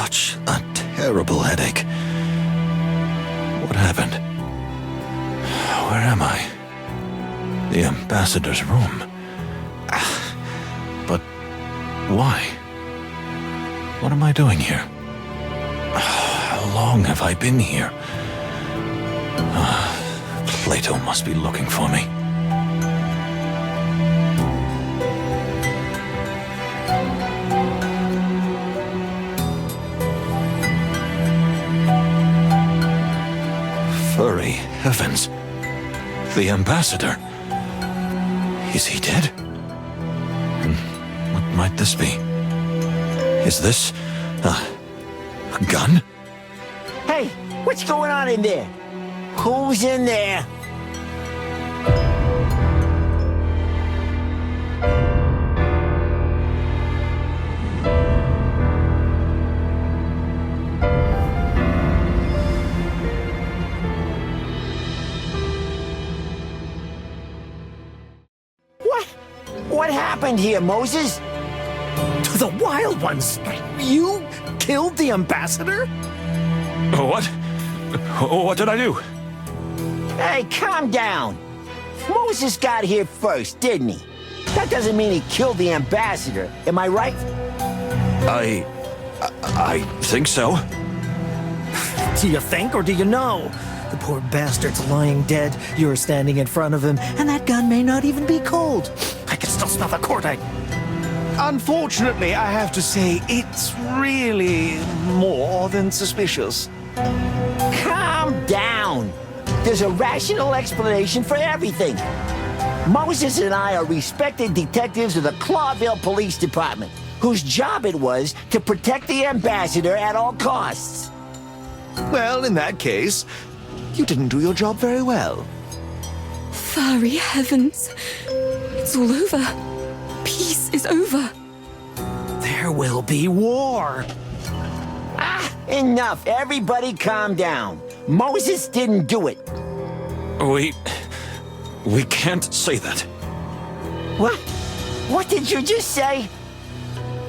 such a terrible headache. What happened? Where am I? The ambassador's room. But why? What am I doing here? How long have I been here? Plato must be looking for me. Furry heavens. The ambassador. Is he dead? What might this be? Is this a gun? Hey, what's going on in there? Who's in there? What happened here, Moses? To the Wild Ones! You killed the ambassador? What? What did I do? Hey, calm down. Moses got here first, didn't he? That doesn't mean he killed the ambassador. Am I right? I think so. Do you think or do you know? The poor bastard's lying dead. You're standing in front of him, and that gun may not even be cold. I can still smell the cordite. Unfortunately, I have to say, it's really more than suspicious. Calm down. There's a rational explanation for everything. Moses and I are respected detectives of the Clawville Police Department, whose job it was to protect the ambassador at all costs. Well, in that case, you didn't do your job very well. Furry heavens. It's all over. Peace is over. There will be war. Enough. Everybody calm down. Moses didn't do it. We can't say that. What? What did you just say?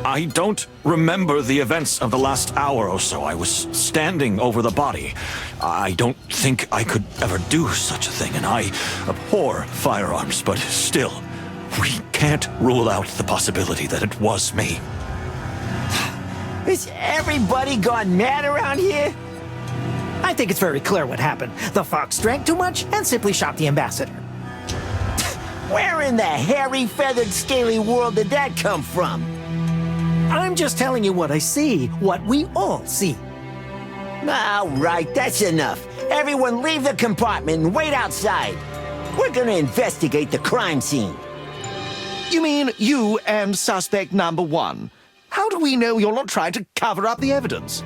I don't remember the events of the last hour or so. I was standing over the body. I don't think I could ever do such a thing, and I abhor firearms, but still, we can't rule out the possibility that it was me. Is everybody gone mad around here? I think it's very clear what happened. The fox drank too much and simply shot the ambassador. Where in the hairy, feathered, scaly world did that come from? I'm just telling you what I see, what we all see. All right, that's enough. Everyone leave the compartment and wait outside. We're gonna investigate the crime scene. You mean you and suspect number one? How do we know you're not trying to cover up the evidence?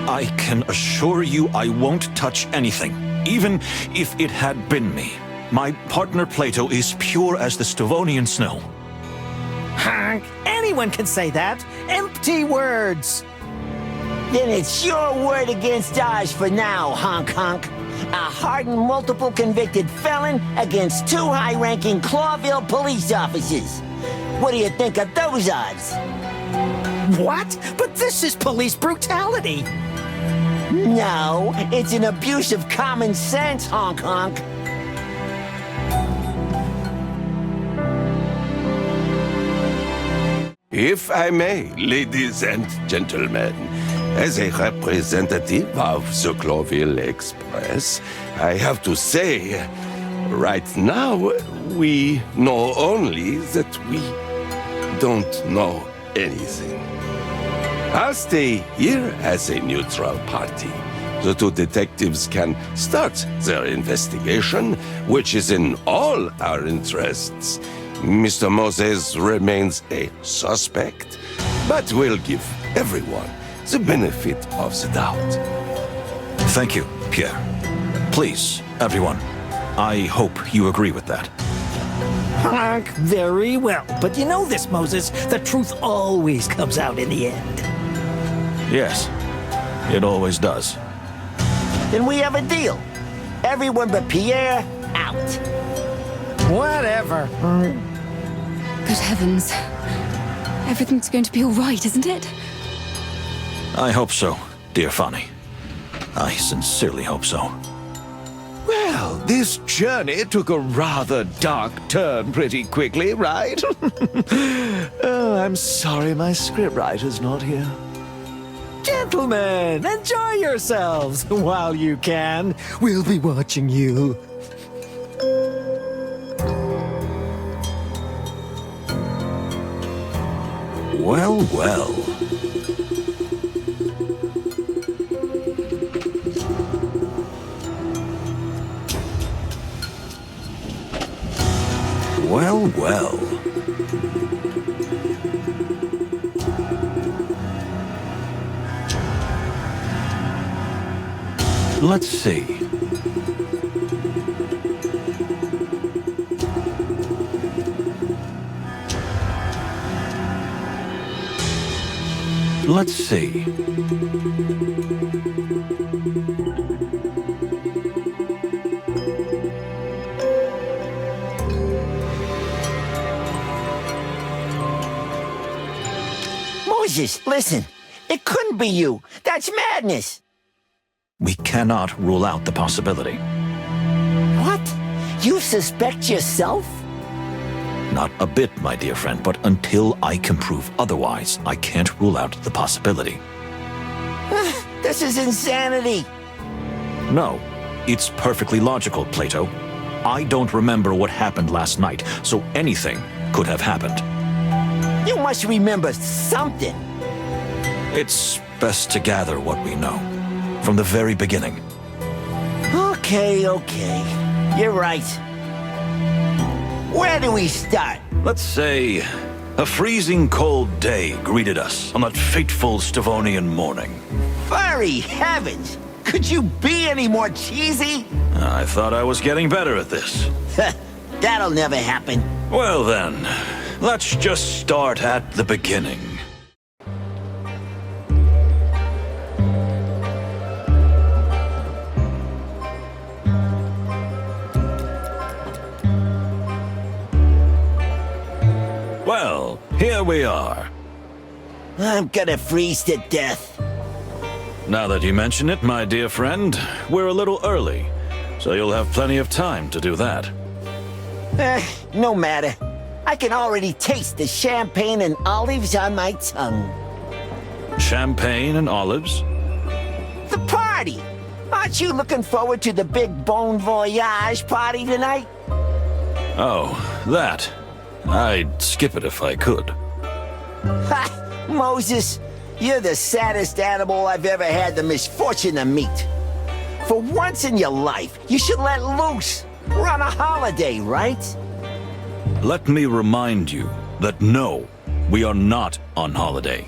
I can assure you I won't touch anything, even if it had been me. My partner Plato is pure as the Stavonian snow. Honk! Anyone can say that. Empty words. Then it's your word against ours for now, honk honk. A hardened multiple convicted felon against two high-ranking Clawville police officers. What do you think of those odds? What? But this is police brutality. No, it's an abuse of common sense, honk honk. If I may, ladies and gentlemen, as a representative of the Clawville Express, I have to say, right now, we know only that we don't know anything. I'll stay here as a neutral party. The two detectives can start their investigation, which is in all our interests. Mr. Moses remains a suspect, but we'll give everyone the benefit of the doubt. Thank you, Pierre. Please, everyone, I hope you agree with that. Honk! Very well. But you know this, Moses. The truth always comes out in the end. Yes, it always does. Then we have a deal. Everyone but Pierre, out. Whatever. Good heavens. Everything's going to be all right, isn't it? I hope so, dear Fanny. I sincerely hope so. Well, this journey took a rather dark turn pretty quickly, right? Oh, I'm sorry my scriptwriter's not here. Gentlemen, enjoy yourselves while you can. We'll be watching you. Well, well. Well, well. Let's see. Let's see. Moses, listen. It couldn't be you. That's madness. We cannot rule out the possibility. What? You suspect yourself? Not a bit, my dear friend, but until I can prove otherwise, I can't rule out the possibility. This is insanity. No, it's perfectly logical, Plato. I don't remember what happened last night, so anything could have happened. You must remember something. It's best to gather what we know from the very beginning. Okay. You're right. Where do we start? Let's say a freezing cold day greeted us on that fateful Stavonian morning. Furry heavens! Could you be any more cheesy? I thought I was getting better at this. That'll never happen. Well then, let's just start at the beginning. Well, here we are. I'm gonna freeze to death. Now that you mention it, my dear friend, we're a little early, so you'll have plenty of time to do that. No matter. I can already taste the champagne and olives on my tongue. Champagne and olives? The party! Aren't you looking forward to the big Bon Voyage party tonight? Oh, that. I'd skip it if I could. Ha! Moses, you're the saddest animal I've ever had the misfortune to meet. For once in your life, you should let loose. We're on a holiday, right? Let me remind you that no, we are not on holiday.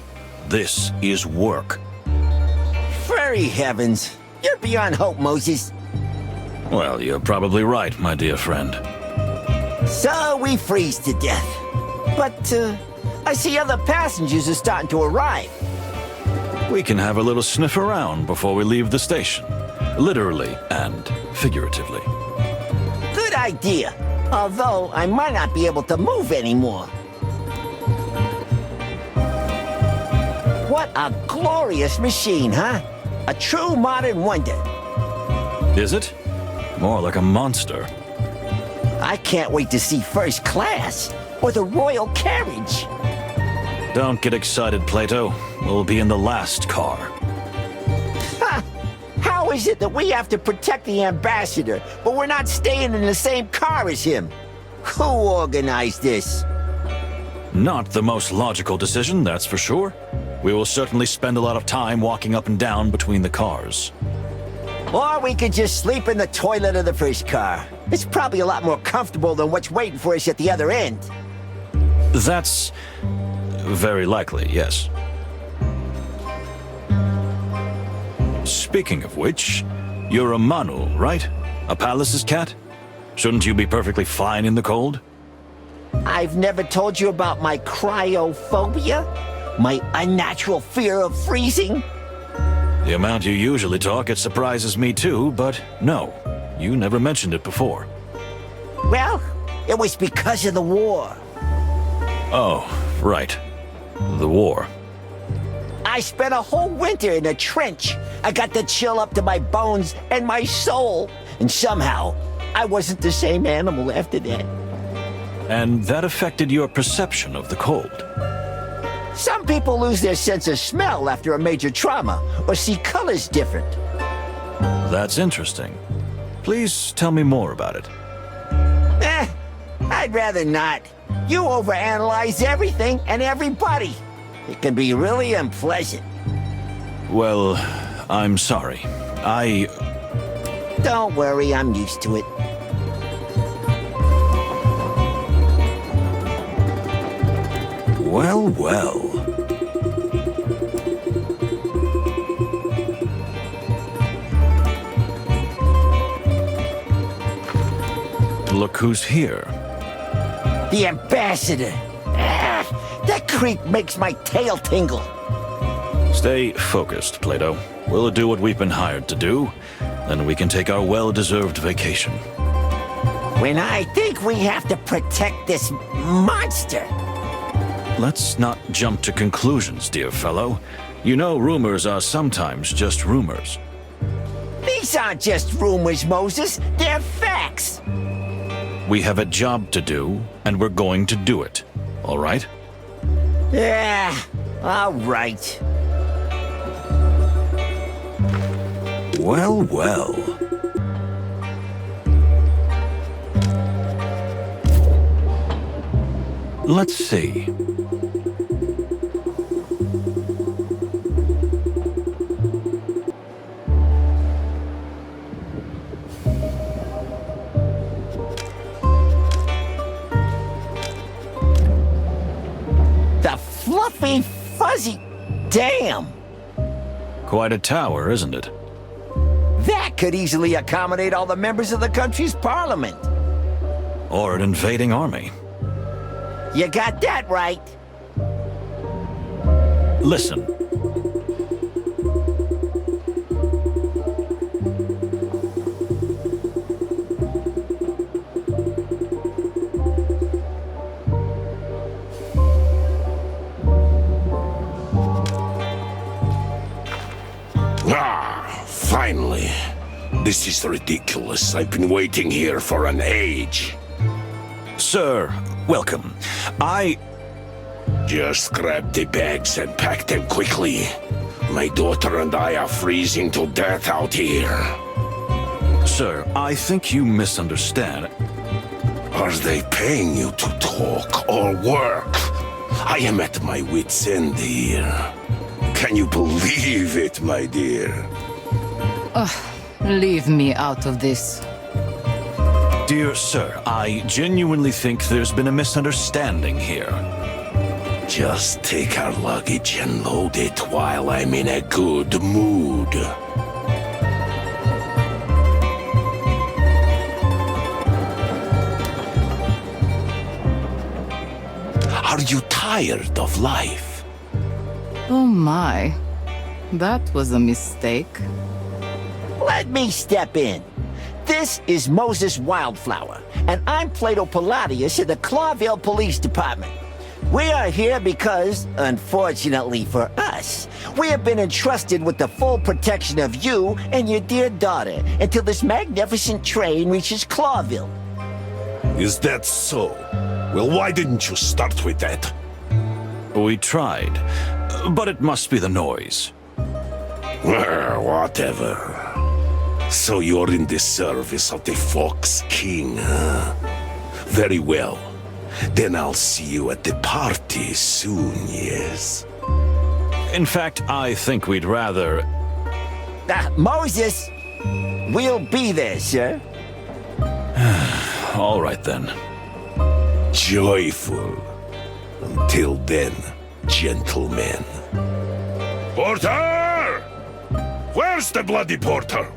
This is work. Furry heavens. You're beyond hope, Moses. Well, you're probably right, my dear friend. So we freeze to death. But, I see other passengers are starting to arrive. We can have a little sniff around before we leave the station. Literally and figuratively. Good idea. Although I might not be able to move anymore. What a glorious machine, huh? A true modern wonder. Is it? More like a monster. I can't wait to see first class, or the royal carriage. Don't get excited, Plato. We'll be in the last car. Ha! How is it that we have to protect the ambassador, but we're not staying in the same car as him? Who organized this? Not the most logical decision, that's for sure. We will certainly spend a lot of time walking up and down between the cars. Or we could just sleep in the toilet of the first car. It's probably a lot more comfortable than what's waiting for us at the other end. That's very likely, yes. Speaking of which, you're a Manu, right? A palace's cat? Shouldn't you be perfectly fine in the cold? I've never told you about my cryophobia? My unnatural fear of freezing? The amount you usually talk, it surprises me too, but no, you never mentioned it before. Well, it was because of the war. Oh, right. The war. I spent a whole winter in a trench. I got the chill up to my bones and my soul. And somehow, I wasn't the same animal after that. And that affected your perception of the cold. Some people lose their sense of smell after a major trauma, or see colors different. That's interesting. Please tell me more about it. I'd rather not. You overanalyze everything and everybody. It can be really unpleasant. Well, I'm sorry. Don't worry, I'm used to it. Well, well. Look who's here. The ambassador. That creep makes my tail tingle. Stay focused, Plato. We'll do what we've been hired to do, then we can take our well-deserved vacation. When I think we have to protect this monster. Let's not jump to conclusions, dear fellow. You know rumors are sometimes just rumors. These aren't just rumors, Moses. They're facts. We have a job to do, and we're going to do it. All right? Yeah, all right. Well, well. Let's see. The fluffy, fuzzy... Damn! Quite a tower, isn't it? That could easily accommodate all the members of the country's parliament. Or an invading army. You got that right. Listen. Finally. This is ridiculous. I've been waiting here for an age. Sir, welcome. Just grab the bags and pack them quickly. My daughter and I are freezing to death out here. Sir, I think you misunderstand. Are they paying you to talk or work? I am at my wit's end here. Can you believe it, my dear? Leave me out of this. Dear sir, I genuinely think there's been a misunderstanding here. Just take our luggage and load it while I'm in a good mood. Are you tired of life? Oh my. That was a mistake. Let me step in. This is Moses Wildflower, and I'm Plato Palladius in the Clawville Police Department. We are here because, unfortunately for us, we have been entrusted with the full protection of you and your dear daughter until this magnificent train reaches Clawville. Is that so? Well, why didn't you start with that? We tried, but it must be the noise. Whatever. So you're in the service of the Fox King, huh? Very well. Then I'll see you at the party soon, yes? In fact, I think we'd rather... Moses, we'll be there, sir. All right then. Joyful. Until then, gentlemen. Porter! Where's the bloody porter?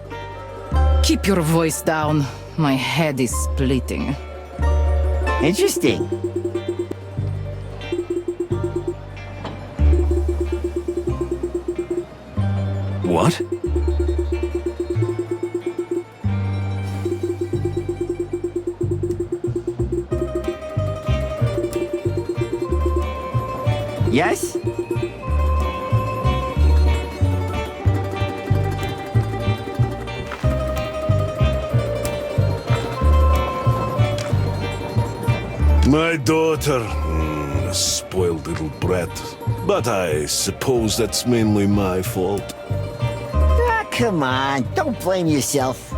Keep your voice down. My head is splitting. Interesting. What? Yes? My daughter, a spoiled little brat. But I suppose that's mainly my fault. Ah, come on, don't blame yourself.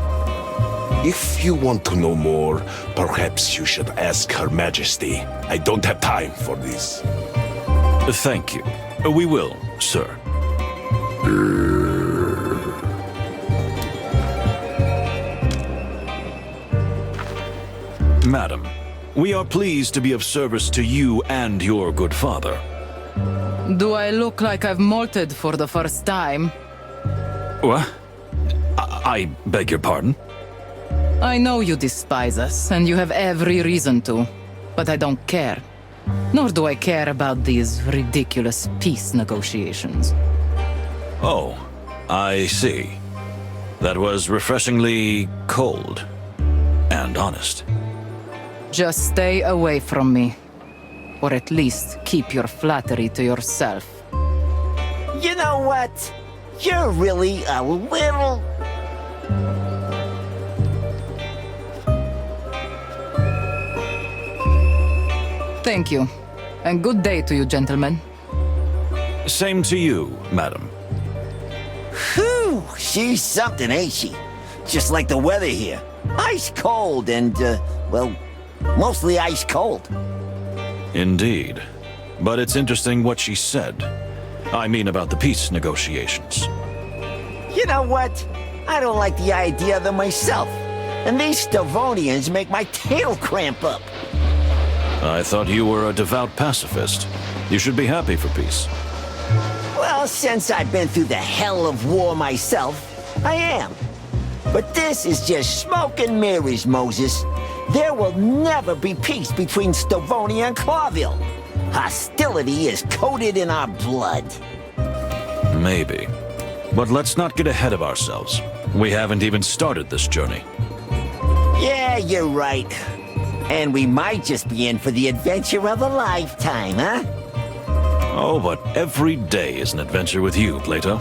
If you want to know more, perhaps you should ask Her Majesty. I don't have time for this. Thank you. We will, sir. Madam, we are pleased to be of service to you and your good father. Do I look like I've molted for the first time? What? I beg your pardon? I know you despise us, and you have every reason to. But I don't care. Nor do I care about these ridiculous peace negotiations. Oh, I see. That was refreshingly cold and honest. Just stay away from me. Or at least keep your flattery to yourself. You know what? You're really a little... Thank you. And good day to you, gentlemen. Same to you, madam. Whew, she's something, ain't she? Just like the weather here. Ice cold and, well, mostly ice cold. Indeed. But it's interesting what she said. I mean about the peace negotiations. You know what? I don't like the idea of them myself. And these Stavonians make my tail cramp up. I thought you were a devout pacifist. You should be happy for peace. Well, since I've been through the hell of war myself, I am. But this is just smoke and mirrors, Moses. There will never be peace between Stavonia and Clawville. Hostility is coated in our blood. Maybe. But let's not get ahead of ourselves. We haven't even started this journey. Yeah, you're right. And we might just be in for the adventure of a lifetime, huh? Oh, but every day is an adventure with you, Plato.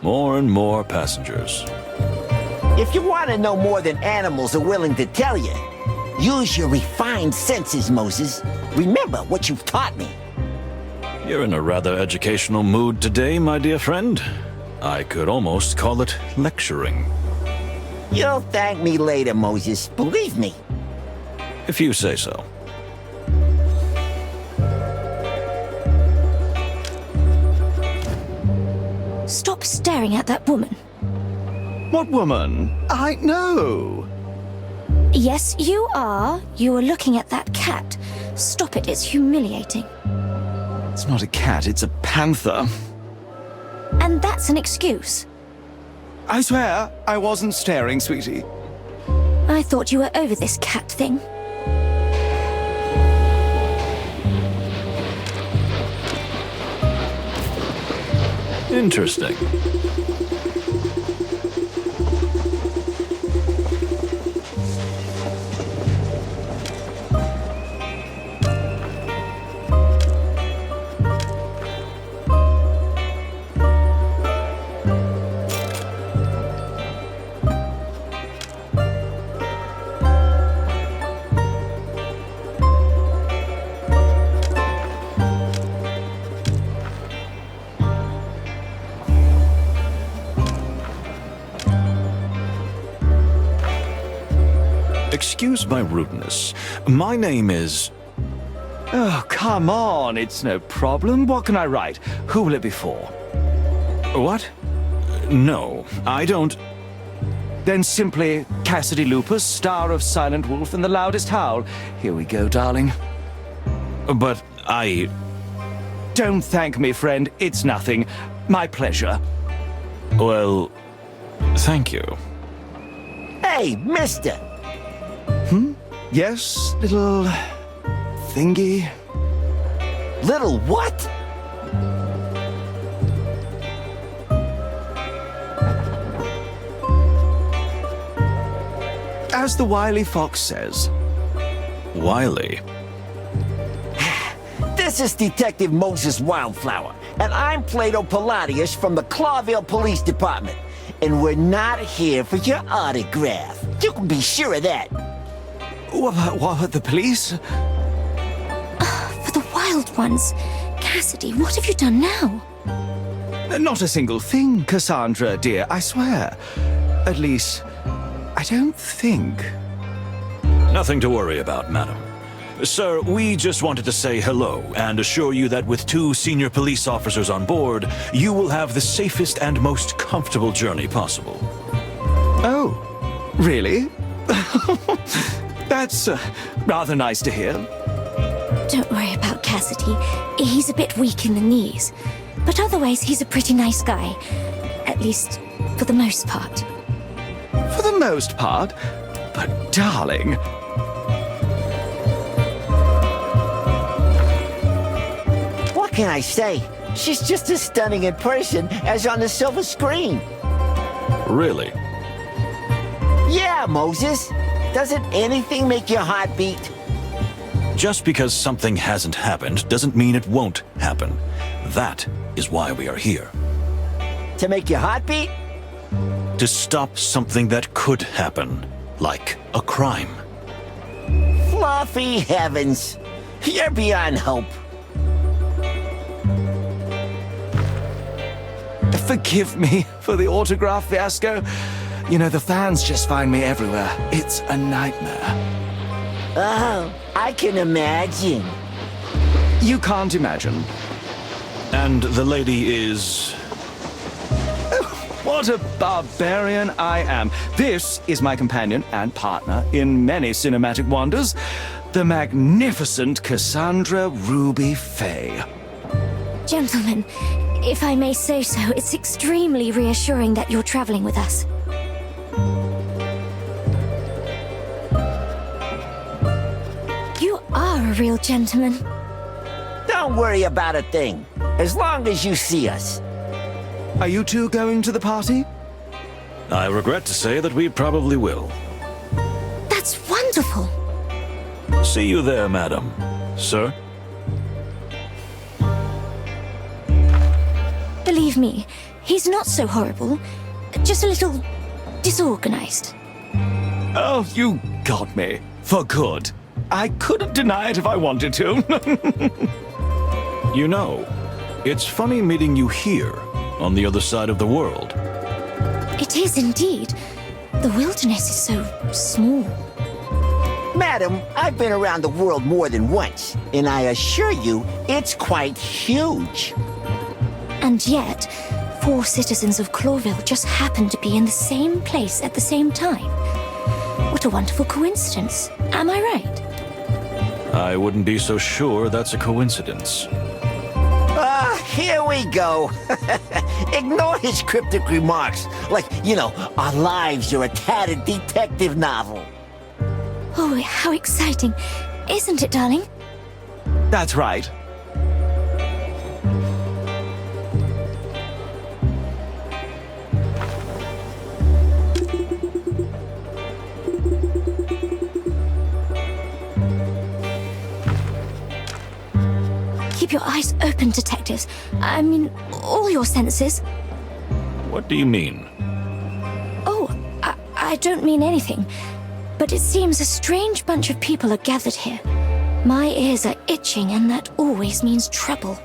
More and more passengers. If you want to know more than animals are willing to tell you, use your refined senses, Moses. Remember what you've taught me. You're in a rather educational mood today, my dear friend. I could almost call it lecturing. You'll thank me later, Moses. Believe me. If you say so. Stop staring at that woman. What woman? I know. Yes, you are. You are looking at that cat. Stop it, it's humiliating. It's not a cat, it's a panther. And that's an excuse. I swear, I wasn't staring, sweetie. I thought you were over this cat thing. Interesting. Excuse my rudeness. My name is... Oh, come on, it's no problem. What can I write? Who will it be for? What? No, I don't... Then simply Cassidy Lupus, star of Silent Wolf and the Loudest Howl. Here we go, darling. But I... Don't thank me, friend. It's nothing. My pleasure. Well, thank you. Hey, mister. Yes, little... thingy? Little what? As the wily fox says. Wiley. This is Detective Moses Wildflower, and I'm Plato Palladius from the Clawville Police Department. And we're not here for your autograph. You can be sure of that. What about the police? For the wild ones. Cassidy, what have you done now? Not a single thing, Cassandra, dear, I swear. At least, I don't think. Nothing to worry about, madam. Sir, we just wanted to say hello and assure you that with 2 senior police officers on board, you will have the safest and most comfortable journey possible. Oh, really? That's rather nice to hear. Don't worry about Cassidy. He's a bit weak in the knees. But otherwise, he's a pretty nice guy. At least, for the most part. For the most part? But darling... What can I say? She's just as stunning in person as on the silver screen. Really? Yeah, Moses. Doesn't anything make your heart beat? Just because something hasn't happened doesn't mean it won't happen. That is why we are here. To make your heart beat? To stop something that could happen, like a crime. Fluffy heavens. You're beyond hope. Forgive me for the autograph fiasco. You know, the fans just find me everywhere. It's a nightmare. Oh, I can imagine. You can't imagine. And the lady is... What a barbarian I am. This is my companion and partner in many cinematic wonders, the magnificent Cassandra Ruby Faye. Gentlemen, if I may say so, it's extremely reassuring that you're traveling with us. You are a real gentleman. Don't worry about a thing, as long as you see us. Are you two going to the party? I regret to say that we probably will. That's wonderful. See you there, madam. Sir? Believe me, he's not so horrible. Just a little disorganized. Oh, you got me. For good. I couldn't deny it if I wanted to. You know, it's funny meeting you here, on the other side of the world. It is indeed. The wilderness is so small. Madam, I've been around the world more than once, and I assure you, it's quite huge. And yet, 4 citizens of Clawville just happened to be in the same place at the same time. What a wonderful coincidence. Am I right? I wouldn't be so sure that's a coincidence. Here we go. Ignore his cryptic remarks, like, you know, our lives are a tattered detective novel. Oh, how exciting. Isn't it, darling? That's right. Keep your eyes open, detectives. I mean, all your senses. What do you mean? Oh, I don't mean anything. But it seems a strange bunch of people are gathered here. My ears are itching, and that always means trouble.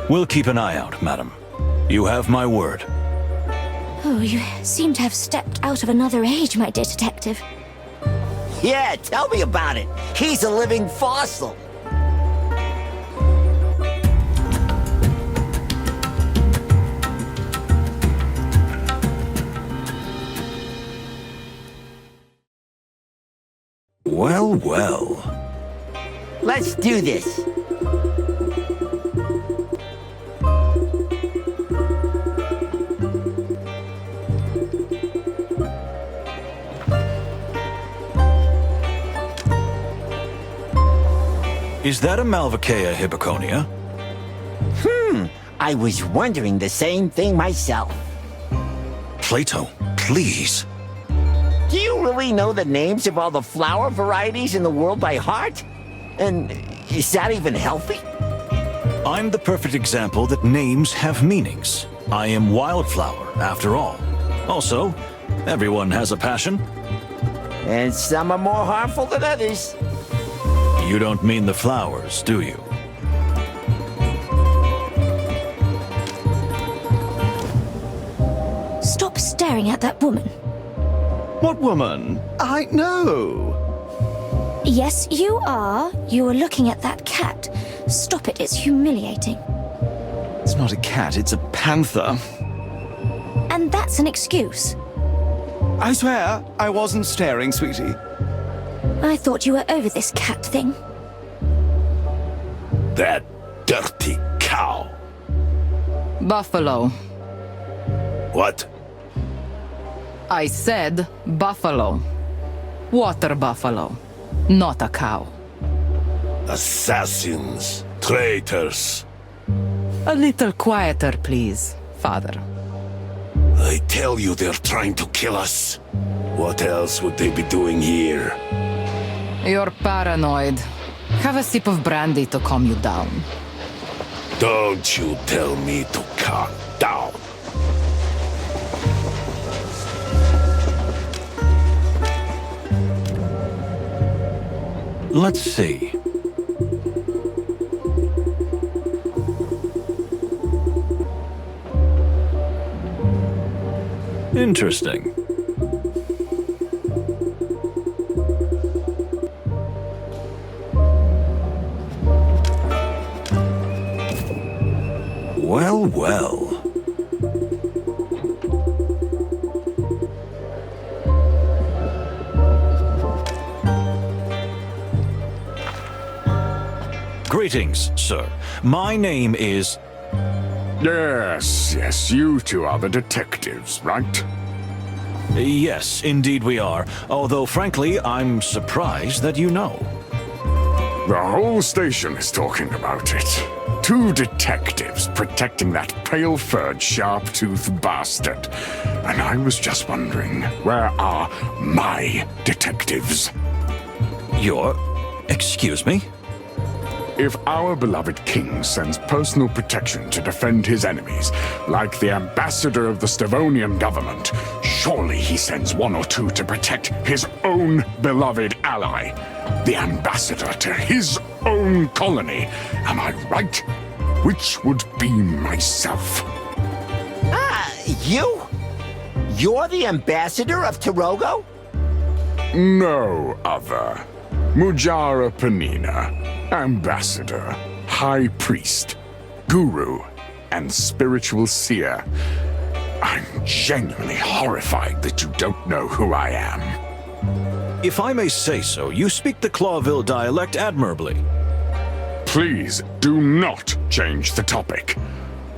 We'll keep an eye out, madam. You have my word. Oh, you seem to have stepped out of another age, my dear detective. Yeah, tell me about it. He's a living fossil. Well, well. Let's do this. Is that a Malvaceae hippoconia? I was wondering the same thing myself. Plato, please. Do you really know the names of all the flower varieties in the world by heart? And is that even healthy? I'm the perfect example that names have meanings. I am Wildflower, after all. Also, everyone has a passion. And some are more harmful than others. You don't mean the flowers, do you? Stop staring at that woman. What woman? I know. Yes, you are. You are looking at that cat. Stop it, it's humiliating. It's not a cat, it's a panther. And that's an excuse. I swear, I wasn't staring, sweetie. I thought you were over this cat thing. That dirty cow. Buffalo. What? I said buffalo. Water buffalo. Not a cow. Assassins. Traitors. A little quieter, please, father. I tell you they're trying to kill us. What else would they be doing here? You're paranoid. Have a sip of brandy to calm you down. Don't you tell me to calm down. Let's see. Interesting. Well, well. Greetings, sir. My name is... Yes, you two are the detectives, right? Yes, indeed we are. Although, frankly, I'm surprised that you know. The whole station is talking about it. 2 detectives protecting that pale-furred, sharp-toothed bastard. And I was just wondering, where are my detectives? Your... excuse me? If our beloved king sends personal protection to defend his enemies, like the ambassador of the Stavonian government, surely he sends 1 or 2 to protect his own beloved ally, the ambassador to his own colony. Am I right? Which would be myself. You? You're the ambassador of Torongo? No other. Mujara Panina, ambassador, high priest, guru, and spiritual seer. I'm genuinely horrified that you don't know who I am. If I may say so, you speak the Clawville dialect admirably. Please do not change the topic.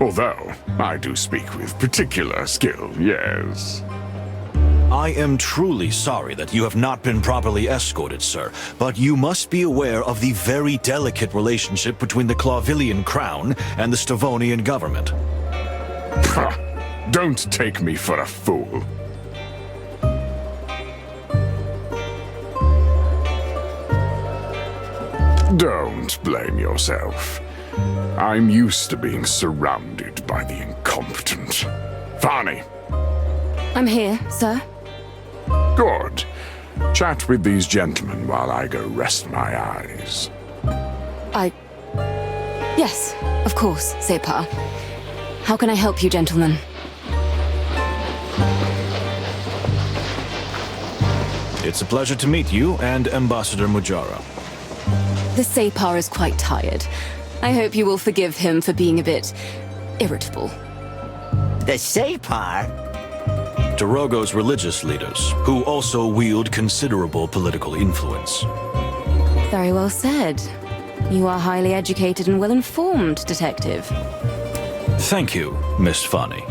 Although, I do speak with particular skill, yes. I am truly sorry that you have not been properly escorted, sir, but you must be aware of the very delicate relationship between the Clawvillian crown and the Stavonian government. Don't take me for a fool. Don't blame yourself. I'm used to being surrounded by the incompetent. Varney. I'm here, sir. Good. Chat with these gentlemen while I go rest my eyes. Yes, of course, Sepa. How can I help you, gentlemen? It's a pleasure to meet you and Ambassador Mujara. The Separ is quite tired. I hope you will forgive him for being a bit irritable. The Separ? Torongo's religious leaders, who also wield considerable political influence. Very well said. You are highly educated and well-informed, Detective. Thank you, Miss Fani.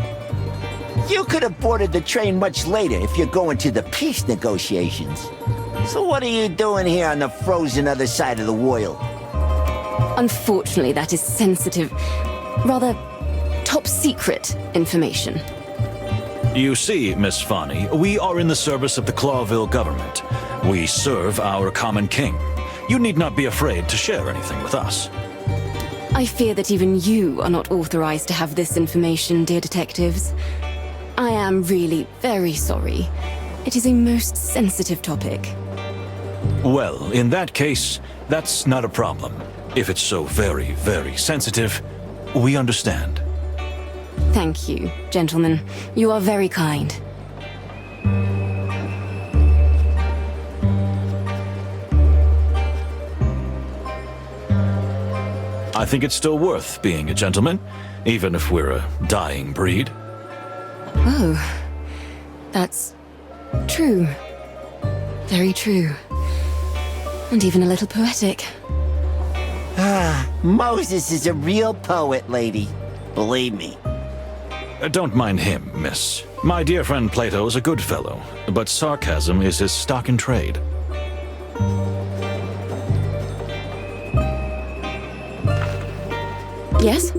You could have boarded the train much later if you're going to the peace negotiations. So what are you doing here on the frozen other side of the world? Unfortunately, that is sensitive, rather top-secret information. You see, Miss Fani, we are in the service of the Clawville government. We serve our common king. You need not be afraid to share anything with us. I fear that even you are not authorized to have this information, dear detectives. I am really very sorry. It is a most sensitive topic. Well, in that case, that's not a problem. If it's so very, very sensitive, we understand. Thank you, gentlemen. You are very kind. I think it's still worth being a gentleman, even if we're a dying breed. Oh, that's true. Very true. And even a little poetic. Moses is a real poet, lady. Believe me. Don't mind him, miss. My dear friend Plato is a good fellow, but sarcasm is his stock in trade. Yes?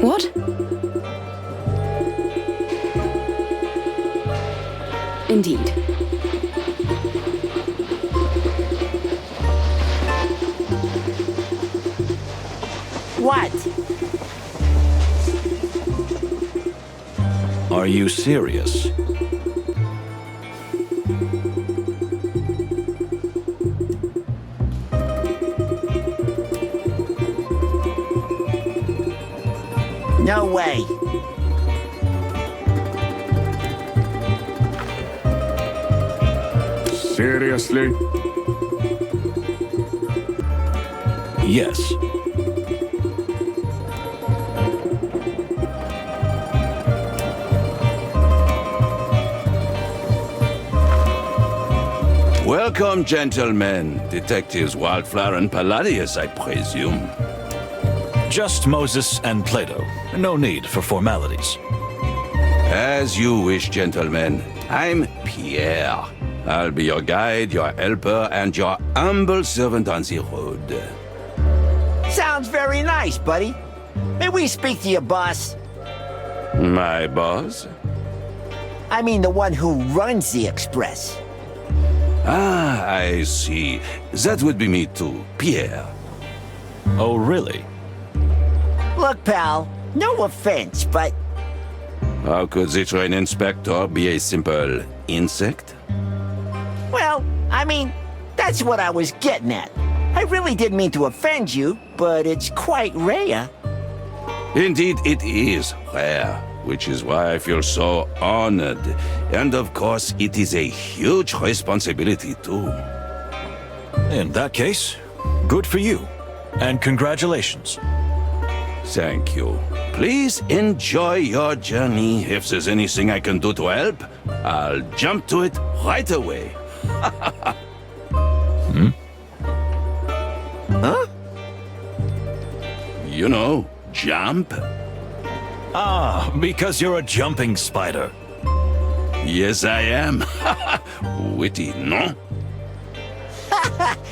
What? Indeed. What? Are you serious? No way. Seriously? Yes. Welcome, gentlemen. Detectives Wildflower and Palladius, I presume. Just Moses and Plato. No need for formalities. As you wish, gentlemen. I'm Pierre. I'll be your guide, your helper, and your humble servant on the road. Sounds very nice, buddy. May we speak to your boss? My boss? I mean the one who runs the Express. Ah, I see. That would be me too, Pierre. Oh, really? Look, pal, no offense, but How could the train inspector be a simple insect? well, I mean, that's what I was getting at. I really didn't mean to offend you, but it's quite rare. Indeed, it is rare, which is why I feel so honored. And of course, it is a huge responsibility too. In that case, good for you. And congratulations. Thank you. Please enjoy your journey. If there's anything I can do to help, I'll jump to it right away. Huh? You know, jump. Ah, because you're a jumping spider. Yes, I am. Witty, no?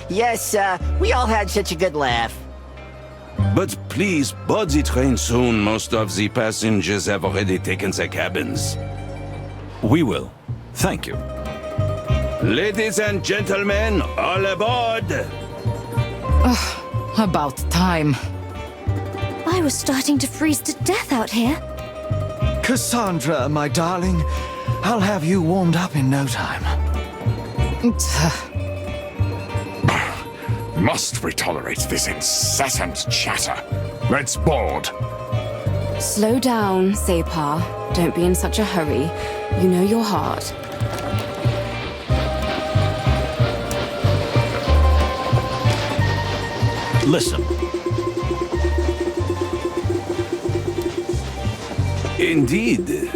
Yes, we all had such a good laugh. But please board the train soon. Most of the passengers have already taken their cabins. We will. Thank you. Ladies and gentlemen, all aboard! About time. I was starting to freeze to death out here. Cassandra, my darling, I'll have you warmed up in no time. Must we tolerate this incessant chatter? Let's board. Slow down, Separ. Don't be in such a hurry. You know your heart. Listen. Indeed.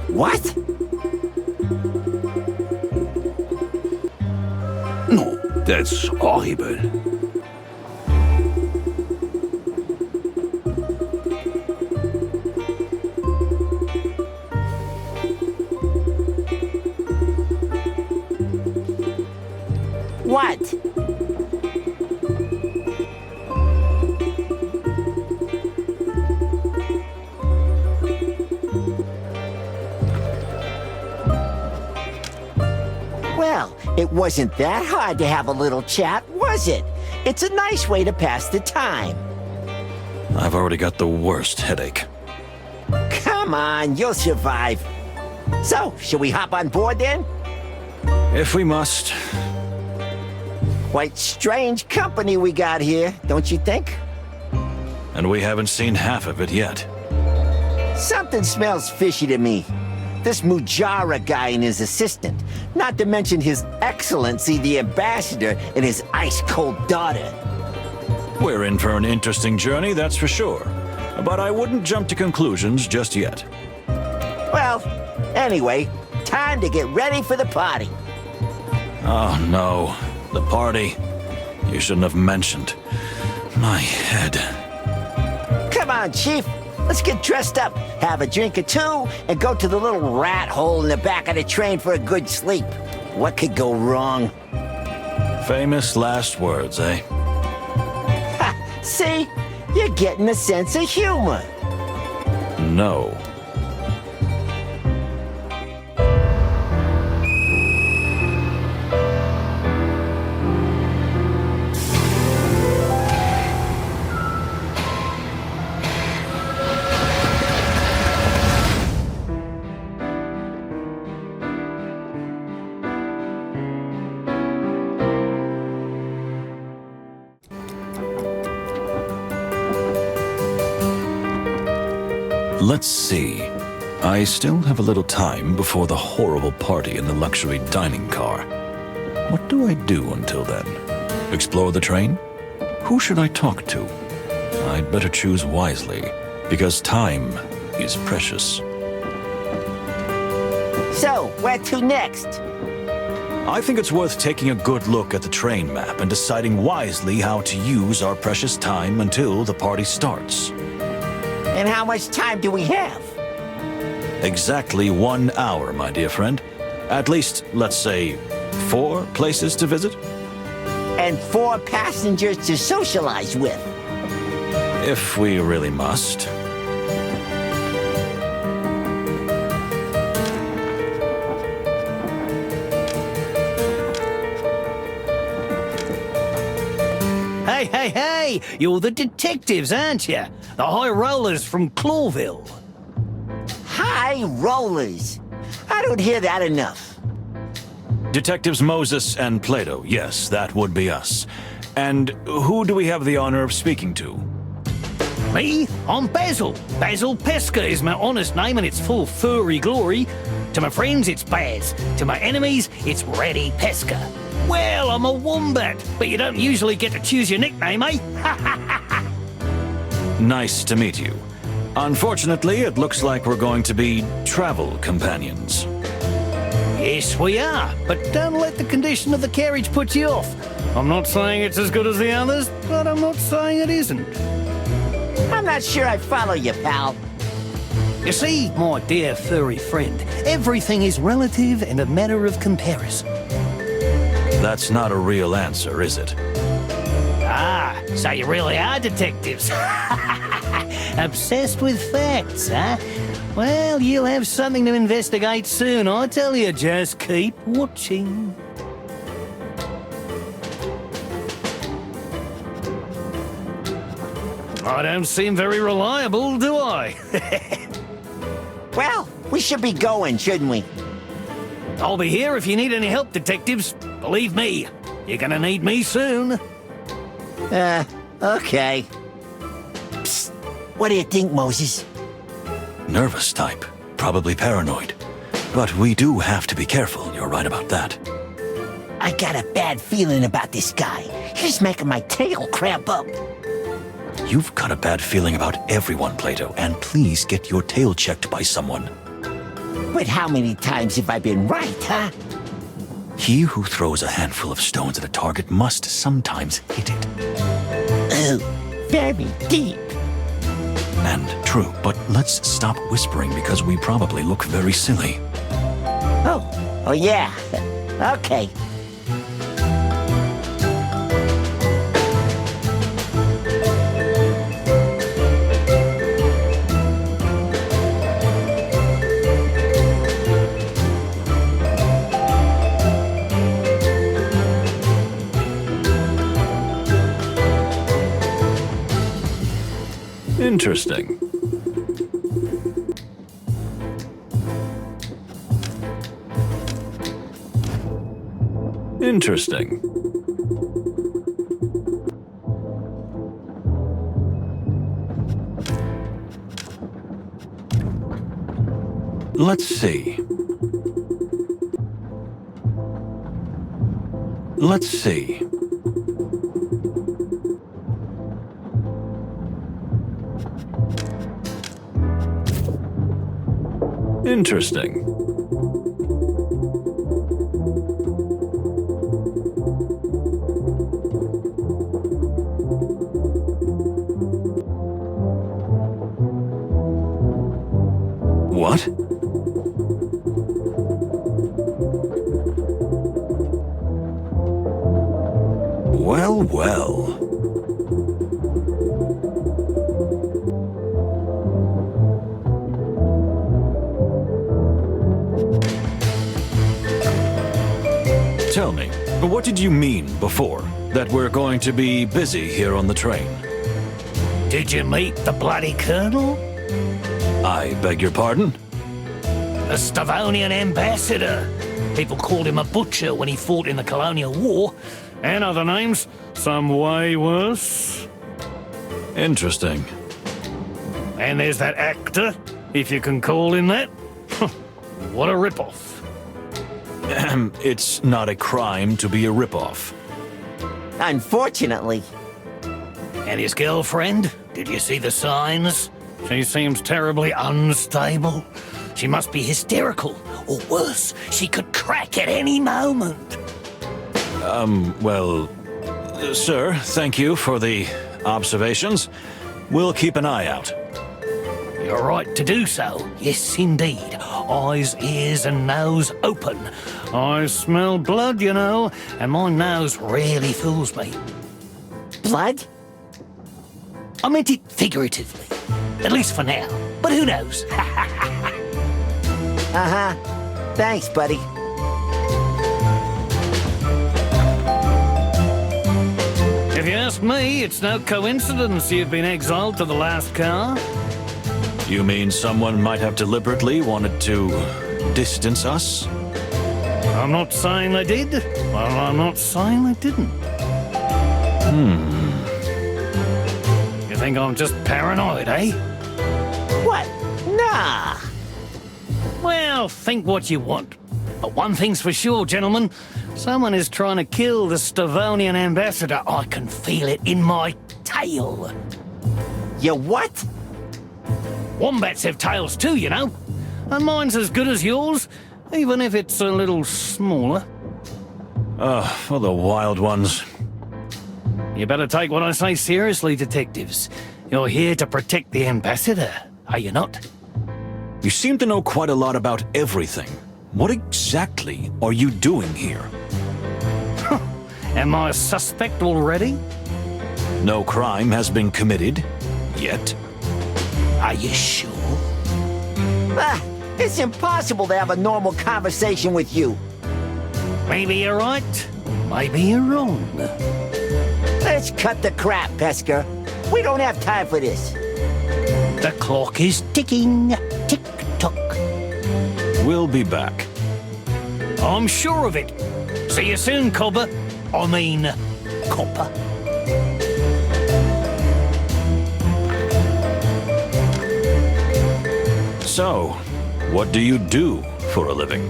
What? No, that's horrible. What? Well, it wasn't that hard to have a little chat, was it? It's a nice way to pass the time. I've already got the worst headache. Come on, you'll survive. So, shall we hop on board then? If we must. Quite strange company we got here, don't you think? And we haven't seen half of it yet. Something smells fishy to me. This Mujara guy and his assistant, not to mention His Excellency the Ambassador and his ice-cold daughter. We're in for an interesting journey, that's for sure. But I wouldn't jump to conclusions just yet. Well, anyway, time to get ready for the party. Oh no, the party. You shouldn't have mentioned. My head. Come on, Chief. Let's get dressed up, have a drink or two, and go to the little rat hole in the back of the train for a good sleep. What could go wrong? Famous last words, eh? Ha! See? You're getting a sense of humor. No. Let's see. I still have a little time before the horrible party in the luxury dining car. What do I do until then? Explore the train? Who should I talk to? I'd better choose wisely, because time is precious. So, where to next? I think it's worth taking a good look at the train map and deciding wisely how to use our precious time until the party starts. And how much time do we have? Exactly 1 hour, my dear friend. At least, let's say, 4 places to visit? And 4 passengers to socialize with. If we really must. Hey, you're the detectives, aren't you? The high rollers from Clawville. High rollers. I don't hear that enough. Detectives Moses and Plato, yes, that would be us. And who do we have the honor of speaking to? Me? I'm Basil. Basil Pesca is my honest name and its full furry glory. To my friends, it's Baz. To my enemies, it's Reddy Pesca. Well, I'm a wombat, but you don't usually get to choose your nickname, eh? Nice to meet you. Unfortunately, it looks like we're going to be travel companions. Yes, we are, but don't let the condition of the carriage put you off. I'm not saying it's as good as the others, but I'm not saying it isn't. I'm not sure I follow you, pal. You see, my dear furry friend, everything is relative and a matter of comparison. That's not a real answer, is it? Ah, so you really are detectives. Obsessed with facts, huh? Well, you'll have something to investigate soon, I tell you. Just keep watching. I don't seem very reliable, do I? Well, we should be going, shouldn't we? I'll be here if you need any help, detectives. Believe me, you're gonna need me soon. Okay. Psst. What do you think, Moses? Nervous type, probably paranoid. But we do have to be careful, you're right about that. I got a bad feeling about this guy. He's making my tail cramp up. You've got a bad feeling about everyone, Plato, and please get your tail checked by someone. But how many times have I been right, huh? He who throws a handful of stones at a target must sometimes hit it. Oh, very deep. And true, but let's stop whispering because we probably look very silly. Oh yeah. Okay. Interesting. Interesting. Let's see. Let's see. Interesting. What? Well, well. Tell me, what did you mean before? That we're going to be busy here on the train? Did you meet the bloody colonel? I beg your pardon? The Stavonian ambassador. People called him a butcher when he fought in the colonial war. And other names, some way worse. Interesting. And there's that actor, if you can call him that. What a ripoff. It's not a crime to be a ripoff. Unfortunately. And his girlfriend? Did you see the signs? She seems terribly unstable. She must be hysterical. Or worse, she could crack at any moment. Well, sir, thank you for the observations. We'll keep an eye out. You're right to do so. Yes, indeed. Eyes, ears, and nose open. I smell blood, you know, and my nose rarely fools me. Blood? I meant it figuratively. At least for now. But who knows? Uh-huh. Thanks, buddy. If you ask me, it's no coincidence you've been exiled to the last car. You mean someone might have deliberately wanted to distance us? I'm not saying they did. Well, I'm not saying they didn't. You think I'm just paranoid, eh? What? Nah. Well, think what you want. But one thing's for sure, gentlemen. Someone is trying to kill the Stavonian ambassador. I can feel it in my tail. You what? Wombats have tails too, you know. And mine's as good as yours, even if it's a little smaller. For the wild ones. You better take what I say seriously, detectives. You're here to protect the ambassador, are you not? You seem to know quite a lot about everything. What exactly are you doing here? Am I a suspect already? No crime has been committed. Yet. Are you sure? Ah, it's impossible to have a normal conversation with you. Maybe you're right, maybe you're wrong. Let's cut the crap, Pesker. We don't have time for this. The clock is ticking. Tick-tock. We'll be back. I'm sure of it. See you soon, Copper. I mean, Copper. So, what do you do for a living?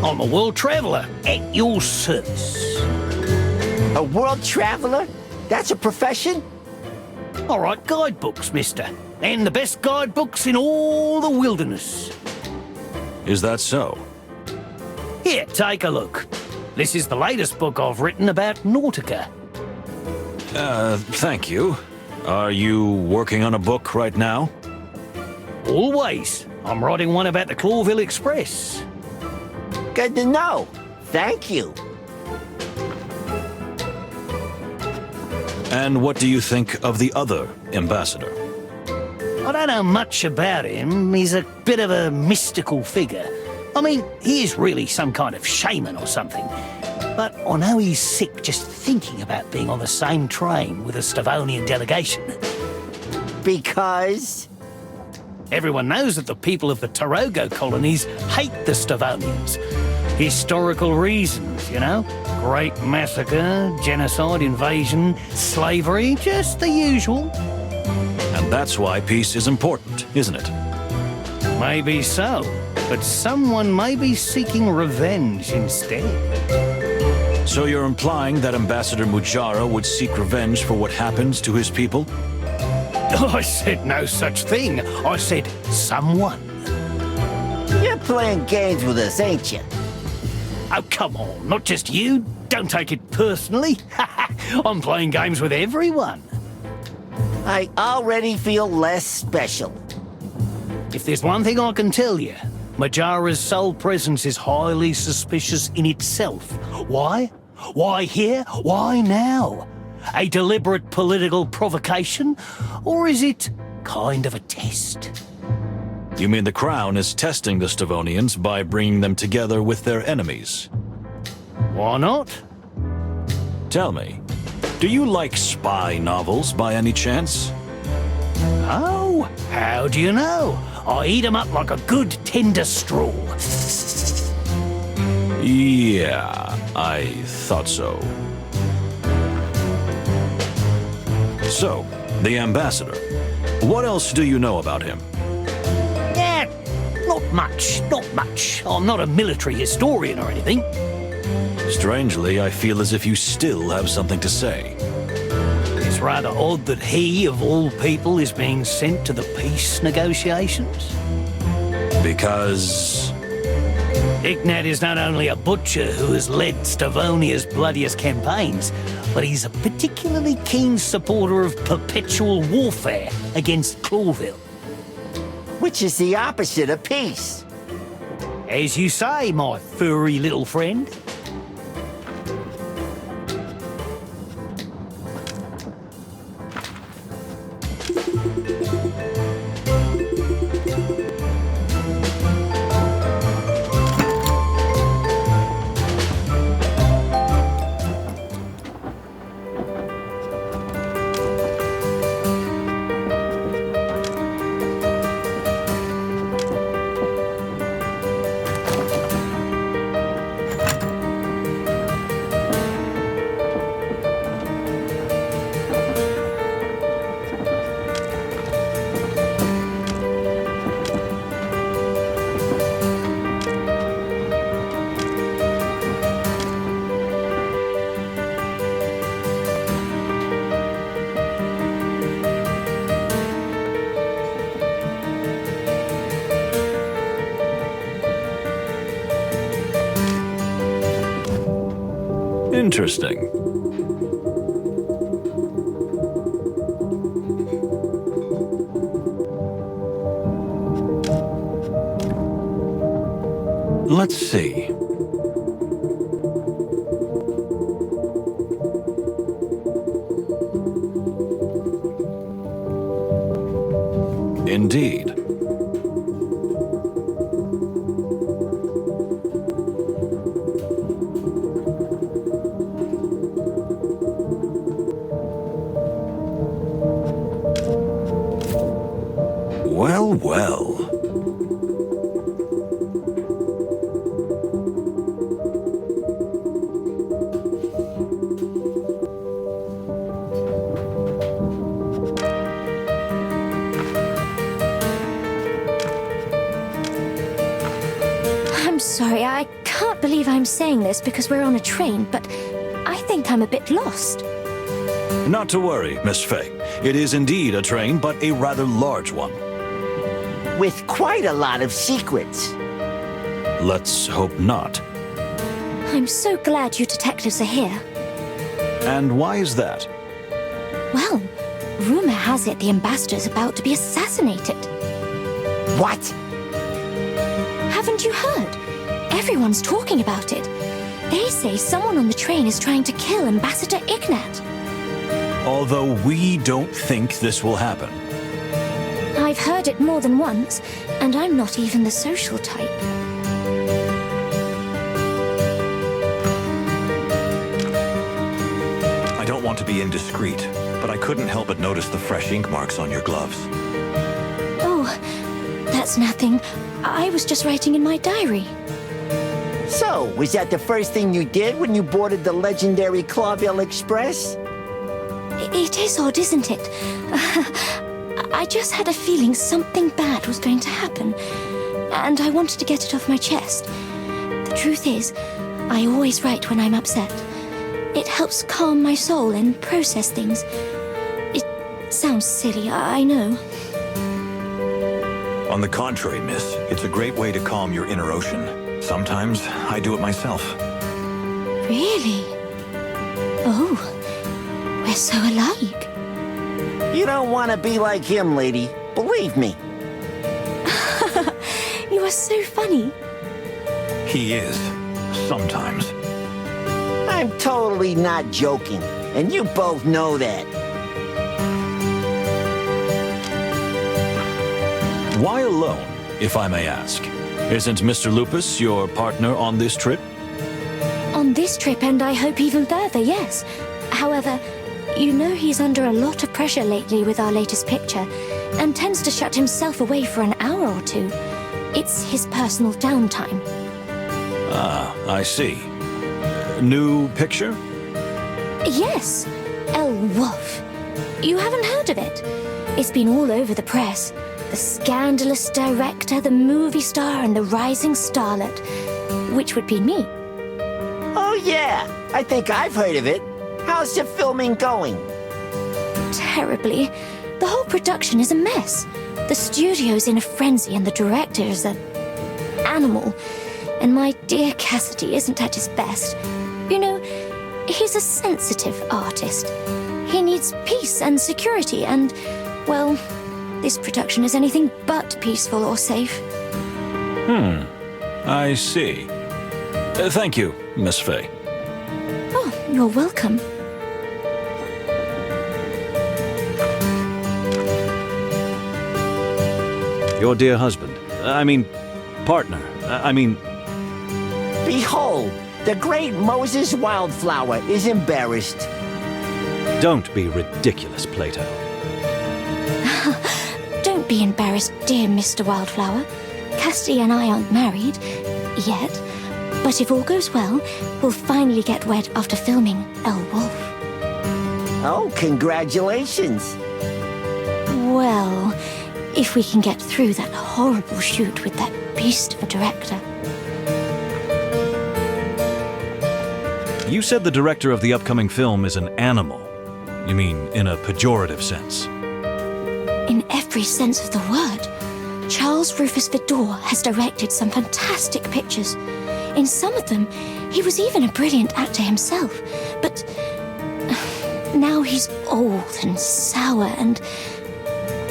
I'm a world traveler at your service. A world traveler? That's a profession? I write guidebooks, mister. And the best guidebooks in all the wilderness. Is that so? Here, take a look. This is the latest book I've written about Nautica. Thank you. Are you working on a book right now? Always. I'm writing one about the Clawville Express. Good to know. Thank you. And what do you think of the other ambassador? I don't know much about him. He's a bit of a mystical figure. I mean, he is really some kind of shaman or something. But I know he's sick just thinking about being on the same train with a Stavonian delegation. Because? Everyone knows that the people of the Tarogo colonies hate the Stavonians. Historical reasons, you know? Great massacre, genocide, invasion, slavery, just the usual. And that's why peace is important, isn't it? Maybe so, but someone may be seeking revenge instead. So you're implying that Ambassador Mujara would seek revenge for what happens to his people? I said no such thing. I said someone. You're playing games with us, ain't you? Oh, come on, not just you. Don't take it personally. I'm playing games with everyone. I already feel less special. If there's one thing I can tell you, Mujara's sole presence is highly suspicious in itself. Why? Why here? Why now? A deliberate political provocation? Or is it kind of a test? You mean the Crown is testing the Stavonians by bringing them together with their enemies? Why not? Tell me, do you like spy novels by any chance? Oh, how do you know? I eat 'em up like a good tender straw. Yeah, I thought so. So, the ambassador. What else do you know about him? Yeah, not much. I'm not a military historian or anything. Strangely, I feel as if you still have something to say. It's rather odd that he, of all people, is being sent to the peace negotiations. Because... Ignat is not only a butcher who has led Stavonia's bloodiest campaigns, but he's a particularly keen supporter of perpetual warfare against Clawville. Which is the opposite of peace. As you say, my furry little friend. Interesting. Let's see. Indeed. Well, well. I'm sorry, I can't believe I'm saying this because we're on a train, but I think I'm a bit lost. Not to worry, Miss Faye. It is indeed a train, but a rather large one. With quite a lot of secrets. Let's hope not. I'm so glad you detectives are here. And why is that? Well, rumor has it the ambassador's about to be assassinated. What? Haven't you heard? Everyone's talking about it. They say someone on the train is trying to kill Ambassador Ignat. Although we don't think this will happen. I've heard it more than once, and I'm not even the social type. I don't want to be indiscreet, but I couldn't help but notice the fresh ink marks on your gloves. Oh, that's nothing. I was just writing in my diary. So, was that the first thing you did when you boarded the legendary Clawville Express? It is odd, isn't it? I just had a feeling something bad was going to happen, and I wanted to get it off my chest. The truth is, I always write when I'm upset. It helps calm my soul and process things. It sounds silly, I know. On the contrary, miss, it's a great way to calm your inner ocean. Sometimes I do it myself. Really? Oh, we're so alike. You don't want to be like him, lady. Believe me. You are so funny. He is. Sometimes. I'm totally not joking, and you both know that. Why alone, if I may ask? Isn't Mr. Lupus your partner on this trip? On this trip, and I hope even further, yes. However, you know he's under a lot of pressure lately with our latest picture, and tends to shut himself away for an hour or two. It's his personal downtime. Ah, I see. New picture? Yes, El Wolf. You haven't heard of it? It's been all over the press. The scandalous director, the movie star, and the rising starlet. Which would be me. Oh yeah, I think I've heard of it. How's the filming going? Terribly. The whole production is a mess. The studio's in a frenzy and the director is an animal. And my dear Cassidy isn't at his best. You know, he's a sensitive artist. He needs peace and security and, well, this production is anything but peaceful or safe. I see. Thank you, Miss Fay. Oh, you're welcome. Your dear husband. Partner. Behold, the great Moses Wildflower is embarrassed. Don't be ridiculous, Plato. Don't be embarrassed, dear Mr. Wildflower. Cassidy and I aren't married yet, but if all goes well, we'll finally get wed after filming El Wolf. Oh, congratulations. Well, if we can get through that horrible shoot with that beast of a director. You said the director of the upcoming film is an animal. You mean in a pejorative sense? In every sense of the word. Charles Rufus Vidor has directed some fantastic pictures. In some of them, he was even a brilliant actor himself. But now he's old and sour and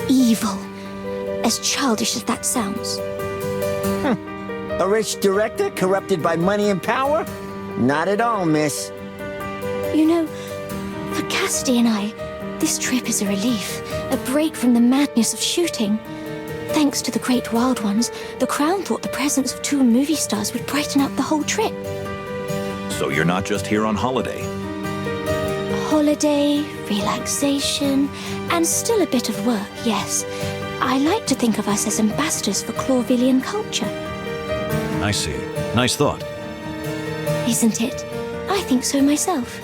evil. As childish as that sounds. A rich director corrupted by money and power? Not at all, miss. You know, for Cassidy and I, this trip is a relief, a break from the madness of shooting. Thanks to the Great Wild Ones, the Crown thought the presence of 2 movie stars would brighten up the whole trip. So you're not just here on holiday? Holiday, relaxation, and still a bit of work, yes. I like to think of us as ambassadors for Clawvillian culture. I see. Nice thought. Isn't it? I think so myself.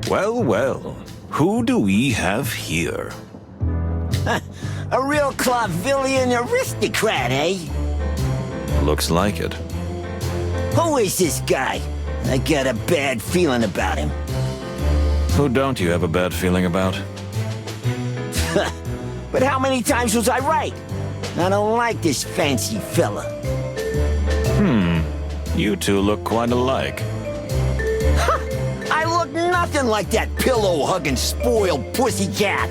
Well, well. Who do we have here? A real Clawvillian aristocrat, eh? Looks like it. Who is this guy? I got a bad feeling about him. Who don't you have a bad feeling about? But how many times was I right? I don't like this fancy fella. You two look quite alike. I look nothing like that pillow-hugging, spoiled pussycat.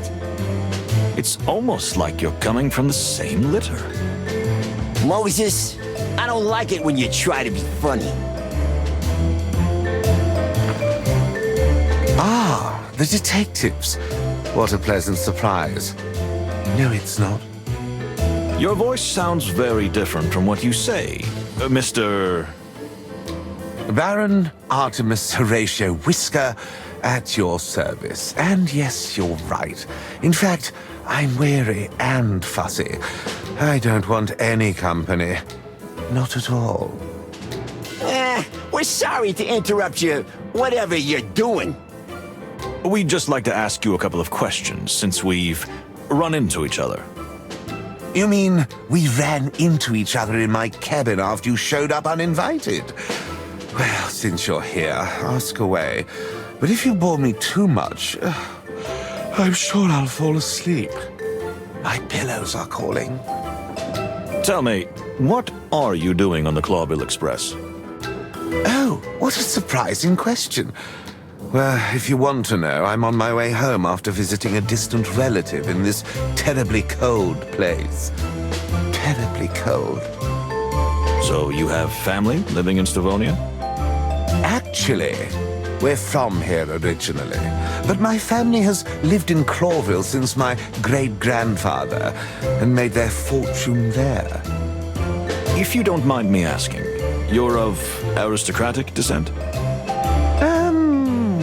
It's almost like you're coming from the same litter. Moses, I don't like it when you try to be funny. Ah, the detectives. What a pleasant surprise. No, it's not. Your voice sounds very different from what you say, Mr. Baron Artemis Horatio Whisker, at your service. And yes, you're right. In fact, I'm weary and fussy. I don't want any company. Not at all. We're sorry to interrupt you, whatever you're doing. We'd just like to ask you a couple of questions since we've run into each other. You mean we ran into each other in my cabin after you showed up uninvited? Well, since you're here, ask away. But if you bore me too much, I'm sure I'll fall asleep. My pillows are calling. Tell me, what are you doing on the Clawville Express? Oh, what a surprising question. Well, if you want to know, I'm on my way home after visiting a distant relative in this terribly cold place. Terribly cold. So you have family living in Stavonia? Actually, we're from here originally, but my family has lived in Clawville since my great-grandfather and made their fortune there. If you don't mind me asking, you're of aristocratic descent?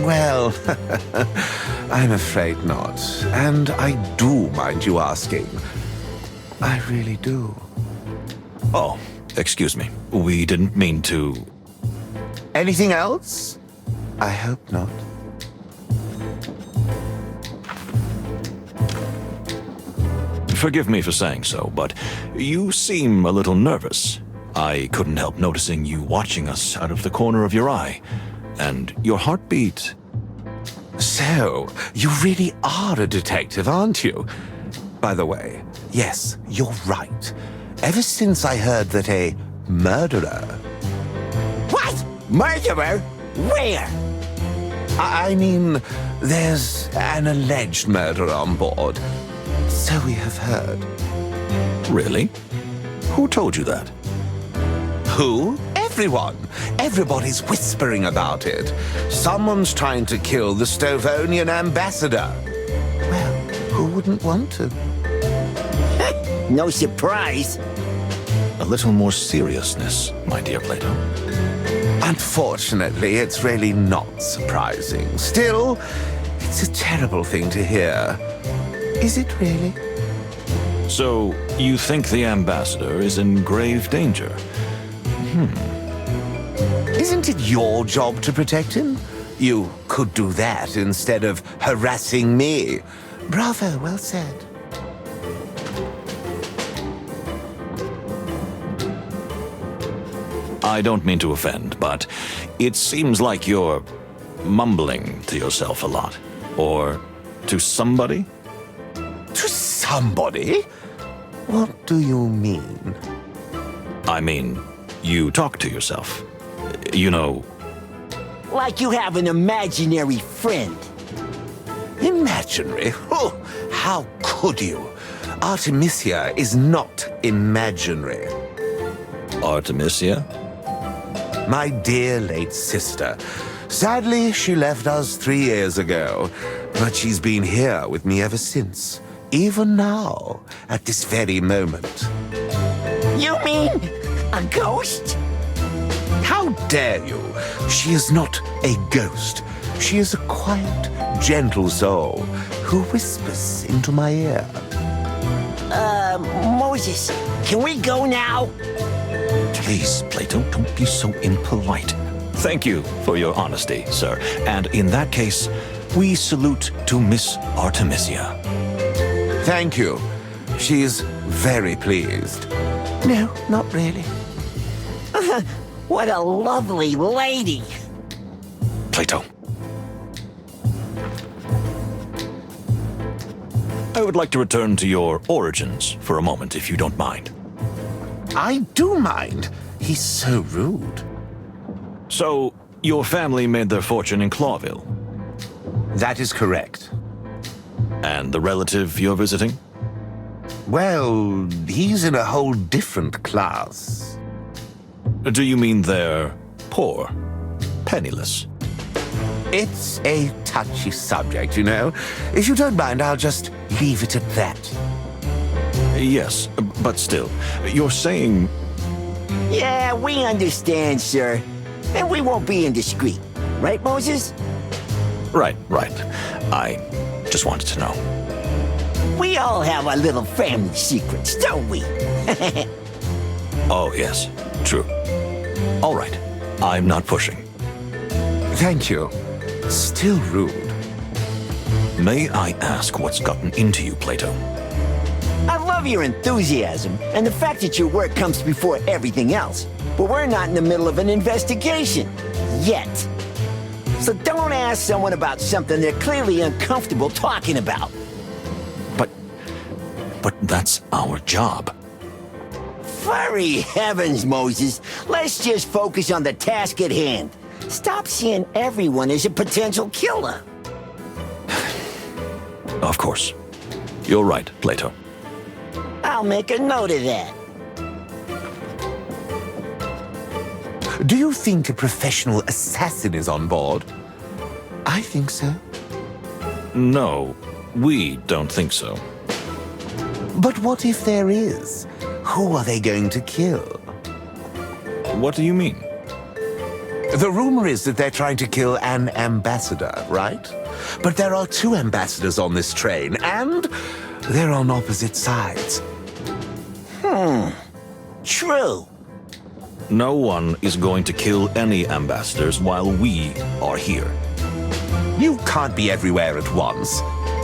Well, I'm afraid not. And I do mind you asking. I really do. Oh, excuse me. We didn't mean to... Anything else? I hope not. Forgive me for saying so, but you seem a little nervous. I couldn't help noticing you watching us out of the corner of your eye. And your heartbeat. So, you really are a detective, aren't you? By the way, yes, you're right. Ever since I heard that a murderer... What? Murderer? Where? I mean, there's an alleged murderer on board. So we have heard. Really? Who told you that? Who? Everyone. Everybody's whispering about it. Someone's trying to kill the Stovonian ambassador. Well, who wouldn't want to? No surprise. A little more seriousness, my dear Plato. Unfortunately, it's really not surprising. Still, it's a terrible thing to hear. Is it really? So, you think the ambassador is in grave danger? Isn't it your job to protect him? You could do that instead of harassing me. Bravo, well said. I don't mean to offend, but it seems like you're mumbling to yourself a lot. Or to somebody? To somebody? What do you mean? I mean, you talk to yourself. You know... Like you have an imaginary friend. Imaginary? Oh, how could you? Artemisia is not imaginary. Artemisia? My dear late sister. Sadly, she left us 3 years ago, but she's been here with me ever since. Even now, at this very moment. You mean a ghost? How dare you? She is not a ghost. She is a quiet, gentle soul who whispers into my ear. Moses, can we go now? Please, Plato, don't be so impolite. Thank you for your honesty, sir. And in that case, we salute to Miss Artemisia. Thank you. She's very pleased. No, not really. What a lovely lady. Plato. I would like to return to your origins for a moment, if you don't mind. I do mind. He's so rude. So, your family made their fortune in Clawville? That is correct. And the relative you're visiting? Well, he's in a whole different class. Do you mean they're poor? Penniless? It's a touchy subject, you know. If you don't mind, I'll just leave it at that. Yes, but still, you're saying... Yeah, we understand, sir. And we won't be indiscreet. Right, Moses? Right. I just wanted to know. We all have our little family secrets, don't we? Oh, yes, true. All right, I'm not pushing. Thank you. Still rude. May I ask what's gotten into you, Plato? I love your enthusiasm and the fact that your work comes before everything else. But we're not in the middle of an investigation. Yet. So don't ask someone about something they're clearly uncomfortable talking about. But that's our job. Furry heavens, Moses. Let's just focus on the task at hand. Stop seeing everyone as a potential killer. Of course. You're right, Plato. I'll make a note of that. Do you think a professional assassin is on board? I think so. No, we don't think so. But what if there is? Who are they going to kill? What do you mean? The rumor is that they're trying to kill an ambassador, right? But there are 2 ambassadors on this train, and they're on opposite sides. True. No one is going to kill any ambassadors while we are here. You can't be everywhere at once.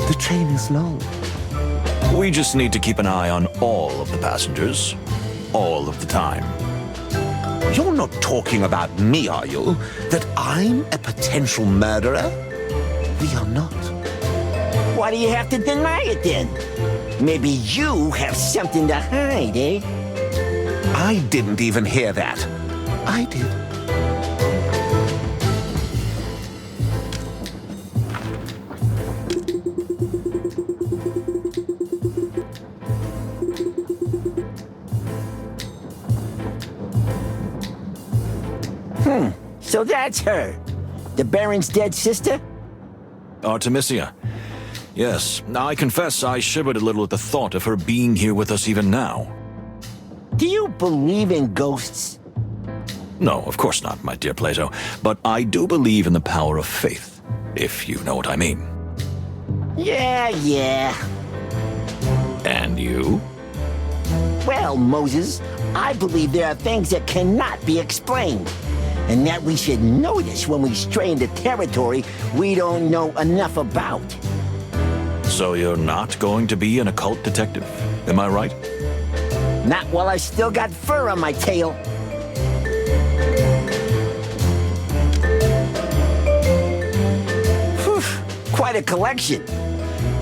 The train is long. We just need to keep an eye on all of the passengers, all of the time. You're not talking about me, are you? That I'm a potential murderer? We are not. Why do you have to deny it then? Maybe you have something to hide, eh? I didn't even hear that. I did. So that's her. The Baron's dead sister? Artemisia. Yes, I confess I shivered a little at the thought of her being here with us even now. Do you believe in ghosts? No, of course not, my dear Plato. But I do believe in the power of faith, if you know what I mean. Yeah. And you? Well, Moses, I believe there are things that cannot be explained. And that we should notice when we stray into territory we don't know enough about. So you're not going to be an occult detective, am I right? Not while I still got fur on my tail. Whew, quite a collection.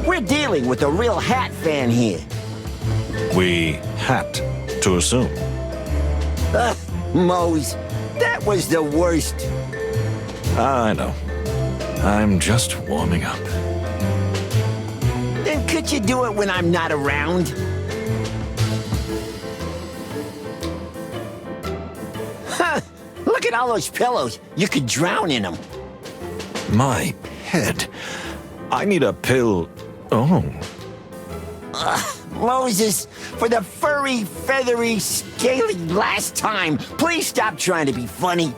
We're dealing with a real hat fan here. We had to assume. Mose, that was the worst. I know. I'm just warming up. Then could you do it when I'm not around? Huh, look at all those pillows. You could drown in them. My head. I need a pill. Oh. Moses, for the furry, feathery, scaly last time, please stop trying to be funny.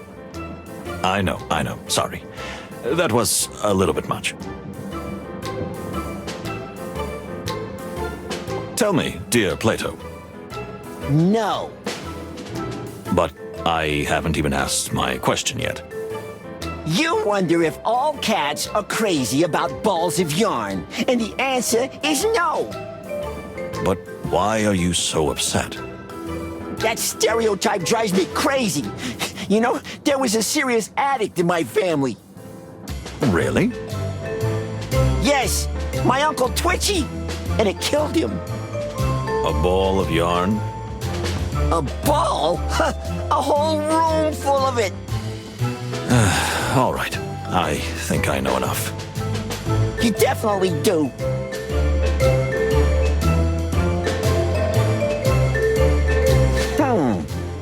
I know. Sorry. That was a little bit much. Tell me, dear Plato. No. But I haven't even asked my question yet. You wonder if all cats are crazy about balls of yarn, and the answer is no. But why are you so upset? That stereotype drives me crazy. You know, there was a serious addict in my family. Really? Yes, my Uncle Twitchy, and it killed him. A ball of yarn? A ball? A whole room full of it. All right. I think I know enough. You definitely do.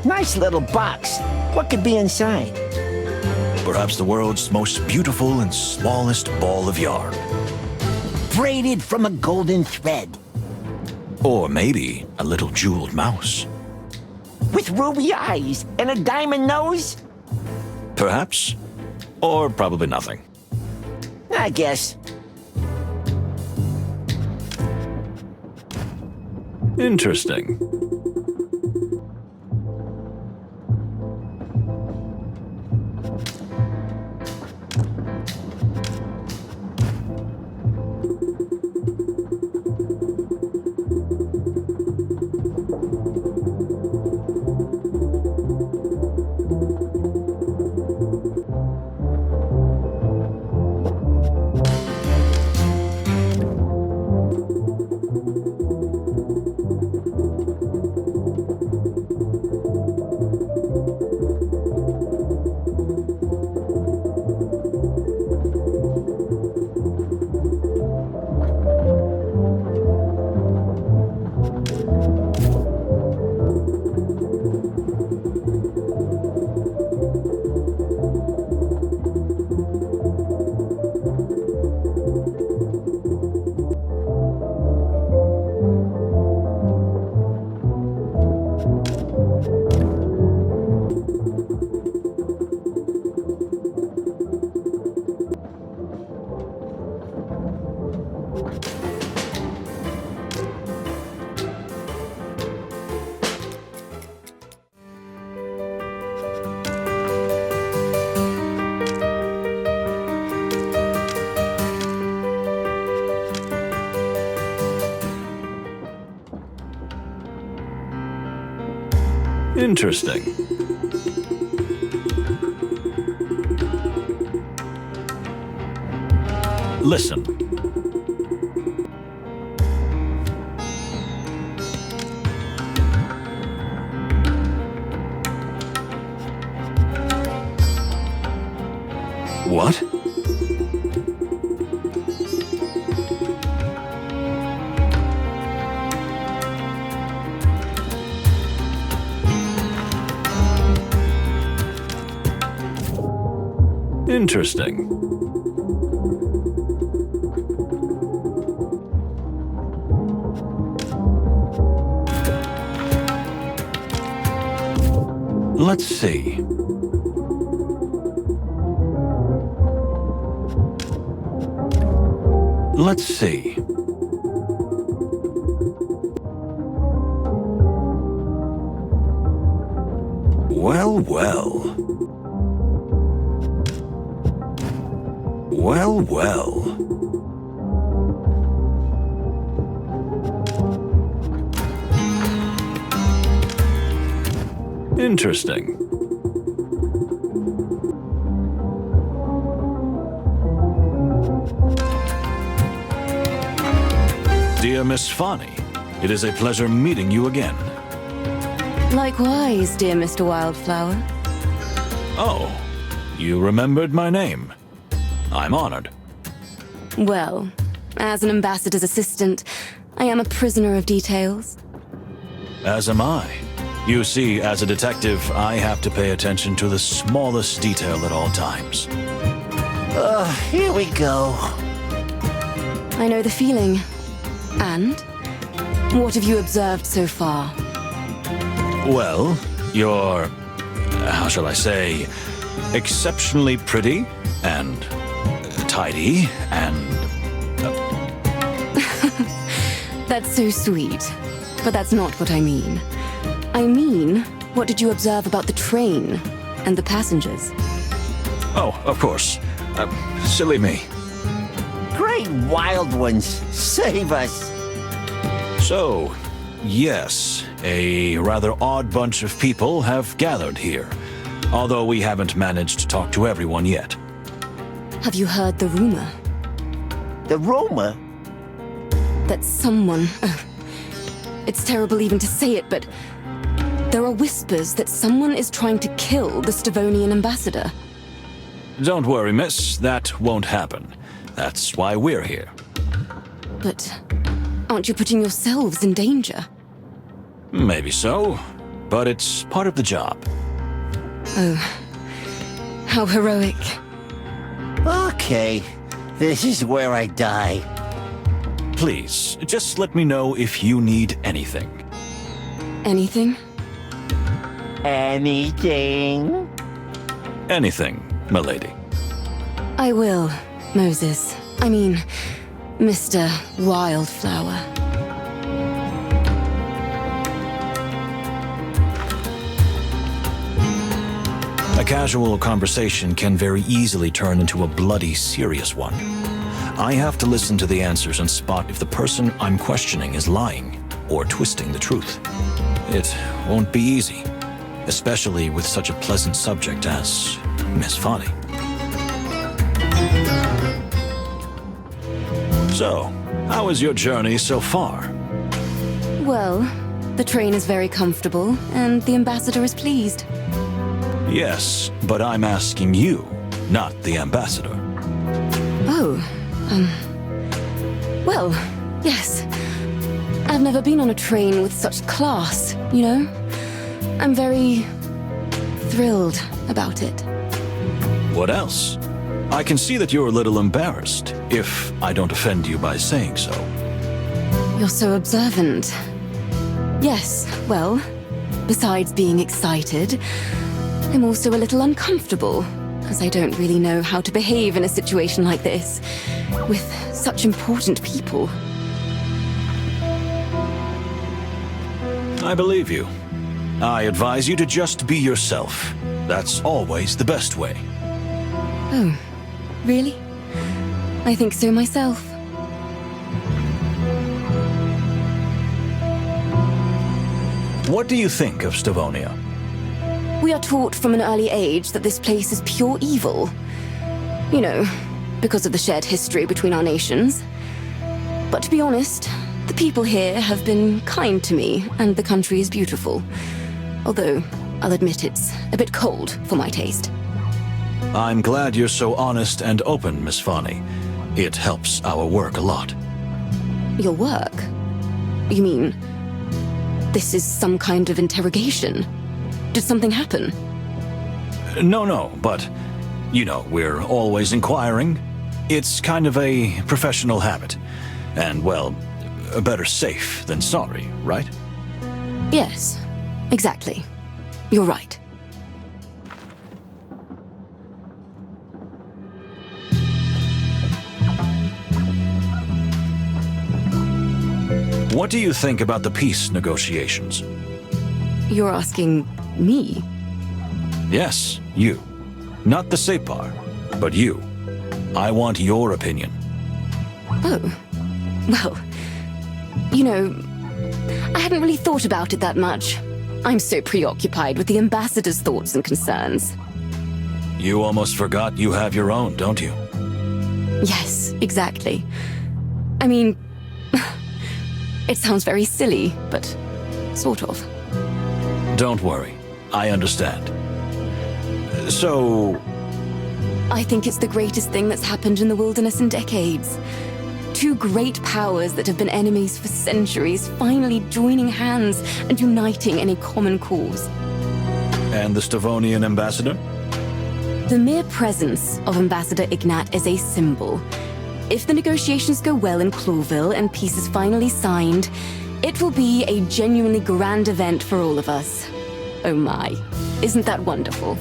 Nice little box. What could be inside? Perhaps the world's most beautiful and smallest ball of yarn. Braided from a golden thread. Or maybe a little jeweled mouse. With ruby eyes and a diamond nose? Perhaps. Or probably nothing. I guess. Interesting. Interesting. Listen. What? Interesting. Let's see. Let's see. Well, well. Well, well. Interesting. Dear Miss Fani, it is a pleasure meeting you again. Likewise, dear Mr. Wildflower. Oh, you remembered my name. I'm honored. Well, as an ambassador's assistant, I am a prisoner of details. As am I. You see, as a detective, I have to pay attention to the smallest detail at all times. Here we go. I know the feeling. And? What have you observed so far? Well, you're, how shall I say, exceptionally pretty and tidy and... That's so sweet. But that's not what I mean. I mean, what did you observe about the train and the passengers? Oh, of course. Silly me. Great wild ones, save us. So, yes, a rather odd bunch of people have gathered here, although we haven't managed to talk to everyone yet. Have you heard the rumor? The rumor? That someone... it's terrible even to say it, but... there are whispers that someone is trying to kill the Stavonian ambassador. Don't worry, miss. That won't happen. That's why we're here. But aren't you putting yourselves in danger? Maybe so, but it's part of the job. Oh, how heroic. Okay, this is where I die. Please, just let me know if you need anything. Anything? Anything? Anything, milady. I will, Moses. I mean, Mr. Wildflower. A casual conversation can very easily turn into a bloody serious one. I have to listen to the answers and spot if the person I'm questioning is lying or twisting the truth. It won't be easy, especially with such a pleasant subject as Miss Fanny. So, how is your journey so far? Well, the train is very comfortable, and the ambassador is pleased. Yes, but I'm asking you, not the ambassador. Oh, well, yes. I've never been on a train with such class, you know? I'm very thrilled about it. What else? I can see that you're a little embarrassed, if I don't offend you by saying so. You're so observant. Yes, well, besides being excited, I'm also a little uncomfortable, as I don't really know how to behave in a situation like this, with such important people. I believe you. I advise you to just be yourself. That's always the best way. Oh, really? I think so myself. What do you think of Stavonia? We are taught from an early age that this place is pure evil. You know, because of the shared history between our nations. But to be honest, the people here have been kind to me, and the country is beautiful. Although, I'll admit it's a bit cold for my taste. I'm glad you're so honest and open, Miss Fanny. It helps our work a lot. Your work? You mean, this is some kind of interrogation? Did something happen? No, but, you know, we're always inquiring. It's kind of a professional habit. And, well, better safe than sorry, right? Yes, exactly. You're right. What do you think about the peace negotiations? You're asking me? Yes, you. Not the Separ, but you. I want your opinion. Oh. Well, you know, I hadn't really thought about it that much. I'm so preoccupied with the ambassador's thoughts and concerns. You almost forgot you have your own, don't you? Yes, exactly. I mean, it sounds very silly, but sort of. Don't worry. I understand. So... I think it's the greatest thing that's happened in the wilderness in decades. Two great powers that have been enemies for centuries finally joining hands and uniting in a common cause. And the Stavonian ambassador? The mere presence of Ambassador Ignat is a symbol. If the negotiations go well in Clawville and peace is finally signed, it will be a genuinely grand event for all of us. Oh my, isn't that wonderful?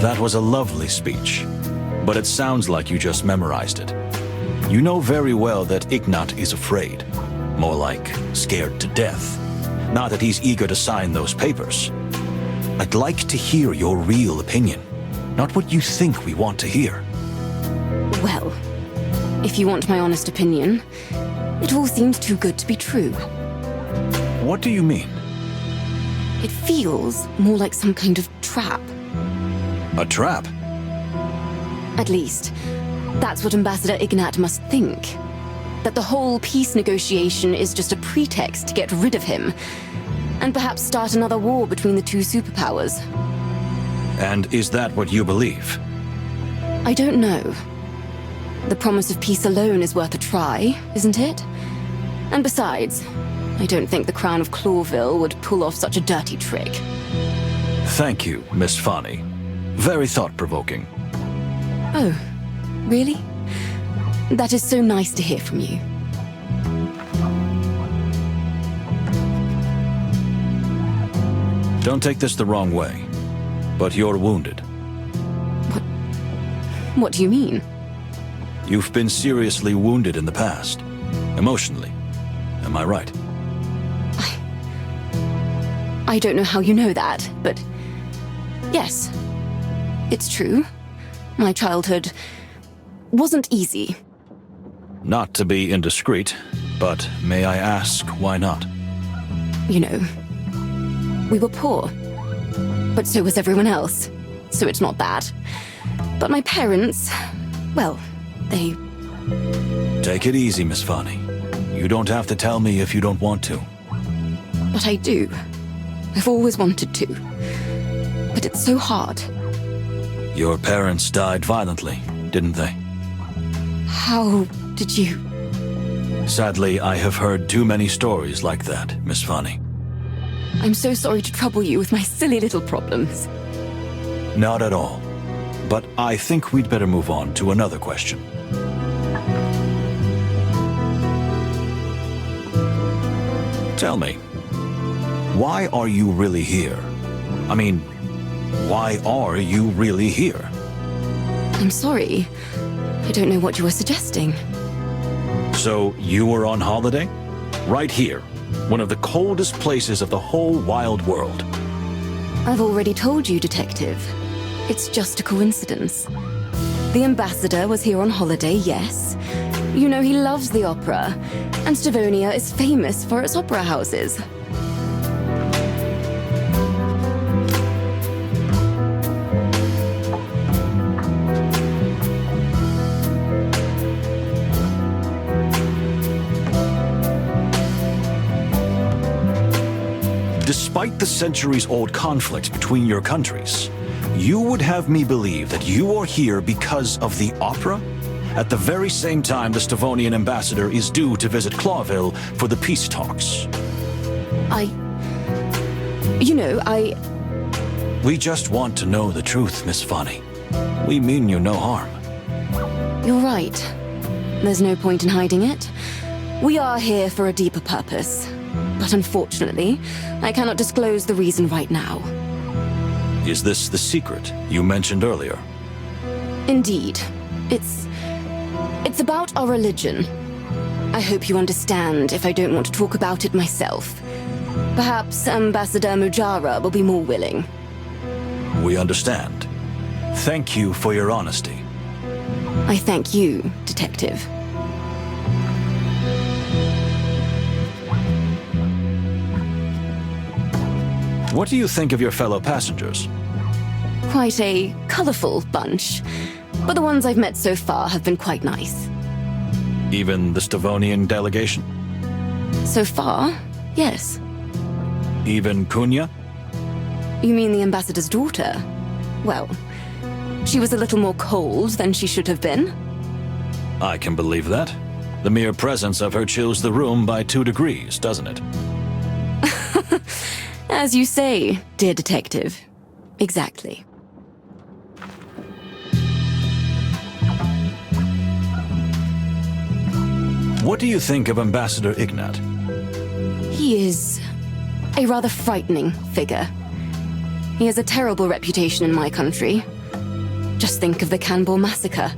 That was a lovely speech, but it sounds like you just memorized it. You know very well that Ignat is afraid. More like scared to death. Not that he's eager to sign those papers. I'd like to hear your real opinion, not what you think we want to hear. Well, if you want my honest opinion, it all seems too good to be true. What do you mean? It feels more like some kind of trap. A trap? At least, that's what Ambassador Ignat must think. That the whole peace negotiation is just a pretext to get rid of him, and perhaps start another war between the two superpowers. And is that what you believe? I don't know. The promise of peace alone is worth a try, isn't it? And besides, I don't think the Crown of Clawville would pull off such a dirty trick. Thank you, Miss Fanny. Very thought-provoking. Oh, really? That is so nice to hear from you. Don't take this the wrong way, but you're wounded. What do you mean? You've been seriously wounded in the past. Emotionally. Am I right? I don't know how you know that, but yes, it's true. My childhood wasn't easy. Not to be indiscreet, but may I ask why not? You know, we were poor, but so was everyone else, so it's not bad. But my parents, well, they... Take it easy, Miss Fanny. You don't have to tell me if you don't want to. But I do. I've always wanted to. But it's so hard. Your parents died violently, didn't they? How did you... Sadly, I have heard too many stories like that, Miss Fanny. I'm so sorry to trouble you with my silly little problems. Not at all. But I think we'd better move on to another question. Tell me, why are you really here? I mean, why are you really here? I'm sorry. I don't know what you were suggesting. So, you were on holiday? Right here, one of the coldest places of the whole wild world. I've already told you, Detective. It's just a coincidence. The ambassador was here on holiday, yes. You know he loves the opera, and Stavonia is famous for its opera houses. Despite the centuries-old conflict between your countries, you would have me believe that you are here because of the opera? At the very same time the Stavonian ambassador is due to visit Clawville for the peace talks. We just want to know the truth, Miss Fanny. We mean you no harm. You're right. There's no point in hiding it. We are here for a deeper purpose. But unfortunately, I cannot disclose the reason right now. Is this the secret you mentioned earlier? Indeed. It's about our religion. I hope you understand if I don't want to talk about it myself. Perhaps Ambassador Mujara will be more willing. We understand. Thank you for your honesty. I thank you, Detective. What do you think of your fellow passengers? Quite a colorful bunch, but the ones I've met so far have been quite nice. Even the Stavonian delegation? So far, yes. Even Kunya? You mean the ambassador's daughter? Well, she was a little more cold than she should have been. I can believe that. The mere presence of her chills the room by 2 degrees, doesn't it? As you say, dear detective. Exactly. What do you think of Ambassador Ignat? He is a rather frightening figure. He has a terrible reputation in my country, Just think of the Canberra massacre,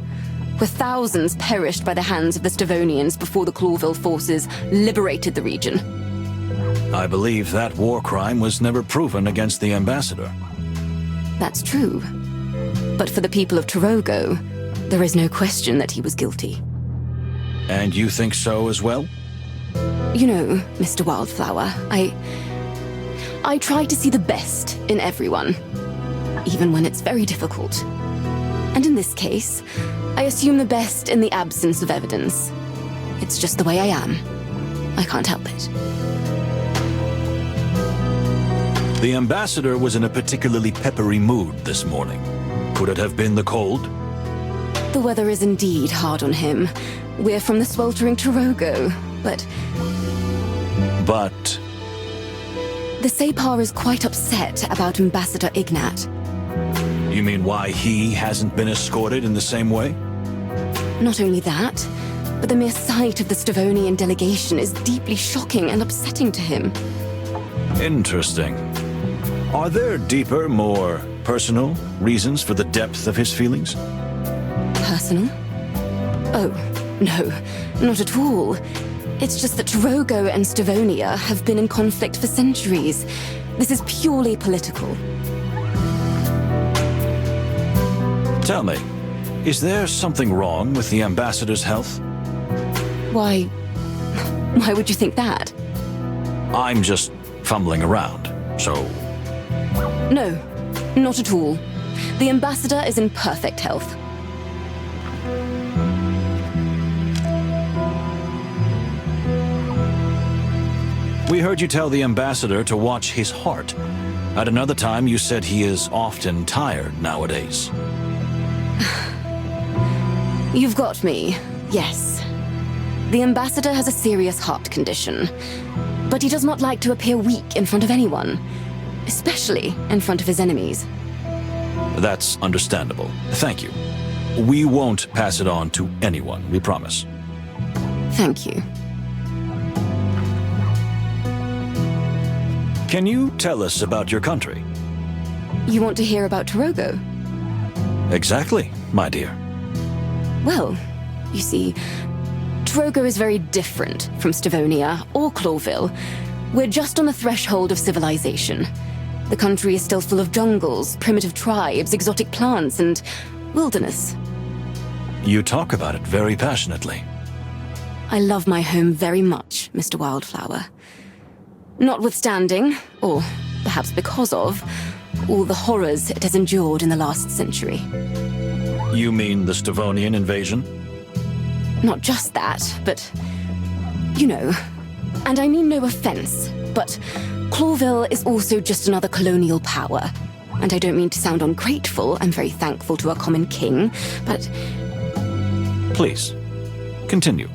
where thousands perished by the hands of the Stavonians before the Clawville forces liberated the region. I believe that war crime was never proven against the ambassador. That's true. But for the people of Torogo, there is no question that he was guilty. And you think so as well? You know, Mr. Wildflower, I try to see the best in everyone, even when it's very difficult. And in this case, I assume the best in the absence of evidence. It's just the way I am. I can't help it. The ambassador was in a particularly peppery mood this morning. Could it have been the cold? The weather is indeed hard on him. We're from the sweltering Torogo, but... But... The Separ is quite upset about Ambassador Ignat. You mean why he hasn't been escorted in the same way? Not only that, but the mere sight of the Stavonian delegation is deeply shocking and upsetting to him. Interesting. Are there deeper, more personal reasons for the depth of his feelings? Personal? Oh, no, not at all. It's just that Torogo and Stavonia have been in conflict for centuries. This is purely political. Tell me, is there something wrong with the ambassador's health? Why would you think that? I'm just fumbling around, so... No, not at all. The ambassador is in perfect health. We heard you tell the ambassador to watch his heart. At another time, you said he is often tired nowadays. You've got me, yes. The ambassador has a serious heart condition, but he does not like to appear weak in front of anyone, especially in front of his enemies. That's understandable. Thank you. We won't pass it on to anyone, we promise. Thank you. Can you tell us about your country? You want to hear about Torogo? Exactly, my dear. Well, you see, Torogo is very different from Stavonia or Clawville. We're just on the threshold of civilization. The country is still full of jungles, primitive tribes, exotic plants, and wilderness. You talk about it very passionately. I love my home very much, Mr. Wildflower. Notwithstanding, or perhaps because of, all the horrors it has endured in the last century. You mean the Stavonian invasion? Not just that, but... you know. And I mean no offense, but Clawville is also just another colonial power. And I don't mean to sound ungrateful, I'm very thankful to our common king, but... Please, continue.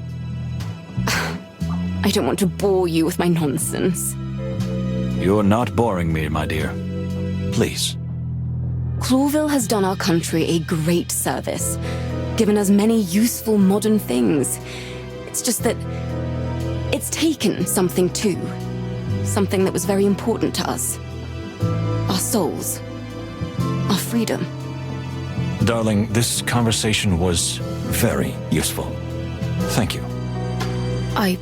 I don't want to bore you with my nonsense. You're not boring me, my dear. Please. Clawville has done our country a great service, given us many useful modern things. It's just that it's taken something too. Something that was very important to us. Our souls. Our freedom. Darling, this conversation was very useful. Thank you. I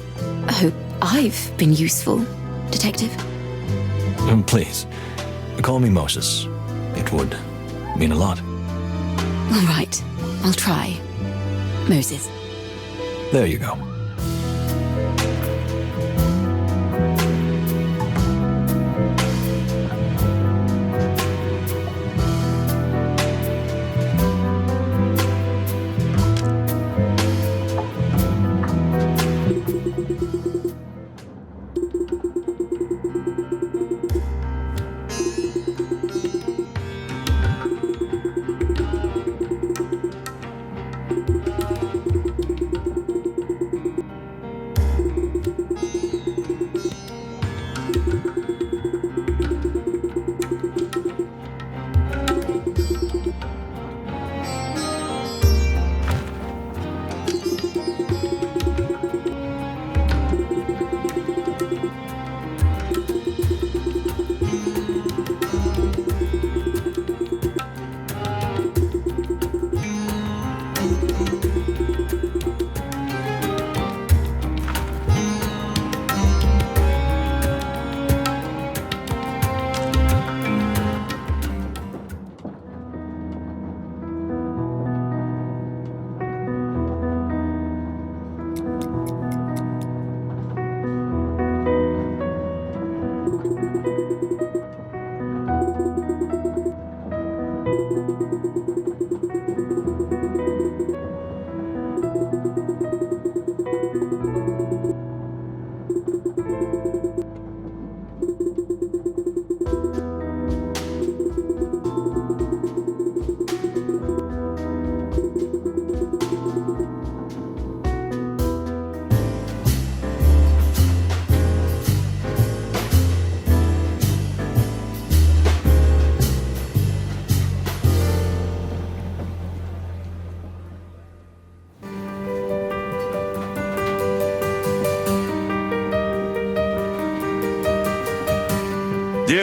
hope I've been useful, Detective. Please, call me Moses. It would mean a lot. All right, I'll try. Moses. There you go.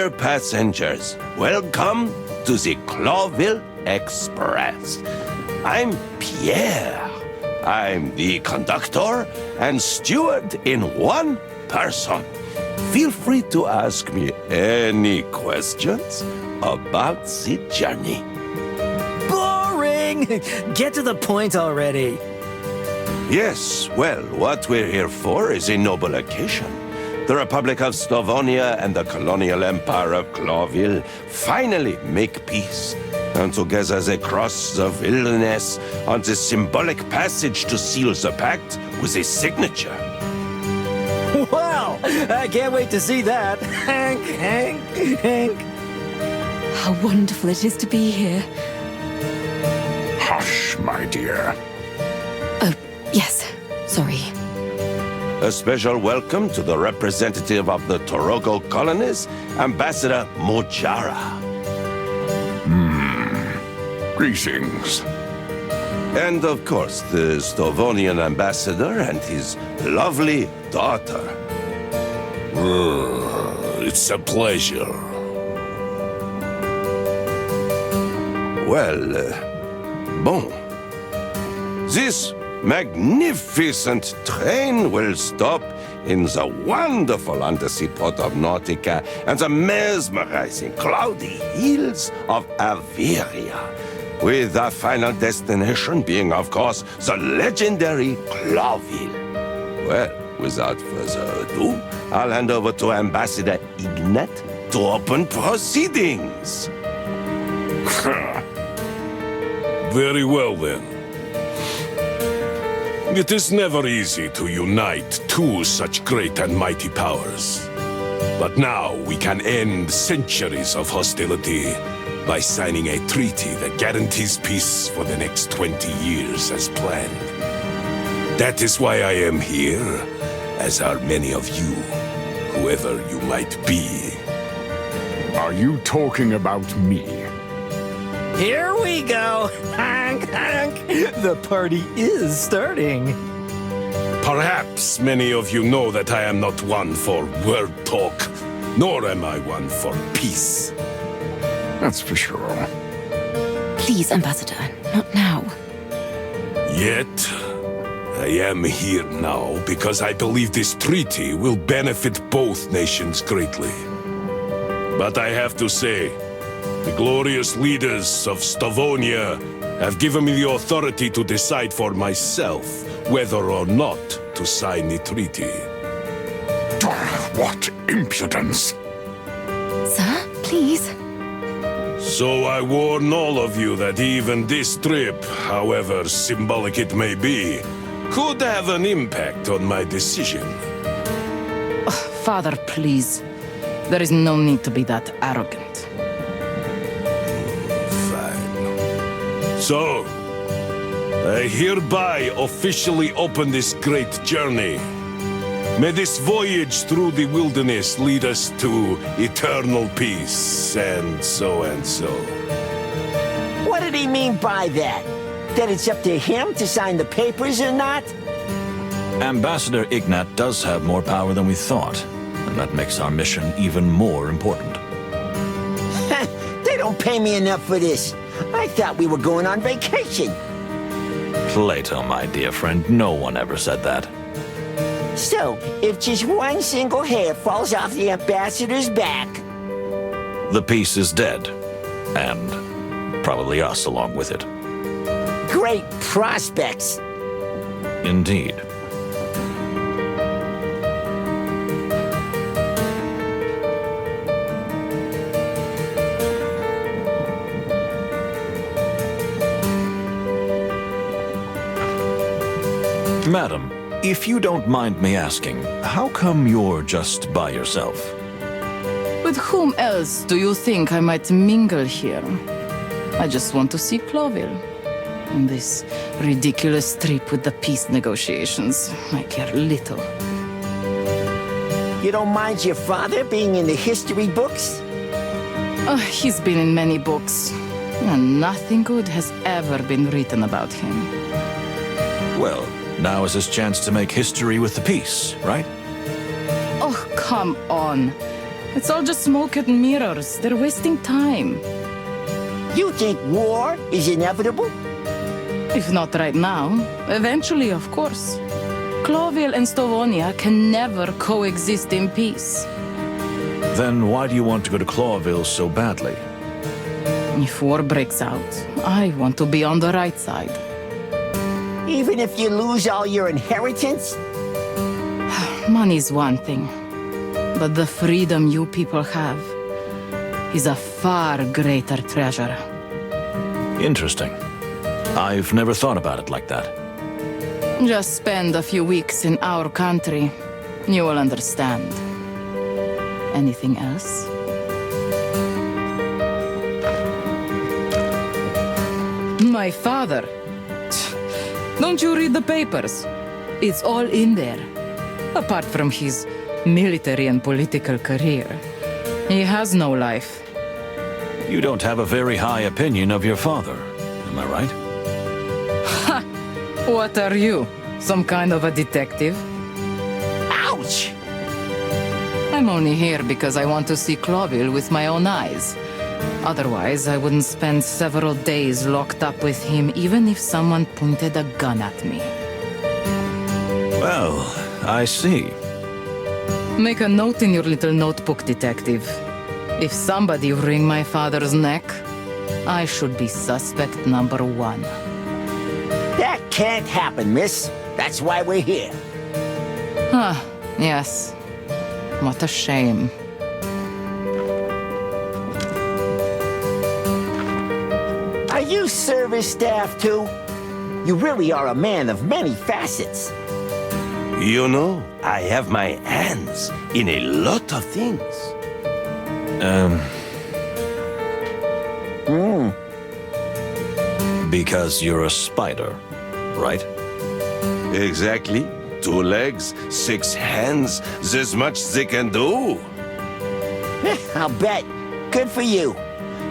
Dear passengers, welcome to the Clawville Express. I'm Pierre. I'm the conductor and steward in one person. Feel free to ask me any questions about the journey. Boring! Get to the point already. Yes, well, what we're here for is a noble occasion. The Republic of Slavonia and the colonial empire of Clawville finally make peace. And together they cross the wilderness on the symbolic passage to seal the pact with a signature. Wow! I can't wait to see that. Hank. How wonderful it is to be here. Hush, my dear. Oh, yes. Sorry. A special welcome to the representative of the Torogo colonies, Ambassador Mojara. Greetings. And of course, the Slavonian ambassador and his lovely daughter. It's a pleasure. Well, bon. This magnificent train will stop in the wonderful undersea port of Nautica and the mesmerizing cloudy hills of Avirya, with the final destination being, of course, the legendary Clawville. Well, without further ado, I'll hand over to Ambassador Ignat to open proceedings. Very well, then. It is never easy to unite two such great and mighty powers. But now we can end centuries of hostility by signing a treaty that guarantees peace for the next 20 years as planned. That is why I am here, as are many of you, whoever you might be. Are you talking about me? Here we go. Hank. The party is starting. Perhaps many of you know that I am not one for word talk, nor am I one for peace. That's for sure. Please, Ambassador, not now. Yet, I am here now because I believe this treaty will benefit both nations greatly. But I have to say, the glorious leaders of Slavonia have given me the authority to decide for myself whether or not to sign the treaty. What impudence! Sir, please. So I warn all of you that even this trip, however symbolic it may be, could have an impact on my decision. Father, please. There is no need to be that arrogant. So, I hereby officially open this great journey. May this voyage through the wilderness lead us to eternal peace, and so and so. What did he mean by that? That it's up to him to sign the papers or not? Ambassador Ignat does have more power than we thought, and that makes our mission even more important. They don't pay me enough for this. I thought we were going on vacation. Plato, my dear friend, no one ever said that. So, if just one single hair falls off the ambassador's back... The peace is dead, and probably us along with it. Great prospects. Indeed. Madam, if you don't mind me asking, how come you're just by yourself? With whom else do you think I might mingle here? I just want to see Clawville. On this ridiculous trip with the peace negotiations, I care little. You don't mind your father being in the history books? Oh, he's been in many books, and nothing good has ever been written about him. Well, now is his chance to make history with the peace, right? Oh, come on. It's all just smoke and mirrors. They're wasting time. You think war is inevitable? If not right now, eventually, of course. Clawville and Stavonia can never coexist in peace. Then why do you want to go to Clawville so badly? If war breaks out, I want to be on the right side. Even if you lose all your inheritance? Money's one thing, but the freedom you people have is a far greater treasure. Interesting. I've never thought about it like that. Just spend a few weeks in our country. You will understand. Anything else? My father. Don't you read the papers? It's all in there. Apart from his military and political career, he has no life. You don't have a very high opinion of your father, am I right? Ha! What are you? Some kind of a detective? Ouch! I'm only here because I want to see Clawville with my own eyes. Otherwise, I wouldn't spend several days locked up with him, even if someone pointed a gun at me. Well, I see. Make a note in your little notebook, detective. If somebody wring my father's neck, I should be suspect number one. That can't happen, miss. That's why we're here. Ah, yes. What a shame. Are you service staff too? You really are a man of many facets. You know, I have my hands in a lot of things. Because you're a spider, right? Exactly. 2 legs, 6 hands, this much they can do. I'll bet. Good for you.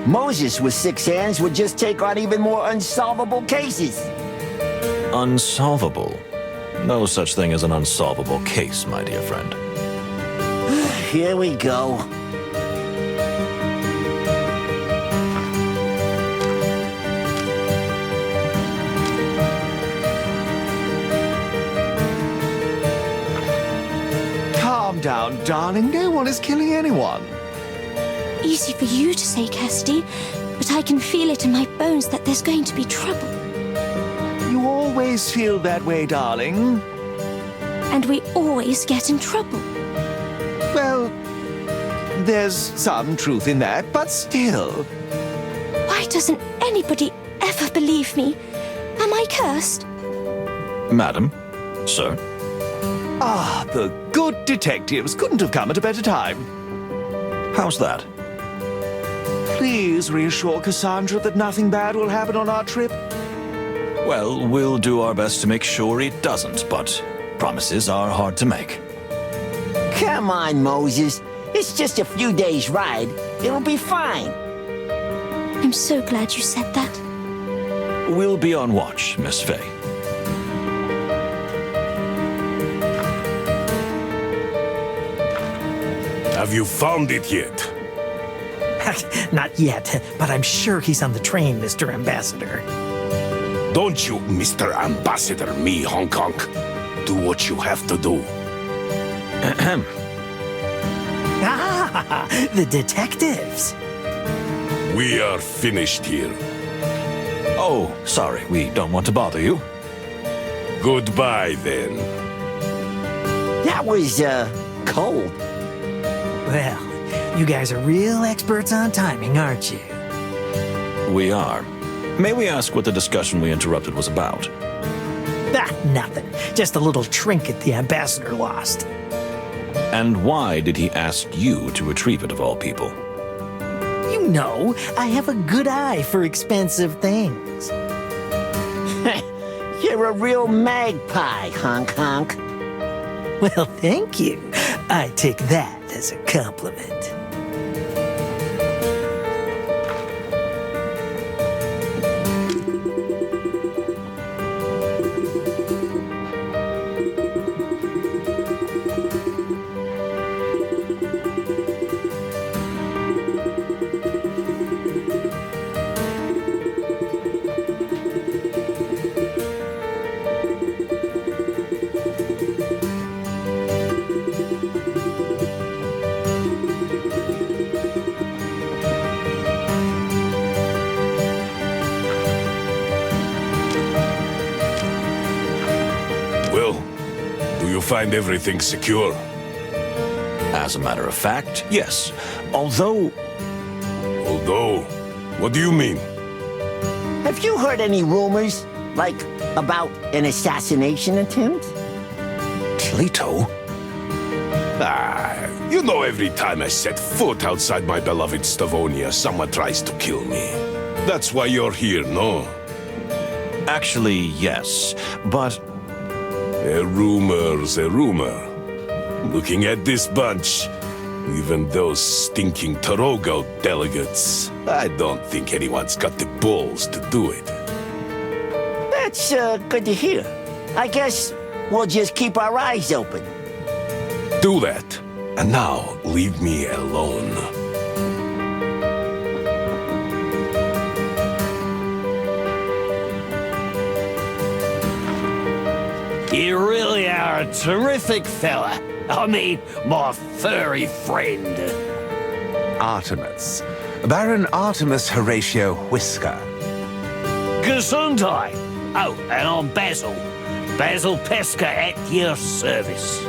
Moses with 6 hands would just take on even more unsolvable cases. Unsolvable? No such thing as an unsolvable case, my dear friend. Here we go. Calm down, darling. No one is killing anyone. Easy for you to say, Cassidy, but I can feel it in my bones that there's going to be trouble. You always feel that way, darling. And we always get in trouble. Well, there's some truth in that, but still. Why doesn't anybody ever believe me? Am I cursed? Madam? Sir? Ah, the good detectives couldn't have come at a better time. How's that? Please reassure Cassandra that nothing bad will happen on our trip. Well, we'll do our best to make sure it doesn't, but promises are hard to make. Come on, Moses. It's just a few days' ride. It'll be fine. I'm so glad you said that. We'll be on watch, Miss Faye. Have you found it yet? Not yet, but I'm sure he's on the train, Mr. Ambassador. Don't you, Mr. Ambassador, me, Hong Kong. Do what you have to do. Ahem. Ah, the detectives. We are finished here. Oh, sorry, we don't want to bother you. Goodbye, then. That was, cold. Well, you guys are real experts on timing, aren't you? We are. May we ask what the discussion we interrupted was about? Ah, nothing. Just a little trinket the ambassador lost. And why did he ask you to retrieve it, of all people? You know, I have a good eye for expensive things. You're a real magpie, honk honk. Well, thank you. I take that as a compliment. find everything secure? As a matter of fact, yes. Although... Although? What do you mean? Have you heard any rumors, like, about an assassination attempt? Plato? You know every time I set foot outside my beloved Stavonia, someone tries to kill me. That's why you're here, no? Actually, yes. But... A rumor's a rumor. Looking at this bunch, even those stinking Torogo delegates, I don't think anyone's got the balls to do it. That's, good to hear. I guess we'll just keep our eyes open. Do that. And now, leave me alone. You really are a terrific fella. I mean, my furry friend. Artemis. Baron Artemis Horatio Whisker. Gesundheit. Oh, and I'm Basil. Basil Pesca at your service.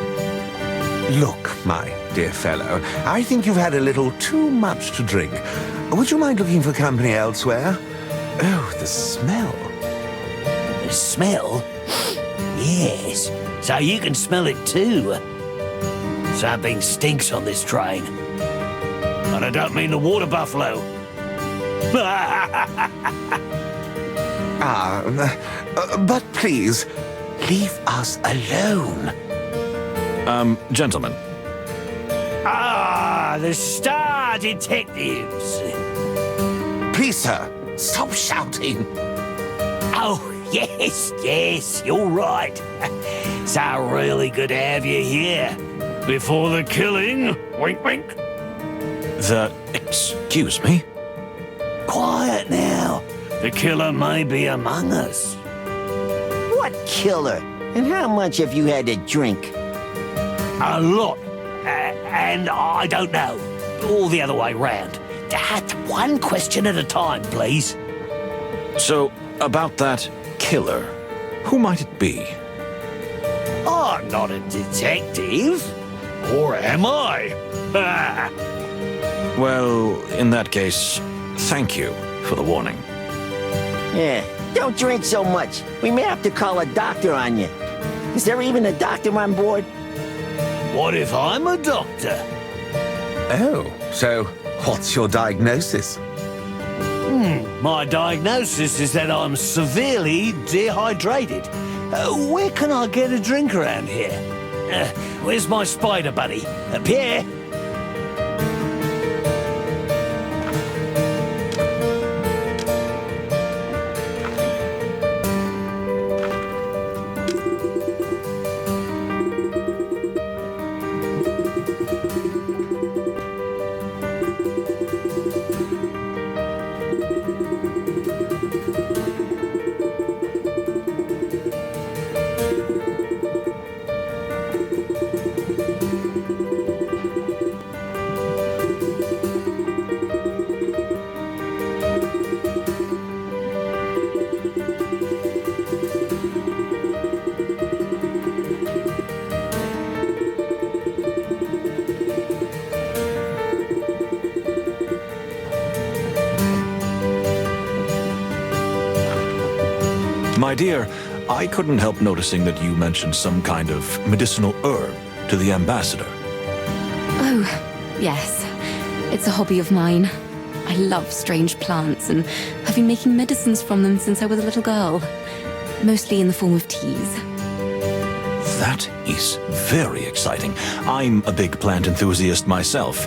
Look, my dear fellow, I think you've had a little too much to drink. Would you mind looking for company elsewhere? Oh, the smell. The smell? Yes. So you can smell it too. Something stinks on this train. And I don't mean the water buffalo. But please, leave us alone. Gentlemen. Ah, the Star Detectives. Please, sir, stop shouting. Oh, yes, you're right. It's really good to have you here. Before the killing, wink, wink. Excuse me? Quiet now. The killer may be among us. What killer? And how much have you had to drink? A lot. And I don't know. All the other way round. One question at a time, please. So, about that killer, who might it be? I'm not a detective. Or am I? Well, in that case, thank you for the warning. Yeah, don't drink so much. We may have to call a doctor on you. Is there even a doctor on board? What if I'm a doctor? Oh, so what's your diagnosis? My diagnosis is that I'm severely dehydrated. Where can I get a drink around here? Where's my spider buddy? Pierre? My dear, I couldn't help noticing that you mentioned some kind of medicinal herb to the ambassador. Oh, yes. It's a hobby of mine. I love strange plants and have been making medicines from them since I was a little girl. Mostly in the form of teas. That is very exciting. I'm a big plant enthusiast myself.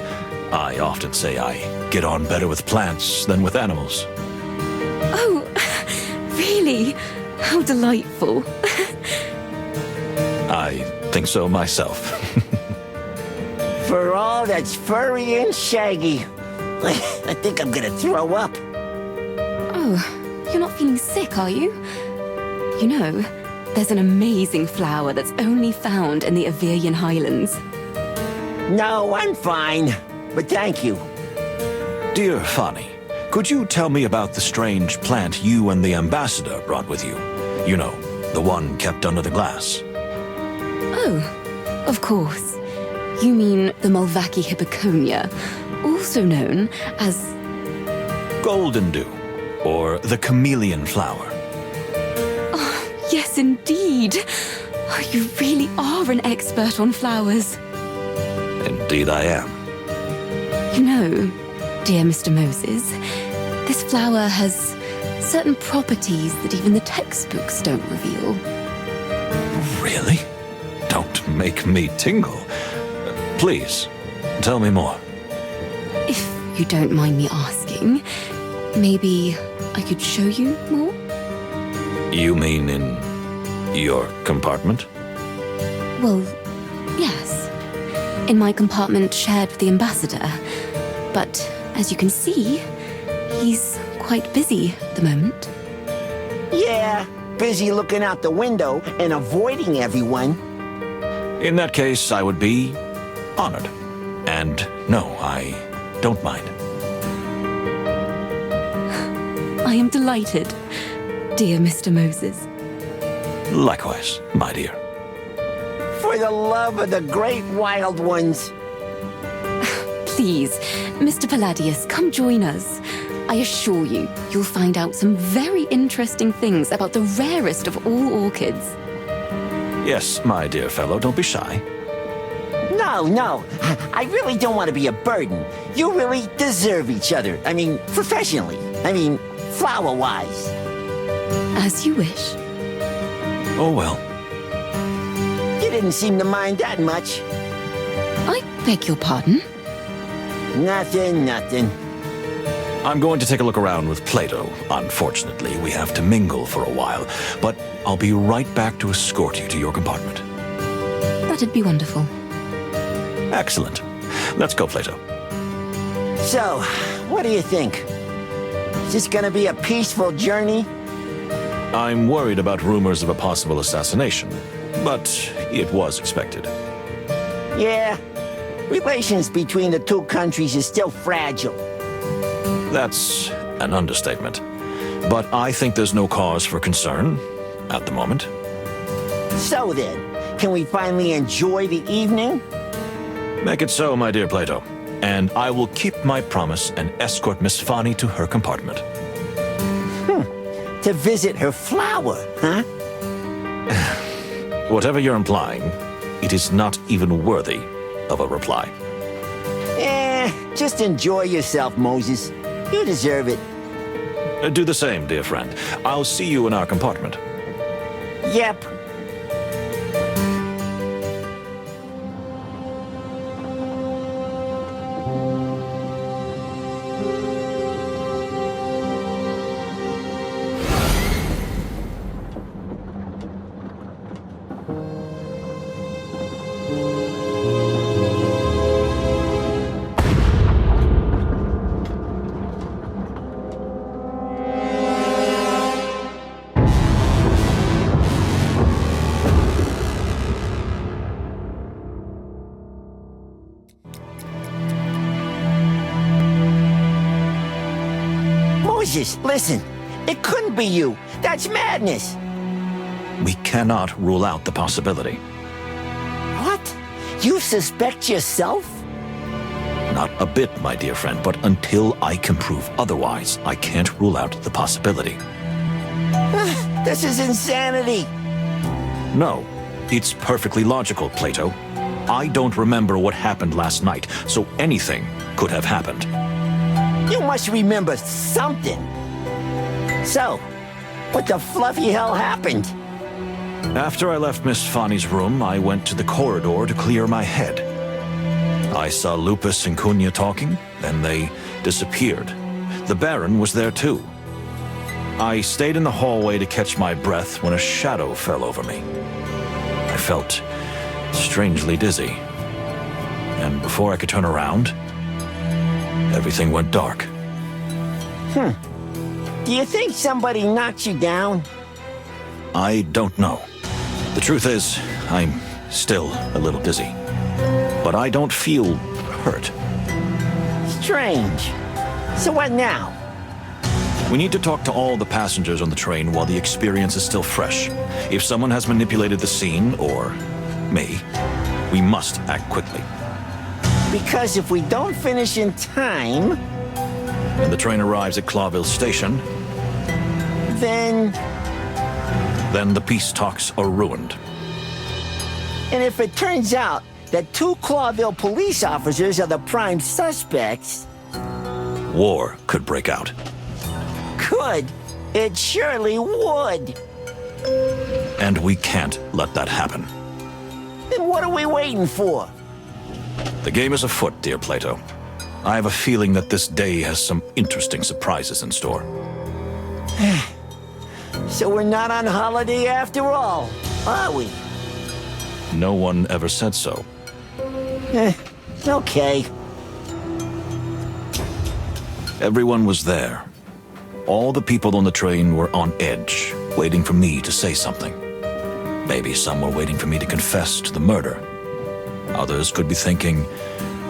I often say I get on better with plants than with animals. Oh, really? How delightful. I think so myself. For all that's furry and shaggy. I think I'm gonna throw up. Oh, you're not feeling sick, are you? You know, there's an amazing flower that's only found in the Aviryan Highlands. No, I'm fine. But thank you. Dear Fanny, could you tell me about the strange plant you and the ambassador brought with you? You know, the one kept under the glass. Oh, Of course. You mean the Mulvaki hippoconia, also known as... Golden dew, or the chameleon flower. Oh, yes, indeed. Oh, you really are an expert on flowers. Indeed I am. You know, dear Mr. Moses, this flower has certain properties that even the textbooks don't reveal. Really? Don't make me tingle. Please, tell me more. If you don't mind me asking, maybe I could show you more? You mean in your compartment? Well, yes. In my compartment shared with the ambassador. But as you can see, he's quite busy at the moment. Yeah, busy looking out the window and avoiding everyone. In that case, I would be honored. And no, I don't mind. I am delighted, dear Mr. Moses. Likewise, my dear. For the love of the great wild ones. Please, Mr. Palladius, come join us. I assure you, you'll find out some very interesting things about the rarest of all orchids. Yes, my dear fellow, don't be shy. No, I really don't want to be a burden. You really deserve each other. I mean, professionally. I mean, flower-wise. As you wish. Oh, well. You didn't seem to mind that much. I beg your pardon? Nothing. I'm going to take a look around with Plato. Unfortunately, we have to mingle for a while, but I'll be right back to escort you to your compartment. That'd be wonderful. Excellent. Let's go, Plato. So, what do you think? Is this gonna be a peaceful journey? I'm worried about rumors of a possible assassination, but it was expected. Yeah, relations between the two countries is still fragile. That's an understatement. But I think there's no cause for concern at the moment. So then, can we finally enjoy the evening? Make it so, my dear Plato. And I will keep my promise and escort Miss Fani to her compartment. To visit her flower, huh? Whatever you're implying, it is not even worthy of a reply. Just enjoy yourself, Moses. You deserve it. Do the same, dear friend. I'll see you in our compartment. Yep. Moses, listen. It couldn't be you. That's madness. We cannot rule out the possibility. What? You suspect yourself? Not a bit, my dear friend, but until I can prove otherwise, I can't rule out the possibility. This is insanity. No, it's perfectly logical, Plato. I don't remember what happened last night, so anything could have happened. You must remember something. So, what the fluffy hell happened? After I left Miss Fani's room, I went to the corridor to clear my head. I saw Lupus and Cunha talking, then they disappeared. The Baron was there too. I stayed in the hallway to catch my breath when a shadow fell over me. I felt strangely dizzy. And before I could turn around, everything went dark. Do you think somebody knocked you down? I don't know. The truth is, I'm still a little dizzy. But I don't feel hurt. Strange. So what now? We need to talk to all the passengers on the train while the experience is still fresh. If someone has manipulated the scene, or me, We must act quickly. Because if we don't finish in time, When the train arrives at Clawville Station, then... then the peace talks are ruined. And if it turns out that 2 Clawville police officers are the prime suspects... War could break out. Could. It surely would. And we can't let that happen. Then what are we waiting for? The game is afoot, dear Plato. I have a feeling that this day has some interesting surprises in store. So we're not on holiday after all, are we? No one ever said so. Okay. Everyone was there. All the people on the train were on edge, waiting for me to say something. Maybe some were waiting for me to confess to the murder. Others could be thinking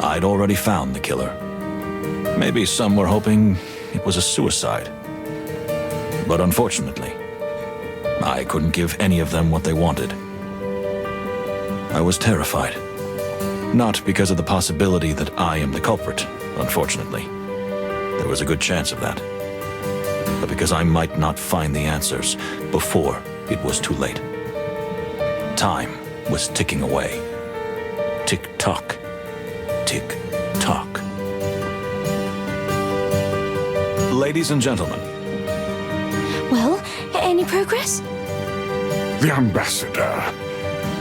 I'd already found the killer. Maybe some were hoping it was a suicide. But unfortunately, I couldn't give any of them what they wanted. I was terrified. Not because of the possibility that I am the culprit, unfortunately. There was a good chance of that. But because I might not find the answers before it was too late. Time was ticking away. Tick-tock. Tick-tock. Ladies and gentlemen. Well, any progress? The ambassador.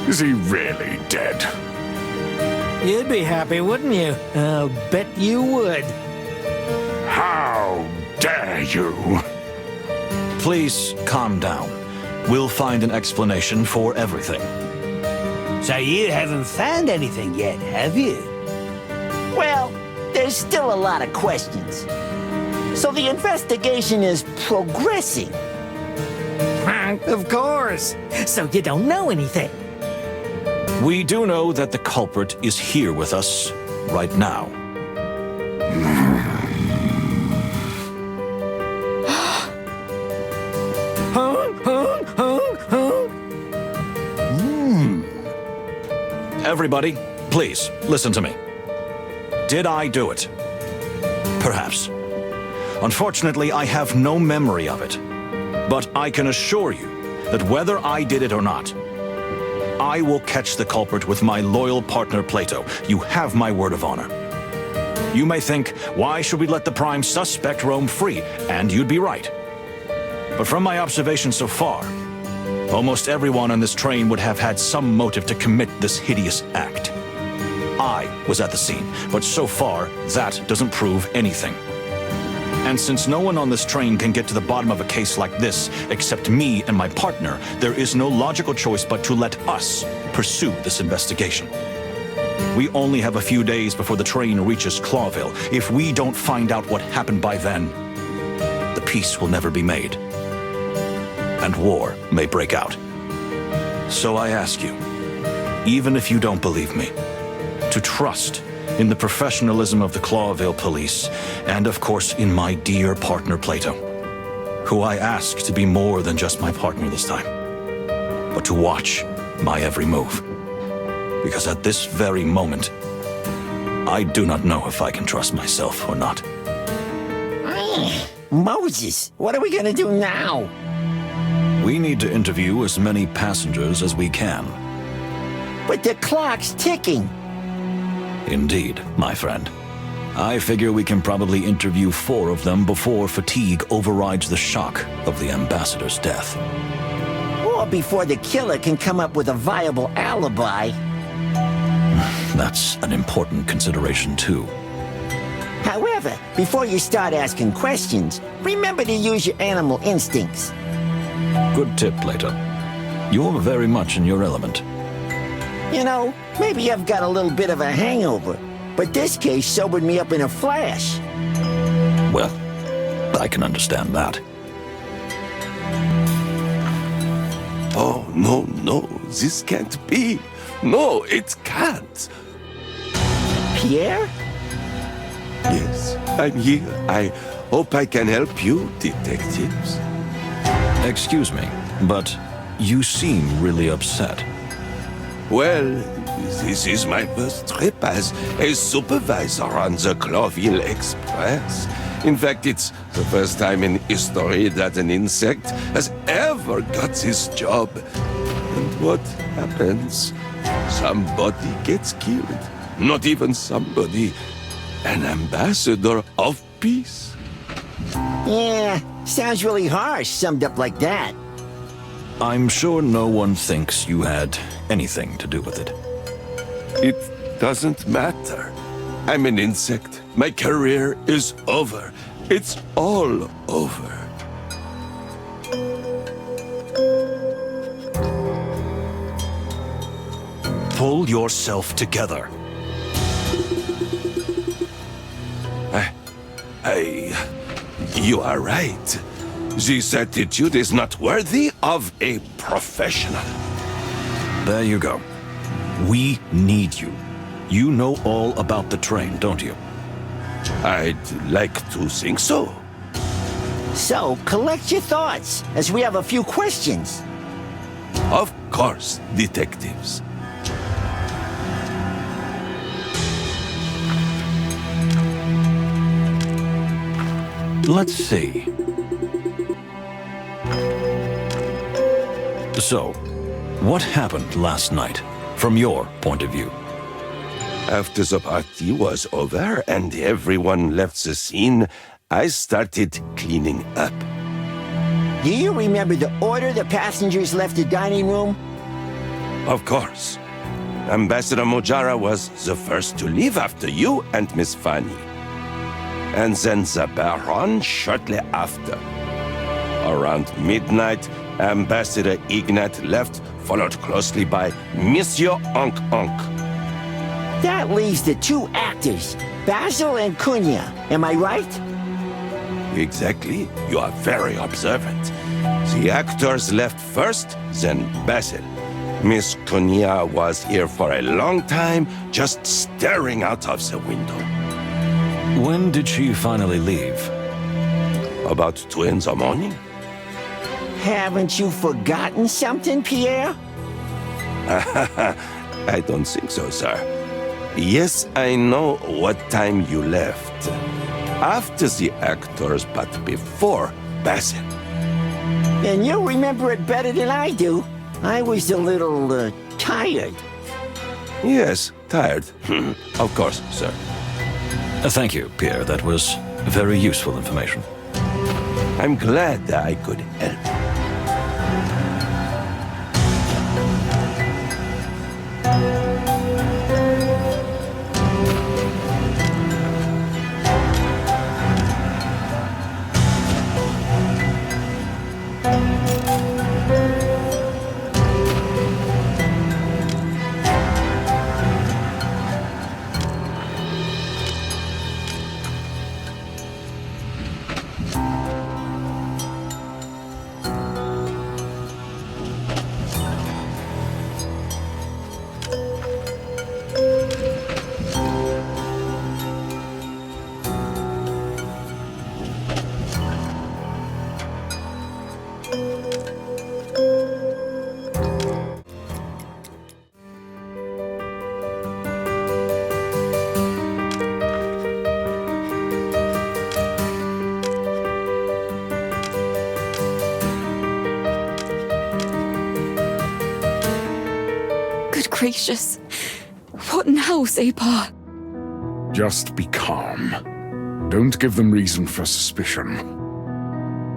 Is he really dead? You'd be happy, wouldn't you? I'll bet you would. How dare you? Please calm down. We'll find an explanation for everything. So you haven't found anything yet, have you? Well, there's still a lot of questions. So the investigation is progressing. Of course. So you don't know anything. We do know that the culprit is here with us right now. Everybody, please, listen to me. Did I do it? Perhaps. Unfortunately, I have no memory of it. But I can assure you that whether I did it or not, I will catch the culprit with my loyal partner Plato. You have my word of honor. You may think, why should we let the prime suspect roam free? And you'd be right. But from my observation so far, almost everyone on this train would have had some motive to commit this hideous act. I was at the scene, but so far, that doesn't prove anything. And since no one on this train can get to the bottom of a case like this except me and my partner, there is no logical choice but to let us pursue this investigation. We only have a few days before the train reaches Clawville. If we don't find out what happened by then, the peace will never be made. And war may break out. So I ask you, even if you don't believe me, to trust in the professionalism of the Clawville police, and of course in my dear partner Plato, who I ask to be more than just my partner this time, but to watch my every move. Because at this very moment, I do not know if I can trust myself or not. Moses, what are we gonna do now? We need to interview as many passengers as we can. But the clock's ticking. Indeed, my friend. I figure we can probably interview 4 of them before fatigue overrides the shock of the ambassador's death. Or before the killer can come up with a viable alibi. That's an important consideration, too. However, before you start asking questions, remember to use your animal instincts. Good tip, Plato. You're very much in your element. You know, maybe I've got a little bit of a hangover, but this case sobered me up in a flash. Well, I can understand that. Oh, no, this can't be. No, it can't. Pierre? Yes, I'm here. I hope I can help you, detectives. Excuse me, but you seem really upset. Well, this is my first trip as a supervisor on the Clawville Express. In fact, it's the first time in history that an insect has ever got this job. And what happens? Somebody gets killed. Not even somebody. An ambassador of peace. Yeah, sounds really harsh, summed up like that. I'm sure no one thinks you had anything to do with it. It doesn't matter. I'm an insect. My career is over. It's all over. Pull yourself together. You are right. This attitude is not worthy of a professional. There you go. We need you. You know all about the train, don't you? I'd like to think so. So, collect your thoughts, as we have a few questions. Of course, detectives. Let's see. So, what happened last night, from your point of view? After the party was over and everyone left the scene, I started cleaning up. Do you remember the order the passengers left the dining room? Of course. Ambassador Mojara was the first to leave after you and Miss Fanny. And then the Baron shortly after. Around midnight, Ambassador Ignat left, followed closely by Monsieur Onk Onk. That leaves the two actors, Basil and Cunha. Am I right? Exactly. You are very observant. The actors left first, then Basil. Miss Cunha was here for a long time, just staring out of the window. When did she finally leave? About 2 in the morning. Haven't you forgotten something, Pierre? I don't think so, sir. Yes, I know what time you left. After the actors, but before Basil. And you remember it better than I do. I was a little, tired. Yes, tired. Of course, sir. Thank you, Pierre. That was very useful information. I'm glad that I could help. Gracious. What now, Separ? Just be calm. Don't give them reason for suspicion.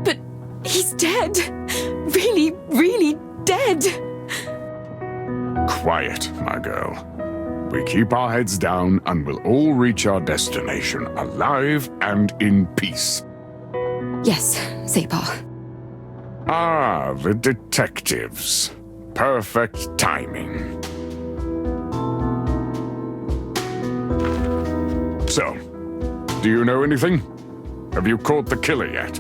But he's dead. Really, really dead. Quiet, my girl. We keep our heads down and we'll all reach our destination alive and in peace. Yes, Separ. Ah, the detectives. Perfect timing. So, do you know anything? Have you caught the killer yet?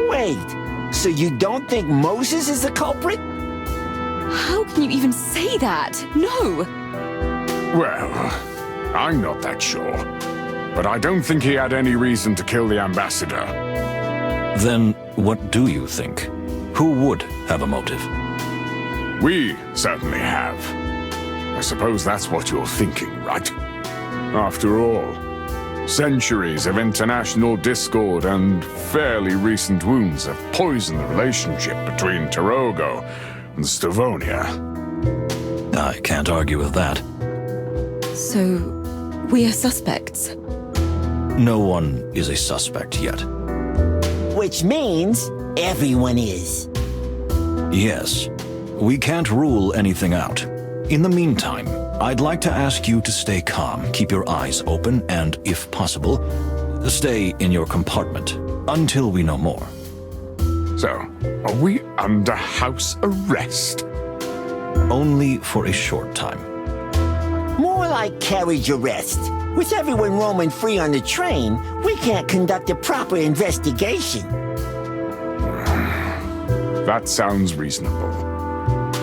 Wait, so you don't think Moses is the culprit? How can you even say that? No! Well, I'm not that sure. But I don't think he had any reason to kill the ambassador. Then what do you think? Who would have a motive? We certainly have. I suppose that's what you're thinking, right? After all, centuries of international discord and fairly recent wounds have poisoned the relationship between Tarogo and Stavonia. I can't argue with that. So, we are suspects. No one is a suspect yet. Which means everyone is. Yes. We can't rule anything out. In the meantime, I'd like to ask you to stay calm, keep your eyes open, and, if possible, stay in your compartment until we know more. So, are we under house arrest? Only for a short time. More like carriage arrest. With everyone roaming free on the train, we can't conduct a proper investigation. That sounds reasonable.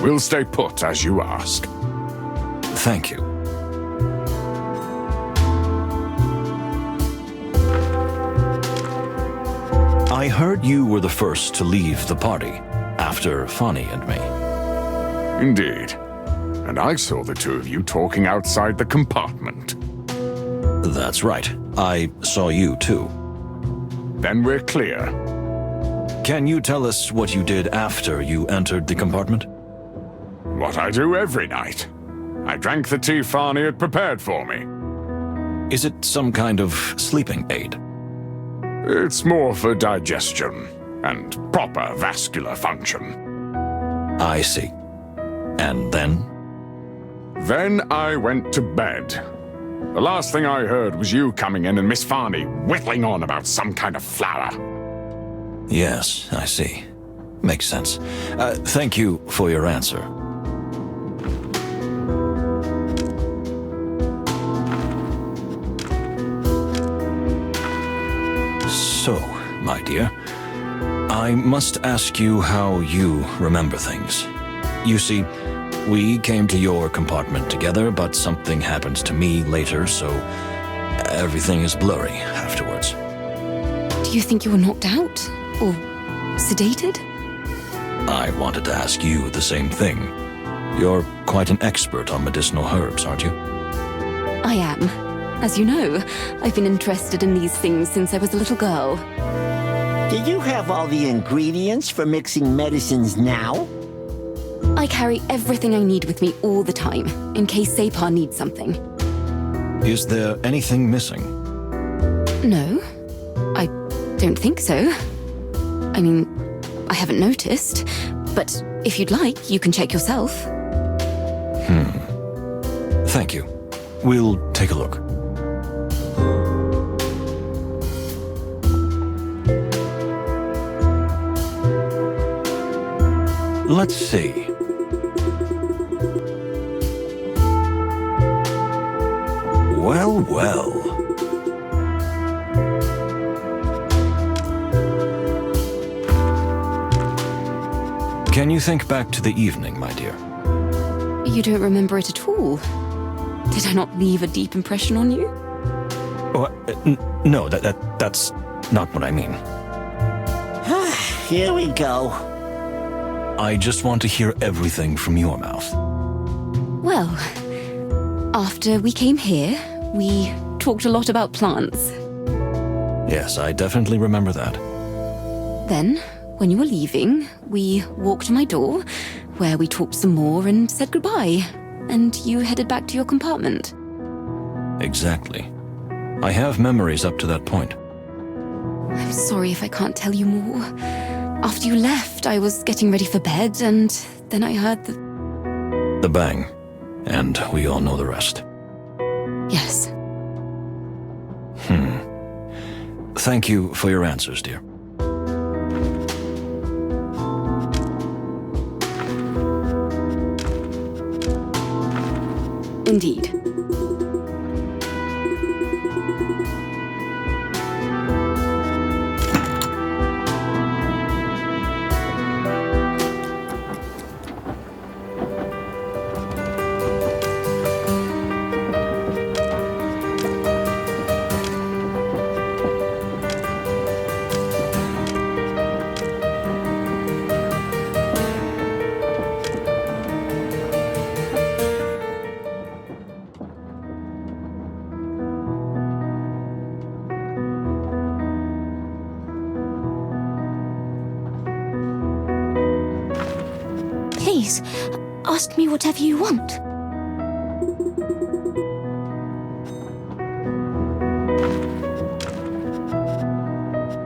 We'll stay put as you ask. Thank you. I heard you were the first to leave the party, after Fonny and me. Indeed. And I saw the two of you talking outside the compartment. That's right. I saw you too. Then we're clear. Can you tell us what you did after you entered the compartment? What I do every night. I drank the tea Fonny had prepared for me. Is it some kind of sleeping aid? It's more for digestion and proper vascular function. I see. And then? Then I went to bed. The last thing I heard was you coming in and Miss Fonny whittling on about some kind of flower. Yes, I see. Makes sense. Thank you for your answer. So, my dear, I must ask you how you remember things. You see, we came to your compartment together, but something happened to me later, so everything is blurry afterwards. Do you think you were knocked out? Or sedated? I wanted to ask you the same thing. You're quite an expert on medicinal herbs, aren't you? I am. As you know, I've been interested in these things since I was a little girl. Do you have all the ingredients for mixing medicines now? I carry everything I need with me all the time, in case Separ needs something. Is there anything missing? No, I don't think so. I mean, I haven't noticed, but if you'd like, you can check yourself. Thank you. We'll take a look. Let's see. Well, well. Can you think back to the evening, my dear? You don't remember it at all. Did I not leave a deep impression on you? No, that's not what I mean. Here we go. I just want to hear everything from your mouth. Well, after we came here, we talked a lot about plants. Yes, I definitely remember that. Then, when you were leaving, we walked to my door, where we talked some more and said goodbye, and you headed back to your compartment. Exactly. I have memories up to that point. I'm sorry if I can't tell you more. After you left, I was getting ready for bed, and then I heard the bang, and we all know the rest. Yes. Thank you for your answers, dear. Indeed. Please, ask me whatever you want.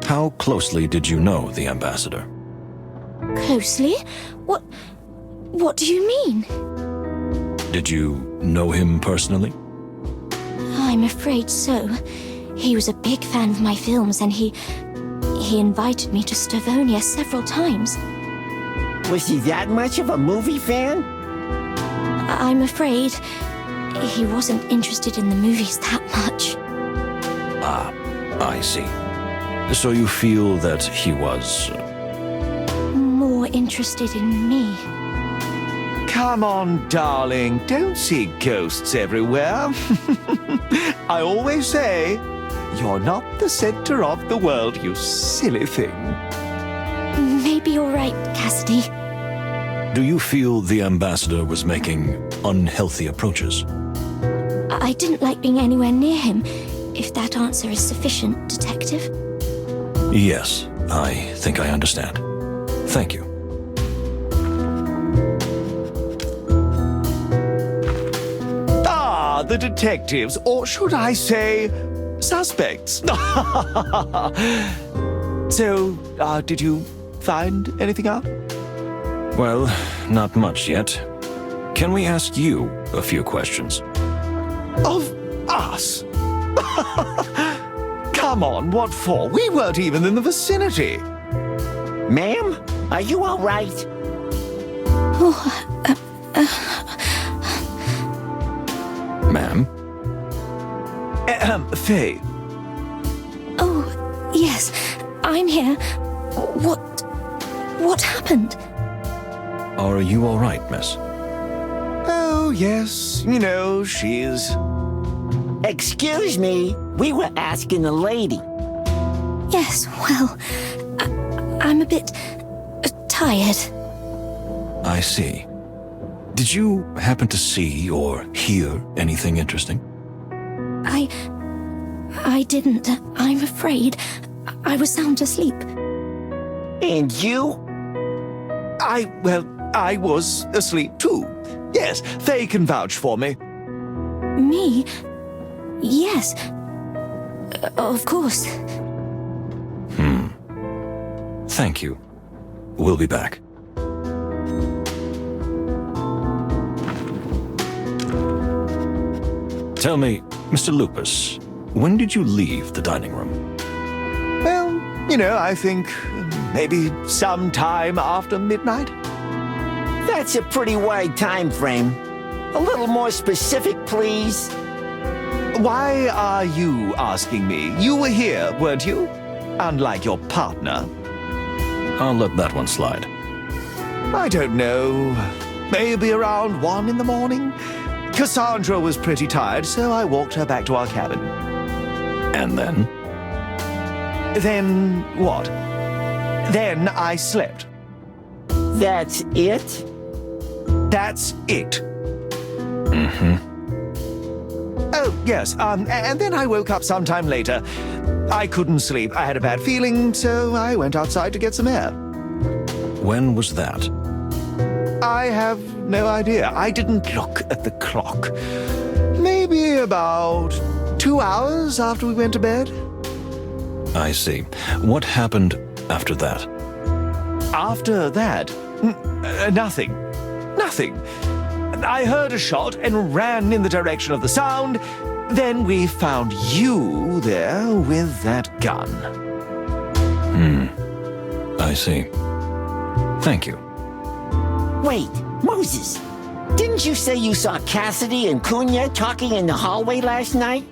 How closely did you know the ambassador? Closely? What do you mean? Did you know him personally? I'm afraid so. He was a big fan of my films, and he invited me to Stavonia several times. Was he that much of a movie fan? I'm afraid he wasn't interested in the movies that much. Ah, I see. So you feel that he was... More interested in me. Come on, darling. Don't see ghosts everywhere. I always say, you're not the center of the world, you silly thing. Maybe you're right, Cassidy. Do you feel the ambassador was making unhealthy approaches? I didn't like being anywhere near him, if that answer is sufficient, Detective. Yes, I think I understand. Thank you. The detectives, or should I say, suspects. So, did you find anything out? Well, not much yet. Can we ask you a few questions? Of us? Come on, what for? We weren't even in the vicinity. Ma'am, are you all right? Ma'am? Faye. Oh, yes, I'm here. What happened? Are you all right, miss? Oh, yes. You know, she's... Excuse me, we were asking a lady. Yes, well, I'm a bit tired. I see. Did you happen to see or hear anything interesting? I didn't. I'm afraid. I was sound asleep. And you? I was asleep too. Yes, Faye can vouch for me. Me? Yes. Of course. Thank you. We'll be back. Tell me, Mr. Lupus, when did you leave the dining room? Well, you know, I think maybe sometime after midnight. That's a pretty wide time frame. A little more specific, please. Why are you asking me? You were here, weren't you? Unlike your partner. I'll let that one slide. I don't know. Maybe around 1 in the morning? Cassandra was pretty tired, so I walked her back to our cabin. And then? Then what? Then I slept. That's it? That's it. Oh, yes, and then I woke up sometime later. I couldn't sleep. I had a bad feeling, so I went outside to get some air. When was that? I have no idea. I didn't look at the clock. Maybe about 2 hours after we went to bed. I see. What happened after that? After that? Nothing. Nothing. I heard a shot and ran in the direction of the sound. Then we found you there with that gun. I see. Thank you. Wait, Moses, didn't you say you saw Cassidy and Cunha talking in the hallway last night?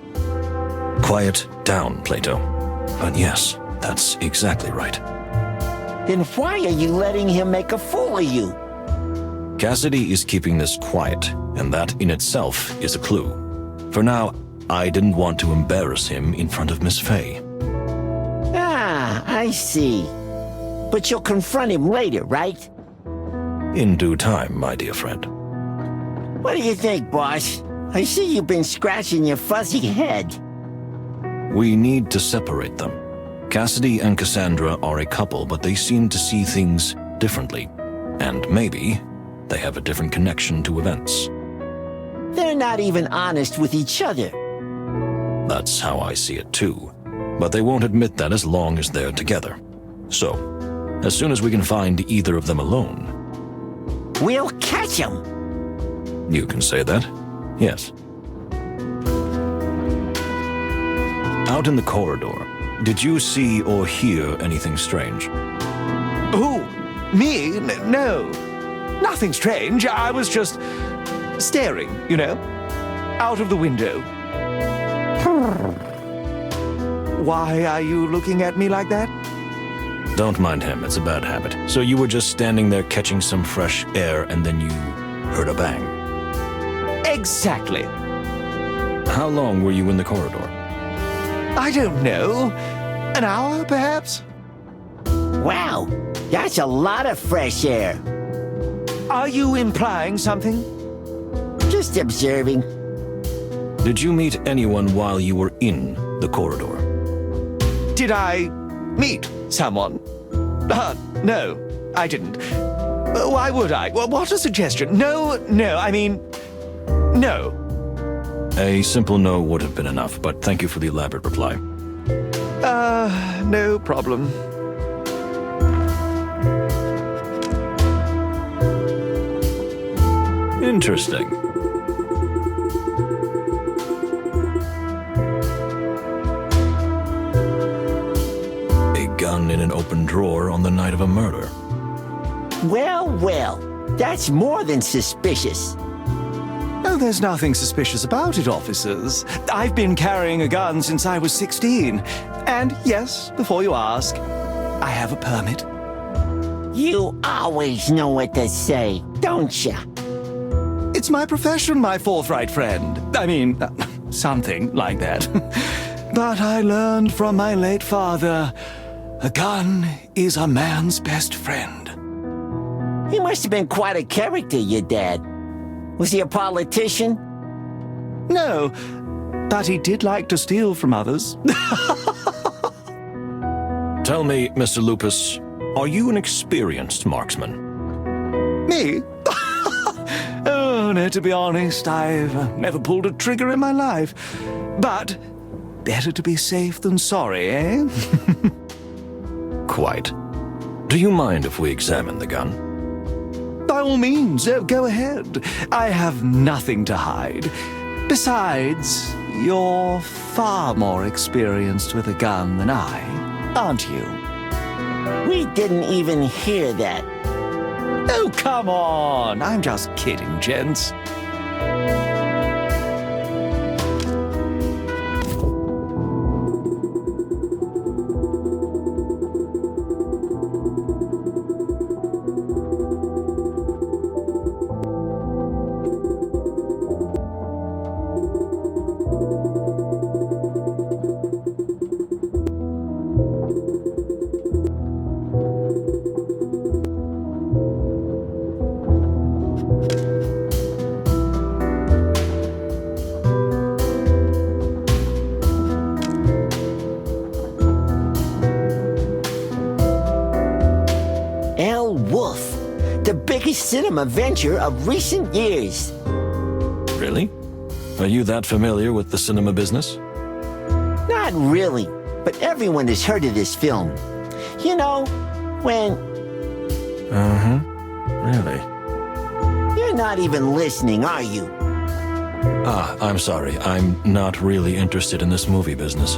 Quiet down, Plato. But yes, that's exactly right. Then why are you letting him make a fool of you? Cassidy is keeping this quiet, and that in itself is a clue. For now, I didn't want to embarrass him in front of Miss Faye. Ah, I see. But you'll confront him later, right? In due time, my dear friend. What do you think, boss? I see you've been scratching your fuzzy head. We need to separate them. Cassidy and Cassandra are a couple, but they seem to see things differently. And maybe they have a different connection to events. They're not even honest with each other. That's how I see it too. But they won't admit that as long as they're together. So, as soon as we can find either of them alone... We'll catch them! You can say that? Yes. Out in the corridor, did you see or hear anything strange? Who? Me? No. Nothing strange. I was just staring, you know, out of the window. Why are you looking at me like that? Don't mind him, it's a bad habit. So you were just standing there catching some fresh air and then you heard a bang? Exactly. How long were you in the corridor? I don't know. An hour, perhaps? Wow, that's a lot of fresh air. Are you implying something? Just observing. Did you meet anyone while you were in the corridor? Did I meet someone? No, I didn't. Why would I? What a suggestion. No, I mean, no. A simple no would have been enough, but thank you for the elaborate reply. No problem. Interesting. A gun in an open drawer on the night of a murder. Well, that's more than suspicious. Oh, there's nothing suspicious about it, officers. I've been carrying a gun since I was 16. And yes, before you ask, I have a permit. You always know what to say, don't you? It's my profession, my forthright friend. I mean, something like that. But I learned from my late father, a gun is a man's best friend. He must have been quite a character, your dad. Was he a politician? No, but he did like to steal from others. Tell me, Mr. Lupus, are you an experienced marksman? Me? Oh, no, to be honest, I've never pulled a trigger in my life. But better to be safe than sorry, eh? Quite. Do you mind if we examine the gun? By all means, go ahead. I have nothing to hide. Besides, you're far more experienced with a gun than I, aren't you? We didn't even hear that. Oh, come on. I'm just kidding, gents. Cinema venture of recent years. Really? Are you that familiar with the cinema business? Not really, but everyone has heard of this film. You know, when... Really? You're not even listening, are you? I'm sorry. I'm not really interested in this movie business.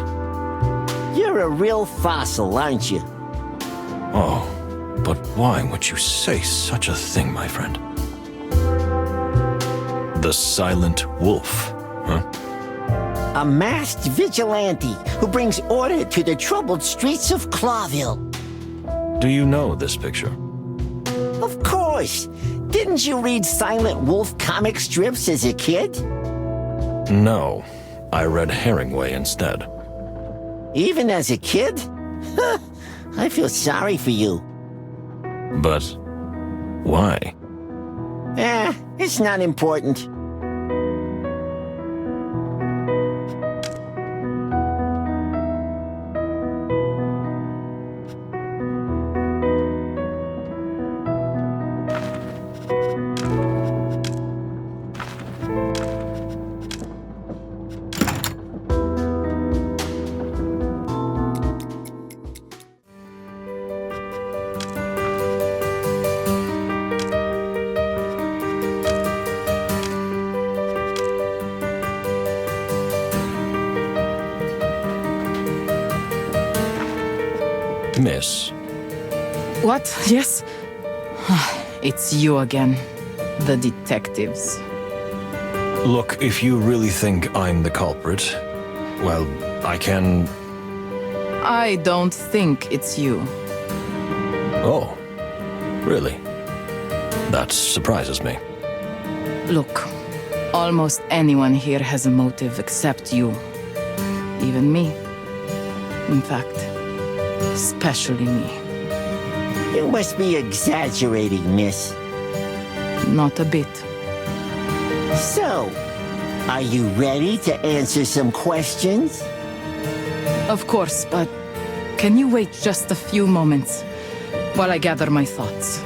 You're a real fossil, aren't you? Oh. But why would you say such a thing, my friend? The Silent Wolf, huh? A masked vigilante who brings order to the troubled streets of Clawville. Do you know this picture? Of course. Didn't you read Silent Wolf comic strips as a kid? No. I read Herringway instead. Even as a kid? I feel sorry for you. But why? It's not important. Miss. What? Yes? It's you again. The detectives. Look, if you really think I'm the culprit, well, I can... I don't think it's you. Oh, really? That surprises me. Look, almost anyone here has a motive except you. Even me. In fact, especially me. You must be exaggerating, miss. Not a bit. So, are you ready to answer some questions? Of course, but can you wait just a few moments while I gather my thoughts?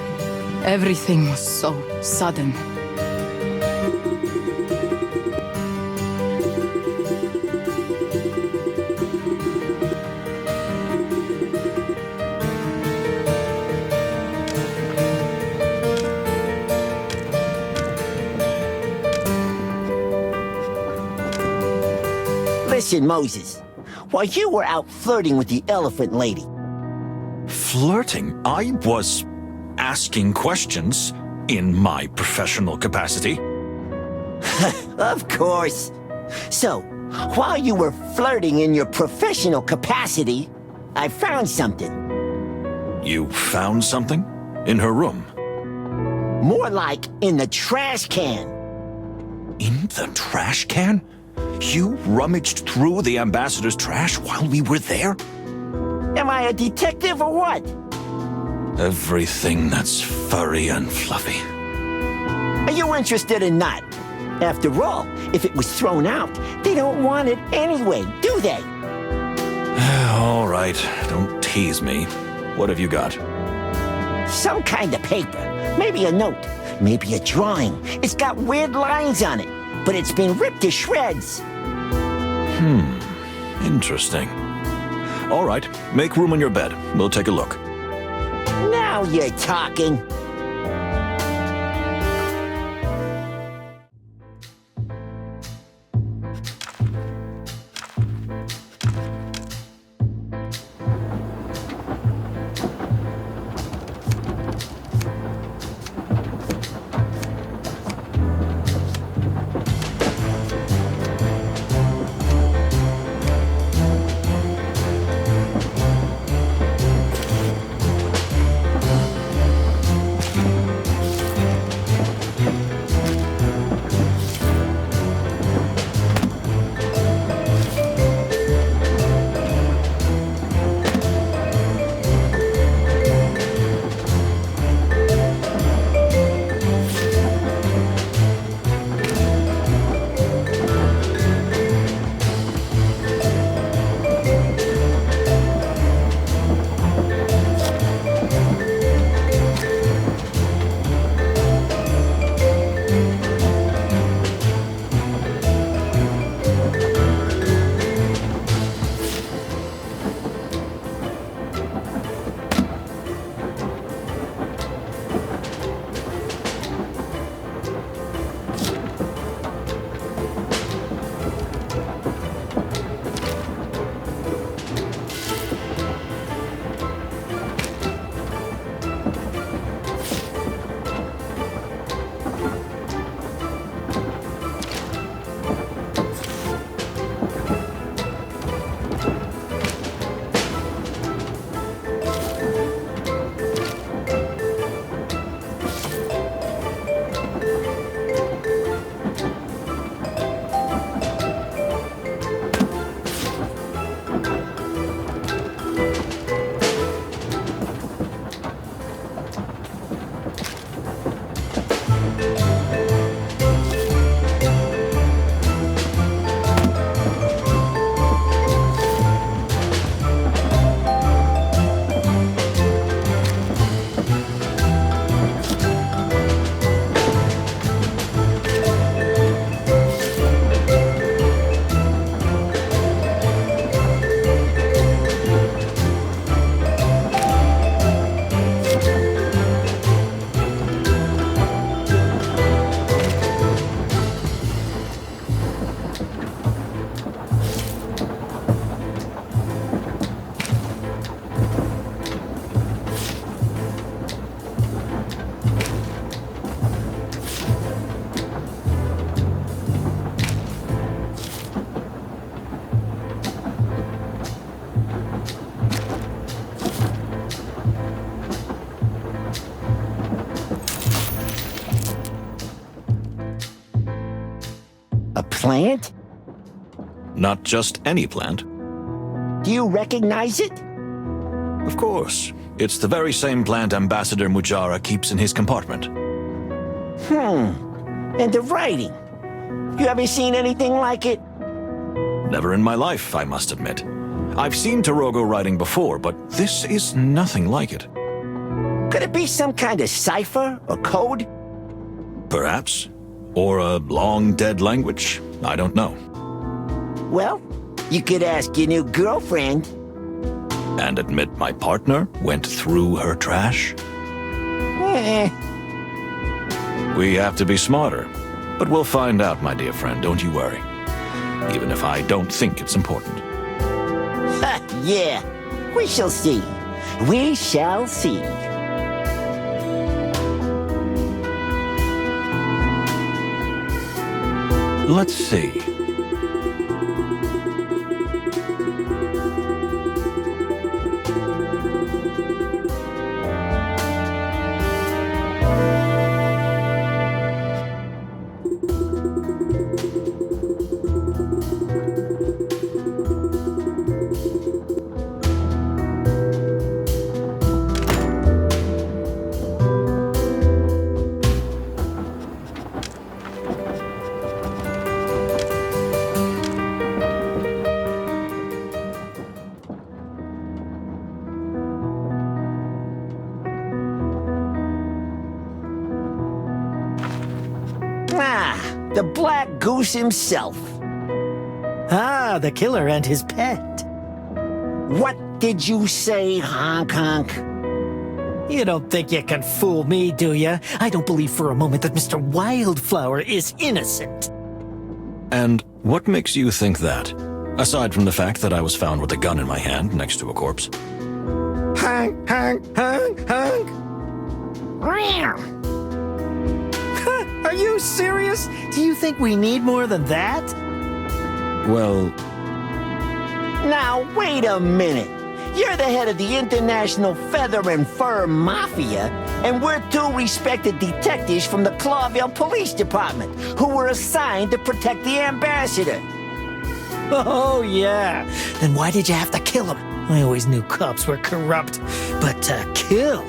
Everything was so sudden. Listen, Moses. While you were out flirting with the elephant lady. Flirting? I was asking questions in my professional capacity. Of course. So, while you were flirting in your professional capacity, I found something. You found something? In her room? More like in the trash can. In the trash can? You rummaged through the ambassador's trash while we were there? Am I a detective or what? Everything that's furry and fluffy. Are you interested in that? After all, if it was thrown out, they don't want it anyway, do they? All right, don't tease me. What have you got? Some kind of paper. Maybe a note. Maybe a drawing. It's got weird lines on it, but it's been ripped to shreds. Interesting. All right, make room in your bed. We'll take a look. Now you're talking. plant? Not just any plant. Do you recognize it? Of course. It's the very same plant Ambassador Mujara keeps in his compartment. And the writing. You ever seen anything like it? Never in my life, I must admit. I've seen Toge writing before, but this is nothing like it. Could it be some kind of cipher or code? Perhaps. Or a long-dead language. I don't know. Well, you could ask your new girlfriend. And admit my partner went through her trash? We have to be smarter. But we'll find out, my dear friend, don't you worry. Even if I don't think it's important. Yeah, we shall see. We shall see. Let's see. The Black Goose himself. Ah, the killer and his pet. What did you say, honk honk? You don't think you can fool me, do you? I don't believe for a moment that Mr. Wildflower is innocent. And what makes you think that? Aside from the fact that I was found with a gun in my hand next to a corpse. Honk, honk, honk, honk. Are you serious? Do you think we need more than that? Well... Now, wait a minute. You're the head of the International Feather and Fur Mafia, and we're two respected detectives from the Clawville Police Department who were assigned to protect the ambassador. Oh, yeah. Then why did you have to kill him? I always knew cops were corrupt, but to kill...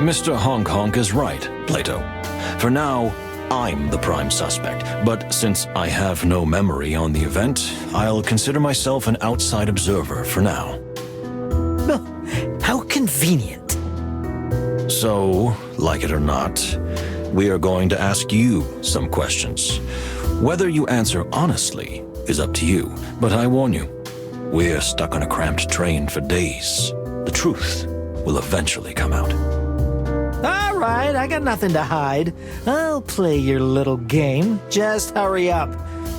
Mr. Honk Honk is right, Plato. For now, I'm the prime suspect, but since I have no memory on the event, I'll consider myself an outside observer for now. Well, how convenient. So, like it or not, we are going to ask you some questions. Whether you answer honestly is up to you, but I warn you, we're stuck on a cramped train for days. The truth will eventually come out. All right, I got nothing to hide. I'll play your little game. Just hurry up.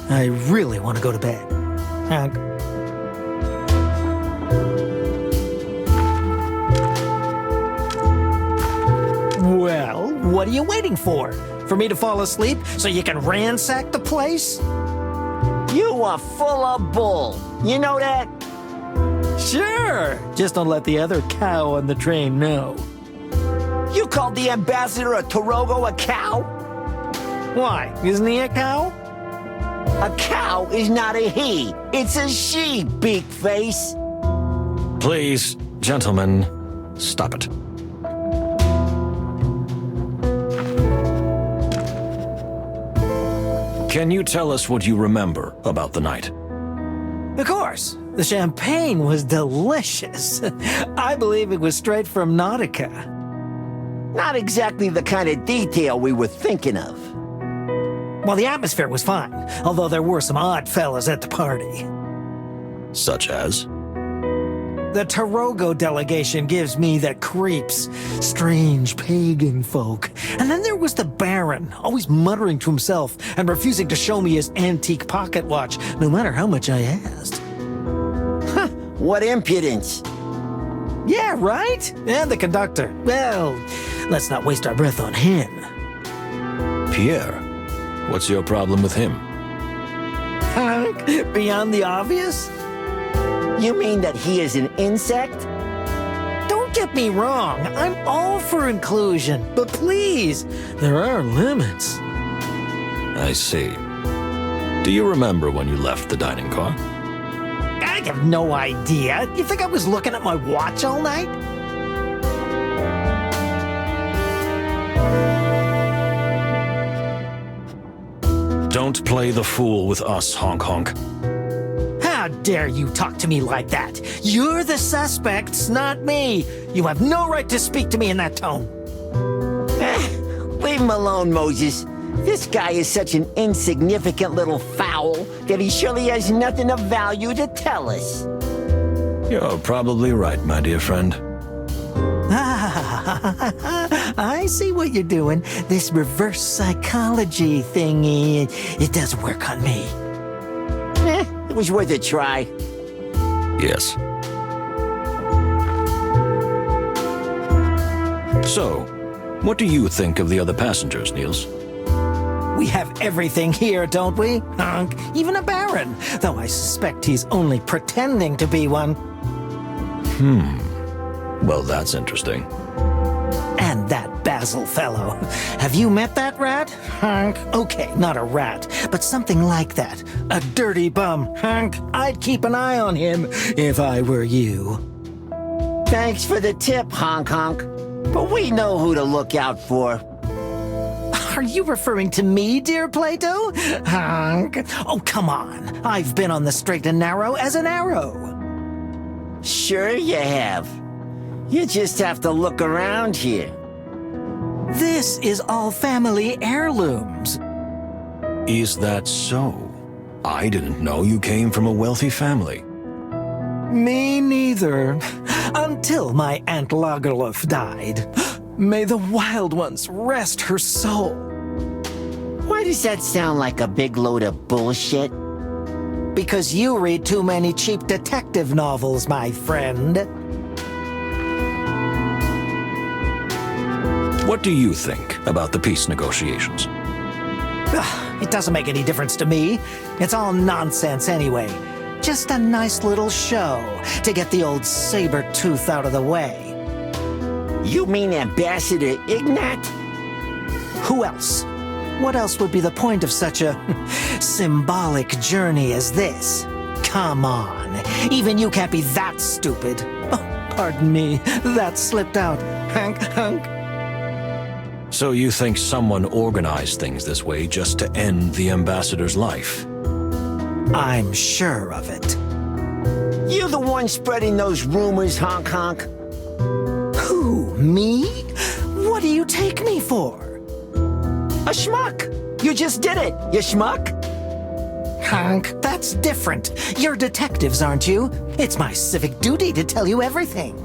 I really want to go to bed. Honk. Well, what are you waiting for? For me to fall asleep so you can ransack the place? You are full of bull. You know that? Sure. Just don't let the other cow on the train know. You called the ambassador of Toge a cow? Why? Isn't he a cow? A cow is not a he. It's a she, big face. Please, gentlemen, stop it. Can you tell us what you remember about the night? Of course. The champagne was delicious. I believe it was straight from Nautica. Not exactly the kind of detail we were thinking of. Well, the atmosphere was fine, although there were some odd fellas at the party. Such as? The Toge delegation gives me the creeps. Strange pagan folk. And then there was the Baron, always muttering to himself and refusing to show me his antique pocket watch, no matter how much I asked. What impudence. Yeah, right? And the conductor. Well, let's not waste our breath on him. Pierre, what's your problem with him? Beyond the obvious? You mean that he is an insect? Don't get me wrong. I'm all for inclusion. But please, there are limits. I see. Do you remember when you left the dining car? I have no idea. You think I was looking at my watch all night? Don't play the fool with us, Honk Honk. How dare you talk to me like that? You're the suspects, not me. You have no right to speak to me in that tone. Leave him alone, Moses. This guy is such an insignificant little fowl that he surely has nothing of value to tell us. You're probably right, my dear friend. I see what you're doing. This reverse psychology thingy, it does work on me. It was worth a try. Yes. So, what do you think of the other passengers, Niels? We have everything here, don't we, Honk? Even a baron, though I suspect he's only pretending to be one. Well, that's interesting. And that Basil fellow. Have you met that rat, Honk? Okay, not a rat, but something like that. A dirty bum, Honk. I'd keep an eye on him if I were you. Thanks for the tip, Honk Honk. But we know who to look out for. Are you referring to me, dear Plato? Honk. Oh, come on. I've been on the straight and narrow as an arrow. Sure you have. You just have to look around here. This is all family heirlooms. Is that so? I didn't know you came from a wealthy family. Me neither. Until my Aunt Lagerlof died. May the wild ones rest her soul. Why does that sound like a big load of bullshit? Because you read too many cheap detective novels, my friend. What do you think about the peace negotiations? It doesn't make any difference to me. It's all nonsense anyway. Just a nice little show to get the old saber tooth out of the way. You mean Ambassador Ignat? Who else? What else would be the point of such a symbolic journey as this? Come on, even you can't be that stupid. Oh, pardon me, that slipped out. Honk, honk. So you think someone organized things this way just to end the ambassador's life? I'm sure of it. You're the one spreading those rumors, Honk Honk. Who, me? What do you take me for? A schmuck. You just did it, you schmuck. Honk, that's different. You're detectives, aren't you? It's my civic duty to tell you everything.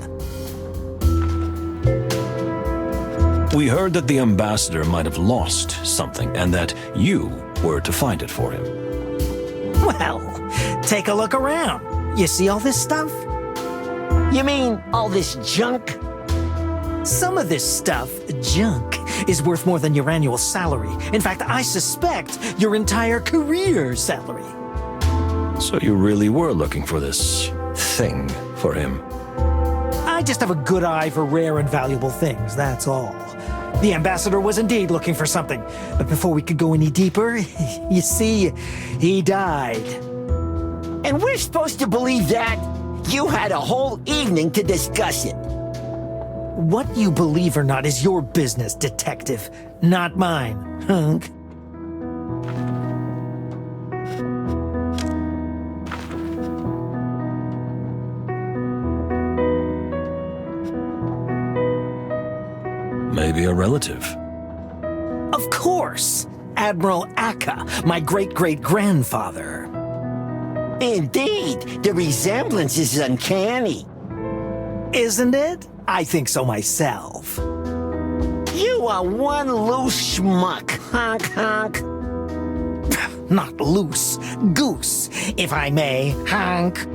We heard that the ambassador might have lost something and that you were to find it for him. Well, take a look around. You see all this stuff? You mean all this junk? Some of this stuff, junk, is worth more than your annual salary. In fact, I suspect your entire career salary. So you really were looking for this thing for him? I just have a good eye for rare and valuable things, that's all. The ambassador was indeed looking for something. But before we could go any deeper, you see, he died. And we're supposed to believe that? You had a whole evening to discuss it. What you believe or not is your business, detective, not mine, Honk. Maybe a relative. Of course! Admiral Akka, my great-great-grandfather. Indeed, the resemblance is uncanny. Isn't it? I think so myself. You are one loose schmuck, Honk Honk. Not loose, goose, if I may, Honk.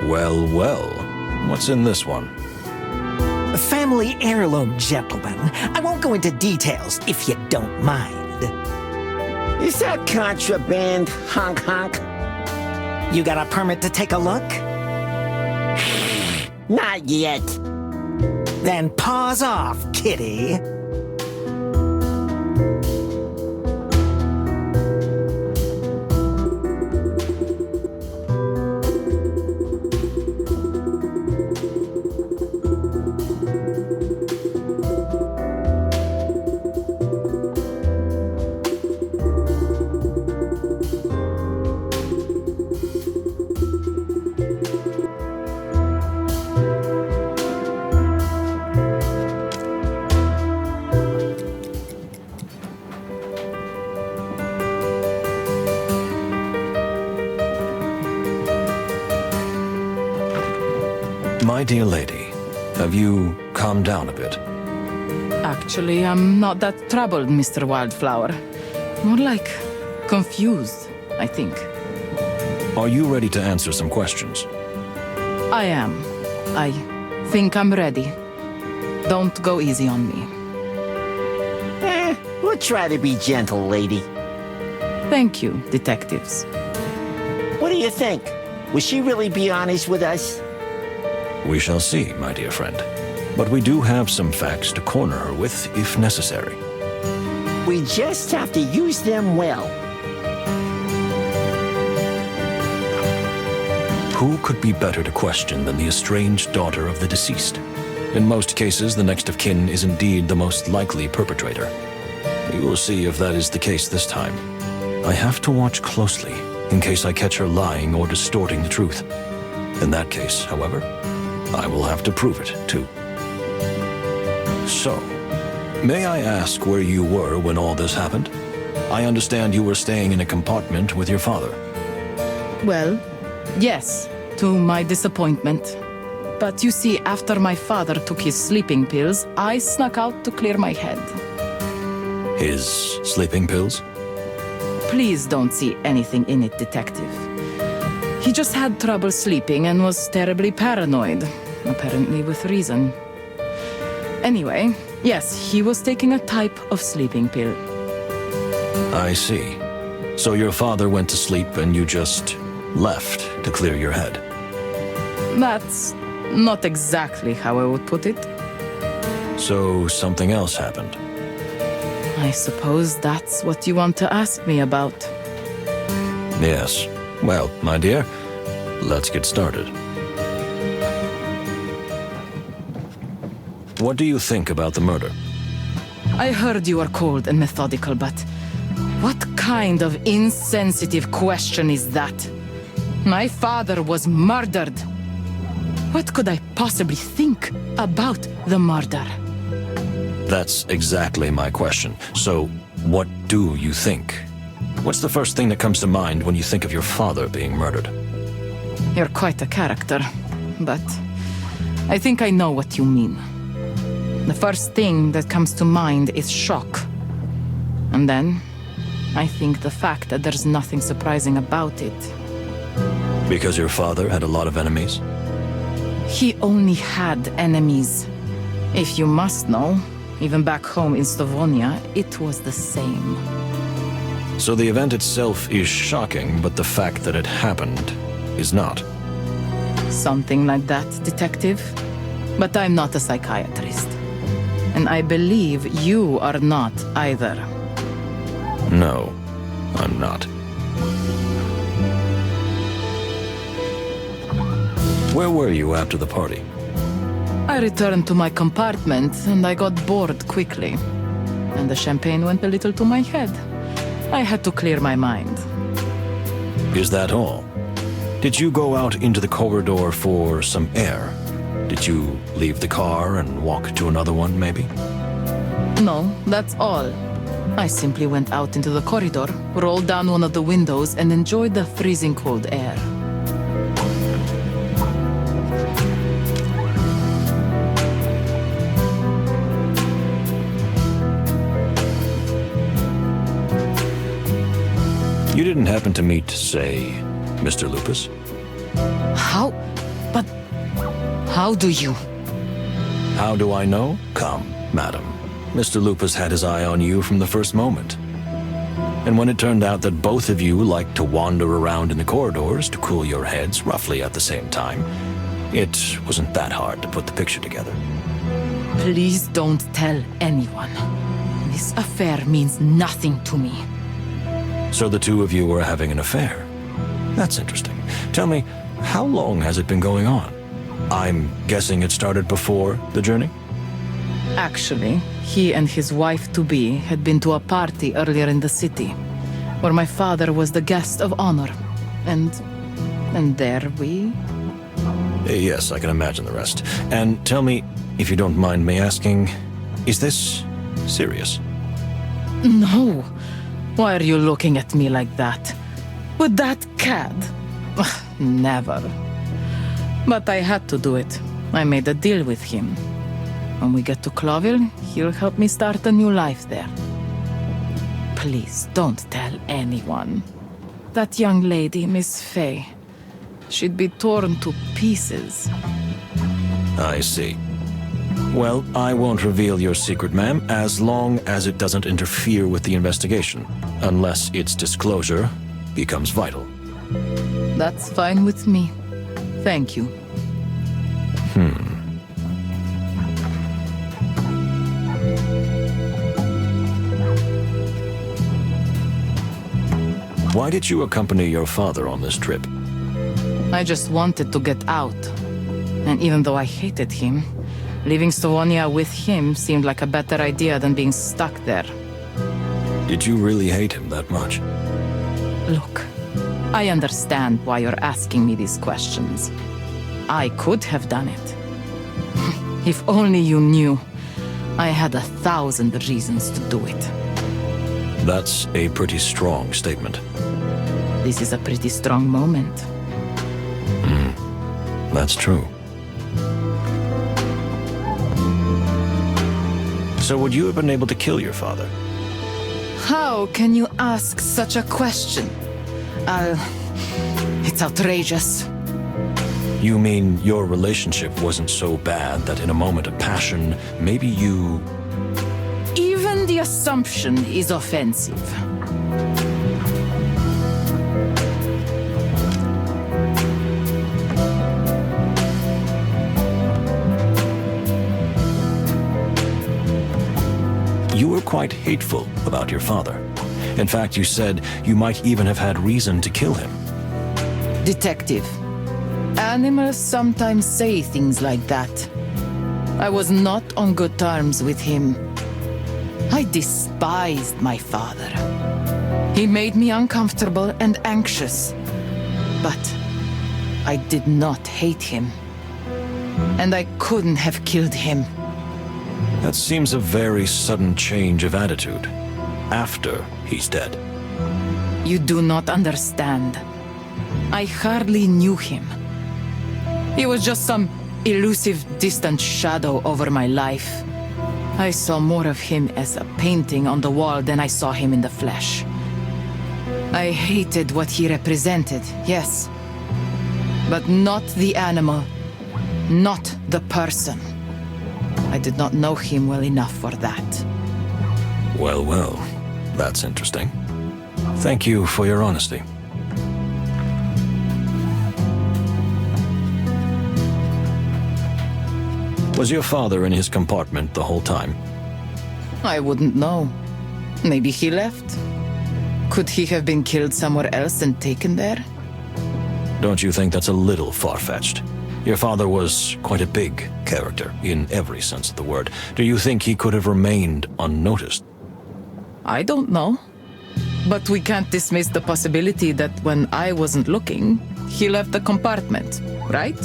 Well, well. What's in this one? A family heirloom, gentlemen. I won't go into details if you don't mind. Is that contraband, honk? You got a permit to take a look? Not yet. Then paws off, kitty. My dear lady, have you calmed down a bit? Actually, I'm not that troubled, Mr. Wildflower. More like confused, I think. Are you ready to answer some questions? I am. I think I'm ready. Don't go easy on me. We'll try to be gentle, lady. Thank you, detectives. What do you think? Will she really be honest with us? We shall see, my dear friend. But we do have some facts to corner her with, if necessary. We just have to use them well. Who could be better to question than the estranged daughter of the deceased? In most cases, the next of kin is indeed the most likely perpetrator. We will see if that is the case this time. I have to watch closely, in case I catch her lying or distorting the truth. In that case, however, I will have to prove it, too. So, may I ask where you were when all this happened? I understand you were staying in a compartment with your father. Well, yes, to my disappointment. But you see, after my father took his sleeping pills, I snuck out to clear my head. His sleeping pills? Please don't see anything in it, detective. He just had trouble sleeping and was terribly paranoid, apparently with reason. Anyway, yes, he was taking a type of sleeping pill. I see. So your father went to sleep and you just left to clear your head. That's not exactly how I would put it. So something else happened. I suppose that's what you want to ask me about. Yes. Well, my dear, let's get started. What do you think about the murder? I heard you are cold and methodical, but what kind of insensitive question is that? My father was murdered. What could I possibly think about the murder? That's exactly my question. So, what do you think? What's the first thing that comes to mind when you think of your father being murdered? You're quite a character, but I think I know what you mean. The first thing that comes to mind is shock. And then, I think the fact that there's nothing surprising about it. Because your father had a lot of enemies? He only had enemies. If you must know, even back home in Stavonia, it was the same. So the event itself is shocking, but the fact that it happened is not. Something like that, detective. But I'm not a psychiatrist. And I believe you are not either. No, I'm not. Where were you after the party? I returned to my compartment and I got bored quickly. And the champagne went a little to my head. I had to clear my mind. Is that all? Did you go out into the corridor for some air? Did you leave the car and walk to another one, maybe? No, that's all. I simply went out into the corridor, rolled down one of the windows, and enjoyed the freezing cold air. You didn't happen to meet, say, Mr. Lupus? How? But how do you? How do I know? Come, madam. Mr. Lupus had his eye on you from the first moment. And when it turned out that both of you liked to wander around in the corridors to cool your heads roughly at the same time, it wasn't that hard to put the picture together. Please don't tell anyone. This affair means nothing to me. So the two of you were having an affair. That's interesting. Tell me, how long has it been going on? I'm guessing it started before the journey? Actually, he and his wife-to-be had been to a party earlier in the city, where my father was the guest of honor. And there we... Yes, I can imagine the rest. And tell me, if you don't mind me asking, is this serious? No. Why are you looking at me like that? With that cad? Never. But I had to do it. I made a deal with him. When we get to Clawville, he'll help me start a new life there. Please don't tell anyone. That young lady, Miss Fay, she'd be torn to pieces. I see. Well, I won't reveal your secret, ma'am, as long as it doesn't interfere with the investigation, unless its disclosure becomes vital. That's fine with me. Thank you. Why did you accompany your father on this trip? I just wanted to get out. And even though I hated him, leaving Stavonia with him seemed like a better idea than being stuck there. Did you really hate him that much? Look, I understand why you're asking me these questions. I could have done it. If only you knew. I had 1,000 reasons to do it. That's a pretty strong statement. This is a pretty strong moment. That's true. So would you have been able to kill your father? How can you ask such a question? It's outrageous. You mean your relationship wasn't so bad that in a moment of passion, maybe you... Even the assumption is offensive. You were quite hateful about your father. In fact, you said you might even have had reason to kill him. Detective. Animals sometimes say things like that. I was not on good terms with him. I despised my father. He made me uncomfortable and anxious. But I did not hate him. And I couldn't have killed him. That seems a very sudden change of attitude. After he's dead. You do not understand. I hardly knew him. He was just some elusive, distant shadow over my life. I saw more of him as a painting on the wall than I saw him in the flesh. I hated what he represented, yes. But not the animal. Not the person. I did not know him well enough for that. Well, well. That's interesting. Thank you for your honesty. Was your father in his compartment the whole time? I wouldn't know. Maybe he left. Could he have been killed somewhere else and taken there? Don't you think that's a little far-fetched? Your father was quite a big character, in every sense of the word. Do you think he could have remained unnoticed? I don't know. But we can't dismiss the possibility that when I wasn't looking, he left the compartment, right?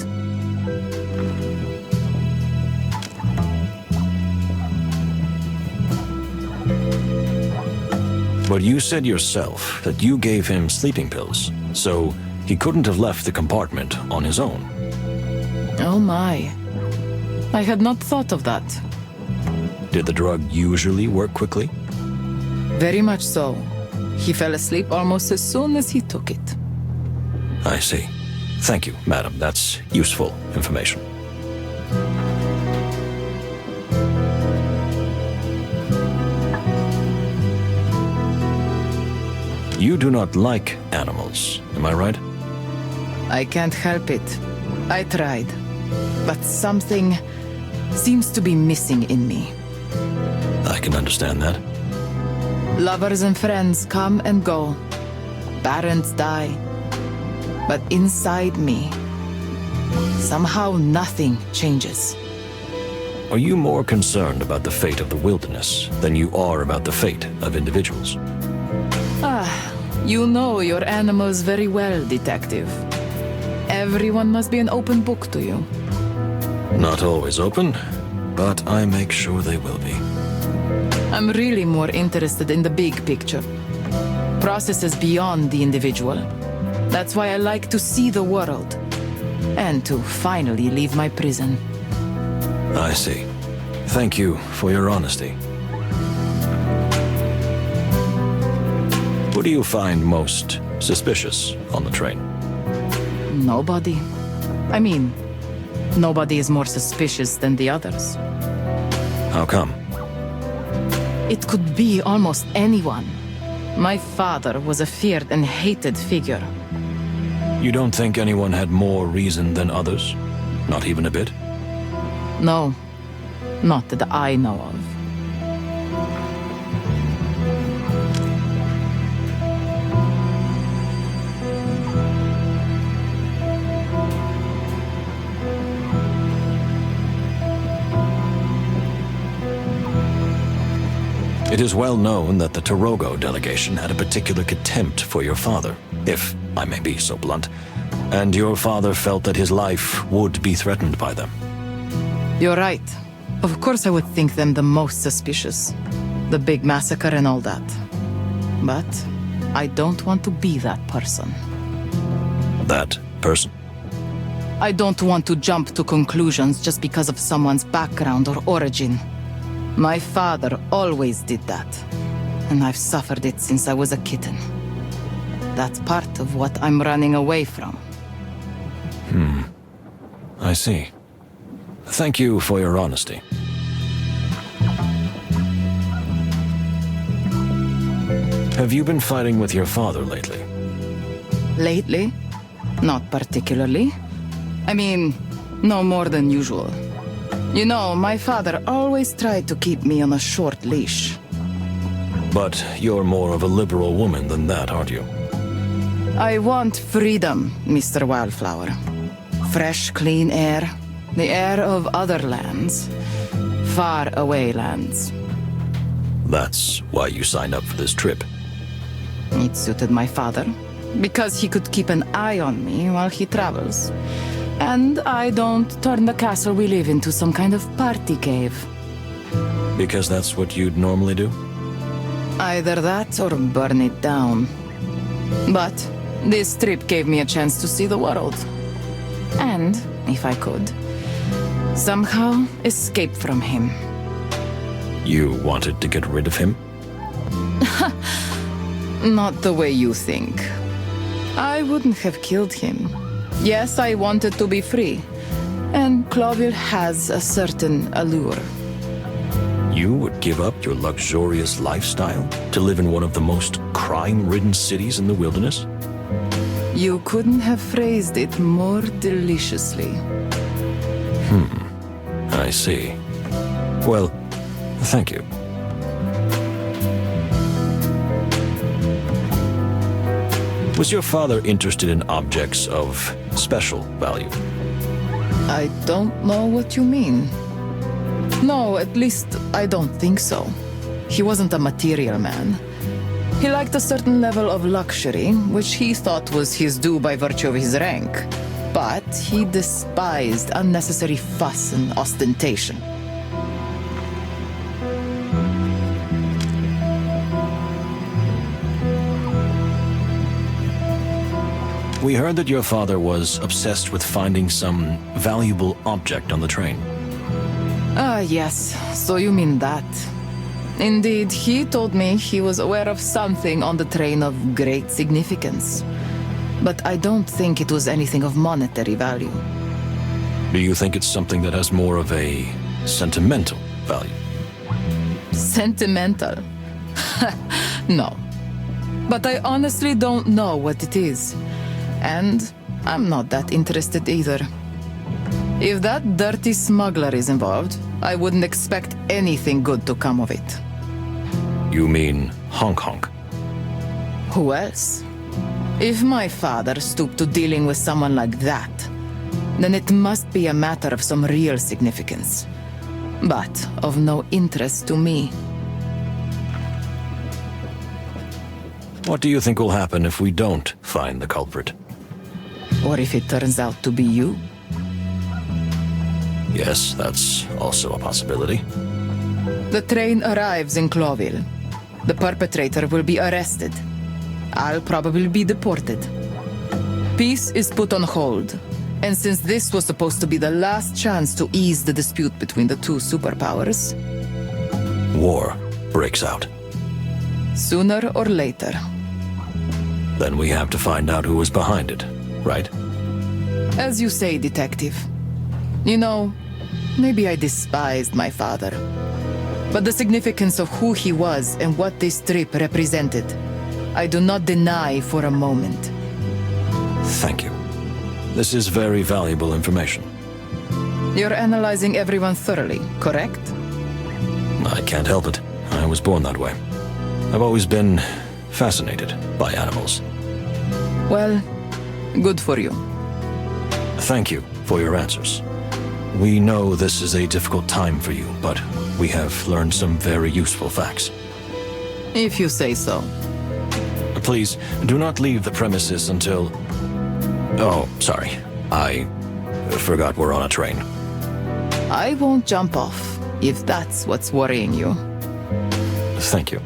But you said yourself that you gave him sleeping pills, so he couldn't have left the compartment on his own. Oh my. I had not thought of that. Did the drug usually work quickly? Very much so. He fell asleep almost as soon as he took it. I see. Thank you, madam. That's useful information. You do not like animals, am I right? I can't help it. I tried. But something seems to be missing in me. I can understand that. Lovers and friends come and go. Parents die. But inside me, somehow nothing changes. Are you more concerned about the fate of the wilderness than you are about the fate of individuals? You know your animals very well, Detective. Everyone must be an open book to you. Not always open, but I make sure they will be. I'm really more interested in the big picture. Processes beyond the individual. That's why I like to see the world. And to finally leave my prison. I see. Thank you for your honesty. Who do you find most suspicious on the train? Nobody. I mean, nobody is more suspicious than the others. How come? It could be almost anyone. My father was a feared and hated figure. You don't think anyone had more reason than others? Not even a bit? No. Not that I know of. It is well known that the Toge delegation had a particular contempt for your father, if I may be so blunt, and your father felt that his life would be threatened by them. You're right. Of course I would think them the most suspicious. The big massacre and all that. But I don't want to be that person. That person? I don't want to jump to conclusions just because of someone's background or origin. My father always did that, and I've suffered it since I was a kitten. That's part of what I'm running away from. I see. Thank you for your honesty. Have you been fighting with your father lately? Lately? Not particularly. I mean, no more than usual. You know, my father always tried to keep me on a short leash. But you're more of a liberal woman than that, aren't you? I want freedom, Mr. Wildflower. Fresh, clean air. The air of other lands. Far away lands. That's why you signed up for this trip. It suited my father, because he could keep an eye on me while he travels. And I don't turn the castle we live into some kind of party cave. Because that's what you'd normally do? Either that or burn it down. But this trip gave me a chance to see the world. And, if I could, somehow escape from him. You wanted to get rid of him? Not the way you think. I wouldn't have killed him. Yes, I wanted to be free. And Clawville has a certain allure. You would give up your luxurious lifestyle to live in one of the most crime-ridden cities in the wilderness? You couldn't have phrased it more deliciously. I see. Well, thank you. Was your father interested in objects of special value? I don't know what you mean. No, at least I don't think so. He wasn't a material man. He liked a certain level of luxury, which he thought was his due by virtue of his rank. But he despised unnecessary fuss and ostentation. We heard that your father was obsessed with finding some valuable object on the train. Yes, so you mean that. Indeed, he told me he was aware of something on the train of great significance. But I don't think it was anything of monetary value. Do you think it's something that has more of a sentimental value? Sentimental? No. But I honestly don't know what it is. And I'm not that interested either. If that dirty smuggler is involved, I wouldn't expect anything good to come of it. You mean Honk Honk? Who else? If my father stooped to dealing with someone like that, then it must be a matter of some real significance. But of no interest to me. What do you think will happen if we don't find the culprit? Or if it turns out to be you? Yes, that's also a possibility. The train arrives in Clawville. The perpetrator will be arrested. I'll probably be deported. Peace is put on hold. And since this was supposed to be the last chance to ease the dispute between the two superpowers... War breaks out. Sooner or later. Then we have to find out who was behind it, right? As you say, Detective. You know, maybe I despised my father. But the significance of who he was and what this trip represented, I do not deny for a moment. Thank you. This is very valuable information. You're analyzing everyone thoroughly, correct? I can't help it. I was born that way. I've always been fascinated by animals. Well, good for you. Thank you for your answers. We know this is a difficult time for you, but we have learned some very useful facts. If you say so. Please, do not leave the premises until... Oh, sorry. I forgot we're on a train. I won't jump off, if that's what's worrying you. Thank you.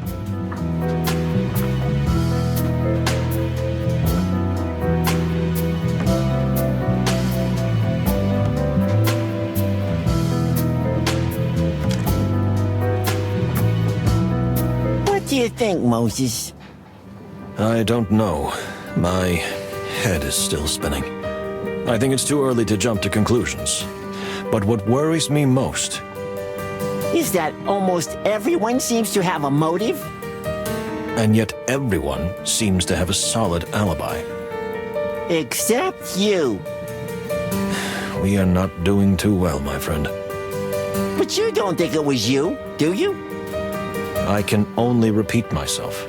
What do you think, Moses? I don't know. My head is still spinning. I think it's too early to jump to conclusions. But what worries me most Is that almost everyone seems to have a motive? And yet everyone seems to have a solid alibi. Except you. We are not doing too well, my friend. But you don't think it was you, do you? I can only repeat myself.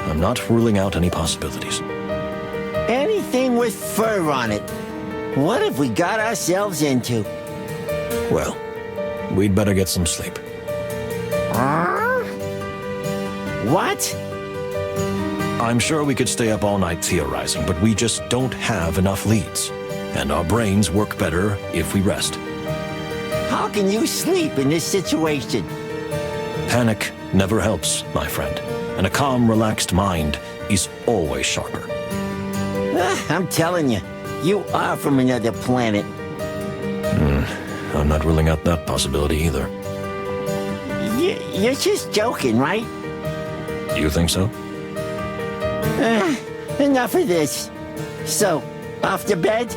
I'm not ruling out any possibilities. Anything with fur on it. What have we got ourselves into? Well, we'd better get some sleep. What? I'm sure we could stay up all night theorizing, but we just don't have enough leads. And our brains work better if we rest. How can you sleep in this situation? Panic never helps, my friend. And a calm, relaxed mind is always sharper. I'm telling you, you are from another planet. I'm not ruling out that possibility either. You're just joking, right? You think so? Enough of this. So, off to bed?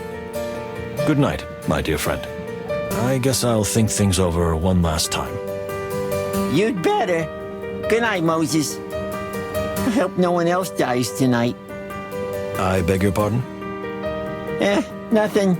Good night, my dear friend. I guess I'll think things over one last time. You'd better. Good night, Moses. I hope no one else dies tonight. I beg your pardon? Nothing.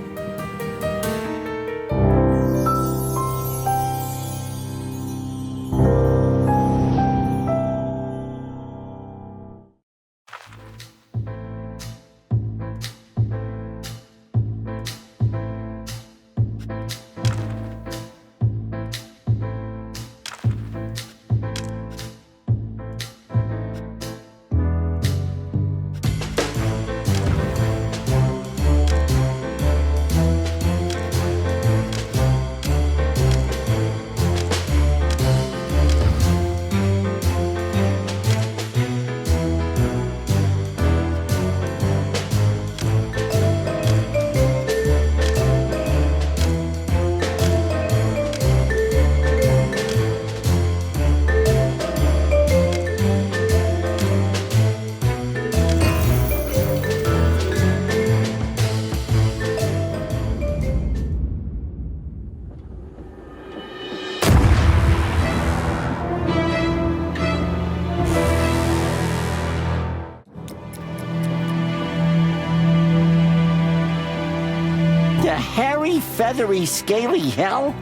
leathery, scaly hell?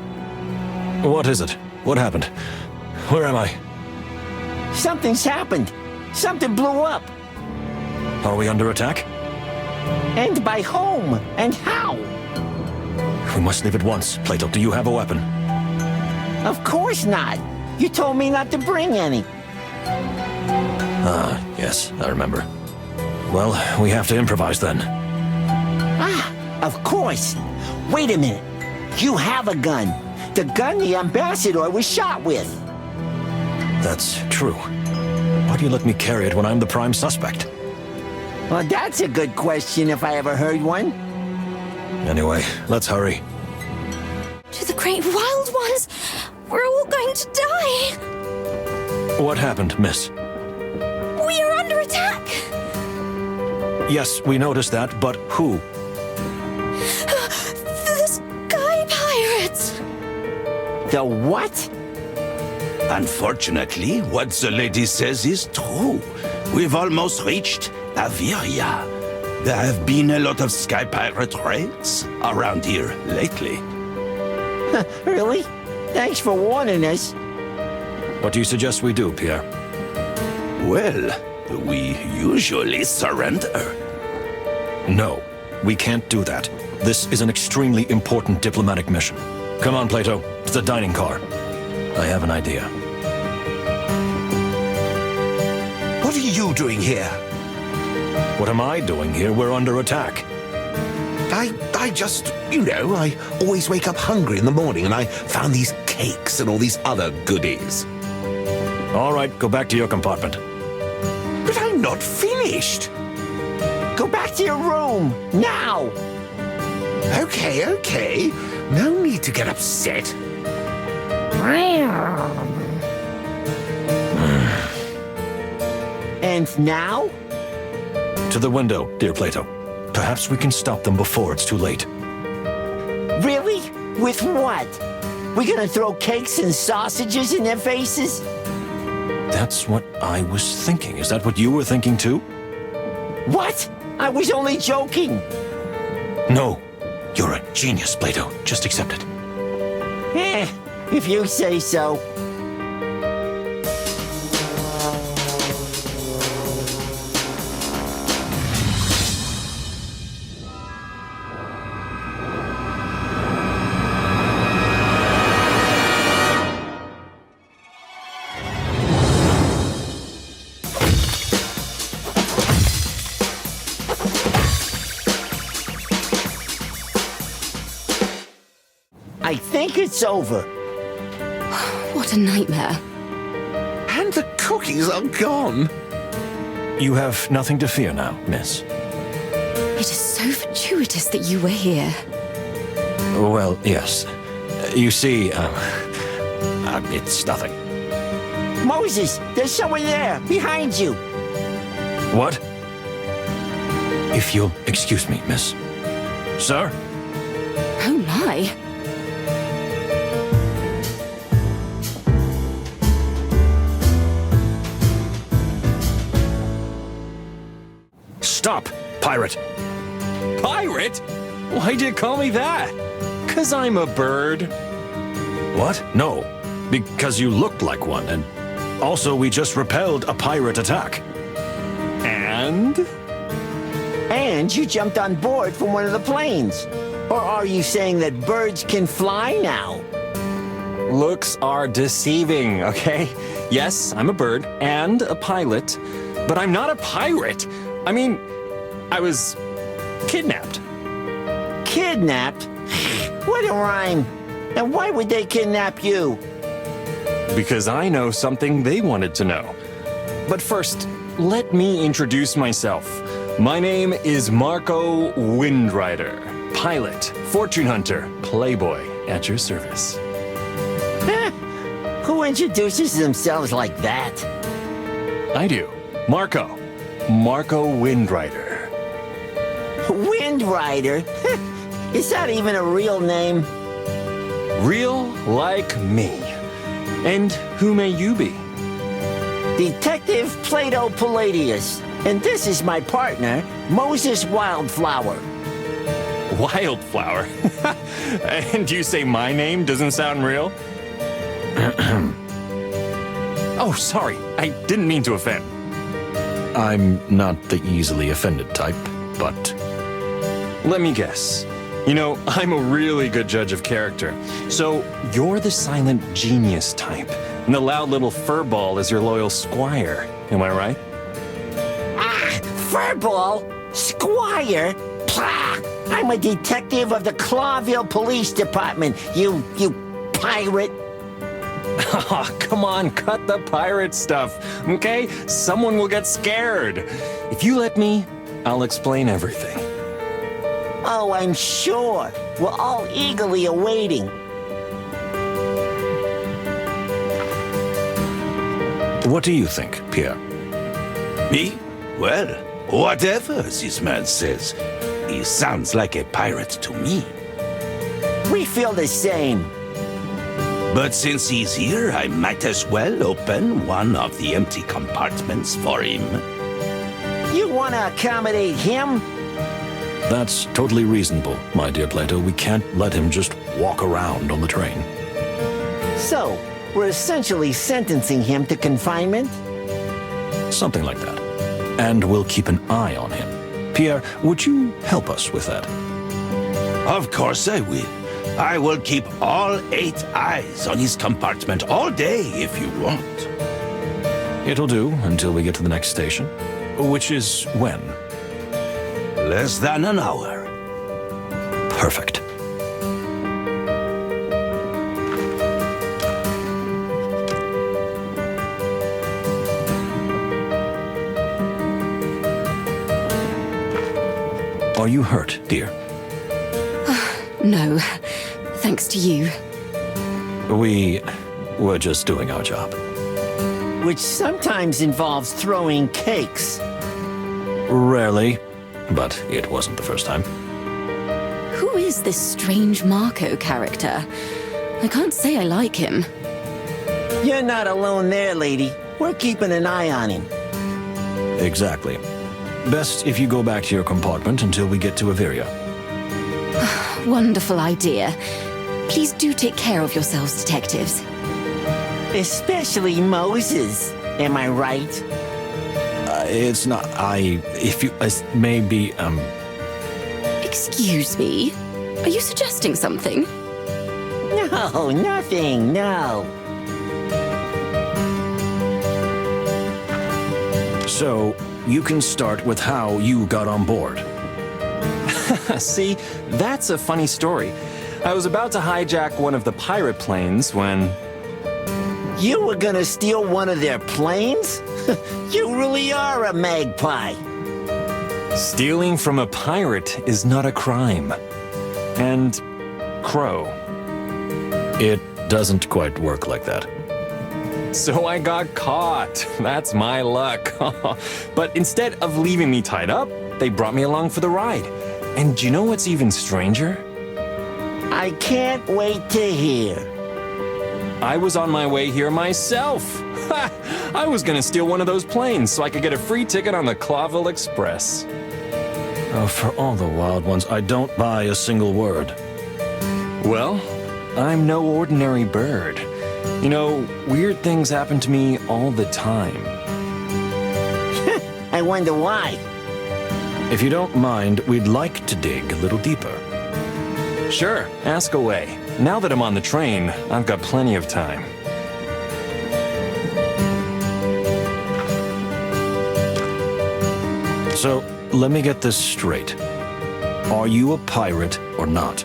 What is it? What happened? Where am I? Something's happened. Something blew up. Are we under attack? And by whom? And how? We must leave at once. Plato, do you have a weapon? Of course not. You told me not to bring any. Ah, yes, I remember. Well, we have to improvise then. Ah, of course. Wait a minute. You have a gun. The gun the ambassador was shot with. That's true. Why do you let me carry it when I'm the prime suspect? Well, that's a good question if I ever heard one. Anyway, let's hurry. To the great wild ones! We're all going to die! What happened, miss? We are under attack! Yes, we noticed that, but who? The Sky Pirates! The what? Unfortunately, what the lady says is true. We've almost reached Avirya. There have been a lot of sky pirate raids around here lately. Really? Thanks for warning us. What do you suggest we do, Pierre? Well, we usually surrender. No, we can't do that. This is an extremely important diplomatic mission. Come on, Plato. It's the dining car. I have an idea. What are you doing here? What am I doing here? We're under attack. I just, I always wake up hungry in the morning and I found these cakes and all these other goodies. All right, go back to your compartment. But I'm not finished. Go back to your room, now! Okay. No need to get upset. And now? To the window, dear Plato. Perhaps we can stop them before it's too late. Really? With what? We gonna throw cakes and sausages in their faces? That's what I was thinking. Is that what you were thinking too? What? I was only joking. No. You're a genius, Plato. Just accept it. If you say so. I think it's over. What a nightmare. And the cookies are gone. You have nothing to fear now, miss. It is so fortuitous that you were here. Well, yes. You see, it's nothing. Moses, there's someone there, behind you. What? If you'll excuse me, miss. Sir? Oh my. Stop, pirate. Pirate? Why'd you call me that? 'Cause I'm a bird. What? No. Because you looked like one, and also we just repelled a pirate attack. And? And you jumped on board from one of the planes. Or are you saying that birds can fly now? Looks are deceiving, okay? Yes, I'm a bird and a pilot, but I'm not a pirate. I mean, I was kidnapped. Kidnapped? What a rhyme. And why would they kidnap you? Because I know something they wanted to know. But first, let me introduce myself. My name is Marco Windrider, pilot, fortune hunter, playboy, at your service. Who introduces themselves like that? I do. Marco Windrider. Windrider? Is that even a real name? Real like me. And who may you be? Detective Plato Palladius. And this is my partner, Moses Wildflower. Wildflower? And you say my name doesn't sound real? Oh, sorry. I didn't mean to offend. I'm not the easily offended type, but... Let me guess. You know, I'm a really good judge of character. So, you're the silent genius type, and the loud little furball is your loyal squire. Am I right? Ah, furball? Squire? Plah! I'm a detective of the Clawville Police Department, you pirate. Oh, come on, cut the pirate stuff, okay? Someone will get scared. If you let me, I'll explain everything. Oh, I'm sure. We're all eagerly awaiting. What do you think, Pierre? Me? Well, whatever this man says, he sounds like a pirate to me. We feel the same. But since he's here, I might as well open one of the empty compartments for him. You want to accommodate him? That's totally reasonable, my dear Plato. We can't let him just walk around on the train. So, we're essentially sentencing him to confinement? Something like that. And we'll keep an eye on him. Pierre, would you help us with that? Of course I will. I will keep all 8 eyes on his compartment all day if you want. It'll do until we get to the next station. Which is when? Less than an hour. Perfect. Are you hurt, dear? No, thanks to you. We were just doing our job. Which sometimes involves throwing cakes. Rarely, but it wasn't the first time. Who is this strange Marco character? I can't say I like him. You're not alone there, lady. We're keeping an eye on him. Exactly. Best if you go back to your compartment until we get to Avirya. Wonderful idea. Please do take care of yourselves, detectives. Especially Moses. Am I right? It's not... If you... maybe, Excuse me? Are you suggesting something? No, nothing, no. So, you can start with how you got on board. See, that's a funny story. I was about to hijack one of the pirate planes when... You were gonna steal one of their planes? You really are a magpie. Stealing from a pirate is not a crime. And crow. It doesn't quite work like that. So I got caught. That's my luck. But instead of leaving me tied up, they brought me along for the ride. And do you know what's even stranger? I can't wait to hear. I was on my way here myself. I was gonna steal one of those planes so I could get a free ticket on the Clawville Express. Oh, for all the wild ones, I don't buy a single word. Well, I'm no ordinary bird. You know, weird things happen to me all the time. I wonder why. If you don't mind, we'd like to dig a little deeper. Sure, ask away. Now that I'm on the train, I've got plenty of time. So, let me get this straight. Are you a pirate or not?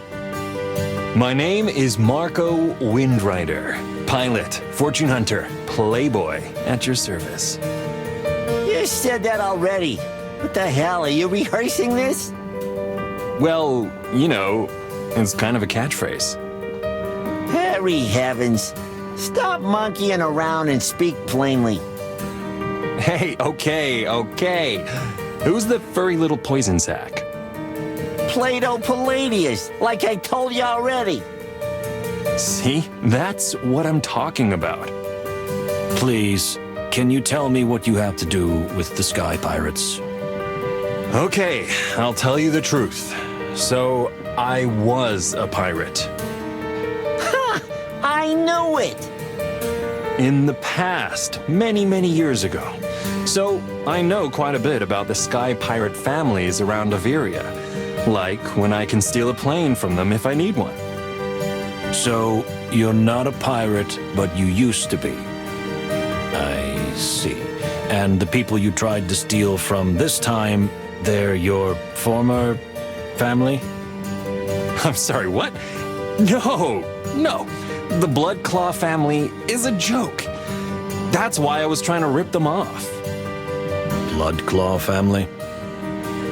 My name is Marco Windrider. Pilot, fortune hunter, playboy, at your service. You said that already. What the hell, are you rehearsing this? Well, you know, it's kind of a catchphrase. Hairy heavens. Stop monkeying around and speak plainly. Hey, okay. Who's the furry little poison sack? Plato Palladius, like I told you already. See? That's what I'm talking about. Please, can you tell me what you have to do with the Sky Pirates? Okay, I'll tell you the truth. So, I was a pirate. Ha! I knew it! In the past, many, many years ago. So, I know quite a bit about the sky pirate families around Avirya. Like when I can steal a plane from them if I need one. So, you're not a pirate, but you used to be. I see. And the people you tried to steal from this time, they're your former family? I'm sorry, what? No. The Blood Claw family is a joke. That's why I was trying to rip them off. Blood Claw family?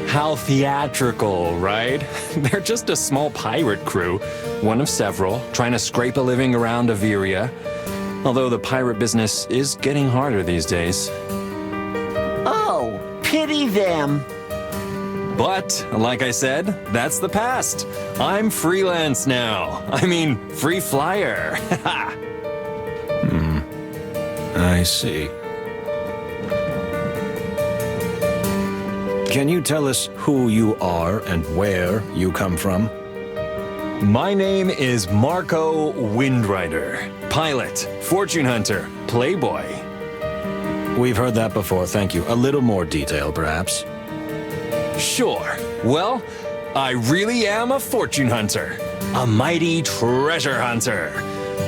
How theatrical, right? They're just a small pirate crew, one of several, trying to scrape a living around Avirya. Although the pirate business is getting harder these days. Oh, pity them. But, like I said, that's the past. I'm freelance now. I mean, free flyer. I see. Can you tell us who you are and where you come from? My name is Marco Windrider. Pilot, fortune hunter, playboy. We've heard that before, thank you. A little more detail, perhaps. Sure. Well, I really am a fortune hunter. A mighty treasure hunter.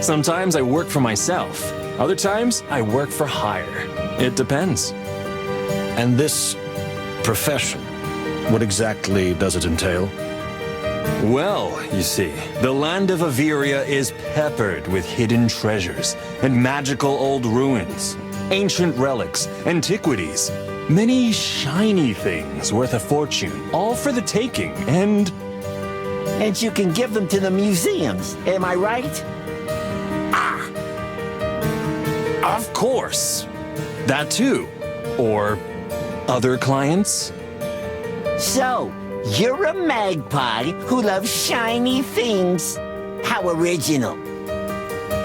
Sometimes I work for myself. Other times, I work for hire. It depends. And this profession, what exactly does it entail? Well, you see, the land of Avirya is peppered with hidden treasures and magical old ruins, ancient relics, antiquities, many shiny things worth a fortune, all for the taking, and you can give them to the museums, am I right? Of course. That too. Or other clients. So, you're a magpie who loves shiny things. How original.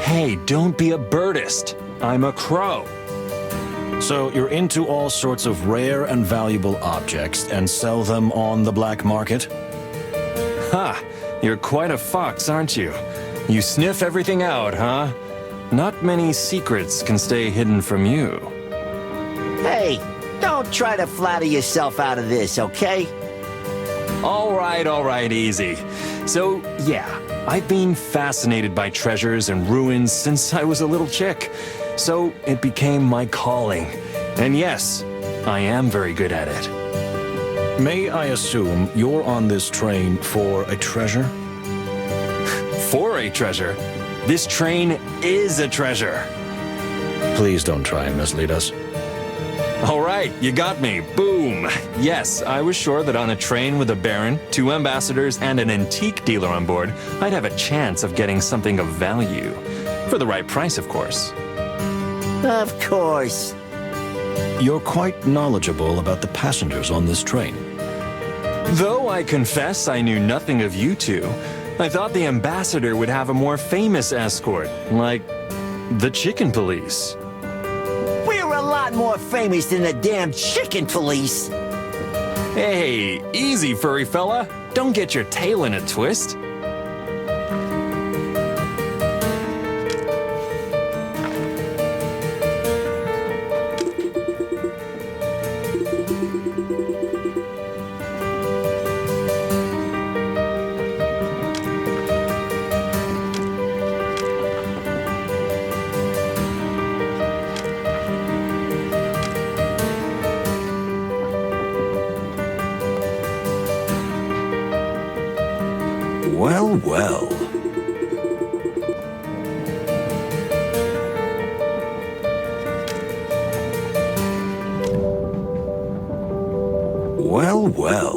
Hey, don't be a birdist. I'm a crow. So you're into all sorts of rare and valuable objects and sell them on the black market? Ha! You're quite a fox, aren't you? You sniff everything out, huh? Not many secrets can stay hidden from you. Hey, don't try to flatter yourself out of this, okay? All right, easy. So, yeah, I've been fascinated by treasures and ruins since I was a little chick. So it became my calling. And yes, I am very good at it. May I assume you're on this train for a treasure? For a treasure? This train is a treasure. Please don't try and mislead us. All right, you got me. Boom. Yes, I was sure that on a train with a baron, 2 ambassadors, and an antique dealer on board, I'd have a chance of getting something of value. For the right price, of course. Of course. You're quite knowledgeable about the passengers on this train. Though I confess I knew nothing of you two, I thought the ambassador would have a more famous escort, like the chicken police. We're a lot more famous than the damn chicken police. Hey, easy, furry fella. Don't get your tail in a twist. Well, well. Well, well.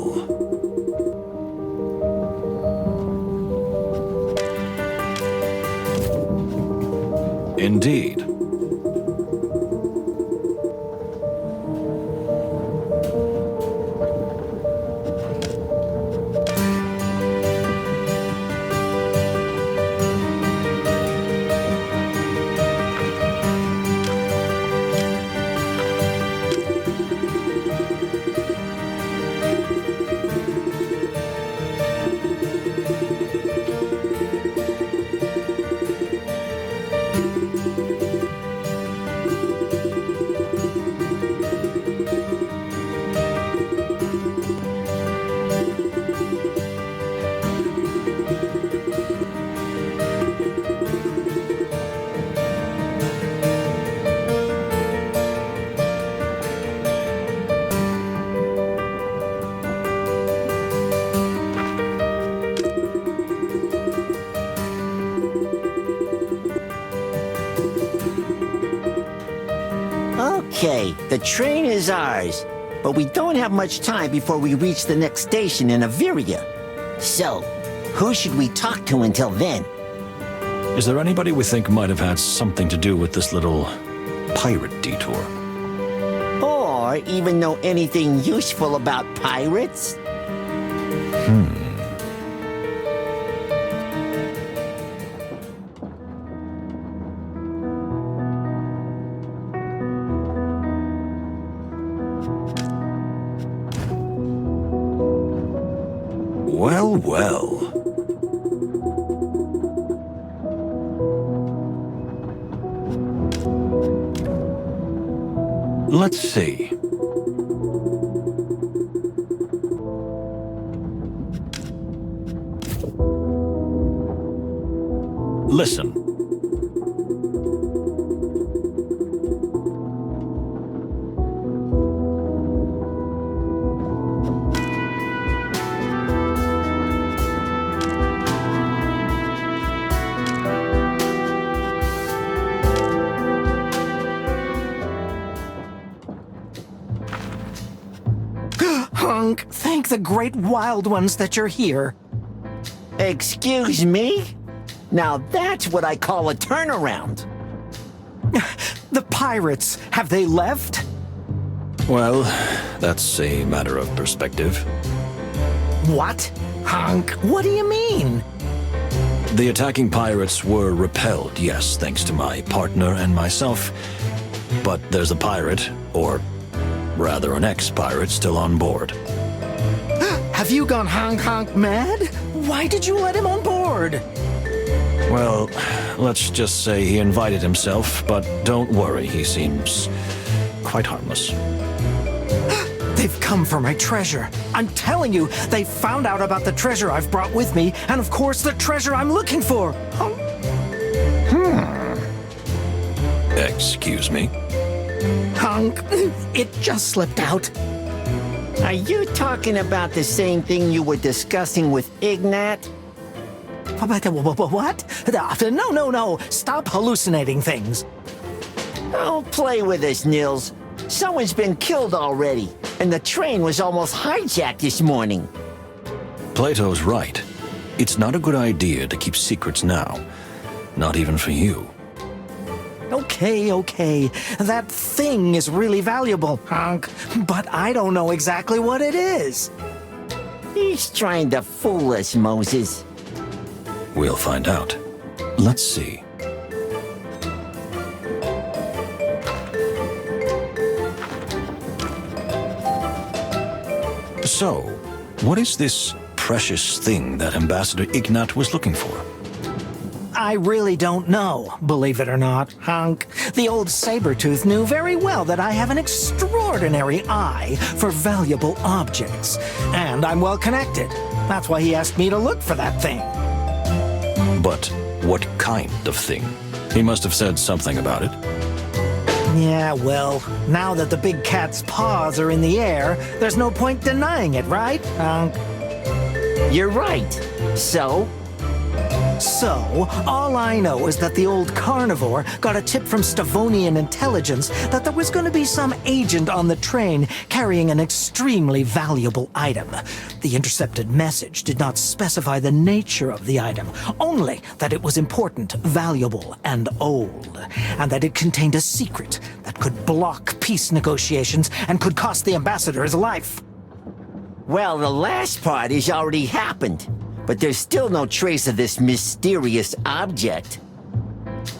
Indeed. Okay, the train is ours, but we don't have much time before we reach the next station in Avirya. So, who should we talk to until then? Is there anybody we think might have had something to do with this little pirate detour? Or even know anything useful about pirates? Well, well. Let's see. Listen. Hunk, thank the great wild ones that you're here. Excuse me? Now that's what I call a turnaround. The pirates, have they left? Well, that's a matter of perspective. What? Hunk, what do you mean? The attacking pirates were repelled, yes, thanks to my partner and myself. But there's a pirate, or rather an ex-pirate, still on board. Have you gone honk mad? Why did you let him on board? Well, let's just say he invited himself, but don't worry, he seems quite harmless. They've come for my treasure. I'm telling you, they found out about the treasure I've brought with me, and of course the treasure I'm looking for. Excuse me? Hunk, it just slipped out. Are you talking about the same thing you were discussing with Ignat? What? No. Stop hallucinating things. Don't play with us, Nils. Someone's been killed already, and the train was almost hijacked this morning. Plato's right. It's not a good idea to keep secrets now. Not even for you. Okay. That thing is really valuable, Hunk. But I don't know exactly what it is. He's trying to fool us, Moses. We'll find out. Let's see. So, what is this precious thing that Ambassador Ignat was looking for? I really don't know, believe it or not, Hunk. The old Sabretooth knew very well that I have an extraordinary eye for valuable objects. And I'm well connected. That's why he asked me to look for that thing. But what kind of thing? He must have said something about it. Yeah, well, now that the big cat's paws are in the air, there's no point denying it, right, Hunk? You're right. So? So, all I know is that the old carnivore got a tip from Stavonian intelligence that there was going to be some agent on the train carrying an extremely valuable item. The intercepted message did not specify the nature of the item, only that it was important, valuable, and old, and that it contained a secret that could block peace negotiations and could cost the ambassador his life. Well, the last part has already happened. But there's still no trace of this mysterious object.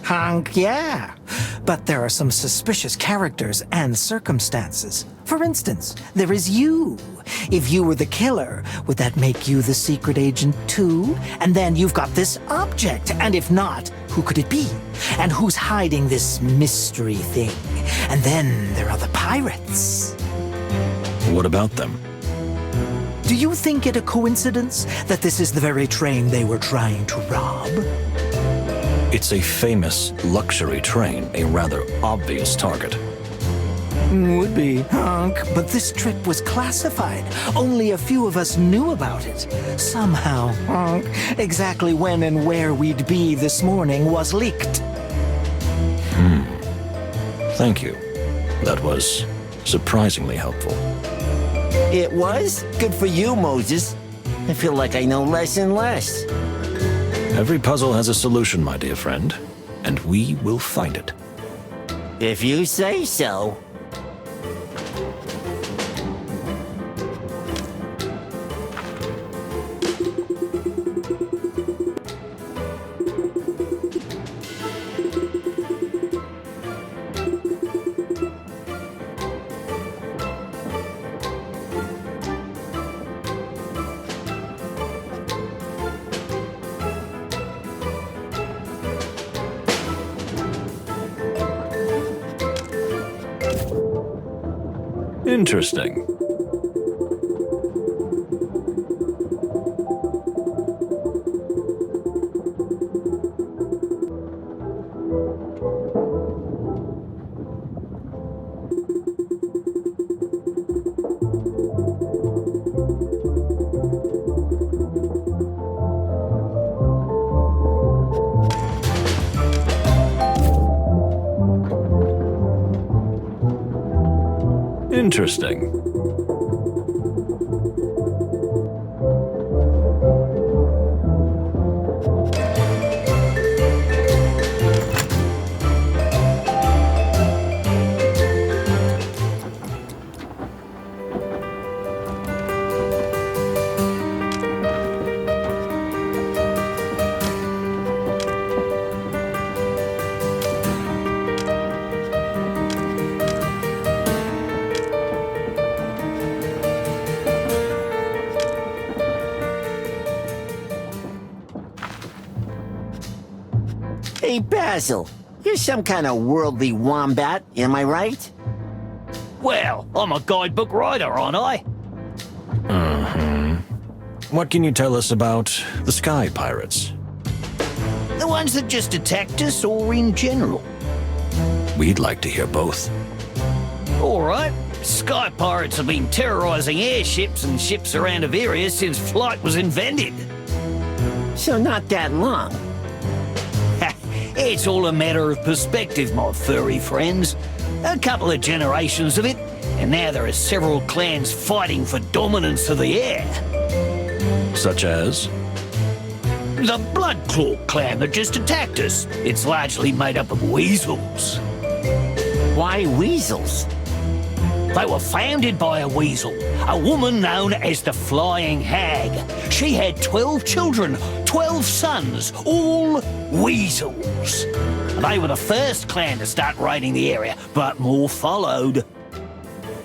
Hunk, yeah. But there are some suspicious characters and circumstances. For instance, there is you. If you were the killer, would that make you the secret agent too? And then you've got this object, and if not, who could it be? And who's hiding this mystery thing? And then there are the pirates. What about them? Do you think it a coincidence that this is the very train they were trying to rob? It's a famous luxury train, a rather obvious target. Would be, Hunk. But this trip was classified. Only a few of us knew about it. Somehow, Hunk, exactly when and where we'd be this morning was leaked. Thank you. That was surprisingly helpful. It was? Good for you, Moses. I feel like I know less and less. Every puzzle has a solution, my dear friend, and we will find it. If you say so. Interesting. Interesting. Hey, Basil, you're some kind of worldly wombat, am I right? Well, I'm a guidebook writer, aren't I? What can you tell us about the Sky Pirates? The ones that just attacked us, or in general? We'd like to hear both. All right. Sky pirates have been terrorizing airships and ships around Avirya since flight was invented. So not that long. It's all a matter of perspective, my furry friends. A couple of generations of it, and now there are several clans fighting for dominance of the air. Such as? The Bloodclaw clan that just attacked us. It's largely made up of weasels. Why weasels? They were founded by a weasel, a woman known as the Flying Hag. She had 12 children, 12 sons, all weasels. They were the first clan to start raiding the area, but more followed.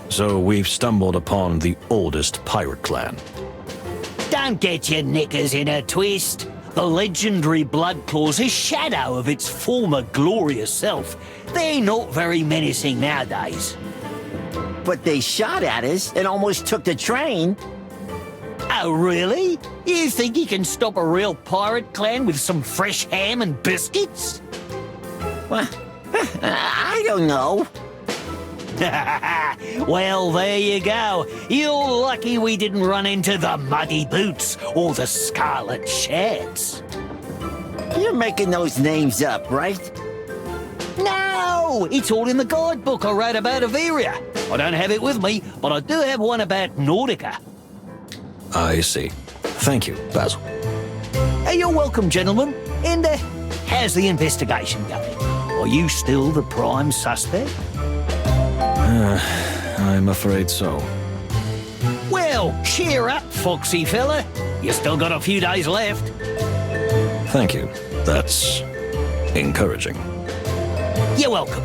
So we've stumbled upon the oldest pirate clan. Don't get your knickers in a twist. The legendary Bloodclaw's a shadow of its former glorious self. They're not very menacing nowadays. But they shot at us and almost took the train. Oh, really? You think you can stop a real pirate clan with some fresh ham and biscuits? Well, I don't know. Well, there you go. You're lucky we didn't run into the Muddy Boots or the Scarlet Sheds. You're making those names up, right? No! It's all in the guidebook I wrote about Avirya. I don't have it with me, but I do have one about Nautica. I see. Thank you, Basil. Hey, you're welcome, gentlemen. And how's the investigation going? Are you still the prime suspect? I'm afraid so. Well, cheer up, foxy fella. You still got a few days left. Thank you. That's encouraging. You're welcome.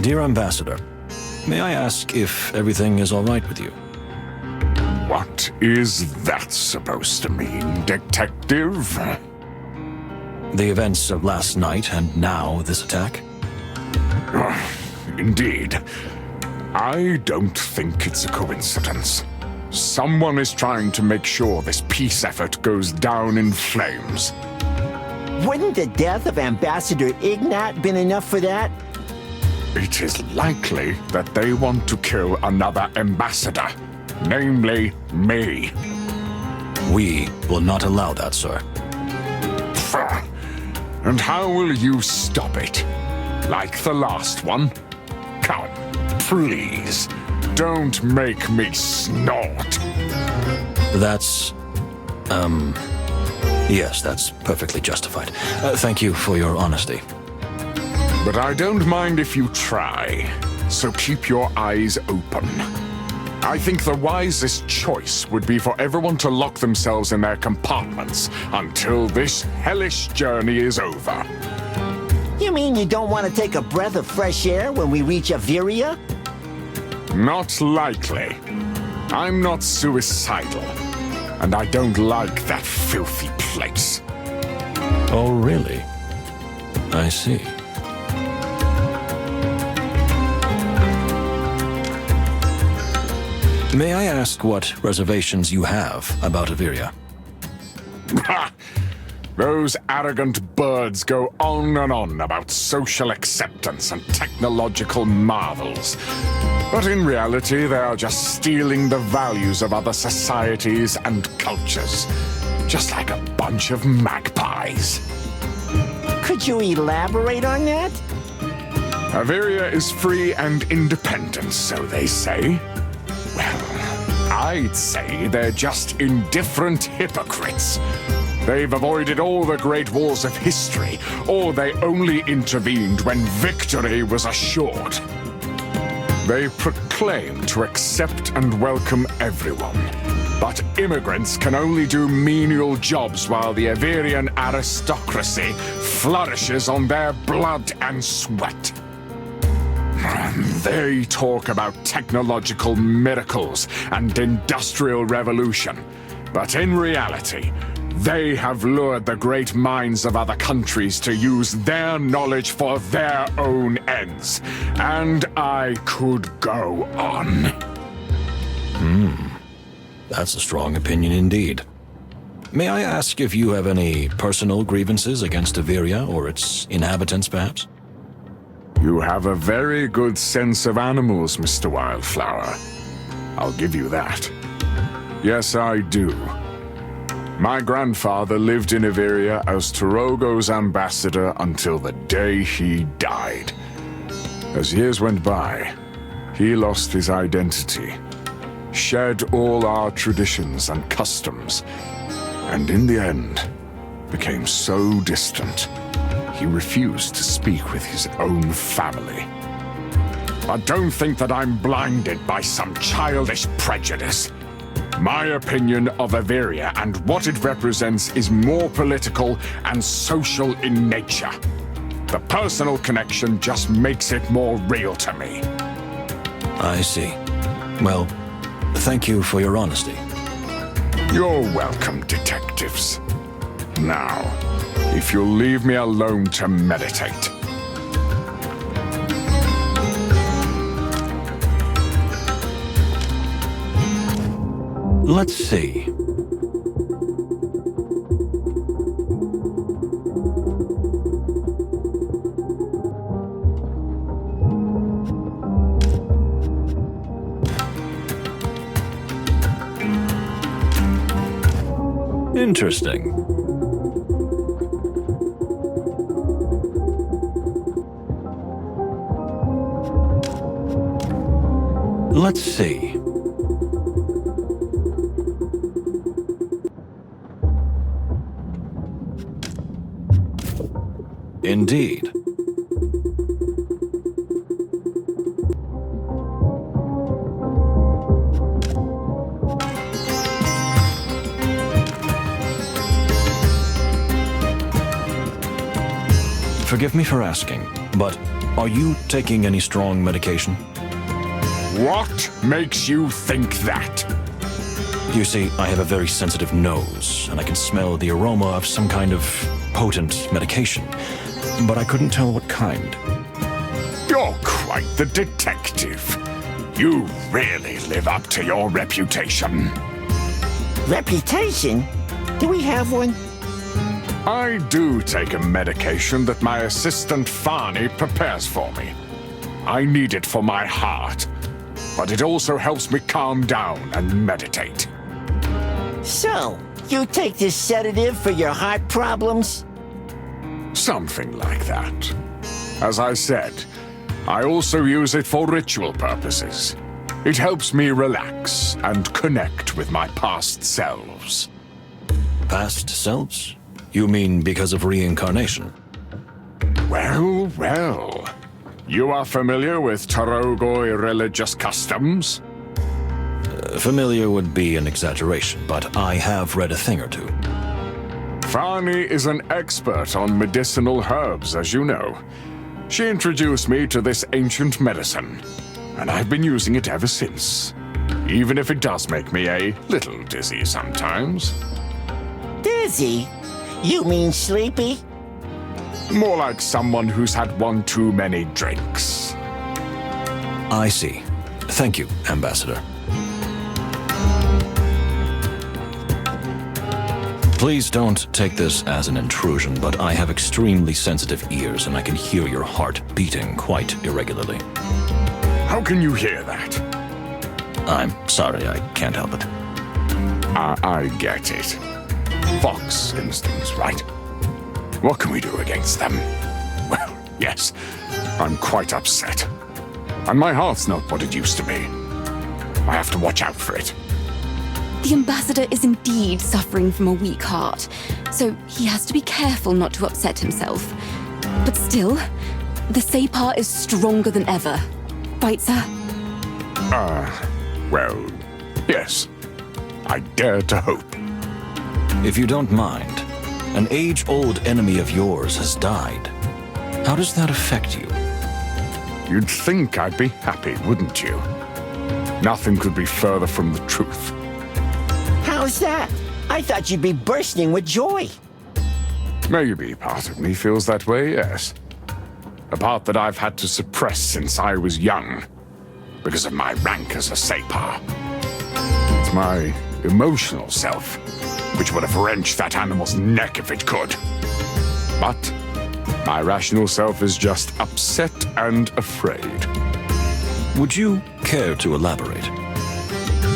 Dear Ambassador, may I ask if everything is all right with you? What is that supposed to mean, detective? The events of last night and now this attack? Indeed. I don't think it's a coincidence. Someone is trying to make sure this peace effort goes down in flames. Wouldn't the death of Ambassador Ignat been enough for that? It is likely that they want to kill another ambassador, namely me. We will not allow that, sir. And how will you stop it? Like the last one? Come, please, don't make me snort. That's... yes, that's perfectly justified. Thank you for your honesty. But I don't mind if you try, so keep your eyes open. I think the wisest choice would be for everyone to lock themselves in their compartments until this hellish journey is over. You mean you don't want to take a breath of fresh air when we reach Avirya? Not likely. I'm not suicidal, and I don't like that filthy place. Oh, really? I see. May I ask what reservations you have about Avirya? Those arrogant birds go on and on about social acceptance and technological marvels. But in reality, they are just stealing the values of other societies and cultures. Just like a bunch of magpies. Could you elaborate on that? Avirya is free and independent, so they say. Well, I'd say they're just indifferent hypocrites. They've avoided all the great wars of history, or they only intervened when victory was assured. They proclaim to accept and welcome everyone, but immigrants can only do menial jobs while the Aviryan aristocracy flourishes on their blood and sweat. They talk about technological miracles and industrial revolution, but in reality, they have lured the great minds of other countries to use their knowledge for their own ends. And I could go on. That's a strong opinion indeed. May I ask if you have any personal grievances against Avirya or its inhabitants, perhaps? You have a very good sense of animals, Mr. Wildflower. I'll give you that. Yes, I do. My grandfather lived in Avirya as Torogo's ambassador until the day he died. As years went by, he lost his identity, shed all our traditions and customs, and in the end, became so distant, he refused to speak with his own family. But don't think that I'm blinded by some childish prejudice. My opinion of Avirya and what it represents is more political and social in nature. The personal connection just makes it more real to me. I see. Well, thank you for your honesty. You're welcome, detectives. Now, if you'll leave me alone to meditate. Let's see. Interesting. Let's see. Indeed. Forgive me for asking, but are you taking any strong medication? What makes you think that? You see, I have a very sensitive nose, and I can smell the aroma of some kind of potent medication, but I couldn't tell what kind. You're quite the detective. You really live up to your reputation. Reputation? Do we have one? I do take a medication that my assistant Farney prepares for me. I need it for my heart, but it also helps me calm down and meditate. So, you take this sedative for your heart problems? Something like that. As I said, I also use it for ritual purposes. It helps me relax and connect with my past selves. Past selves? You mean because of reincarnation? Well, well. You are familiar with Tarogoi religious customs? Familiar would be an exaggeration, but I have read a thing or two. Farney is an expert on medicinal herbs, as you know. She introduced me to this ancient medicine, and I've been using it ever since. Even if it does make me a little dizzy sometimes. Dizzy? You mean sleepy? More like someone who's had one too many drinks. I see. Thank you, Ambassador. Please don't take this as an intrusion, but I have extremely sensitive ears and I can hear your heart beating quite irregularly. How can you hear that? I'm sorry, I can't help it. I get it. Fox instincts, right? What can we do against them? Well, yes, I'm quite upset. And my heart's not what it used to be. I have to watch out for it. The ambassador is indeed suffering from a weak heart, so he has to be careful not to upset himself. But still, the Separ is stronger than ever. Right, sir? Well, yes. I dare to hope. If you don't mind, an age-old enemy of yours has died. How does that affect you? You'd think I'd be happy, wouldn't you? Nothing could be further from the truth. How's that? I thought you'd be bursting with joy. Maybe part of me feels that way, yes. A part that I've had to suppress since I was young, because of my rank as a Separ. It's my emotional self, which would have wrenched that animal's neck if it could. But my rational self is just upset and afraid. Would you care to elaborate?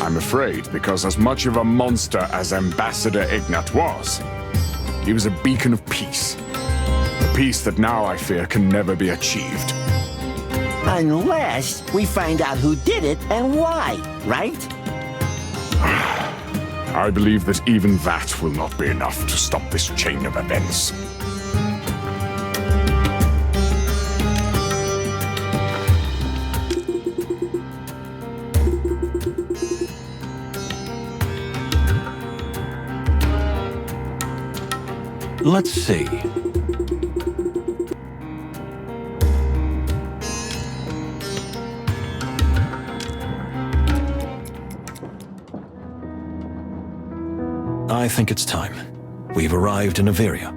I'm afraid because as much of a monster as Ambassador Ignat was, he was a beacon of peace. A peace that now I fear can never be achieved. Unless we find out who did it and why, right? I believe that even that will not be enough to stop this chain of events. Let's see. I think it's time. We've arrived in Avirya.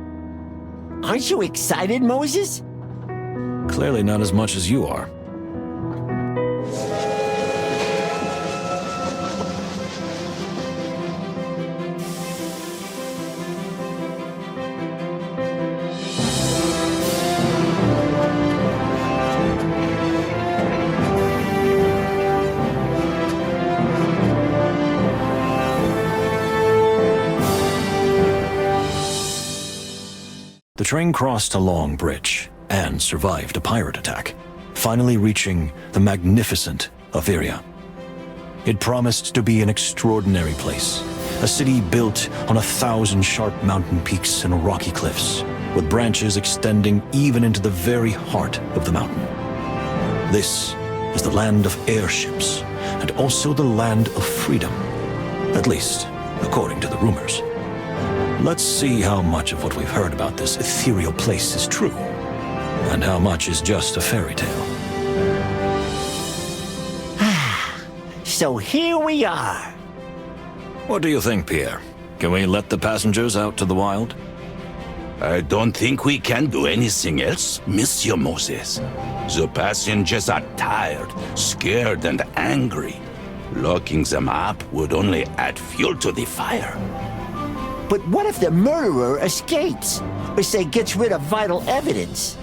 Aren't you excited, Moses? Clearly not as much as you are. train crossed a long bridge and survived a pirate attack, finally reaching the magnificent Avirya. It promised to be an extraordinary place, a city built on 1,000 sharp mountain peaks and rocky cliffs, with branches extending even into the very heart of the mountain. This is the land of airships, and also the land of freedom, at least according to the rumors. Let's see how much of what we've heard about this ethereal place is true, and how much is just a fairy tale. So here we are. What do you think, Pierre? Can we let the passengers out to the wild? I don't think we can do anything else, Monsieur Moses. The passengers are tired, scared, and angry. Locking them up would only add fuel to the fire. But what if the murderer escapes? Or say gets rid of vital evidence?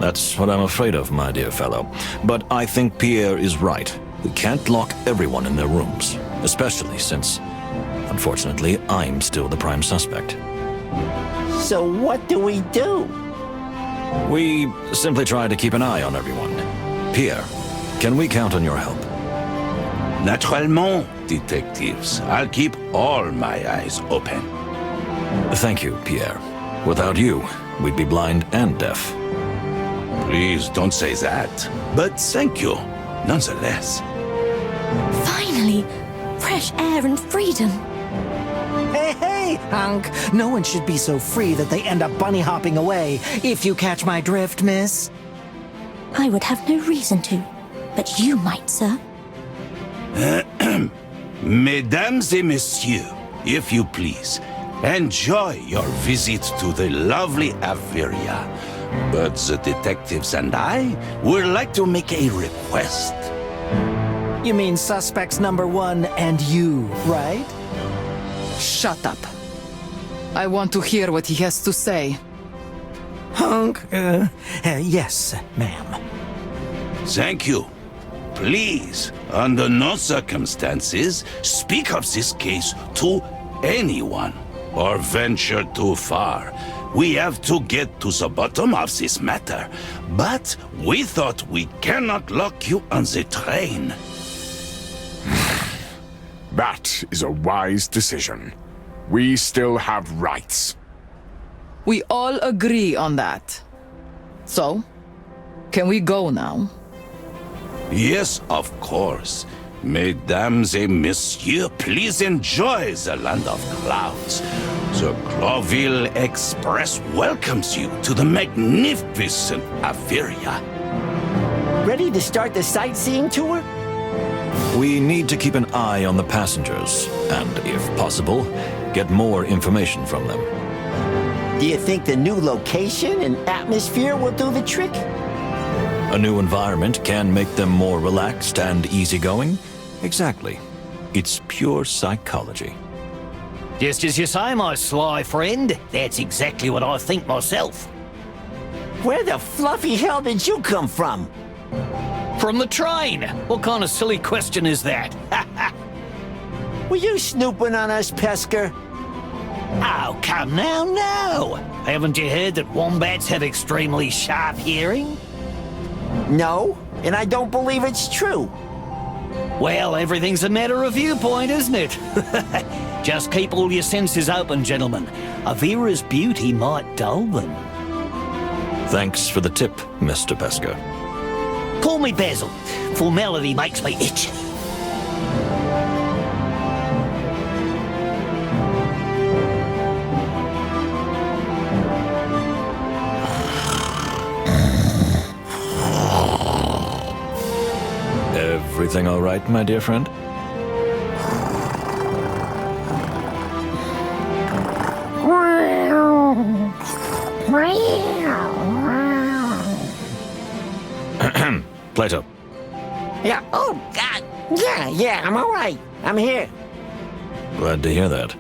That's what I'm afraid of, my dear fellow. But I think Pierre is right. We can't lock everyone in their rooms, especially since, unfortunately, I'm still the prime suspect. So what do we do? We simply try to keep an eye on everyone. Pierre, can we count on your help? Naturellement, detectives. I'll keep all my eyes open. Thank you, Pierre. Without you, we'd be blind and deaf. Please don't say that. But thank you, nonetheless. Finally, fresh air and freedom. Hey, Hunk! No one should be so free that they end up bunny hopping away, if you catch my drift, miss. I would have no reason to, but you might, sir. Mesdames et messieurs, if you please, enjoy your visit to the lovely Avirya. But the detectives and I would like to make a request. You mean suspects number 1 and you, right? Shut up. I want to hear what he has to say. Hunk, yes, ma'am. Thank you. Please, under no circumstances, speak of this case to anyone or venture too far. We have to get to the bottom of this matter, but we thought we cannot lock you on the train. That is a wise decision. We still have rights. We all agree on that. So, can we go now? Yes, of course. Mesdames et messieurs, please enjoy the land of clouds. The Clawville Express welcomes you to the magnificent Avirya. Ready to start the sightseeing tour? We need to keep an eye on the passengers, and if possible, get more information from them. Do you think the new location and atmosphere will do the trick? A new environment can make them more relaxed and easygoing? Exactly. It's pure psychology. Just as you say, my sly friend. That's exactly what I think myself. Where the fluffy hell did you come from? From the train. What kind of silly question is that? Were you snooping on us, Pesker? Oh, come now, no. Haven't you heard that wombats have extremely sharp hearing? No, and I don't believe it's true. Well, everything's a matter of viewpoint, isn't it? Just keep all your senses open, gentlemen. Avira's beauty might dull them. Thanks for the tip, Mr. Pesker. Call me Basil. Formality makes me itchy. Everything all right, my dear friend? Plato. Yeah, oh, God. Yeah, I'm all right. I'm here. Glad to hear that.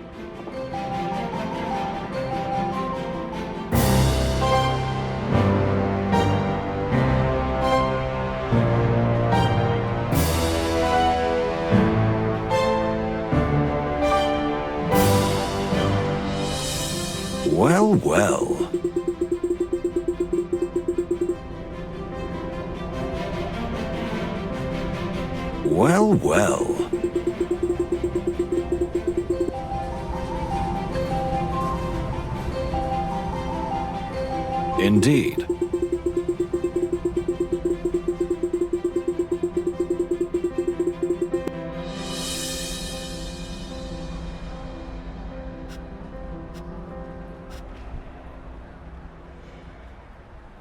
Well, well. Well, well. Indeed.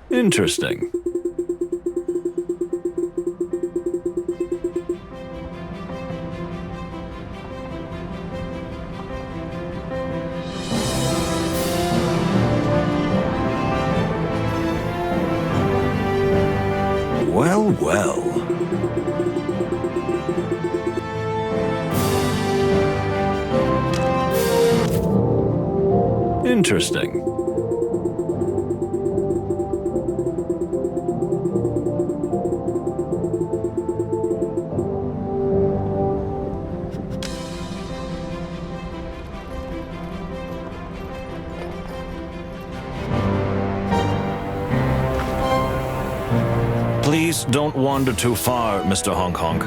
Interesting. Well, well. Interesting. Please don't wander too far, Mr. Honk Honk.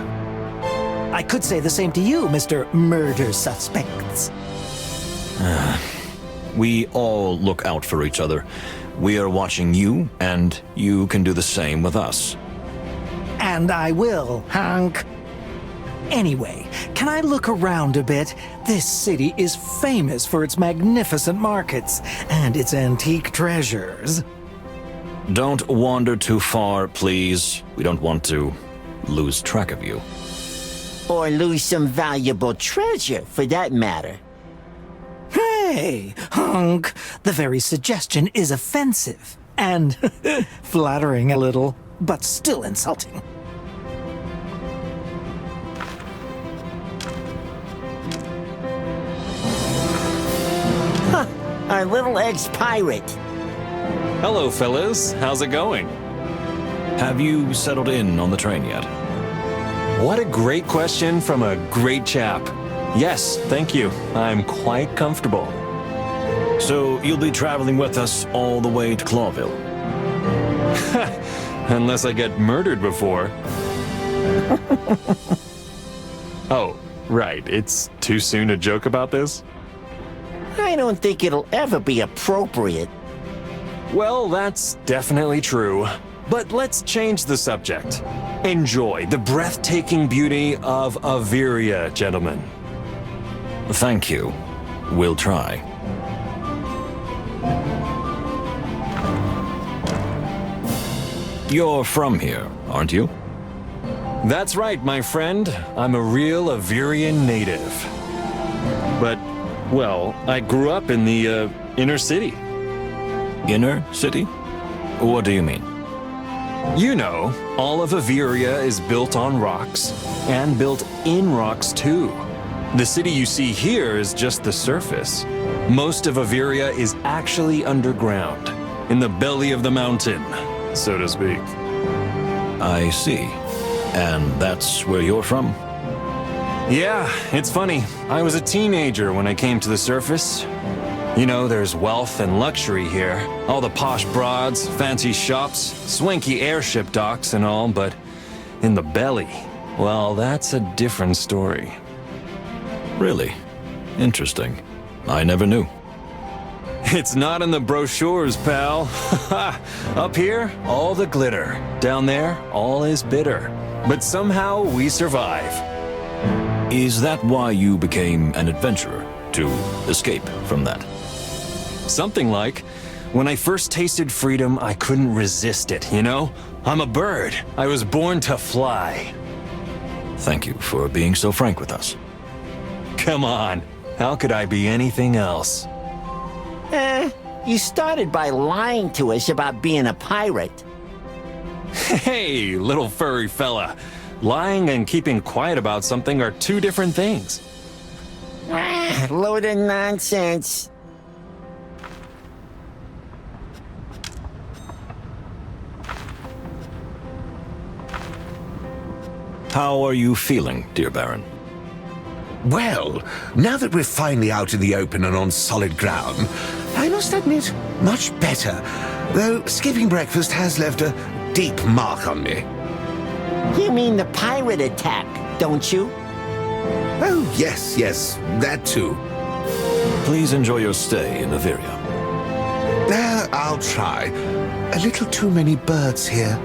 I could say the same to you, Mr. Murder Suspects. We all look out for each other. We are watching you, and you can do the same with us. And I will, Honk. Anyway, can I look around a bit? This city is famous for its magnificent markets and its antique treasures. Don't wander too far, please. We don't want to lose track of you. Or lose some valuable treasure, for that matter. Hey, Honk, the very suggestion is offensive and flattering a little, but still insulting. Huh, our little ex-pirate. Hello, fellas. How's it going? Have you settled in on the train yet? What a great question from a great chap. Yes, thank you. I'm quite comfortable. So you'll be traveling with us all the way to Clawville? Unless I get murdered before. Oh, right. It's too soon to joke about this? I don't think it'll ever be appropriate. Well, that's definitely true. But let's change the subject. Enjoy the breathtaking beauty of Avirya, gentlemen. Thank you. We'll try. You're from here, aren't you? That's right, my friend. I'm a real Aviryan native. But, well, I grew up in the inner city. Inner city? What do you mean? You know, all of Avirya is built on rocks, and built in rocks too. The city you see here is just the surface. Most of Avirya is actually underground, in the belly of the mountain, so to speak. I see. And that's where you're from? Yeah, it's funny. I was a teenager when I came to the surface. You know, there's wealth and luxury here. All the posh broads, fancy shops, swanky airship docks and all, but in the belly, well, that's a different story. Really? Interesting. I never knew. It's not in the brochures, pal. Up here, all the glitter. Down there, all is bitter. But somehow we survive. Is that why you became an adventurer? To escape from that? Something like. When I first tasted freedom, I couldn't resist it, you know? I'm a bird. I was born to fly. Thank you for being so frank with us. Come on. How could I be anything else? You started by lying to us about being a pirate. Hey, little furry fella. Lying and keeping quiet about something are two different things. Load of nonsense. How are you feeling, dear Baron? Well, now that we're finally out in the open and on solid ground, I must admit, much better. Though skipping breakfast has left a deep mark on me. You mean the pirate attack? don't you? Oh, yes, that too. Please enjoy your stay in Avirya. I'll try. A little too many birds here.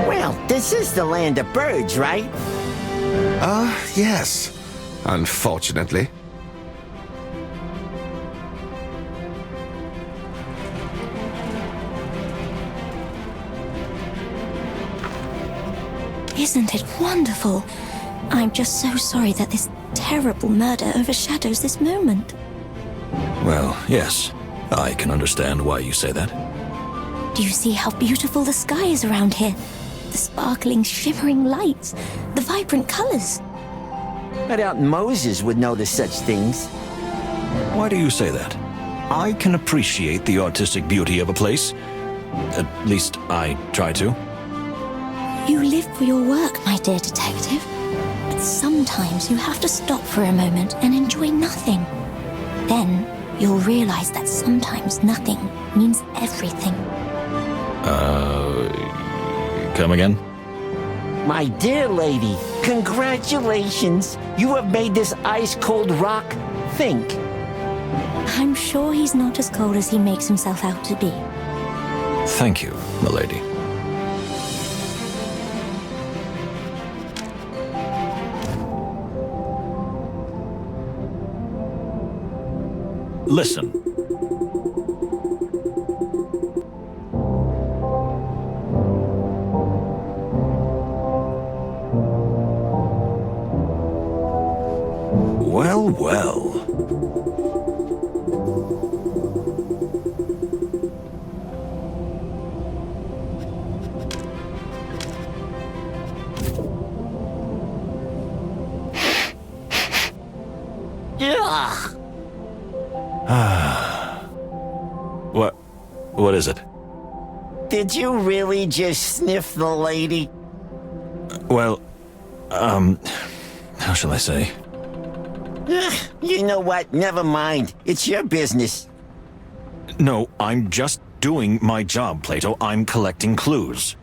Well, this is the land of birds, right? Yes. Unfortunately. Isn't it wonderful? I'm just so sorry that this terrible murder overshadows this moment. Well, yes. I can understand why you say that. Do you see how beautiful the sky is around here? The sparkling, shimmering lights, the vibrant colors. I doubt Moses would notice such things. Why do you say that? I can appreciate the artistic beauty of a place. At least I try to. You live for your work, my dear detective. But sometimes you have to stop for a moment and enjoy nothing. Then you'll realize that sometimes nothing means everything. Come again? My dear lady, congratulations. You have made this ice-cold rock think. I'm sure he's not as cold as he makes himself out to be. Thank you, milady. Listen. Well, well. Ugh. What is it? Did you really just sniff the lady? Well, how shall I say? Ugh, you know what? Never mind. It's your business. No, I'm just doing my job, Plato. I'm collecting clues.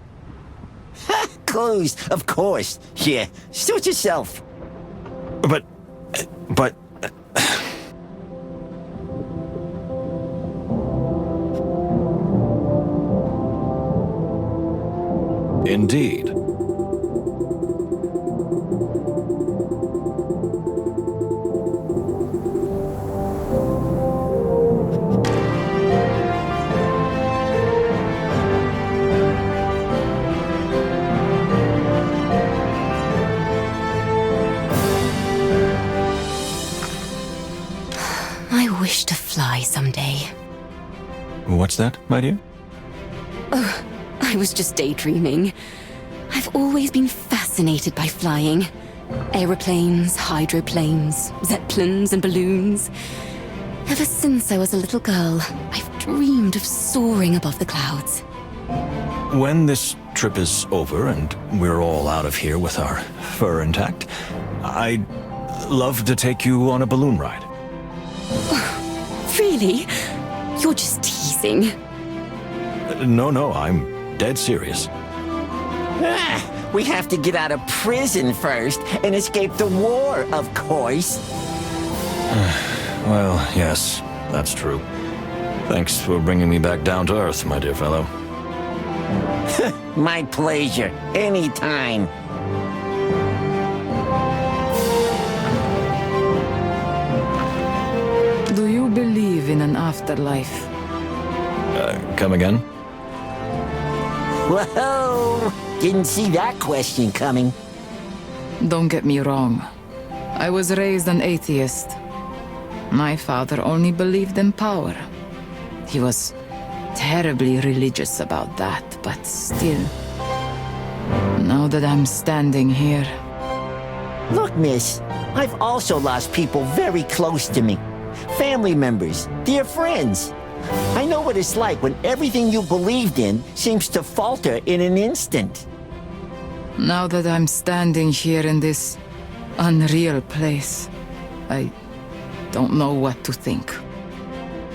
Ha! Clues, of course. Yeah, suit yourself. But... Indeed. I wish to fly someday. What's that, my dear? Oh, I was just daydreaming. I've always been fascinated by flying. Aeroplanes, hydroplanes, zeppelins and balloons. Ever since I was a little girl, I've dreamed of soaring above the clouds. When this trip is over and we're all out of here with our fur intact, I'd love to take you on a balloon ride. Really? You're just teasing. No, I'm dead serious. Ah, we have to get out of prison first and escape the war, of course. Well, yes, that's true. Thanks for bringing me back down to earth, my dear fellow. My pleasure. Anytime. Do you believe in an afterlife? Come again? Whoa! Didn't see that question coming. Don't get me wrong. I was raised an atheist. My father only believed in power. He was terribly religious about that, but still. Now that I'm standing here... Look, miss, I've also lost people very close to me. Family members, dear friends. I know what it's like when everything you believed in seems to falter in an instant. Now that I'm standing here in this unreal place, I don't know what to think.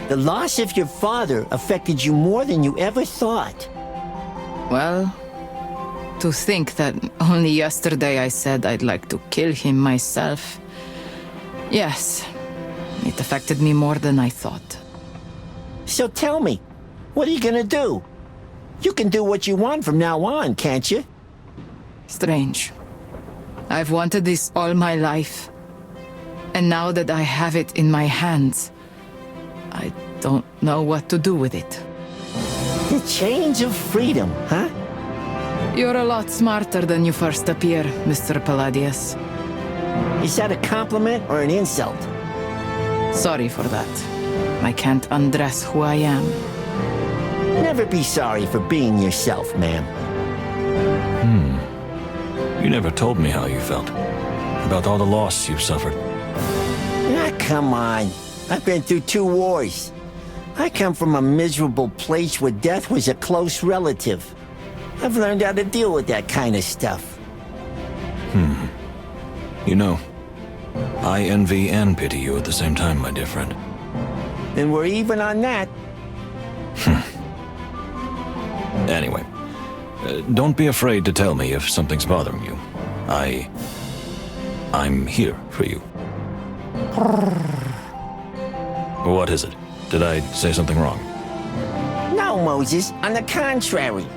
The loss of your father affected you more than you ever thought. Well, To think that only yesterday I said I'd like to kill him myself. Yes, it affected me more than I thought. So tell me, what are you gonna do? You can do what you want from now on, can't you? Strange. I've wanted this all my life. And now that I have it in my hands, I don't know what to do with it. The chains of freedom, huh? You're a lot smarter than you first appear, Mr. Palladius. Is that a compliment or an insult? Sorry for that. I can't undress who I am. Never be sorry for being yourself, ma'am. You never told me how you felt. About all the loss you've suffered. Ah, come on. I've been through 2 wars. I come from a miserable place where death was a close relative. I've learned how to deal with that kind of stuff. You know, I envy and pity you at the same time, my dear friend. And we're even on that. Anyway, don't be afraid to tell me if something's bothering you. I'm here for you. What is it? Did I say something wrong? No, Moses. On the contrary.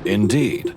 Indeed.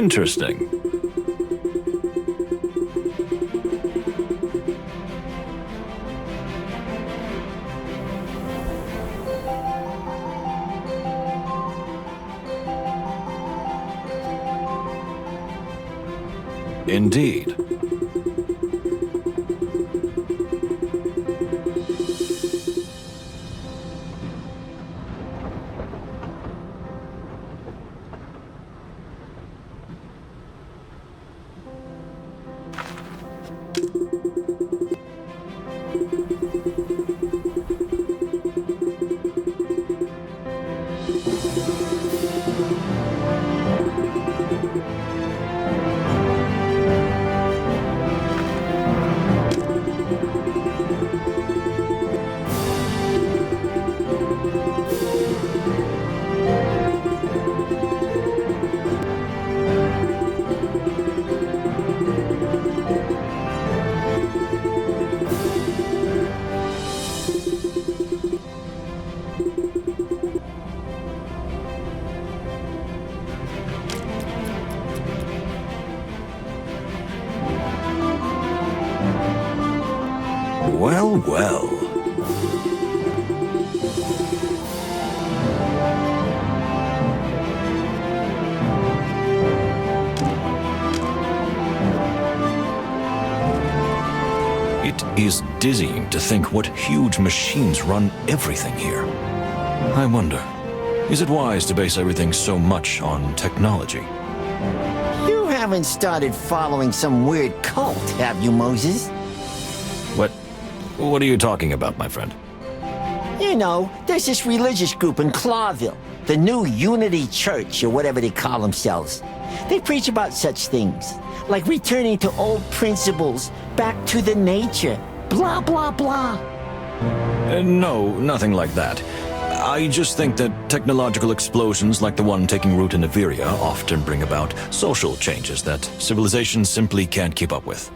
Interesting. Indeed. Well, well. It is dizzying to think what huge machines run everything here. I wonder, is it wise to base everything so much on technology? You haven't started following some weird cult, have you, Moses? What are you talking about, my friend? You know, there's this religious group in Clawville, the New Unity Church, or whatever they call themselves. They preach about such things, like returning to old principles, back to the nature, blah, blah, blah. No, nothing like that. I just think that technological explosions like the one taking root in Avirya often bring about social changes that civilization simply can't keep up with.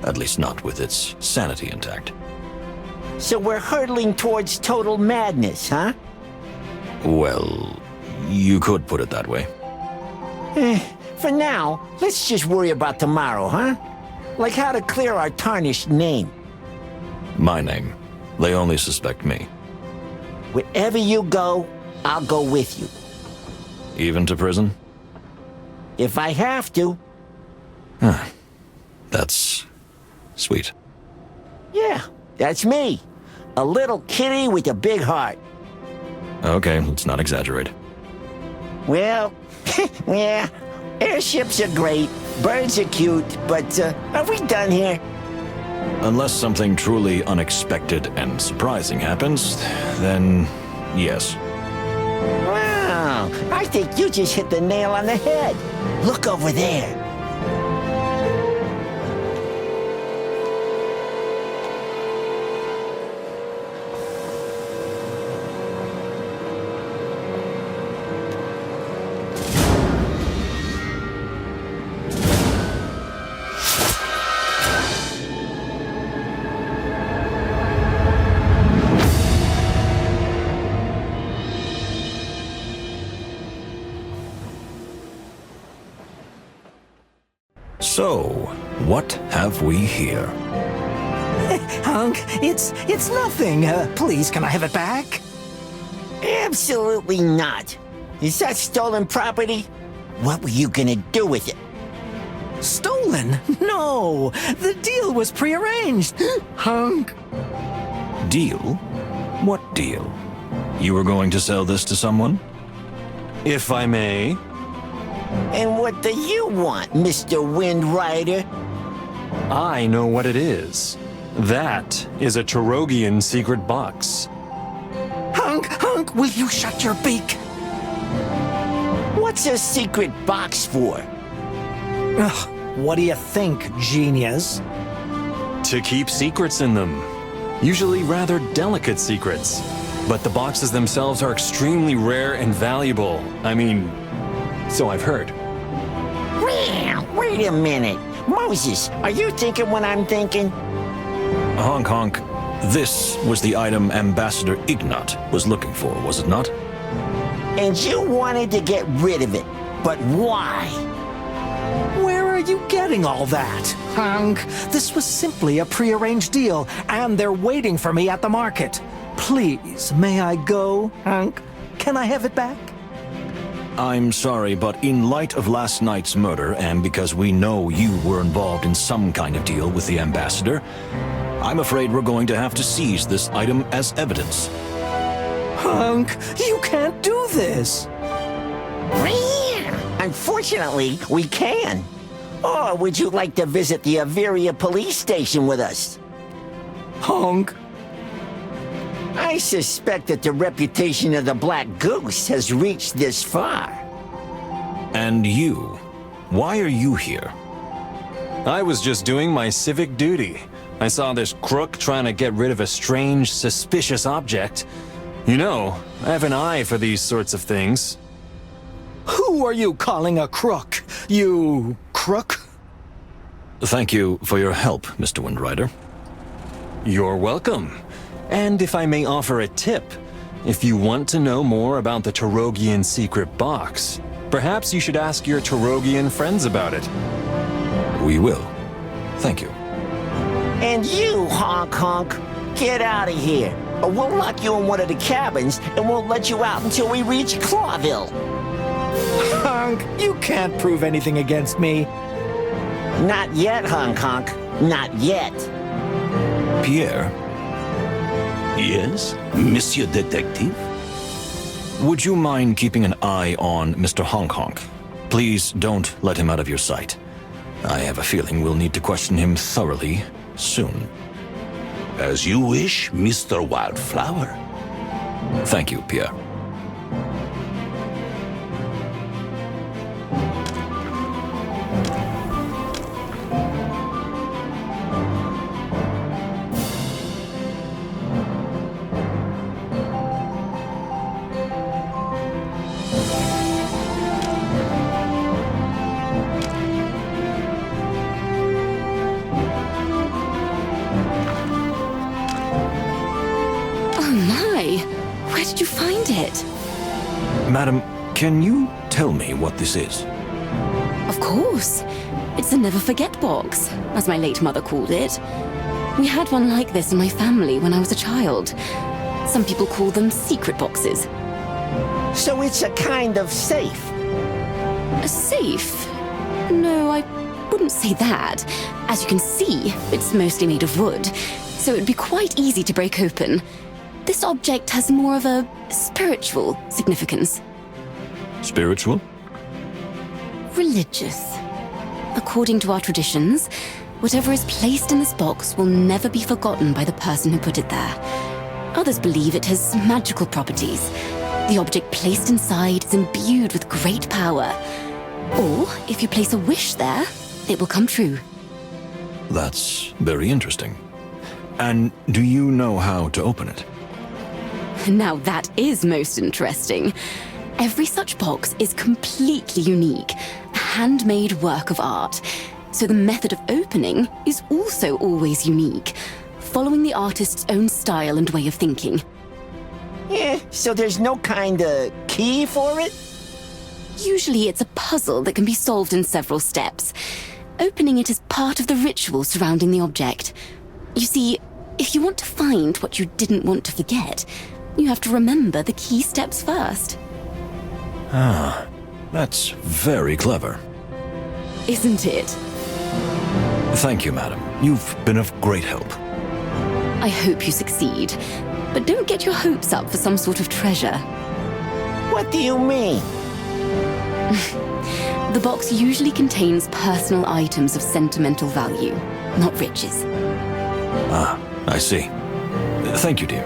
At least not with its sanity intact. So we're hurtling towards total madness, huh? Well, you could put it that way. For now, let's just worry about tomorrow, huh? Like how to clear our tarnished name. My name. They only suspect me. Wherever you go, I'll go with you. Even to prison? If I have to. That's sweet. Yeah, that's me. A little kitty with a big heart. Okay, let's not exaggerate. Well, yeah, airships are great, birds are cute, but are we done here? Unless something truly unexpected and surprising happens, then yes. Wow, I think you just hit the nail on the head. Look over there. So, what have we here? Hunk, it's nothing. Please, can I have it back? Absolutely not. Is that stolen property? What were you gonna do with it? Stolen? No! The deal was prearranged. Hunk. Deal? What deal? You were going to sell this to someone? If I may. And what do you want, Mr. Wind Rider? I know what it is. That is a Tarogian secret box. Hunk, will you shut your beak? What's a secret box for? Ugh, what do you think, genius? To keep secrets in them. Usually rather delicate secrets. But the boxes themselves are extremely rare and valuable. I mean, so I've heard. Wait a minute. Moses, are you thinking what I'm thinking? Honk. This was the item Ambassador Ignat was looking for, was it not? And you wanted to get rid of it. But why? forgetting all that. Hank. This was simply a prearranged deal, and they're waiting for me at the market. Please, may I go, Hank? Can I have it back? I'm sorry, but in light of last night's murder, and because we know you were involved in some kind of deal with the ambassador, I'm afraid we're going to have to seize this item as evidence. Hank, you can't do this. Unfortunately, we can. Or would you like to visit the Avirya Police Station with us? Hank. I suspect that the reputation of the Black Goose has reached this far. And you? Why are you here? I was just doing my civic duty. I saw this crook trying to get rid of a strange, suspicious object. You know, I have an eye for these sorts of things. Who are you calling a crook? You crook? Thank you for your help, Mr. Windrider. You're welcome. And if I may offer a tip, if you want to know more about the Tarogian secret box, perhaps you should ask your Tarogian friends about it. We will. Thank you. And you, Honk Honk, get out of here. Or we'll lock you in one of the cabins and won't let you out until we reach Clawville. Honk, you can't prove anything against me. Not yet, Honk Honk. Not yet. Pierre? Yes, Monsieur Detective? Would you mind keeping an eye on Mr. Honk Honk? Please don't let him out of your sight. I have a feeling we'll need to question him thoroughly soon. As you wish, Mr. Wildflower. Thank you, Pierre. Where did you find it? Madam, can you tell me what this is? Of course. It's a never forget box, as my late mother called it. We had one like this in my family when I was a child. Some people call them secret boxes. So it's a kind of safe. A safe? No, I wouldn't say that. As you can see, it's mostly made of wood, so it would be quite easy to break open. This object has more of a spiritual significance. Spiritual? Religious. According to our traditions, whatever is placed in this box will never be forgotten by the person who put it there. Others believe it has magical properties. The object placed inside is imbued with great power. Or, if you place a wish there, it will come true. That's very interesting. And do you know how to open it? Now that is most interesting. Every such box is completely unique, a handmade work of art. So the method of opening is also always unique, following the artist's own style and way of thinking. Yeah, so there's no kind of key for it? Usually it's a puzzle that can be solved in several steps. Opening it is part of the ritual surrounding the object. You see, if you want to find what you didn't want to forget, you have to remember the key steps first. Ah, that's very clever. Isn't it? Thank you, madam. You've been of great help. I hope you succeed, but don't get your hopes up for some sort of treasure. What do you mean? The box usually contains personal items of sentimental value, not riches. Ah, I see. Thank you, dear.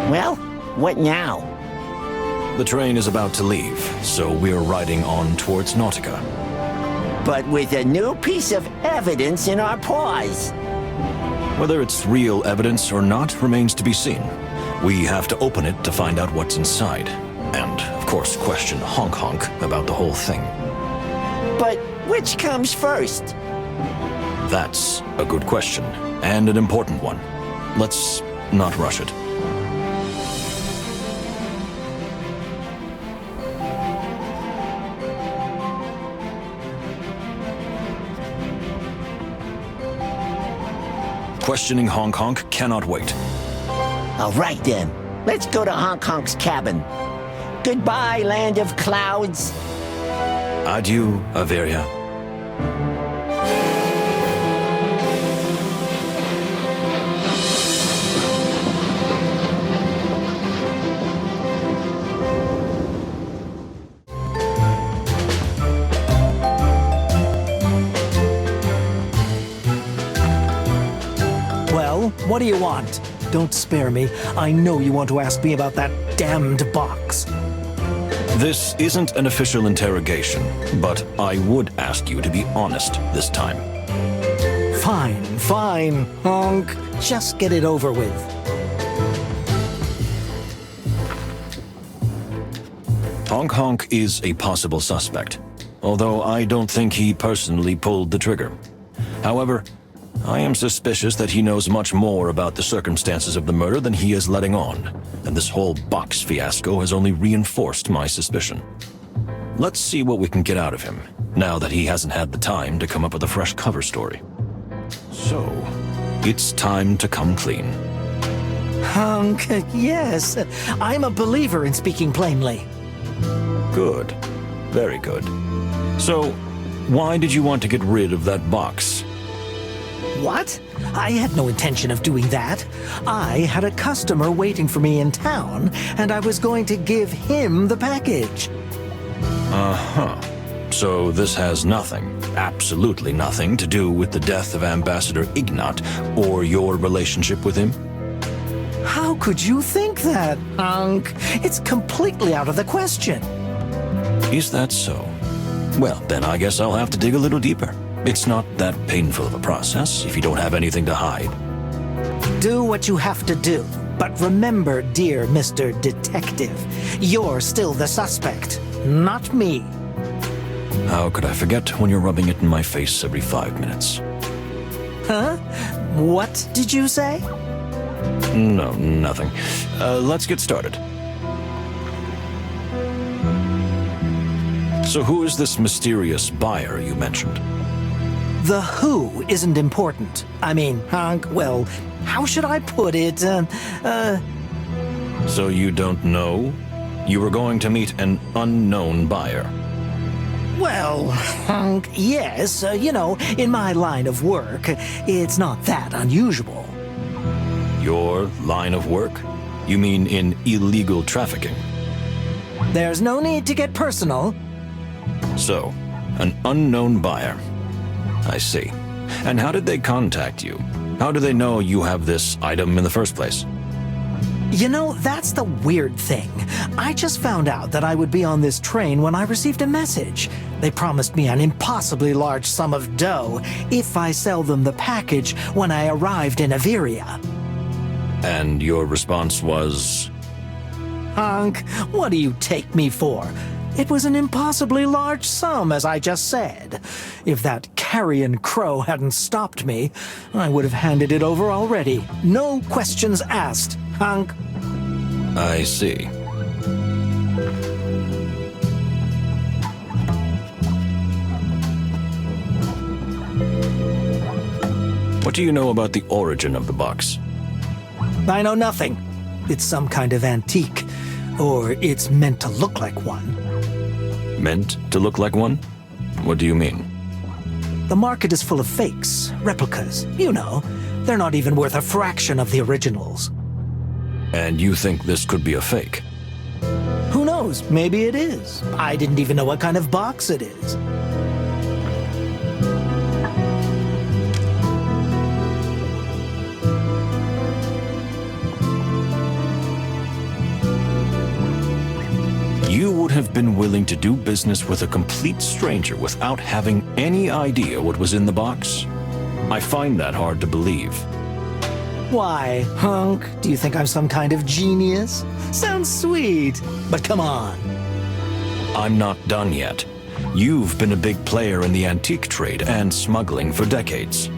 Well, what now? The train is about to leave, so we're riding on towards Nautica. But with a new piece of evidence in our paws. Whether it's real evidence or not remains to be seen. We have to open it to find out what's inside. And, of course, question Honk Honk about the whole thing. But which comes first? That's a good question, and an important one. Let's not rush it. Questioning Honk Honk cannot wait. All right then, let's go to Honk Honk's cabin. Goodbye, land of clouds. Adieu, Avirya. Well, what do you want? Don't spare me. I know you want to ask me about that damned box. This isn't an official interrogation, but I would ask you to be honest this time. Fine, Honk. Just get it over with. Honk Honk is a possible suspect, although I don't think he personally pulled the trigger. However, I am suspicious that he knows much more about the circumstances of the murder than he is letting on, and this whole box fiasco has only reinforced my suspicion. Let's see what we can get out of him, now that he hasn't had the time to come up with a fresh cover story. So, it's time to come clean. Honk, yes. I'm a believer in speaking plainly. Good. Very good. So, why did you want to get rid of that box? What? I had no intention of doing that. I had a customer waiting for me in town, and I was going to give him the package. Uh-huh. So this has nothing, absolutely nothing, to do with the death of Ambassador Ignat or your relationship with him? How could you think that, Honk? It's completely out of the question. Is that so? Well, then I guess I'll have to dig a little deeper. It's not that painful of a process if you don't have anything to hide. Do what you have to do. But remember, dear Mr. Detective, you're still the suspect, not me. How could I forget when you're rubbing it in my face every 5 minutes? Huh? What did you say? No, nothing. Let's get started. So who is this mysterious buyer you mentioned? The who isn't important. I mean, Honk, well, how should I put it? So you don't know? You were going to meet an unknown buyer. Well, Honk, yes, in my line of work, it's not that unusual. Your line of work? You mean in illegal trafficking? There's no need to get personal. So, an unknown buyer. I see. And how did they contact you? How do they know you have this item in the first place? That's the weird thing. I just found out that I would be on this train when I received a message. They promised me an impossibly large sum of dough if I sell them the package when I arrived in Avirya. And your response was? Honk, what do you take me for? It was an impossibly large sum, as I just said. If that carrion crow hadn't stopped me, I would have handed it over already. No questions asked, Honk. I see. What do you know about the origin of the box? I know nothing. It's some kind of antique, or it's meant to look like one. Meant to look like one? What do you mean? The market is full of fakes, replicas. They're not even worth a fraction of the originals. And you think this could be a fake? Who knows? Maybe it is. I didn't even know what kind of box it is. been willing to do business with a complete stranger without having any idea what was in the box? I find that hard to believe. Why, hunk? Do you think I'm some kind of genius? Sounds sweet, but come on. I'm not done yet. You've been a big player in the antique trade and smuggling for decades.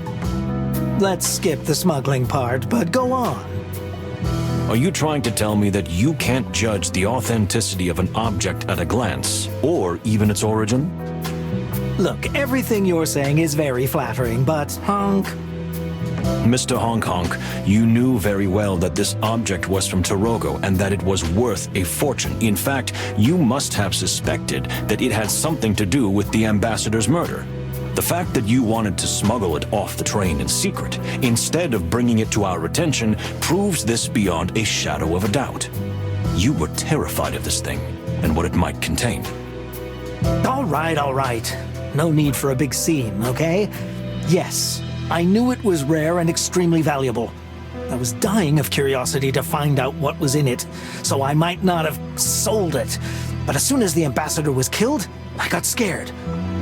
Let's skip the smuggling part, but go on. Are you trying to tell me that you can't judge the authenticity of an object at a glance, or even its origin? Look, everything you're saying is very flattering, but hunk. Mr. Honk Honk, you knew very well that this object was from Toge and that it was worth a fortune. In fact, you must have suspected that it had something to do with the ambassador's murder. The fact that you wanted to smuggle it off the train in secret, instead of bringing it to our attention, proves this beyond a shadow of a doubt. You were terrified of this thing, and what it might contain. All right. No need for a big scene, okay? Yes, I knew it was rare and extremely valuable. I was dying of curiosity to find out what was in it, so I might not have sold it. But as soon as the ambassador was killed, I got scared.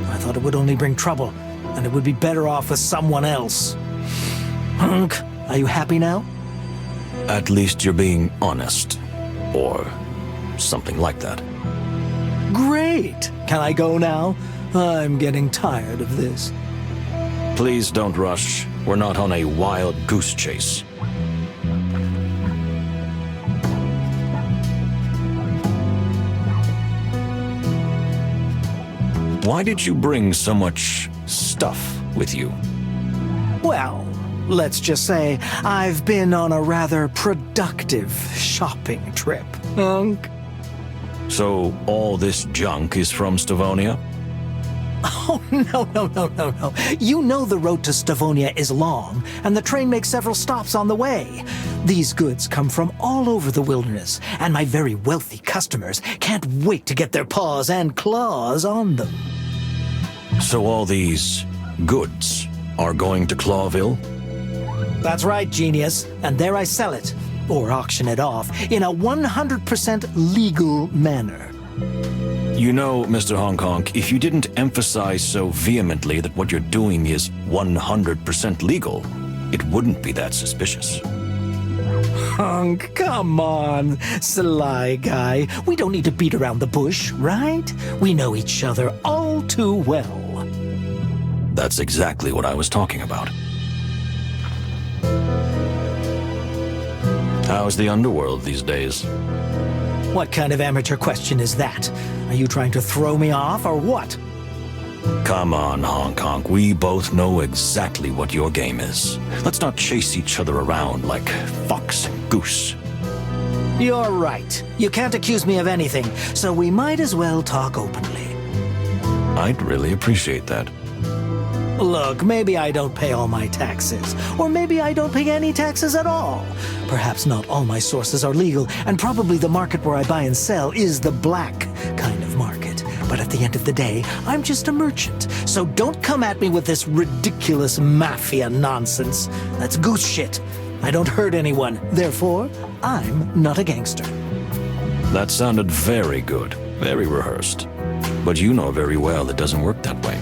I thought it would only bring trouble, and it would be better off with someone else. Hunk, are you happy now? At least you're being honest. Or something like that. Great! Can I go now? I'm getting tired of this. Please don't rush. We're not on a wild goose chase. Why did you bring so much stuff with you? Well, let's just say I've been on a rather productive shopping trip, hunk. So all this junk is from Stavonia? Oh, no. You know the road to Stavonia is long, and the train makes several stops on the way. These goods come from all over the wilderness, and my very wealthy customers can't wait to get their paws and claws on them. So all these goods are going to Clawville? That's right, genius. And there I sell it, or auction it off, in a 100% legal manner. You know, Mr. Honk Honk, if you didn't emphasize so vehemently that what you're doing is 100% legal, it wouldn't be that suspicious. Hunk, come on, sly guy. We don't need to beat around the bush, right? We know each other all too well. That's exactly what I was talking about. How's the underworld these days? What kind of amateur question is that? Are you trying to throw me off, or what? Come on, Honk Honk. We both know exactly what your game is. Let's not chase each other around like fox and goose. You're right. You can't accuse me of anything, so we might as well talk openly. I'd really appreciate that. Look, maybe I don't pay all my taxes, or maybe I don't pay any taxes at all. Perhaps not all my sources are legal, and probably the market where I buy and sell is the black kind of market. But at the end of the day, I'm just a merchant, so don't come at me with this ridiculous mafia nonsense. That's goose shit. I don't hurt anyone, therefore, I'm not a gangster. That sounded very good, very rehearsed. But you know very well it doesn't work that way.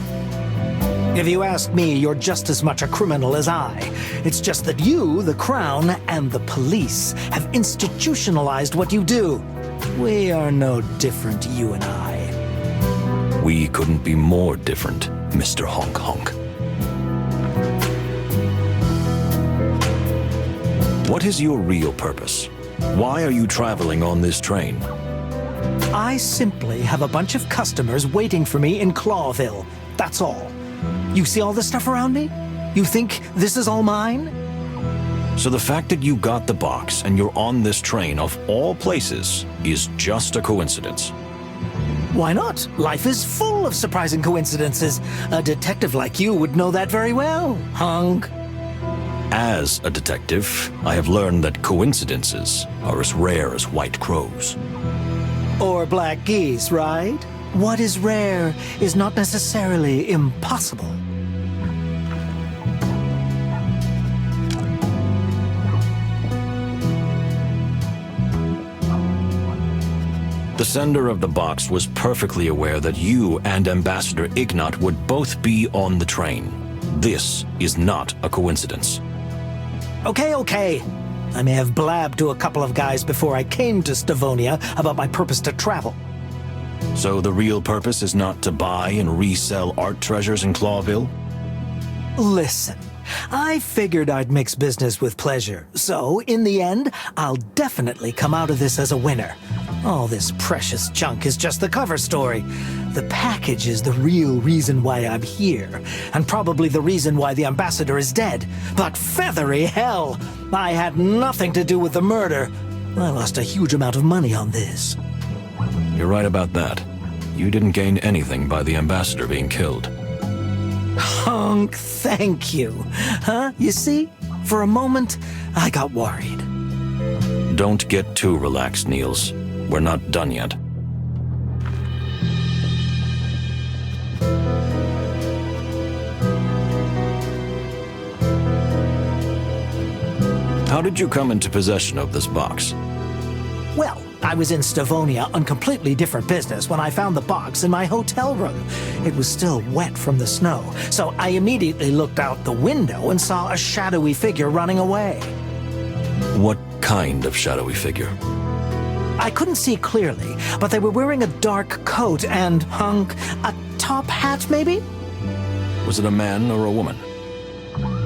If you ask me, you're just as much a criminal as I. It's just that you, the Crown, and the police have institutionalized what you do. We are no different, you and I. We couldn't be more different, Mr. Honk Honk. What is your real purpose? Why are you traveling on this train? I simply have a bunch of customers waiting for me in Clawville. That's all. You see all this stuff around me? You think this is all mine? So the fact that you got the box and you're on this train of all places is just a coincidence. Why not? Life is full of surprising coincidences. A detective like you would know that very well, hunk. As a detective, I have learned that coincidences are as rare as white crows. Or black geese, right? What is rare is not necessarily impossible. The The sender of the box was perfectly aware that you and Ambassador Ignat would both be on the train. This is not a coincidence. Okay. I may have blabbed to a couple of guys before I came to Stavonia about my purpose to travel. So the real purpose is not to buy and resell art treasures in Clawville? Listen, I figured I'd mix business with pleasure, so in the end, I'll definitely come out of this as a winner. All this precious junk is just the cover story. The package is the real reason why I'm here, and probably the reason why the ambassador is dead. But feathery hell! I had nothing to do with the murder. I lost a huge amount of money on this. You're right about that. You didn't gain anything by the ambassador being killed. Hunk, thank you. Huh? You see? For a moment, I got worried. Don't get too relaxed, Niels. We're not done yet. How did you come into possession of this box? Well, I was in Stavonia on completely different business when I found the box in my hotel room. It was still wet from the snow, so I immediately looked out the window and saw a shadowy figure running away. What kind of shadowy figure? I couldn't see clearly, but they were wearing a dark coat and, Hunk, a top hat maybe? Was it a man or a woman?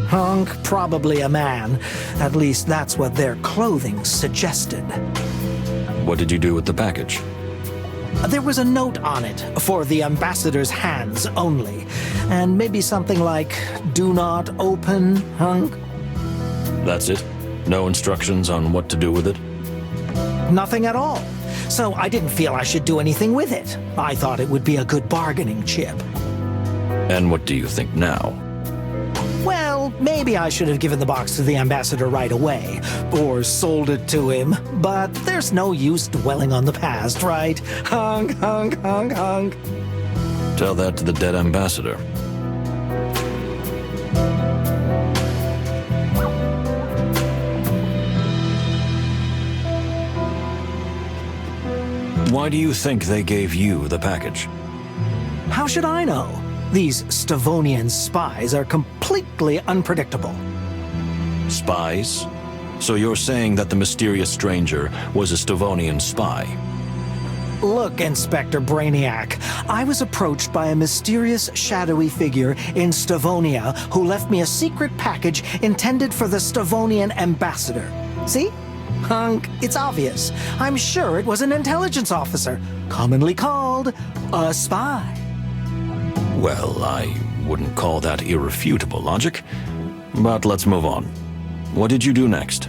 Hunk, probably a man. At least that's what their clothing suggested. What did you do with the package? There was a note on it, for the ambassador's hands only. And maybe something like, do not open, Hunk? That's it? No instructions on what to do with it? Nothing at all. So I didn't feel I should do anything with it. I thought it would be a good bargaining chip. And what do you think now? Well, maybe I should have given the box to the ambassador right away, or sold it to him, but there's no use dwelling on the past, right? Hunk. Tell that to the dead ambassador. Why do you think they gave you the package? How should I know? These Stavonian spies are completely unpredictable. Spies? So you're saying that the mysterious stranger was a Stavonian spy? Look, Inspector Brainiac, I was approached by a mysterious shadowy figure in Stavonia who left me a secret package intended for the Stavonian ambassador. See? Hunk, it's obvious. I'm sure it was an intelligence officer, commonly called a spy. Well, I wouldn't call that irrefutable logic, but let's move on. What did you do next?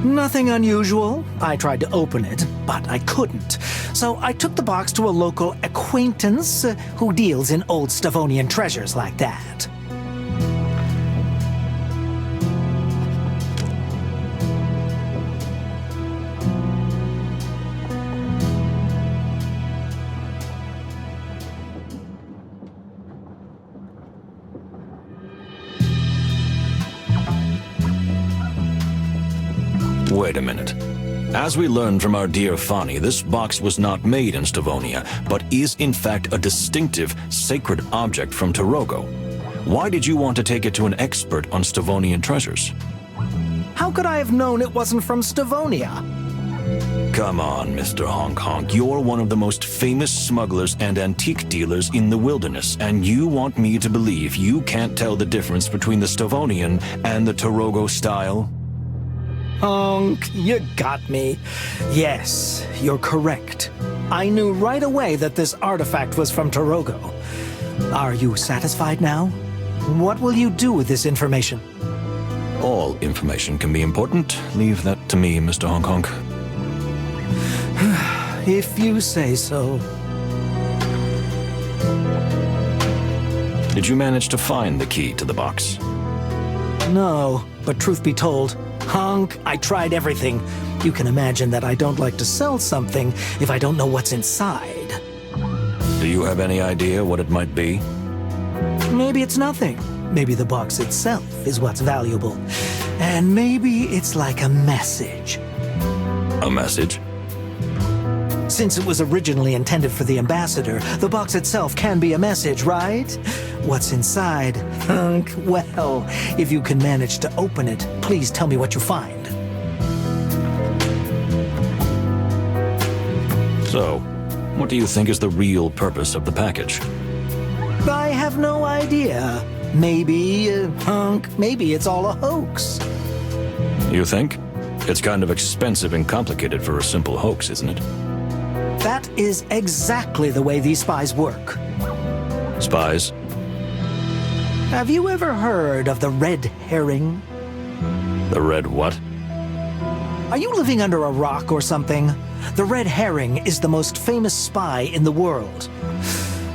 Nothing unusual. I tried to open it, but I couldn't. So I took the box to a local acquaintance who deals in old Stavonian treasures like that. Wait a minute. As we learned from our dear Fani, this box was not made in Stavonia, but is in fact a distinctive, sacred object from Toge. Why did you want to take it to an expert on Stavonian treasures? How could I have known it wasn't from Stavonia? Come on, Mr. Honk Honk. You're one of the most famous smugglers and antique dealers in the wilderness, and you want me to believe you can't tell the difference between the Stavonian and the Toge style? Honk, you got me. Yes, you're correct. I knew right away that this artifact was from Toge. Are you satisfied now? What will you do with this information? All information can be important. Leave that to me, Mr. Honk Honk. If you say so. Did you manage to find the key to the box? No, but truth be told, Honk, I tried everything. You can imagine that I don't like to sell something if I don't know what's inside. Do you have any idea what it might be? Maybe it's nothing. Maybe the box itself is what's valuable. And maybe it's like a message. A message? Since it was originally intended for the ambassador, the box itself can be a message, right? What's inside? Hunk, well, if you can manage to open it, please tell me what you find. So, what do you think is the real purpose of the package? I have no idea. Maybe, Hunk, maybe it's all a hoax. You think? It's kind of expensive and complicated for a simple hoax, isn't it? That is exactly the way these spies work. Spies? Have you ever heard of the red herring? The red what? Are you living under a rock or something? The red herring is the most famous spy in the world.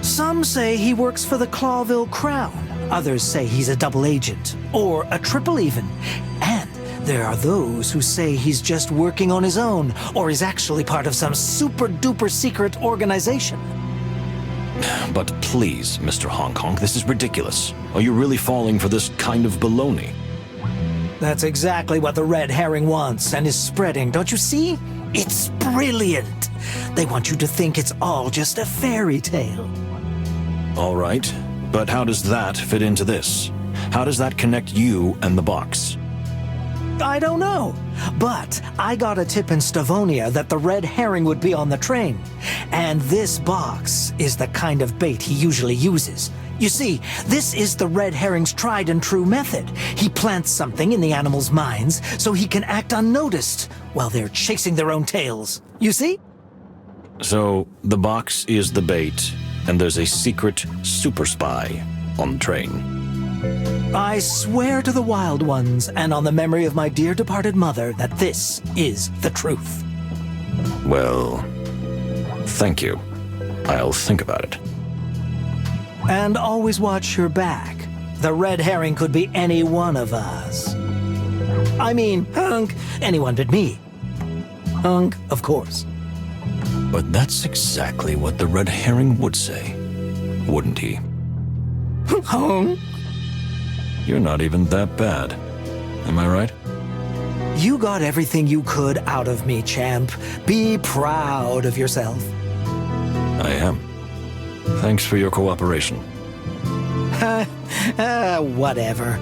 Some say he works for the Clawville crown. Others say he's a double agent, or a triple even. And there are those who say he's just working on his own, or is actually part of some super-duper secret organization. But please, Mr. Hong Kong, this is ridiculous. Are you really falling for this kind of baloney? That's exactly what the red herring wants and is spreading, don't you see? It's brilliant. They want you to think it's all just a fairy tale. All right, but how does that fit into this? How does that connect you and the box? I don't know, but I got a tip in Stavonia that the red herring would be on the train. And this box is the kind of bait he usually uses. You see, this is the red herring's tried and true method. He plants something in the animals' minds so he can act unnoticed while they're chasing their own tails. You see? So, the box is the bait, and there's a secret super spy on the train. I swear to the wild ones and on the memory of my dear departed mother that this is the truth. Well, thank you. I'll think about it. And always watch your back. The red herring could be any one of us. I mean, Hunk, anyone but me. Hunk, of course. But that's exactly what the red herring would say, wouldn't he? Hunk? You're not even that bad. Am I right? You got everything you could out of me, champ. Be proud of yourself. I am. Thanks for your cooperation. Whatever.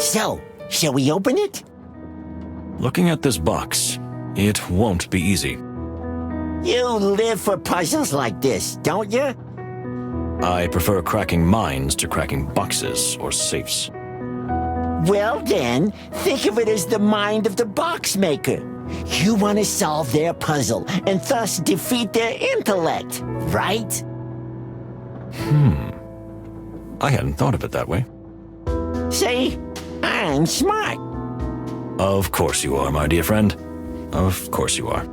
So, shall we open it? Looking at this box, it won't be easy. You live for puzzles like this, don't you? I prefer cracking minds to cracking boxes or safes. Well then, think of it as the mind of the box maker. You want to solve their puzzle and thus defeat their intellect, right? I hadn't thought of it that way. See? I'm smart. Of course you are, my dear friend. Of course you are.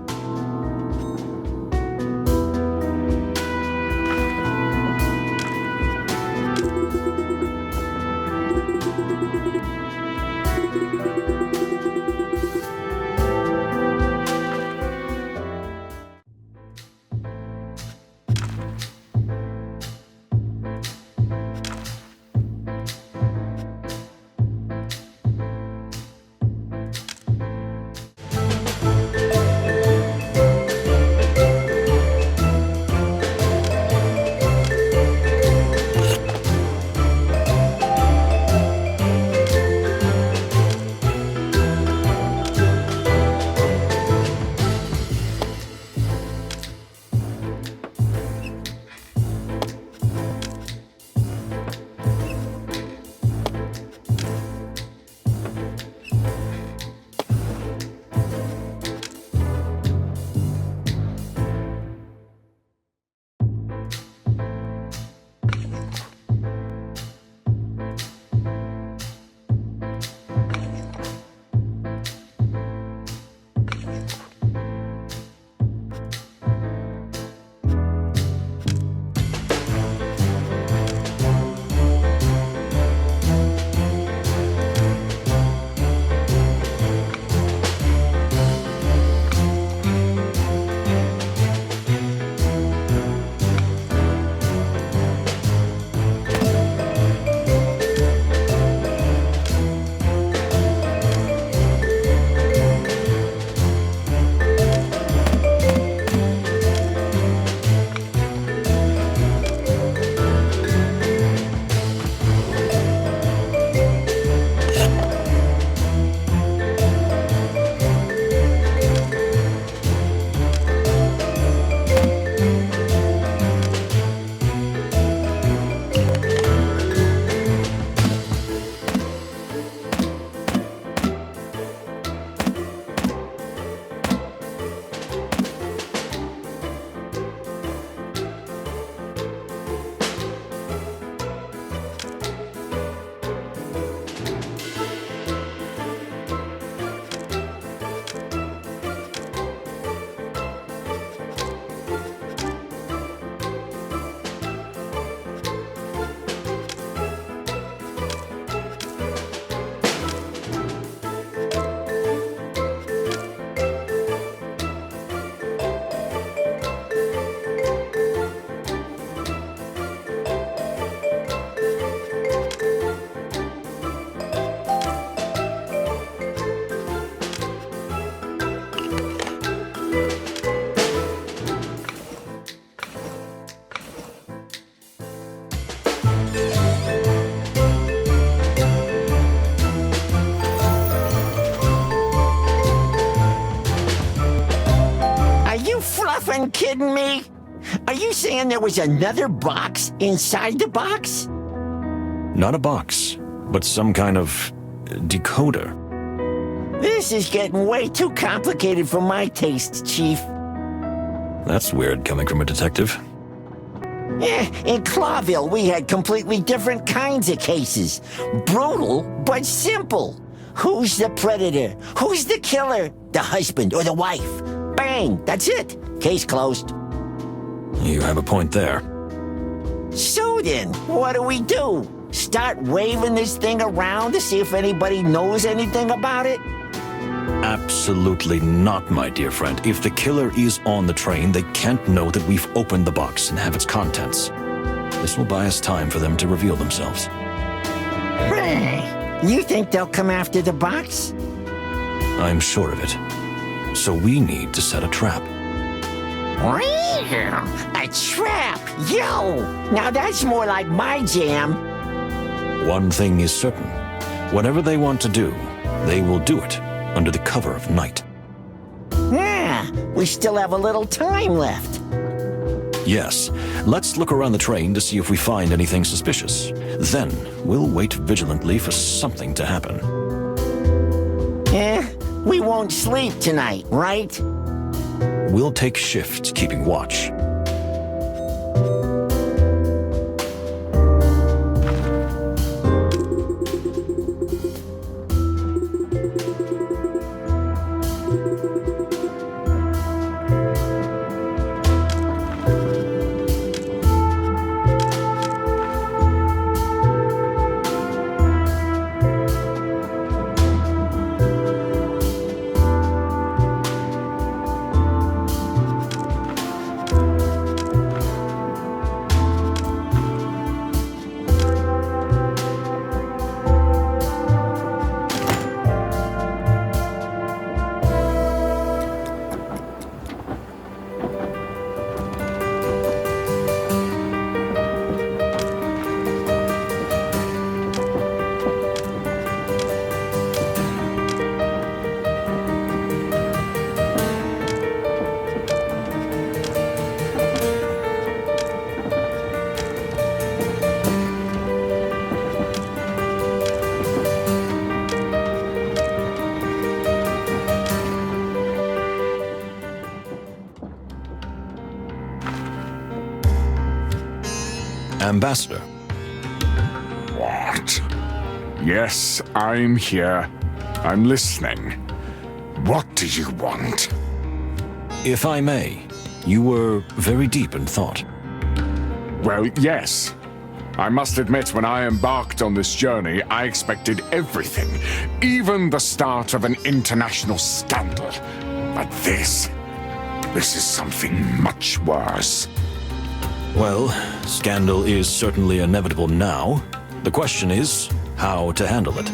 fucking kidding me? Are you saying there was another box inside the box? Not a box, but some kind of decoder. This is getting way too complicated for my taste, Chief. That's weird coming from a detective. In Clawville, we had completely different kinds of cases. Brutal, but simple. Who's the predator? Who's the killer? The husband or the wife? Bang, that's it. Case closed. You have a point there. So then, what do? Start waving this thing around to see if anybody knows anything about it? Absolutely not, my dear friend. If the killer is on the train, they can't know that we've opened the box and have its contents. This will buy us time for them to reveal themselves. You think they'll come after the box? I'm sure of it. So we need to set a trap. A trap! Yo! Now that's more like my jam. One thing is certain. Whatever they want to do, they will do it under the cover of night. Yeah, we still have a little time left. Yes, let's look around the train to see if we find anything suspicious. Then, we'll wait vigilantly for something to happen. We won't sleep tonight, right? We'll take shifts keeping watch. Ambassador. What? Yes, I'm here. I'm listening. What do you want? If I may, you were very deep in thought. Well, yes. I must admit, when I embarked on this journey, I expected everything, even the start of an international scandal. But this is something much worse. Well, scandal is certainly inevitable now. The question is how to handle it.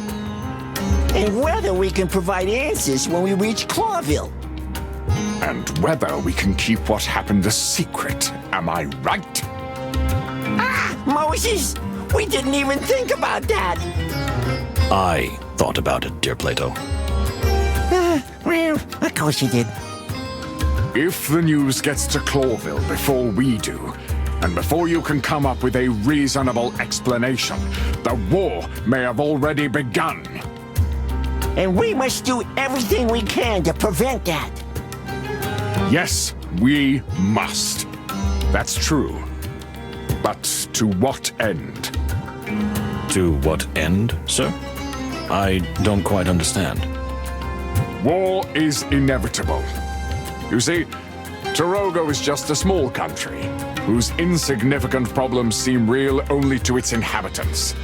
And whether we can provide answers when we reach Clawville. And whether we can keep what happened a secret. Am I right? Moses! We didn't even think about that! I thought about it, dear Plato. Well, of course you did. If the news gets to Clawville before we do, and before you can come up with a reasonable explanation, the war may have already begun. And we must do everything we can to prevent that. Yes, we must. That's true. But to what end? To what end, sir? I don't quite understand. War is inevitable. You see, Torongo is just a small country, whose insignificant problems seem real only to its inhabitants.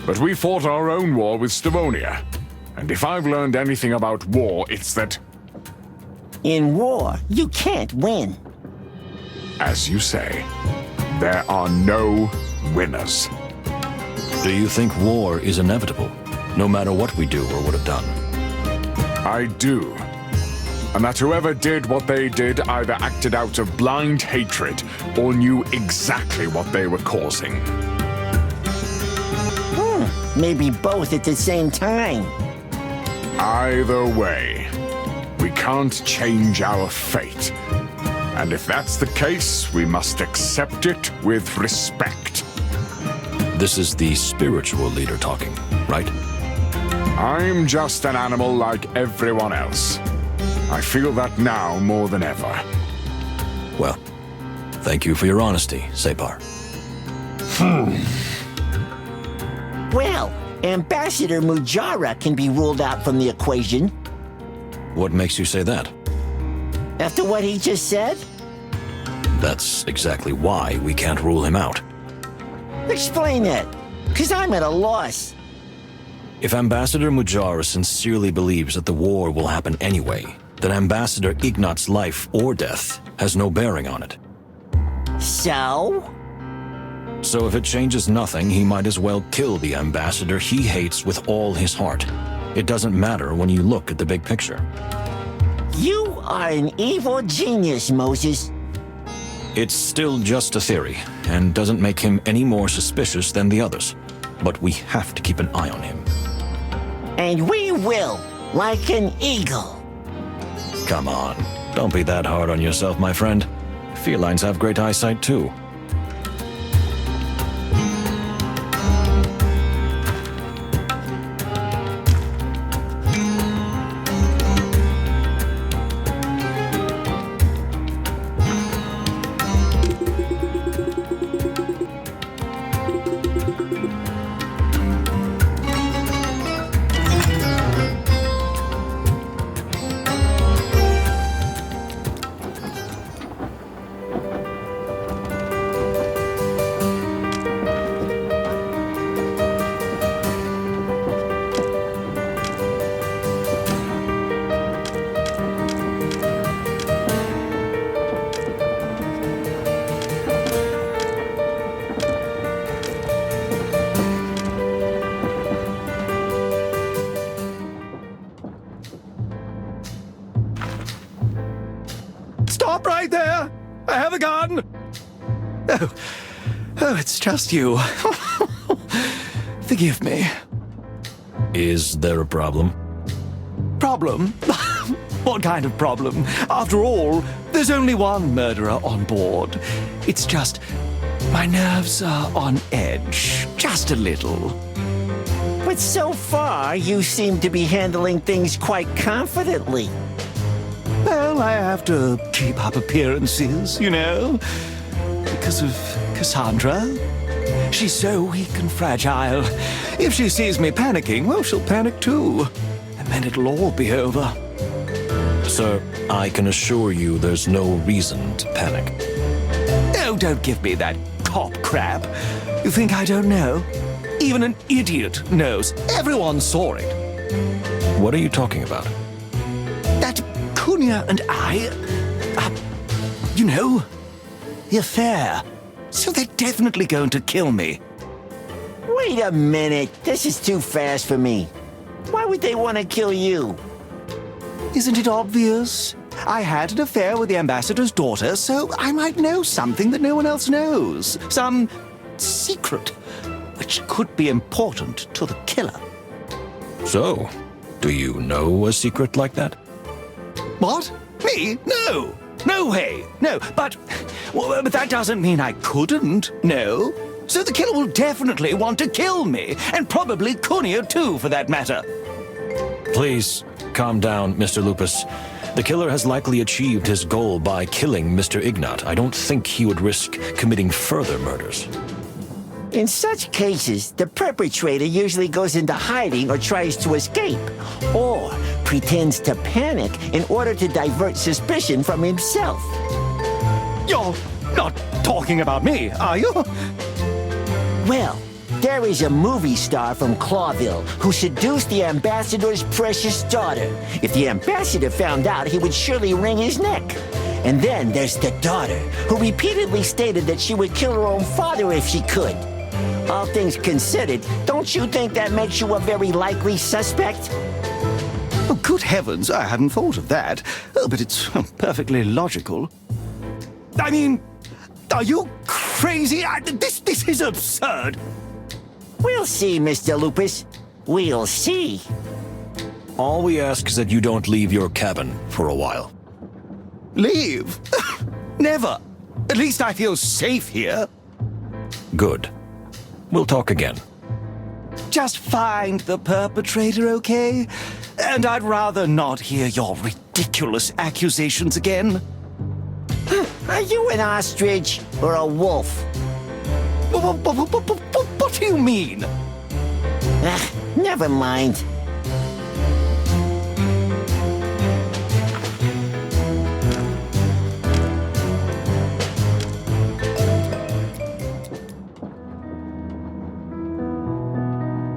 But we fought our own war with Stavonia, and if I've learned anything about war, it's that... In war, you can't win. As you say, there are no winners. Do you think war is inevitable, no matter what we do or would have done? I do. And that whoever did what they did either acted out of blind hatred or knew exactly what they were causing. Maybe both at the same time. Either way, we can't change our fate. And if that's the case, we must accept it with respect. This is the spiritual leader talking, right? I'm just an animal like everyone else. I feel that now more than ever. Well, thank you for your honesty, Separ. Well, Ambassador Mujara can be ruled out from the equation. What makes you say that? After what he just said? That's exactly why we can't rule him out. Explain that, because I'm at a loss. If Ambassador Mujara sincerely believes that the war will happen anyway, then Ambassador Ignat's life or death has no bearing on it. So? So if it changes nothing, he might as well kill the ambassador he hates with all his heart. It doesn't matter when you look at the big picture. You are an evil genius, Moses. It's still just a theory, and doesn't make him any more suspicious than the others. But we have to keep an eye on him. And we will, like an eagle. Come on, don't be that hard on yourself, my friend. Felines have great eyesight too. Stop right there! I have a gun! Oh, it's just you. Forgive me. Is there a problem? Problem? What kind of problem? After all, there's only one murderer on board. It's just my nerves are on edge. Just a little. But so far, you seem to be handling things quite confidently. Well, I have to keep up appearances, you know, because of Cassandra. She's so weak and fragile. If she sees me panicking, well, she'll panic too. And then it'll all be over. Sir, I can assure you there's no reason to panic. Oh, don't give me that cop crap. You think I don't know? Even an idiot knows. Everyone saw it. What are you talking about? That Cunha and I, you know, the affair. So they're definitely going to kill me. Wait a minute. This is too fast for me. Why would they want to kill you? Isn't it obvious? I had an affair with the ambassador's daughter, so I might know something that no one else knows. Some secret, which could be important to the killer. So, do you know a secret like that? What? Me? No! No way! No, but that doesn't mean I couldn't, no. So the killer will definitely want to kill me, and probably Cunha too, for that matter. Please, calm down, Mr. Lupus. The killer has likely achieved his goal by killing Mr. Ignat. I don't think he would risk committing further murders. In such cases, the perpetrator usually goes into hiding or tries to escape, or pretends to panic in order to divert suspicion from himself. You're not talking about me, are you? Well, there is a movie star from Clawville who seduced the ambassador's precious daughter. If the ambassador found out, he would surely wring his neck. And then there's the daughter, who repeatedly stated that she would kill her own father if she could. All things considered, don't you think that makes you a very likely suspect? Oh, good heavens, I hadn't thought of that. Oh, but it's perfectly logical. I mean, are you crazy? This is absurd. We'll see, Mr. Lupus. We'll see. All we ask is that you don't leave your cabin for a while. Leave? Never. At least I feel safe here. Good. We'll talk again. Just find the perpetrator, okay? And I'd rather not hear your ridiculous accusations again. Are you an ostrich or a wolf? What do you mean? Never mind.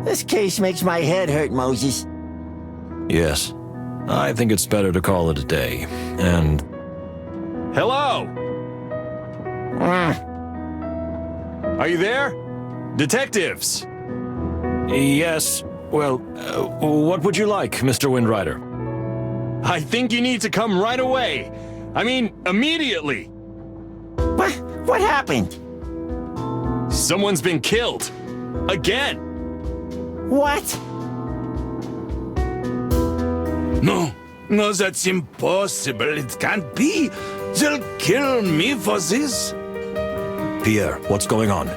This case makes my head hurt, Moses. Yes. I think it's better to call it a day. And... Hello? Are you there? Detectives! Yes. Well, what would you like, Mr. Windrider? I think you need to come right away. I mean, immediately. What happened? Someone's been killed. Again. What? No, that's impossible. It can't be. They'll kill me for this. Pierre, what's going on?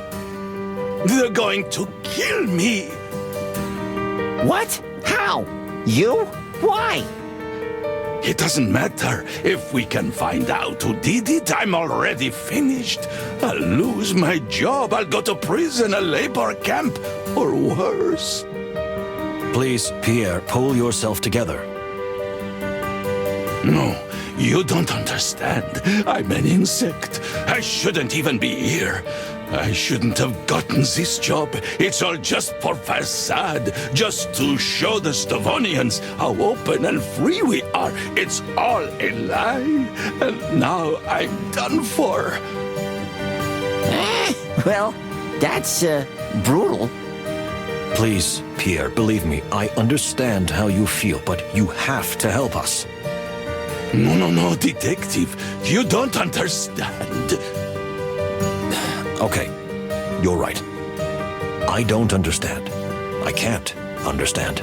They're going to kill me. What? How? You? Why? It doesn't matter. If we can find out who did it, I'm already finished. I'll lose my job. I'll go to prison, a labor camp, or worse. Please, Pierre, pull yourself together. No, you don't understand. I'm an insect. I shouldn't even be here. I shouldn't have gotten this job. It's all just for facade, just to show the Stavonians how open and free we are. It's all a lie, and now I'm done for. Well, that's, brutal. Please, Pierre, believe me, I understand how you feel, but you have to help us. No, detective. You don't understand. Okay, you're right. I don't understand. I can't understand.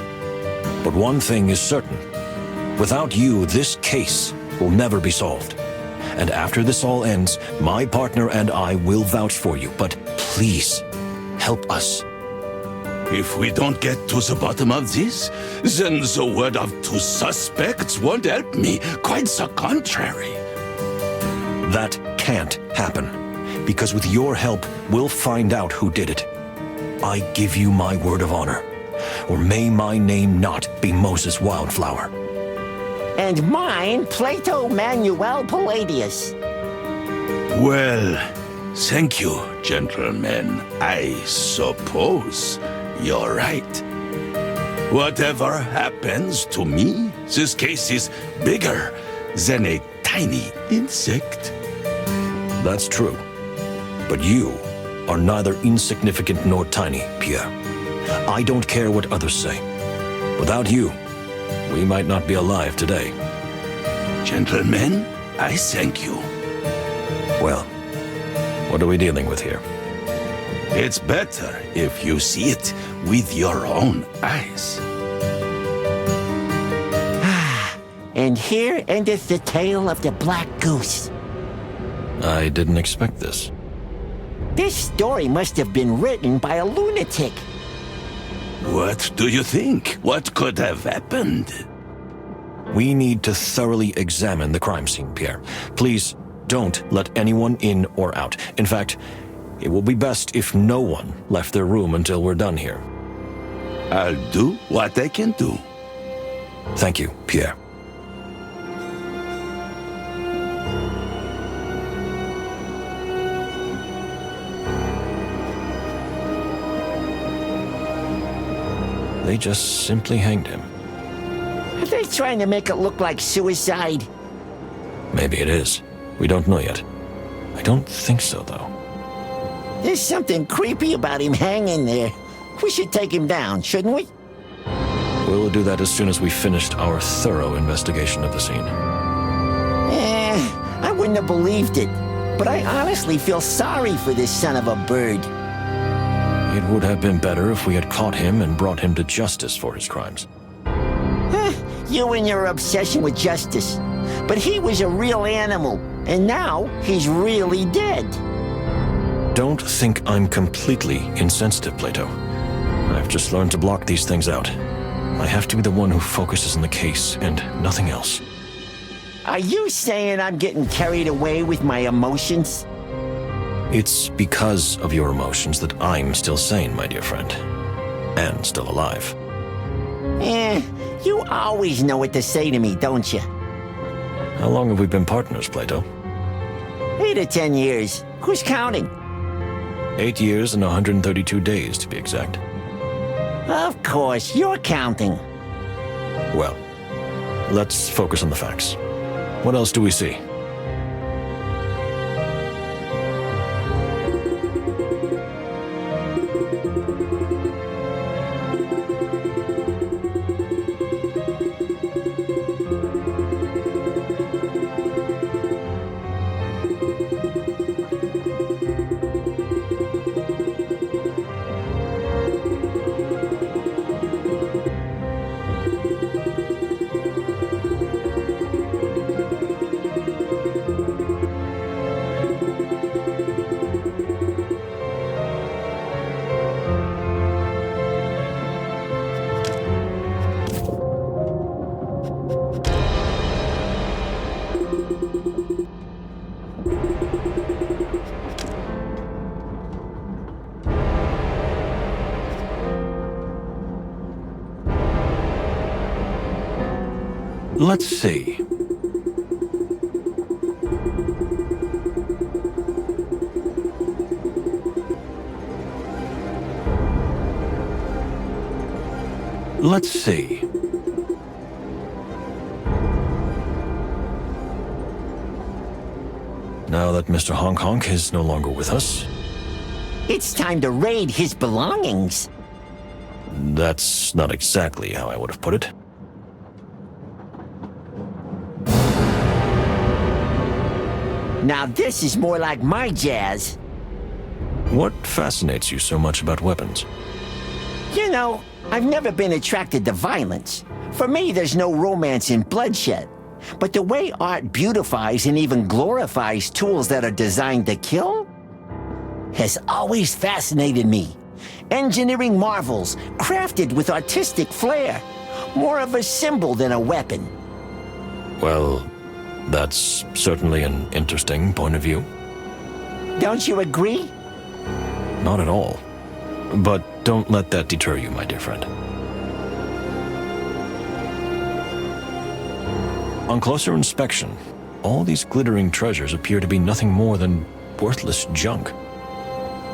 But one thing is certain. Without you, this case will never be solved. And after this all ends, my partner and I will vouch for you. But please, help us. If we don't get to the bottom of this, then the word of two suspects won't help me. Quite the contrary. That can't happen. Because with your help, we'll find out who did it. I give you my word of honor. Or may my name not be Moses Wildflower. And mine, Plato Manuel Palladius. Well, thank you, gentlemen. I suppose you're right. Whatever happens to me, this case is bigger than a tiny insect. That's true. But you are neither insignificant nor tiny, Pierre. I don't care what others say. Without you, we might not be alive today. Gentlemen, I thank you. Well, what are we dealing with here? It's better if you see it with your own eyes. And here endeth the tale of the Black Goose. I didn't expect this. This story must have been written by a lunatic. What do you think? What could have happened? We need to thoroughly examine the crime scene, Pierre. Please, don't let anyone in or out. In fact, it will be best if no one left their room until we're done here. I'll do what I can do. Thank you, Pierre. They just simply hanged him. Are they trying to make it look like suicide? Maybe it is. We don't know yet. I don't think so, though. There's something creepy about him hanging there. We should take him down, shouldn't we? We'll do that as soon as we've finished our thorough investigation of the scene. I wouldn't have believed it. But I honestly feel sorry for this son of a bird. It would have been better if we had caught him and brought him to justice for his crimes. You and your obsession with justice. But he was a real animal. And now he's really dead. Don't think I'm completely insensitive, Plato. I've just learned to block these things out. I have to be the one who focuses on the case and nothing else. Are you saying I'm getting carried away with my emotions? It's because of your emotions that I'm still sane, my dear friend. And still alive. You always know what to say to me, don't you? How long have we been partners, Plato? 8 or 10 years. Who's counting? 8 years and 132 days, to be exact. Of course, you're counting. Well, let's focus on the facts. What else do we see? Let's see. Let's see. Now that Mr. Honk Honk is no longer with us, It's time to raid his belongings. that's not exactly how I would have put it. Now this is more like my jazz. What fascinates you so much about weapons? You know, I've never been attracted to violence. For me, there's no romance in bloodshed. But the way art beautifies and even glorifies tools that are designed to kill has always fascinated me. Engineering marvels, crafted with artistic flair. More of a symbol than a weapon. Well, that's certainly an interesting point of view. Don't you agree? Not at all. But don't let that deter you, my dear friend. On closer inspection, all these glittering treasures appear to be nothing more than worthless junk.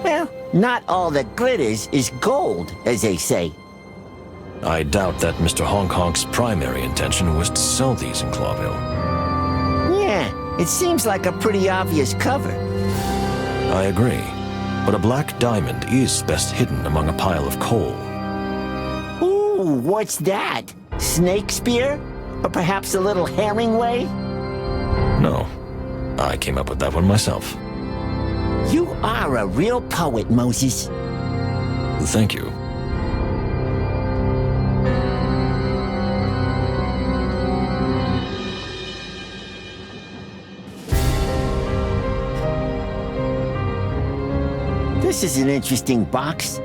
Well, not all that glitters is gold, as they say. I doubt that Mr. Honk Honk's primary intention was to sell these in Clawville. Yeah, it seems like a pretty obvious cover. I agree, but a black diamond is best hidden among a pile of coal. Ooh, what's that? Snake spear? Or perhaps a little Herringway? No, I came up with that one myself. You are a real poet, Moses. Thank you. This is an interesting box.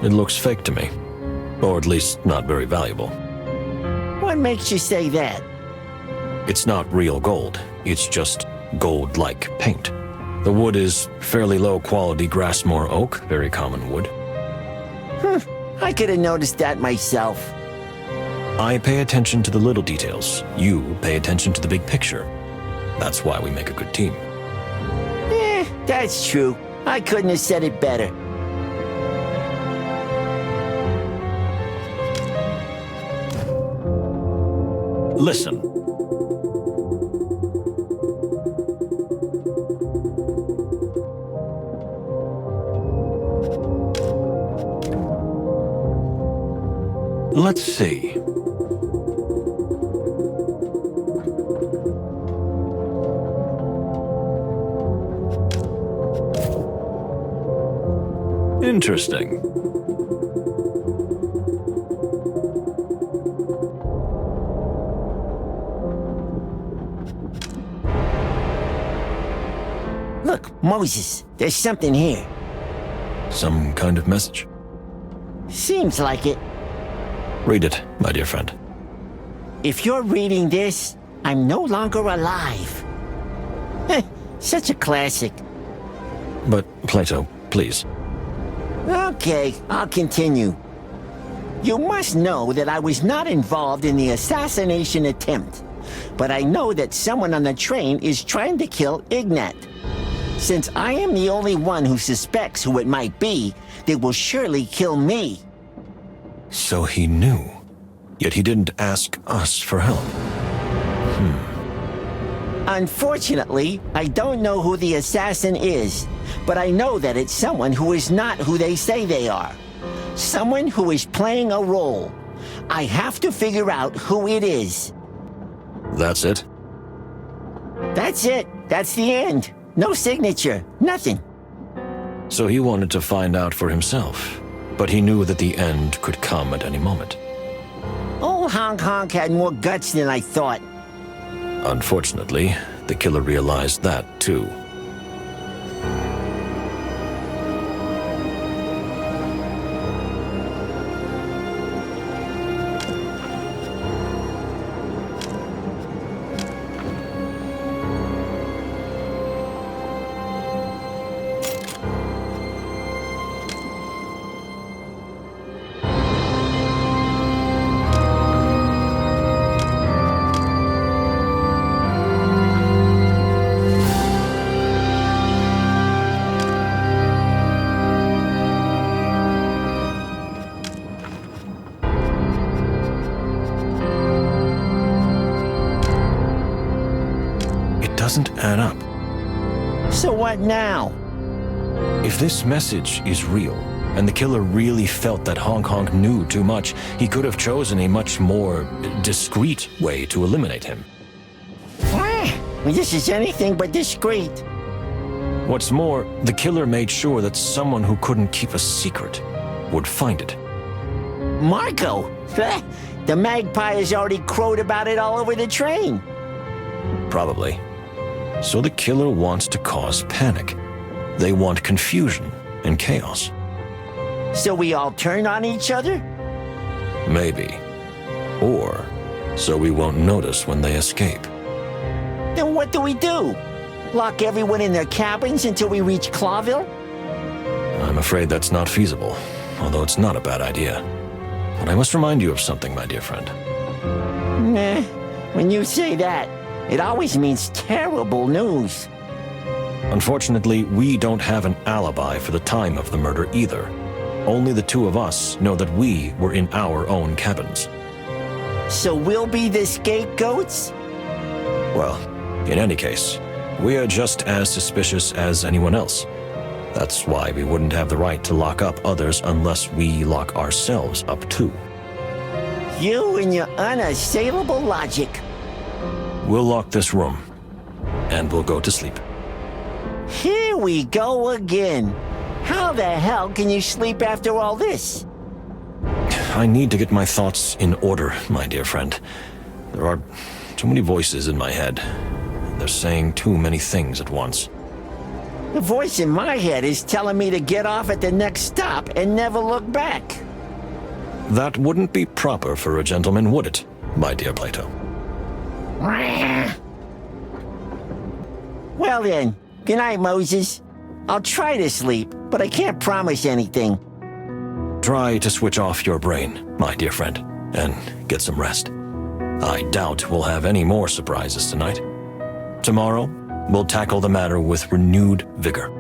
It looks fake to me. Or at least not very valuable. What makes you say that? It's not real gold. It's just gold-like paint. The wood is fairly low-quality Grassmore oak, very common wood. I could have noticed that myself. I pay attention to the little details. You pay attention to the big picture. That's why we make a good team. That's true. I couldn't have said it better. Listen. Let's see. Interesting. Look, Moses, there's something here. Some kind of message? Seems like it. Read it, my dear friend. If you're reading this, I'm no longer alive. Such a classic. But, Plato, please. Okay, I'll continue. You must know that I was not involved in the assassination attempt, but I know that someone on the train is trying to kill Ignat. Since I am the only one who suspects who it might be, they will surely kill me. So he knew, yet he didn't ask us for help. Unfortunately, I don't know who the assassin is, but I know that it's someone who is not who they say they are. Someone who is playing a role. I have to figure out who it is. That's it? That's it. That's the end. No signature. Nothing. So he wanted to find out for himself, but he knew that the end could come at any moment. Old Honk Honk had more guts than I thought. Unfortunately, the killer realized that too. Doesn't add up. So what now? If this message is real, and the killer really felt that Honk Honk knew too much, he could have chosen a much more discreet way to eliminate him. This is anything but discreet. What's more, the killer made sure that someone who couldn't keep a secret would find it. Marco? The magpie has already crowed about it all over the train. Probably. So the killer wants to cause panic. They want confusion and chaos. So we all turn on each other? Maybe. Or so we won't notice when they escape. Then what do we do? Lock everyone in their cabins until we reach Clawville? I'm afraid that's not feasible, although it's not a bad idea. But I must remind you of something, my dear friend. Nah, when you say that, it always means terrible news. Unfortunately, we don't have an alibi for the time of the murder either. Only the two of us know that we were in our own cabins. So we'll be the scapegoats? Well, in any case, we are just as suspicious as anyone else. That's why we wouldn't have the right to lock up others unless we lock ourselves up too. You and your unassailable logic. We'll lock this room, and we'll go to sleep. Here we go again. How the hell can you sleep after all this? I need to get my thoughts in order, my dear friend. There are too many voices in my head. They're saying too many things at once. The voice in my head is telling me to get off at the next stop and never look back. That wouldn't be proper for a gentleman, would it, my dear Plato? Well then, good night, Moses. I'll try to sleep, but I can't promise anything. Try to switch off your brain, my dear friend, and get some rest. I doubt we'll have any more surprises tonight. Tomorrow, we'll tackle the matter with renewed vigor.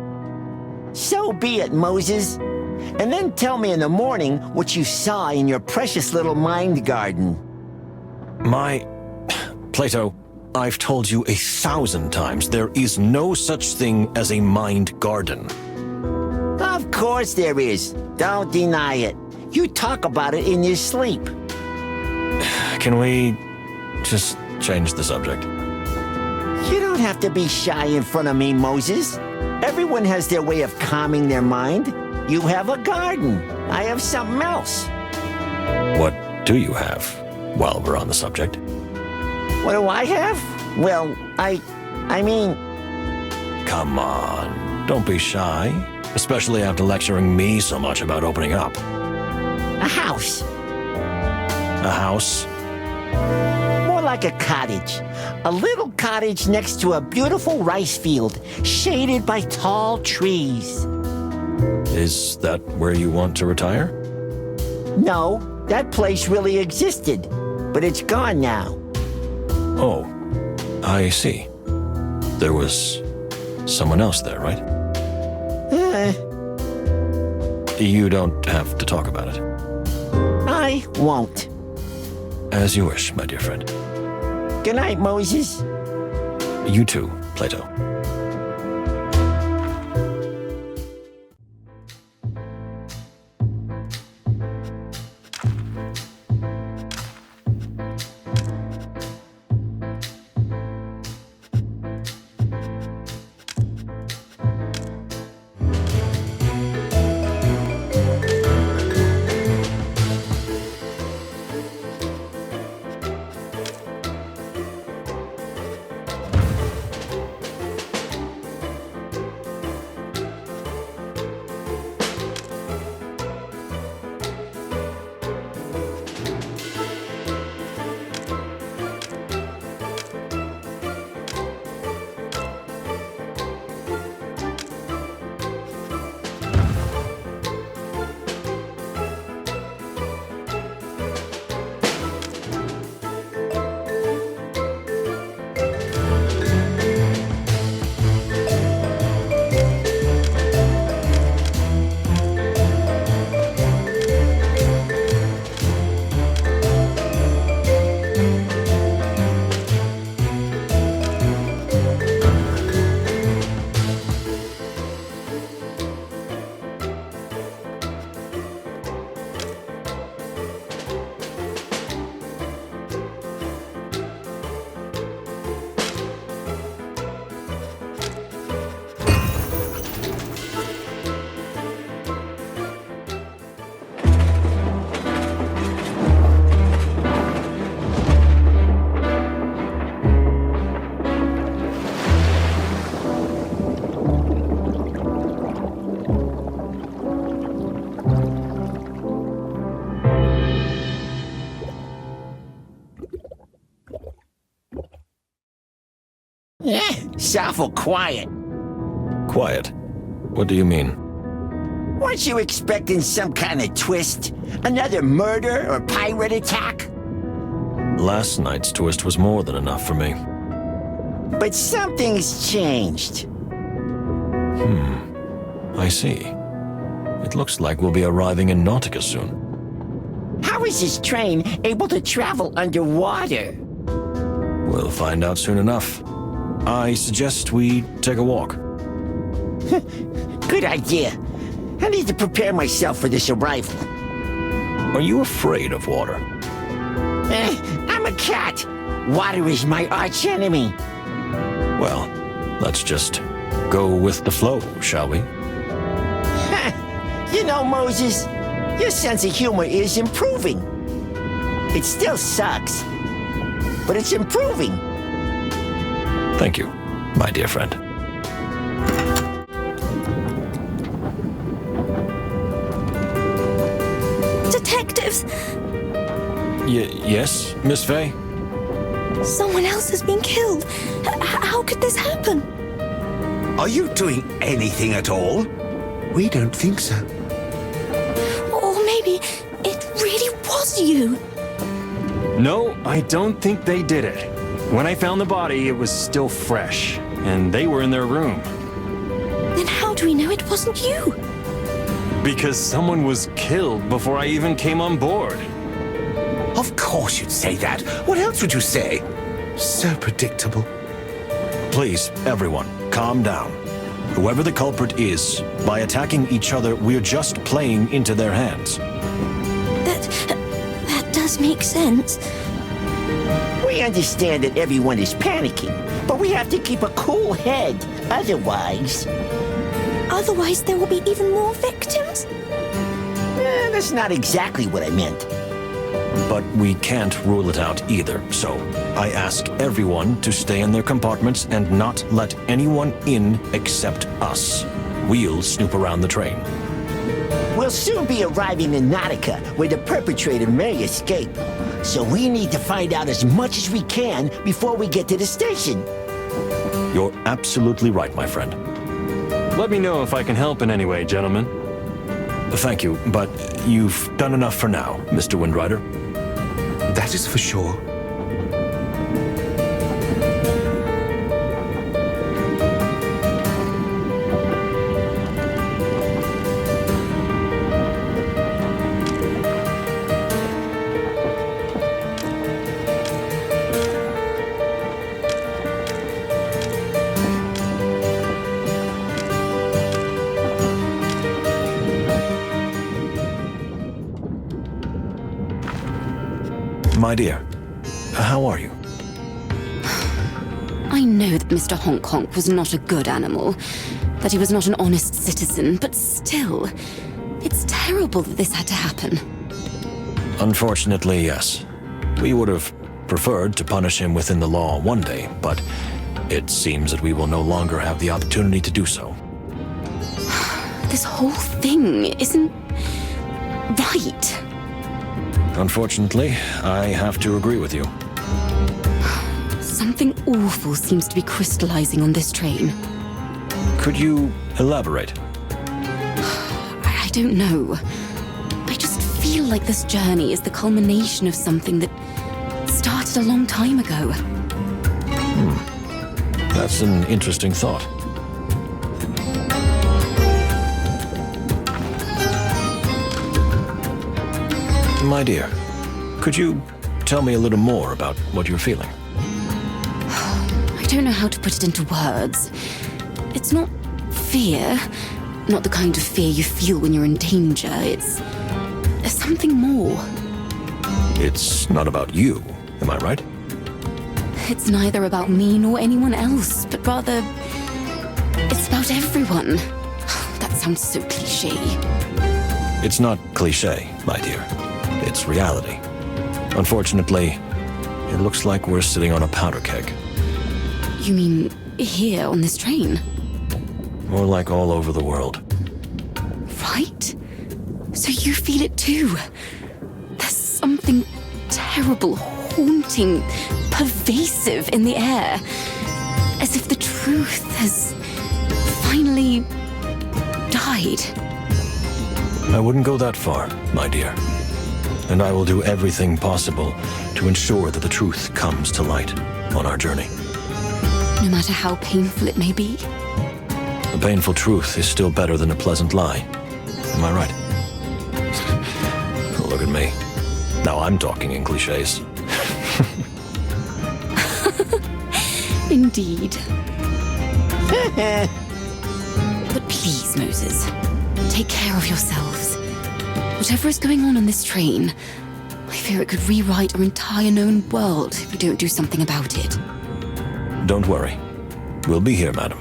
So be it, Moses. And then tell me in the morning what you saw in your precious little mind garden. Plato, I've told you 1,000 times there is no such thing as a mind garden. Of course there is. Don't deny it. You talk about it in your sleep. Can we just change the subject? You don't have to be shy in front of me, Moses. Everyone has their way of calming their mind. You have a garden. I have something else. What do you have, while we're on the subject? What do I have? Well, I mean... come on. Don't be shy. Especially after lecturing me so much about opening up. A house. A house? More like a cottage. A little cottage next to a beautiful rice field, shaded by tall trees. Is that where you want to retire? No, that place really existed, but it's gone now. Oh, I see. There was someone else there, right? You don't have to talk about it. I won't. As you wish, my dear friend. Good night, Moses. You too, Plato. It's awful quiet. Quiet? What do you mean? Weren't you expecting some kind of twist? Another murder or pirate attack? Last night's twist was more than enough for me. But something's changed. I see. It looks like we'll be arriving in Nautica soon. How is this train able to travel underwater? We'll find out soon enough. I suggest we take a walk. Good idea. I need to prepare myself for this arrival. Are you afraid of water? I'm a cat. Water is my arch enemy. Well, let's just go with the flow, shall we? You know, Moses, your sense of humor is improving. It still sucks, but it's improving. Thank you, my dear friend. Detectives! Yes, Miss Faye? Someone else has been killed. How could this happen? Are you doing anything at all? We don't think so. Or maybe it really was you. No, I don't think they did it. When I found the body, it was still fresh, and they were in their room. Then how do we know it wasn't you? Because someone was killed before I even came on board. Of course you'd say that. What else would you say? So predictable. Please, everyone, calm down. Whoever the culprit is, by attacking each other, we're just playing into their hands. That does make sense. We understand that everyone is panicking, but we have to keep a cool head. Otherwise... Otherwise, there will be even more victims? That's not exactly what I meant. But we can't rule it out either, so I ask everyone to stay in their compartments and not let anyone in except us. We'll snoop around the train. We'll soon be arriving in Nautica, where the perpetrator may escape. So we need to find out as much as we can before we get to the station. You're absolutely right, my friend. Let me know if I can help in any way, gentlemen. Thank you, but you've done enough for now, Mr. Windrider. That is for sure. My dear, how are you? I know that Mr. Honk Honk was not a good animal, that he was not an honest citizen, but still, it's terrible that this had to happen. Unfortunately, yes. We would have preferred to punish him within the law one day, but it seems that we will no longer have the opportunity to do so. This whole thing isn't right. Unfortunately, I have to agree with you. Something awful seems to be crystallizing on this train. Could you elaborate? I don't know. I just feel like this journey is the culmination of something that started a long time ago. That's an interesting thought. My dear, could you tell me a little more about what you're feeling? I don't know how to put it into words. It's not fear, not the kind of fear you feel when you're in danger. It's something more. It's not about you, am I right? It's neither about me nor anyone else, but rather, it's about everyone. That sounds so cliché. It's not cliché, my dear. It's reality. Unfortunately, it looks like we're sitting on a powder keg. You mean here on this train? More like all over the world. Right? So you feel it too? There's something terrible, haunting, pervasive in the air. As if the truth has finally died. I wouldn't go that far, my dear. And I will do everything possible to ensure that the truth comes to light on our journey. No matter how painful it may be? A painful truth is still better than a pleasant lie. Am I right? Look at me. Now I'm talking in cliches. Indeed. But please, Moses, take care of yourselves. Whatever is going on this train, I fear it could rewrite our entire known world if we don't do something about it. Don't worry. We'll be here, madam.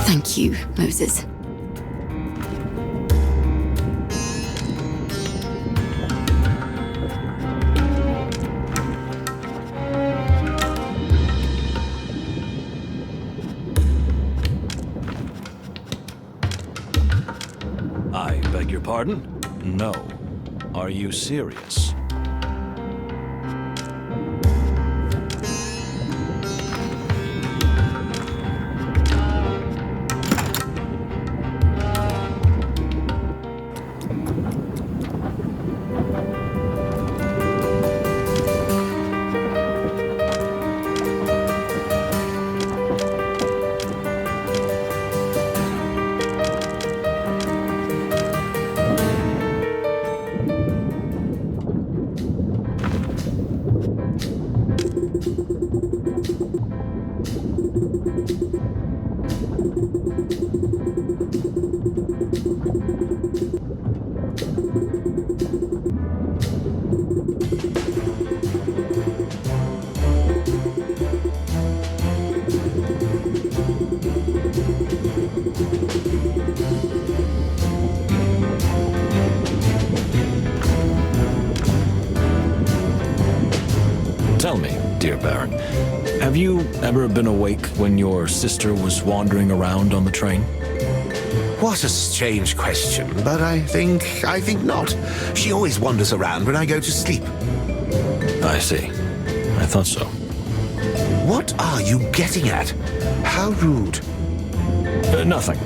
Thank you, Moses. I beg your pardon? No. Are you serious? dear Baron. Have you ever been awake when your sister was wandering around on the train? What a strange question, but I think not. She always wanders around when I go to sleep. I see. I thought so. What are you getting at? How rude. Nothing.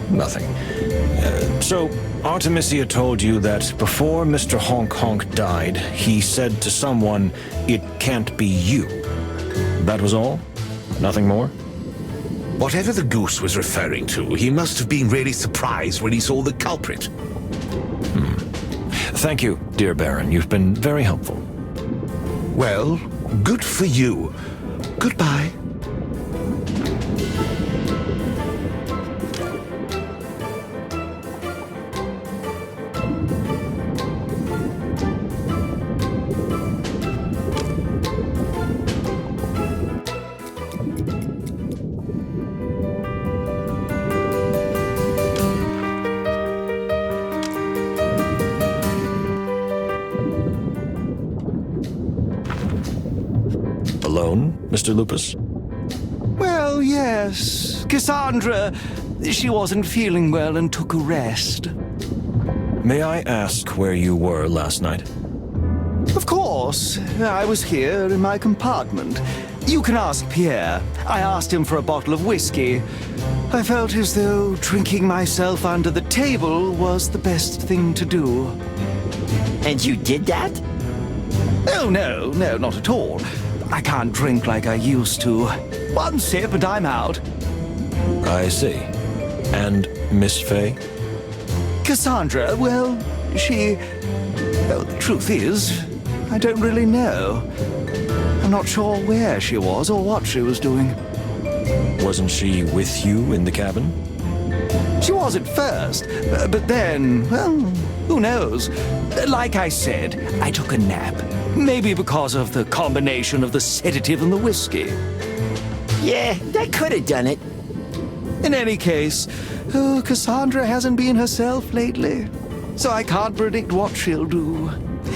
So, Artemisia told you that before Mr. Honk Honk died, he said to someone, "It can't be you." That was all? Nothing more? Whatever the goose was referring to, he must have been really surprised when he saw the culprit. Thank you, dear Baron. You've been very helpful. Well, good for you. Goodbye. Alone, Mr. Lupus? Well, yes. Cassandra, she wasn't feeling well and took a rest. May I ask where you were last night? Of course. I was here in my compartment. You can ask Pierre. I asked him for a bottle of whiskey. I felt as though drinking myself under the table was the best thing to do. And you did that? Oh, no, not at all. I can't drink like I used to. One sip and I'm out. I see. And Miss Fay? Cassandra, well, the truth is, I don't really know. I'm not sure where she was or what she was doing. Wasn't she with you in the cabin? She was at first, but then, well, who knows? Like I said, I took a nap. Maybe because of the combination of the sedative and the whiskey. Yeah, that could have done it. In any case, Cassandra hasn't been herself lately, so I can't predict what she'll do.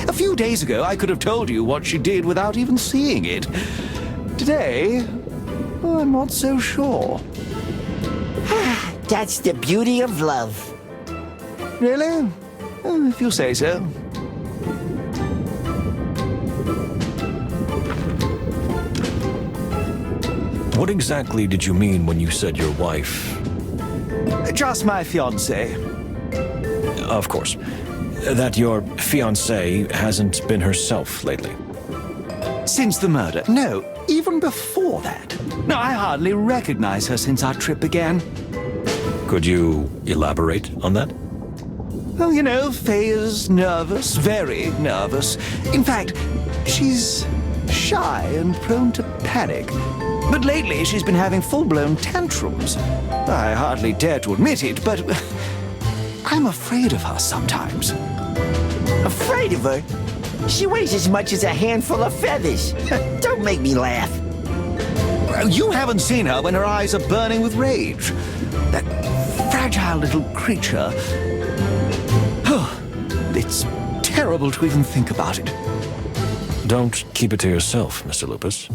A few days ago, I could have told you what she did without even seeing it. Today, I'm not so sure. That's the beauty of love. Really? If you say so. What exactly did you mean when you said your wife? Just my fiancée. Of course. That your fiancée hasn't been herself lately. Since the murder? No, even before that. No, I hardly recognize her since our trip began. Could you elaborate on that? Well, you know, Faye is nervous, very nervous. In fact, she's shy and prone to panic. But lately, she's been having full-blown tantrums. I hardly dare to admit it, but I'm afraid of her sometimes. Afraid of her? She weighs as much as a handful of feathers. Don't make me laugh. You haven't seen her when her eyes are burning with rage. That fragile little creature. It's terrible to even think about it. Don't keep it to yourself, Mr. Lupus.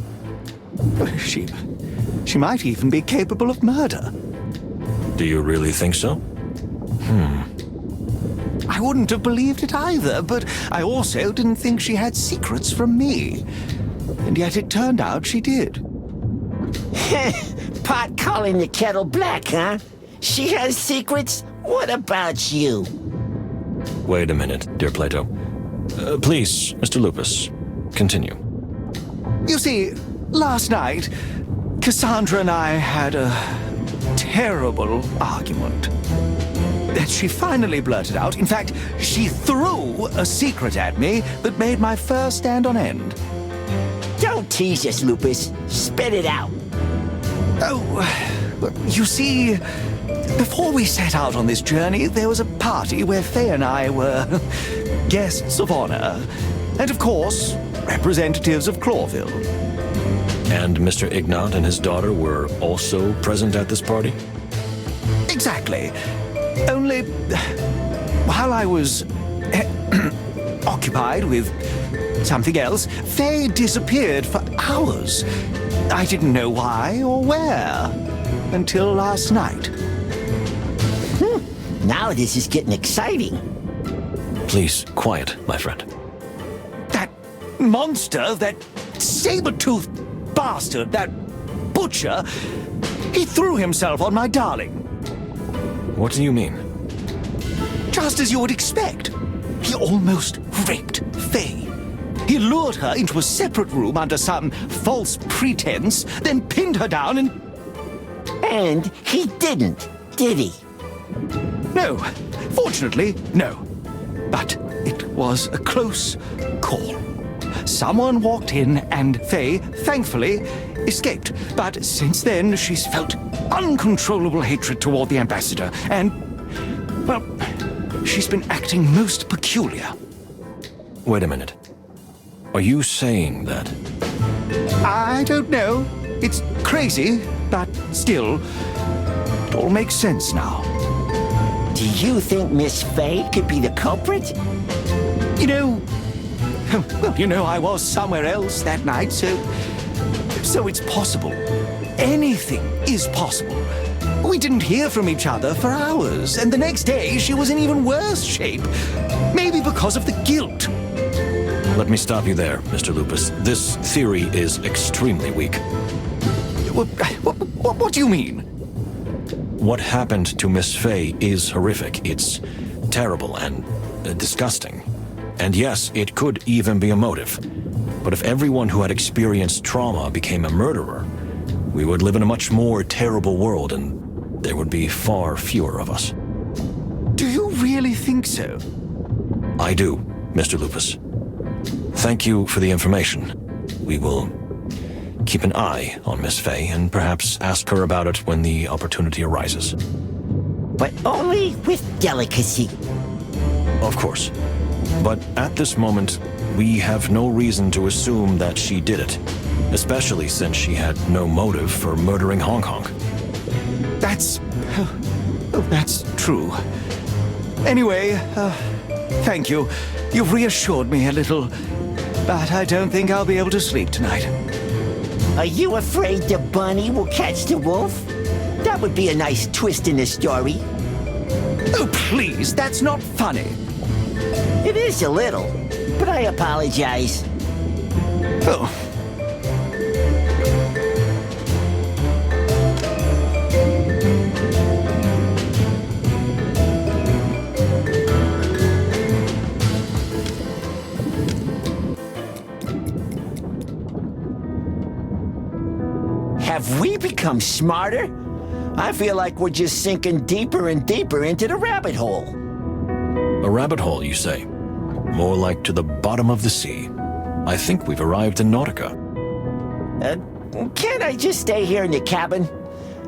She might even be capable of murder. Do you really think so? I wouldn't have believed it either, but I also didn't think she had secrets from me. And yet it turned out she did. Pot calling the kettle black, huh? She has secrets? What about you? Wait a minute, dear Plato. Please, Mr. Lupus, continue. You see, last night, Cassandra and I had a terrible argument. That she finally blurted out. In fact, she threw a secret at me that made my fur stand on end. Don't tease us, Lupus. Spit it out. Oh, you see, before we set out on this journey, there was a party where Faye and I were guests of honor. And of course, representatives of Clawville. And Mr. Ignat and his daughter were also present at this party? Exactly. Only, while I was occupied with something else. Faye disappeared for hours. I didn't know why or where until last night. Now this is getting exciting. Please, quiet, my friend. That monster, that saber-toothed bastard, that butcher, he threw himself on my darling. What do you mean? Just as you would expect. He almost raped Faye. He lured her into a separate room under some false pretense, then pinned her down and... And he didn't, did he? No. Fortunately, no. But it was a close call. Someone walked in and Faye, thankfully, escaped. But since then, she's felt uncontrollable hatred toward the ambassador and, well, she's been acting most peculiar. Wait a minute. Are you saying that? I don't know. It's crazy, but still, it all makes sense now. Do you think Miss Faye could be the culprit? I was somewhere else that night, so it's possible. Anything is possible. We didn't hear from each other for hours, and the next day she was in even worse shape. Maybe because of the guilt. Let me stop you there, Mr. Lupus. This theory is extremely weak. What do you mean? What happened to Miss Faye is horrific. It's terrible and disgusting. And yes, it could even be a motive. But if everyone who had experienced trauma became a murderer, we would live in a much more terrible world and there would be far fewer of us. Do you really think so? I do, Mr. Lupus. Thank you for the information. We will keep an eye on Miss Faye and perhaps ask her about it when the opportunity arises. But only with delicacy. Of course. But at this moment, we have no reason to assume that she did it, especially since she had no motive for murdering Hong Kong. That's true. Anyway, thank you. You've reassured me a little, but I don't think I'll be able to sleep tonight. Are you afraid the bunny will catch the wolf? That would be a nice twist in the story. Oh, please, that's not funny. It is a little, but I apologize. Oh. Have we become smarter? I feel like we're just sinking deeper and deeper into the rabbit hole. A rabbit hole, you say? More like to the bottom of the sea. I think we've arrived in Nautica. Can't I just stay here in the cabin?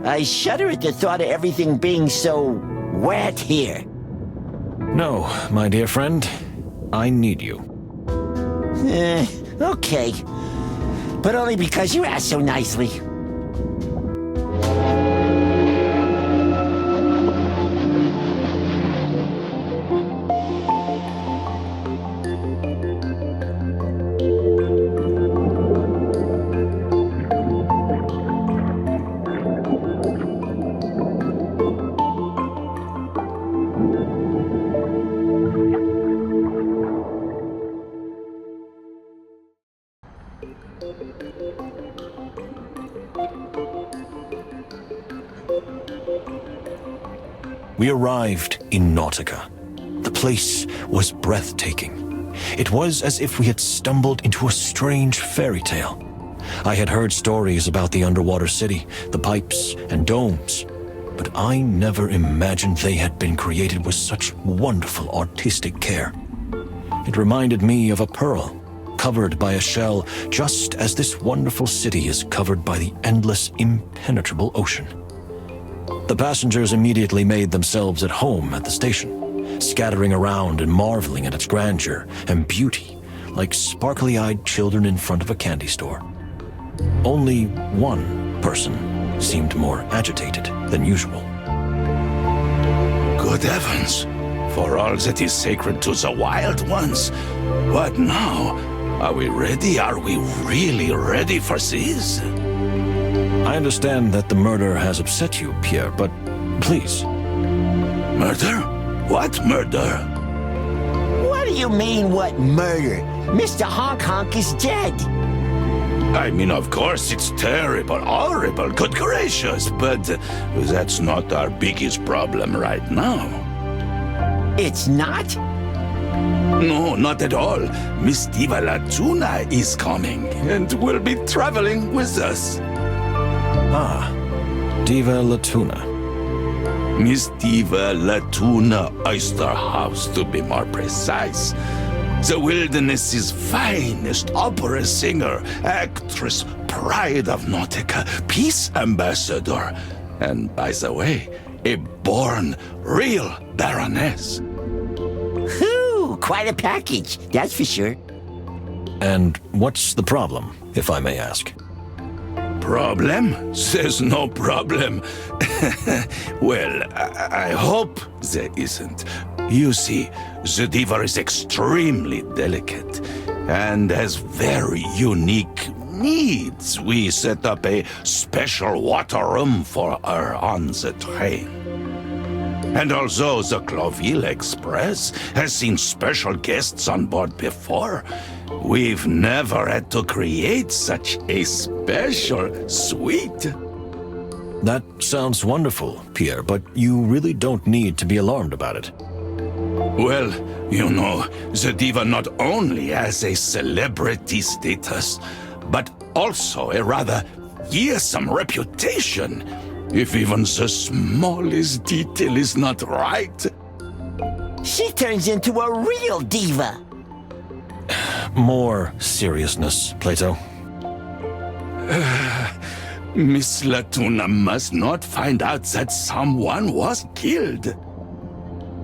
I shudder at the thought of everything being so wet here. No, my dear friend. I need you. Okay. But only because you asked so nicely. We arrived in Nautica. The place was breathtaking. It was as if we had stumbled into a strange fairy tale. I had heard stories about the underwater city, the pipes and domes, but I never imagined they had been created with such wonderful artistic care. It reminded me of a pearl, covered by a shell, just as this wonderful city is covered by the endless, impenetrable ocean. The passengers immediately made themselves at home at the station, scattering around and marveling at its grandeur and beauty, like sparkly-eyed children in front of a candy store. Only one person seemed more agitated than usual. Good heavens! For all that is sacred to the wild ones, what now? Are we ready? Are we really ready for this? I understand that the murder has upset you, Pierre, but please. Murder? What murder? What do you mean, what murder? Mr. Honk Honk is dead. I mean, of course, it's terrible, horrible, good gracious, but that's not our biggest problem right now. It's not? No, not at all. Miss Diva Latuna is coming and will be traveling with us. Ah, Diva Latuna. Miss Diva Latuna Oyster House, to be more precise. The wilderness's finest opera singer, actress, pride of Nautica, peace ambassador, and by the way, a born, real baroness. Whew, quite a package, that's for sure. And what's the problem, if I may ask? Problem? There's no problem. Well, I hope there isn't. You see, the diva is extremely delicate and has very unique needs. We set up a special water room for her on the train. And although the Clawville Express has seen special guests on board before, we've never had to create such a special suite. That sounds wonderful, Pierre, but you really don't need to be alarmed about it. Well, you know, the diva not only has a celebrity status, but also a rather fearsome reputation. If even the smallest detail is not right. She turns into a real diva. More seriousness, Plato. Miss Latuna must not find out that someone was killed.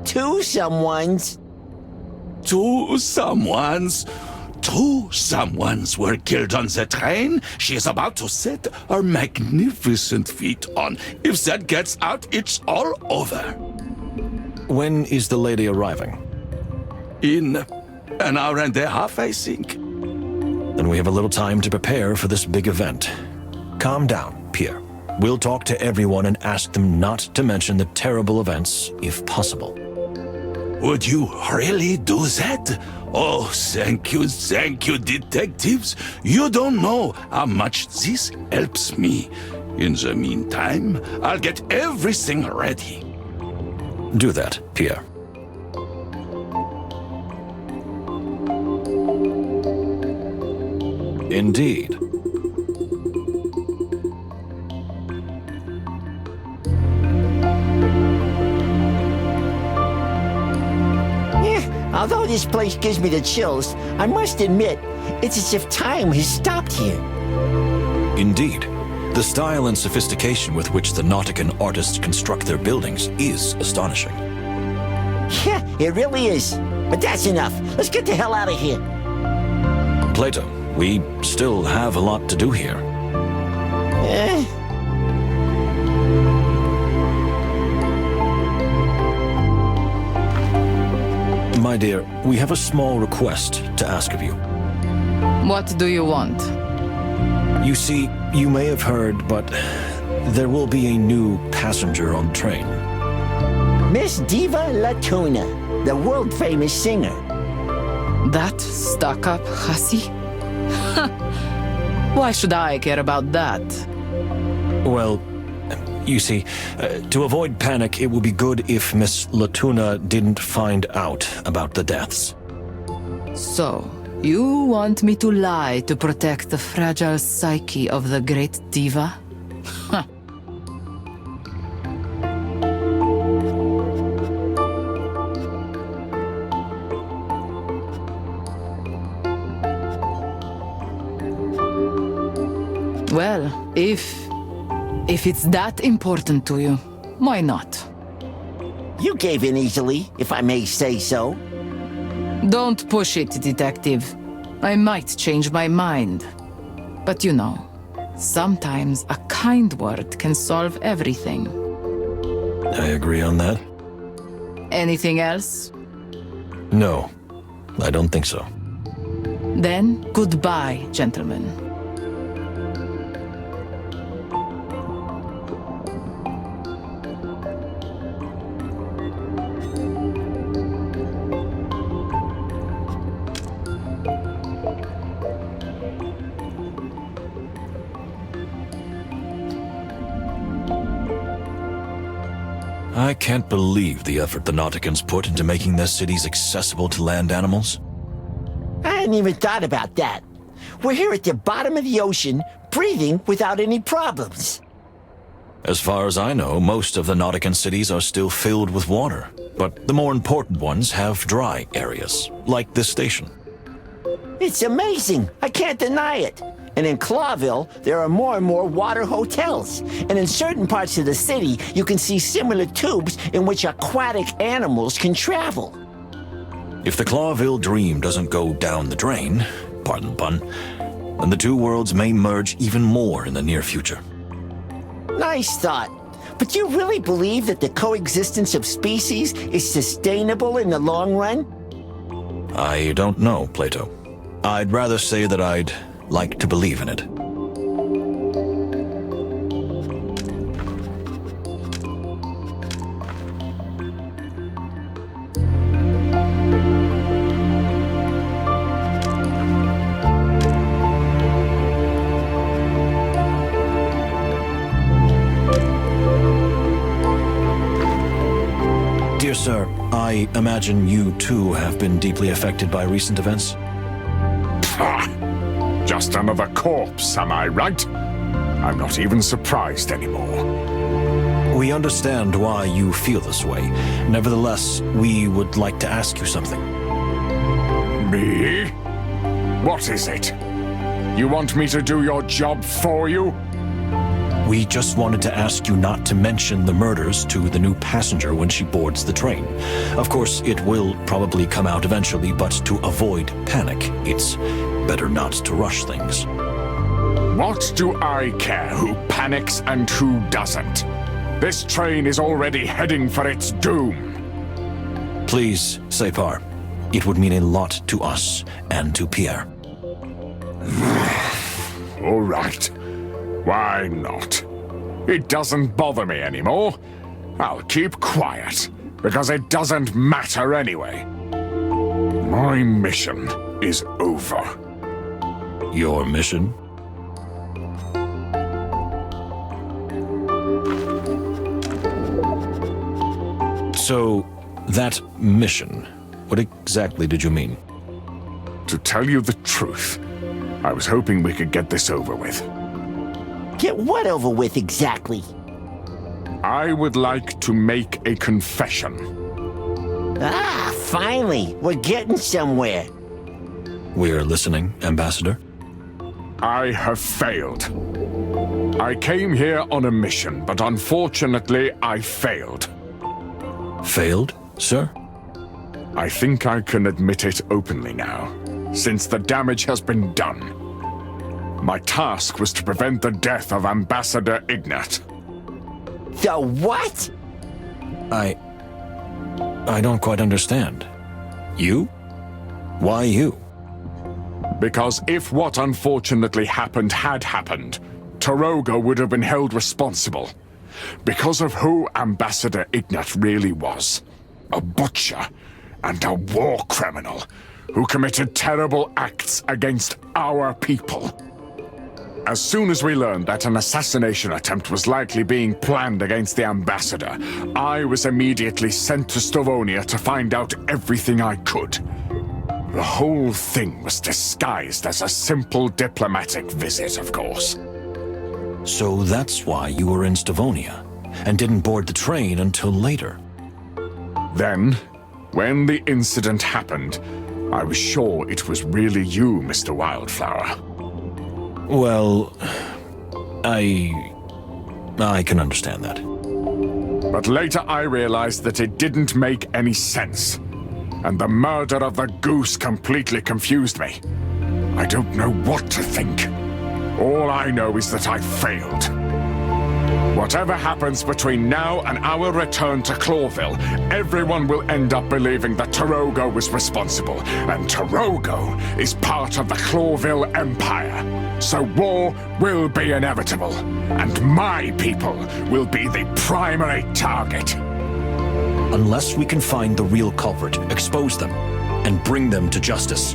Two someones? Two someones were killed on the train she is about to set her magnificent feet on. If that gets out, it's all over. When is the lady arriving? In an hour and a half, I think. Then we have a little time to prepare for this big event. Calm down, Pierre. We'll talk to everyone and ask them not to mention the terrible events, if possible. Would you really do that? Oh, thank you, detectives. You don't know how much this helps me. In the meantime, I'll get everything ready. Do that, Pierre. Indeed. Although this place gives me the chills, I must admit, it's as if time has stopped here. Indeed. The style and sophistication with which the Nautican artists construct their buildings is astonishing. Yeah, it really is. But that's enough. Let's get the hell out of here. Plato, we still have a lot to do here. My dear, we have a small request to ask of you. What do you want? You see, you may have heard, but there will be a new passenger on the train. Miss Diva Latuna, the world-famous singer. That stuck-up hussy? Why should I care about that? Well, you see, to avoid panic, it would be good if Miss Latuna didn't find out about the deaths. So, you want me to lie to protect the fragile psyche of the great diva? Well, if it's that important to you, why not? You gave in easily, if I may say so. Don't push it, detective. I might change my mind. But you know, sometimes a kind word can solve everything. I agree on that. Anything else? No, I don't think so. Then, goodbye, gentlemen. I can't believe the effort the Nauticans put into making their cities accessible to land animals. I hadn't even thought about that. We're here at the bottom of the ocean, breathing without any problems. As far as I know, most of the Nautican cities are still filled with water, but the more important ones have dry areas, like this station. It's amazing. I can't deny it. And in Clawville, there are more and more water hotels. And in certain parts of the city, you can see similar tubes in which aquatic animals can travel. If the Clawville dream doesn't go down the drain, pardon the pun, then the two worlds may merge even more in the near future. Nice thought. But do you really believe that the coexistence of species is sustainable in the long run? I don't know, Plato. I'd rather say that I'd like to believe in it. Dear sir, I imagine you too have been deeply affected by recent events? Just another corpse, am I right? I'm not even surprised anymore. We understand why you feel this way. Nevertheless, we would like to ask you something. Me? What is it? You want me to do your job for you? We just wanted to ask you not to mention the murders to the new passenger when she boards the train. Of course, it will probably come out eventually, but to avoid panic, it's better not to rush things. What do I care who panics and who doesn't? This train is already heading for its doom. Please, Separ. It would mean a lot to us and to Pierre. All right. Why not? It doesn't bother me anymore. I'll keep quiet, because it doesn't matter anyway. My mission is over. Your mission? So, that mission, what exactly did you mean? To tell you the truth, I was hoping we could get this over with. Get what over with exactly? I would like to make a confession. Ah, finally, we're getting somewhere. We're listening, Ambassador. I have failed. I came here on a mission, but unfortunately, I failed. Failed, sir? I think I can admit it openly now, since the damage has been done. My task was to prevent the death of Ambassador Ignat. The what? I don't quite understand. You? Why you? Because if what unfortunately happened had happened, Toge would have been held responsible. Because of who Ambassador Ignat really was. A butcher and a war criminal who committed terrible acts against our people. As soon as we learned that an assassination attempt was likely being planned against the ambassador, I was immediately sent to Stavonia to find out everything I could. The whole thing was disguised as a simple diplomatic visit, of course. So that's why you were in Stavonia, and didn't board the train until later. Then, when the incident happened, I was sure it was really you, Mr. Wildflower. Well, I can understand that. But later I realized that it didn't make any sense. And the murder of the goose completely confused me. I don't know what to think. All I know is that I failed. Whatever happens between now and our return to Clawville, everyone will end up believing that Toge was responsible, and Toge is part of the Clawville Empire. So war will be inevitable, and my people will be the primary target. Unless we can find the real culprit, expose them, and bring them to justice.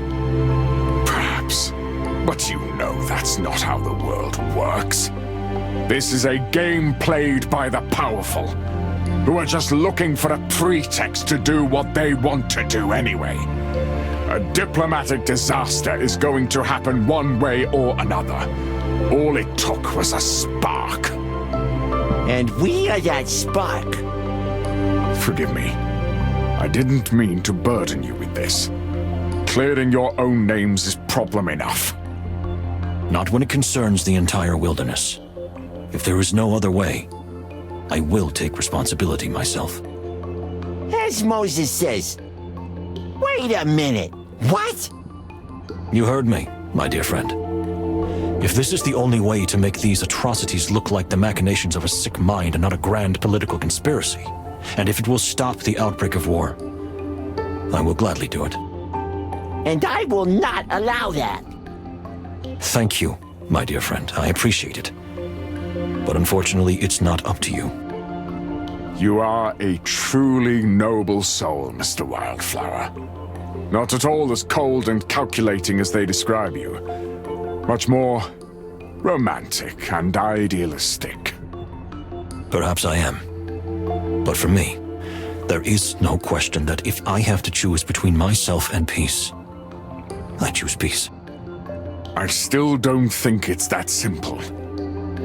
Perhaps, but you know that's not how the world works. This is a game played by the powerful, who are just looking for a pretext to do what they want to do anyway. A diplomatic disaster is going to happen one way or another. All it took was a spark. And we are that spark. Forgive me. I didn't mean to burden you with this. Clearing your own names is problem enough. Not when it concerns the entire wilderness. If there is no other way, I will take responsibility myself. As Moses says. Wait a minute. What? You heard me, my dear friend. If this is the only way to make these atrocities look like the machinations of a sick mind and not a grand political conspiracy, and if it will stop the outbreak of war, I will gladly do it. And I will not allow that. Thank you, my dear friend. I appreciate it. But unfortunately, it's not up to you. You are a truly noble soul, Mr. Wildflower. Not at all as cold and calculating as they describe you. Much more romantic and idealistic. Perhaps I am. But for me, there is no question that if I have to choose between myself and peace, I choose peace. I still don't think it's that simple.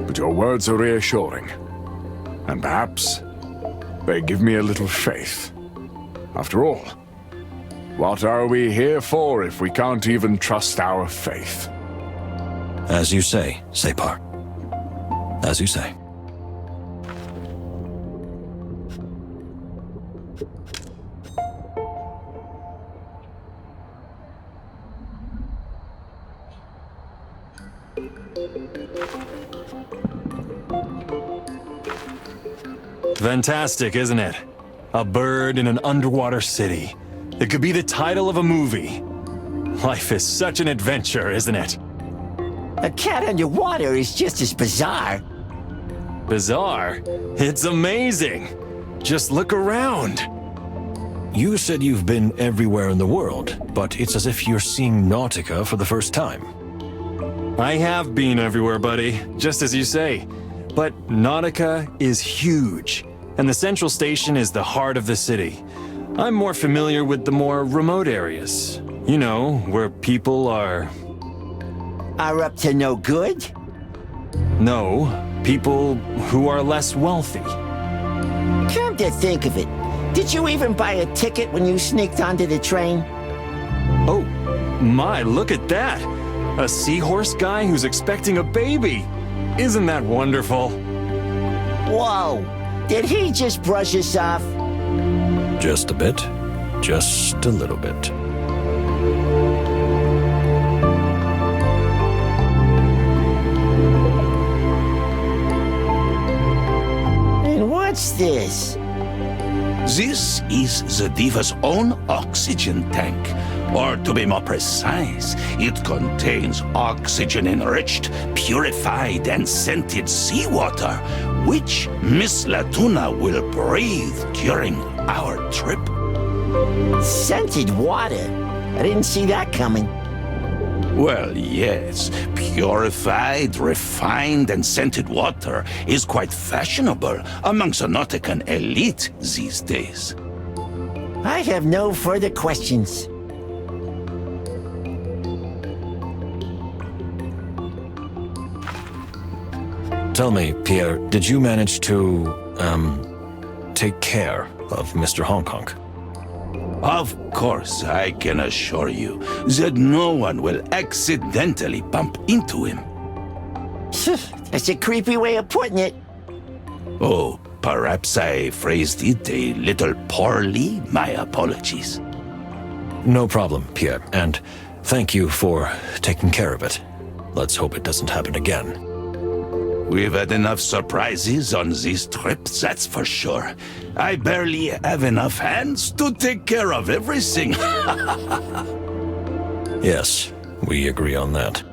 But your words are reassuring. And perhaps they give me a little faith. After all, what are we here for if we can't even trust our faith? As you say, Separ. As you say. Fantastic, isn't it? A bird in an underwater city. It could be the title of a movie. Life is such an adventure, isn't it? A cat underwater is just as bizarre. Bizarre? It's amazing. Just look around. You said you've been everywhere in the world, but it's as if you're seeing Nautica for the first time. I have been everywhere, buddy, just as you say. But Nautica is huge, and the central station is the heart of the city. I'm more familiar with the more remote areas. You know, where people are up to no good? No, people who are less wealthy. Come to think of it, did you even buy a ticket when you sneaked onto the train? Oh, my, look at that! A seahorse guy who's expecting a baby! Isn't that wonderful? Whoa! Did he just brush us off? Just a bit. Just a little bit. And what's this? This is the Diva's own oxygen tank. Or to be more precise, it contains oxygen-enriched, purified, and scented seawater, which Miss Latuna will breathe during our trip. Scented water? I didn't see that coming. Well, yes. Purified, refined, and scented water is quite fashionable amongst the Nautican elite these days. I have no further questions. Tell me, Pierre, did you manage to, take care of Mr. Hong Kong? Of course, I can assure you that no one will accidentally bump into him. That's a creepy way of putting it. Oh, perhaps I phrased it a little poorly. My apologies. No problem, Pierre, and thank you for taking care of it. Let's hope it doesn't happen again. We've had enough surprises on this trip, that's for sure. I barely have enough hands to take care of everything. Yes, we agree on that.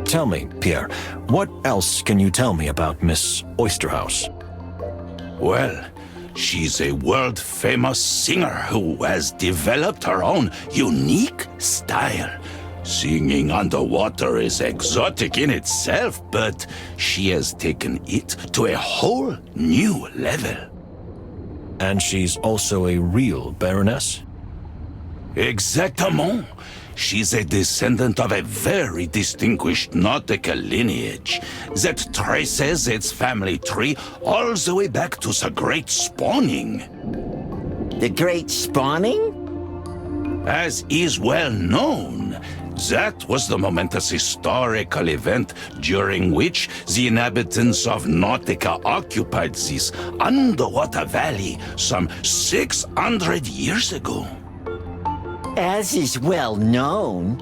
Tell me, Pierre, what else can you tell me about Miss Oysterhouse? Well, she's a world-famous singer who has developed her own unique style. Singing underwater is exotic in itself, but she has taken it to a whole new level. And she's also a real Baroness? Exactement. She's a descendant of a very distinguished Nautica lineage that traces its family tree all the way back to the Great Spawning. The Great Spawning? As is well known, that was the momentous historical event during which the inhabitants of Nautica occupied this underwater valley some 600 years ago. As is well known.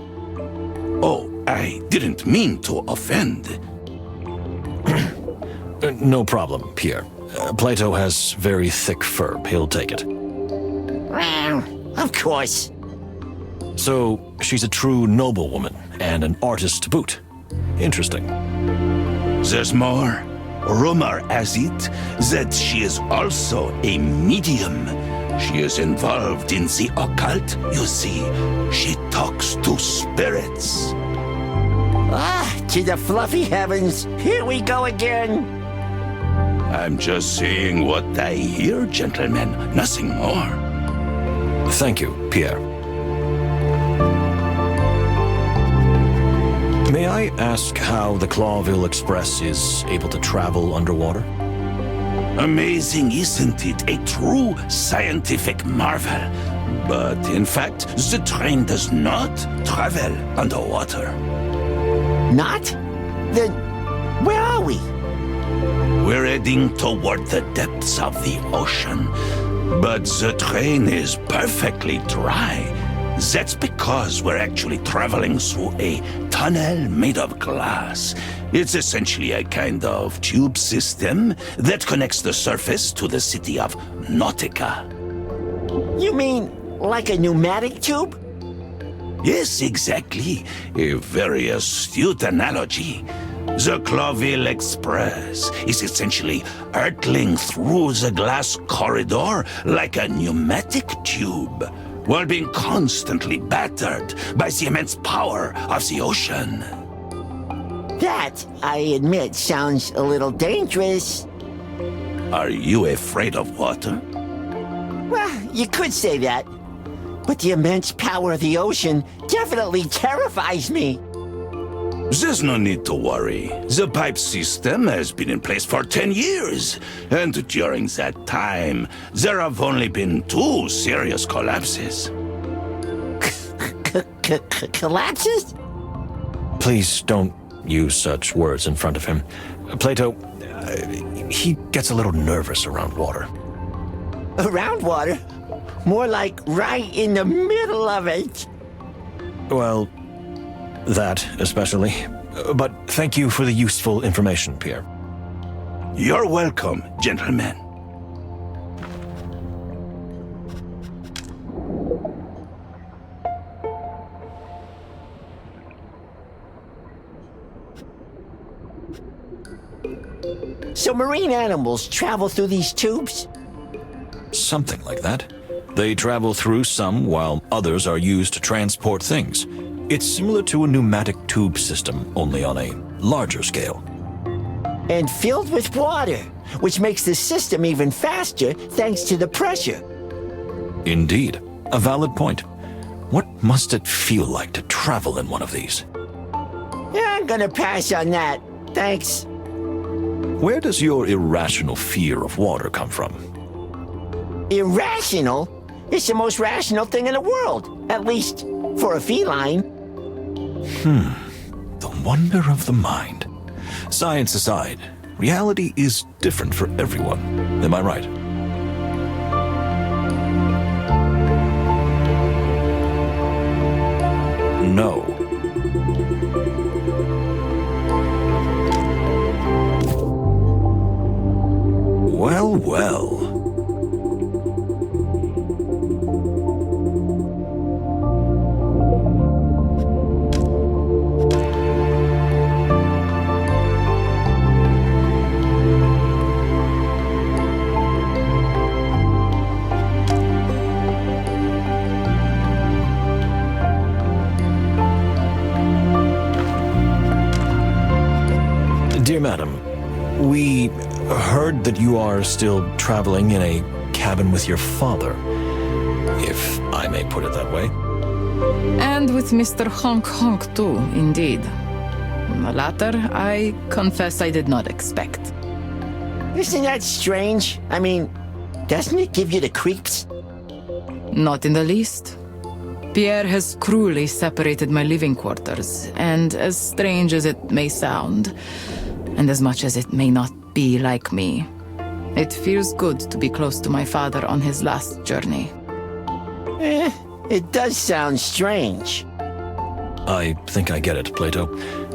Oh, I didn't mean to offend. No problem, Pierre. Plato has very thick fur. He'll take it. Well, of course. So, she's a true noblewoman and an artist to boot. Interesting. There's more. Rumor has it that she is also a medium. She is involved in the occult, you see. She talks to spirits. Ah, to the fluffy heavens. Here we go again. I'm just saying what I hear, gentlemen. Nothing more. Thank you, Pierre. May I ask how the Clawville Express is able to travel underwater? Amazing, isn't it? A true scientific marvel. But in fact, the train does not travel underwater. Not? Then where are we? We're heading toward the depths of the ocean. But the train is perfectly dry. That's because we're actually traveling through a tunnel made of glass. It's essentially a kind of tube system that connects the surface to the city of Nautica. You mean like a pneumatic tube? Yes, exactly. A very astute analogy. The Clawville Express is essentially hurtling through the glass corridor like a pneumatic tube, while being constantly battered by the immense power of the ocean. That, I admit, sounds a little dangerous. Are you afraid of water? Well, you could say that. But the immense power of the ocean definitely terrifies me. There's no need to worry. The pipe system has been in place for 10 years, and during that time, there have only been 2 serious collapses. Collapses? Please don't use such words in front of him. Plato, he gets a little nervous around water. Around water? More like right in the middle of it. Well, that especially. But thank you for the useful information, Pierre. You're welcome, gentlemen. So marine animals travel through these tubes? Something like that. They travel through some, while others are used to transport things. It's similar to a pneumatic tube system, only on a larger scale. And filled with water, which makes the system even faster thanks to the pressure. Indeed. A valid point. What must it feel like to travel in one of these? Yeah, I'm gonna pass on that. Thanks. Where does your irrational fear of water come from? Irrational? It's the most rational thing in the world, at least for a feline. The wonder of the mind. Science aside, reality is different for everyone. Am I right? No. Well, well. Dear Madam, we heard that you are still traveling in a cabin with your father, if I may put it that way. And with Mr. Honk Honk too, indeed. The latter, I confess I did not expect. Isn't that strange? I mean, doesn't it give you the creeps? Not in the least. Pierre has cruelly separated my living quarters, and as strange as it may sound, and as much as it may not be like me, it feels good to be close to my father on his last journey. It does sound strange. I think I get it, Plato.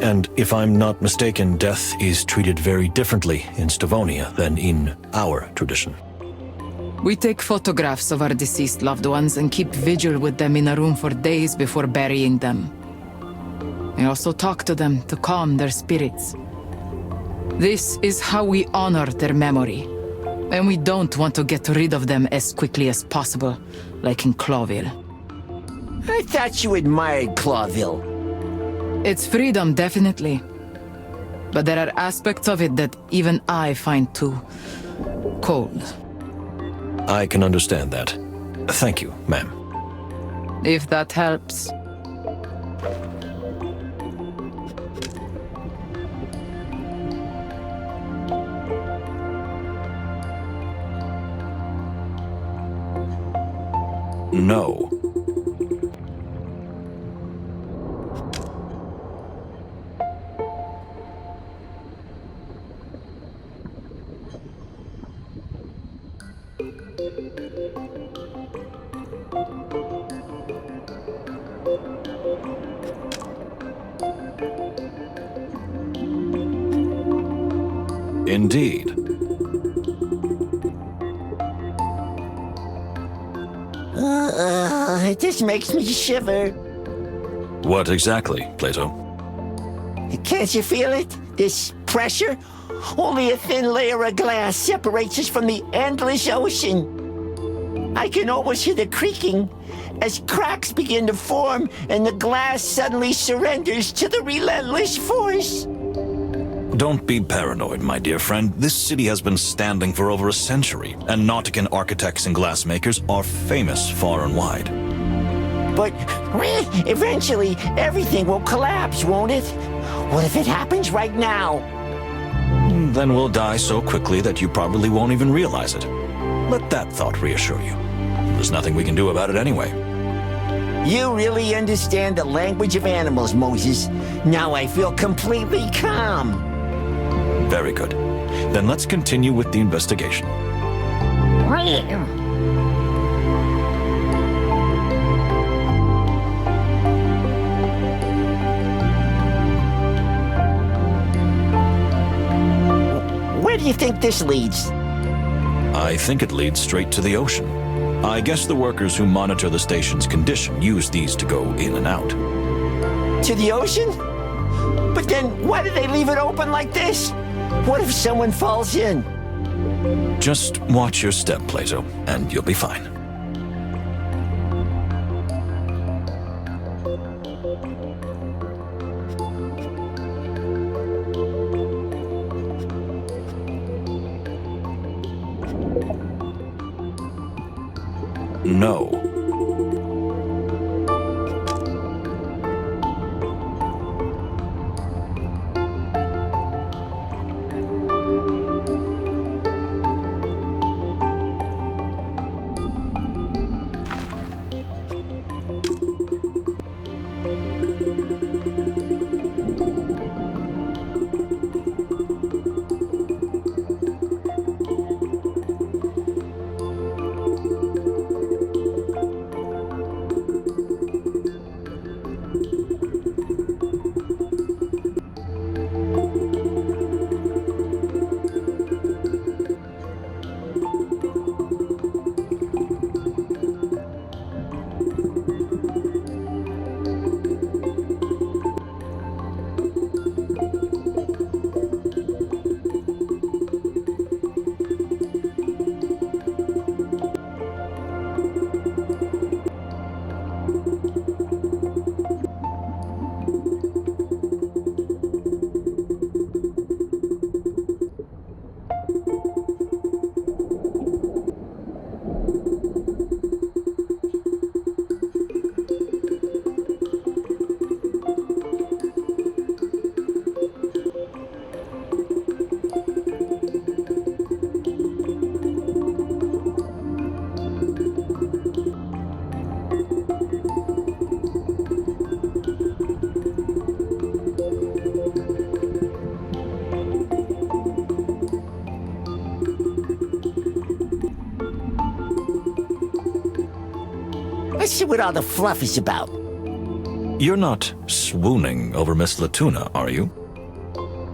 And if I'm not mistaken, death is treated very differently in Stavonia than in our tradition. We take photographs of our deceased loved ones and keep vigil with them in a room for days before burying them. We also talk to them to calm their spirits. This is how we honor their memory, and we don't want to get rid of them as quickly as possible, like in Clawville. I thought you admired Clawville. It's freedom, definitely. But there are aspects of it that even I find too cold. I can understand that. Thank you, ma'am. If that helps. No. Indeed. It just makes me shiver. What exactly, Plato? Can't you feel it? This pressure? Only a thin layer of glass separates us from the endless ocean. I can almost hear the creaking as cracks begin to form and the glass suddenly surrenders to the relentless force. Don't be paranoid, my dear friend. This city has been standing for over a century, and Nautican architects and glassmakers are famous far and wide. But eventually, everything will collapse, won't it? What if it happens right now? Then we'll die so quickly that you probably won't even realize it. Let that thought reassure you. There's nothing we can do about it anyway. You really understand the language of animals, Moses. Now I feel completely calm. Very good. Then let's continue with the investigation. Where do you think this leads? I think it leads straight to the ocean. I guess the workers who monitor the station's condition use these to go in and out. To the ocean? But then why do they leave it open like this? What if someone falls in? Just watch your step, Plato, and you'll be fine. No. What's what all the fluff is about? You're not swooning over Miss Latuna, are you?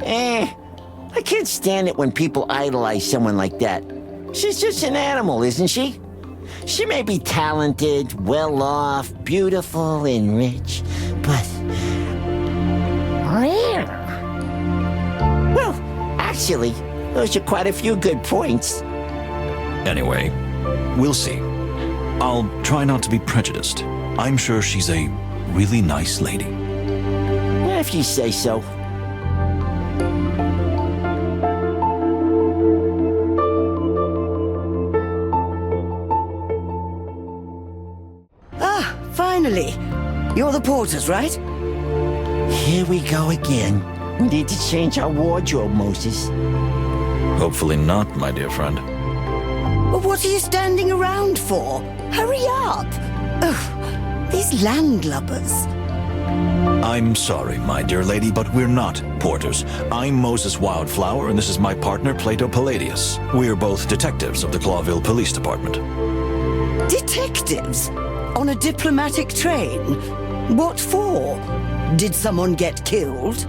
I can't stand it when people idolize someone like that. She's just an animal, isn't she? She may be talented, well-off, beautiful, and rich, but... Well, actually, those are quite a few good points. Anyway, we'll see. I'll try not to be prejudiced. I'm sure she's a really nice lady. If you say so. Ah, finally. You're the porters, right? Here we go again. We need to change our wardrobe, Moses. Hopefully not, my dear friend. Well, what are you standing around for? Hurry up! Oh, these landlubbers. I'm sorry, my dear lady, but we're not porters. I'm Moses Wildflower, and this is my partner, Plato Palladius. We're both detectives of the Clawville Police Department. Detectives? On a diplomatic train? What for? Did someone get killed?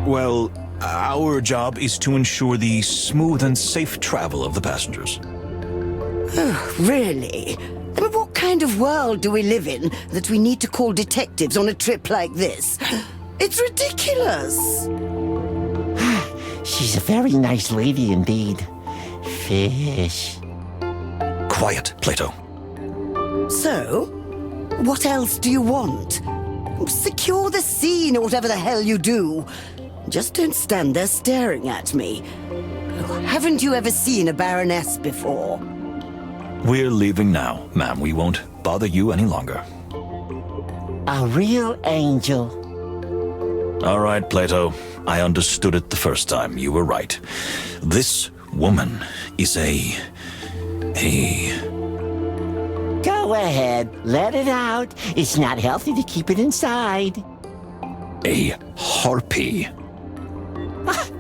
Well, our job is to ensure the smooth and safe travel of the passengers. Oh, really? I mean, what kind of world do we live in that we need to call detectives on a trip like this? It's ridiculous! She's a very nice lady indeed. Fish. Quiet, Plato. So, what else do you want? Secure the scene or whatever the hell you do. Just don't stand there staring at me. Haven't you ever seen a baroness before? We're leaving now, ma'am. We won't bother you any longer. A real angel. All right, Plato. I understood it the first time. You were right. This woman is a... Go ahead, let it out. It's not healthy to keep it inside. a harpy.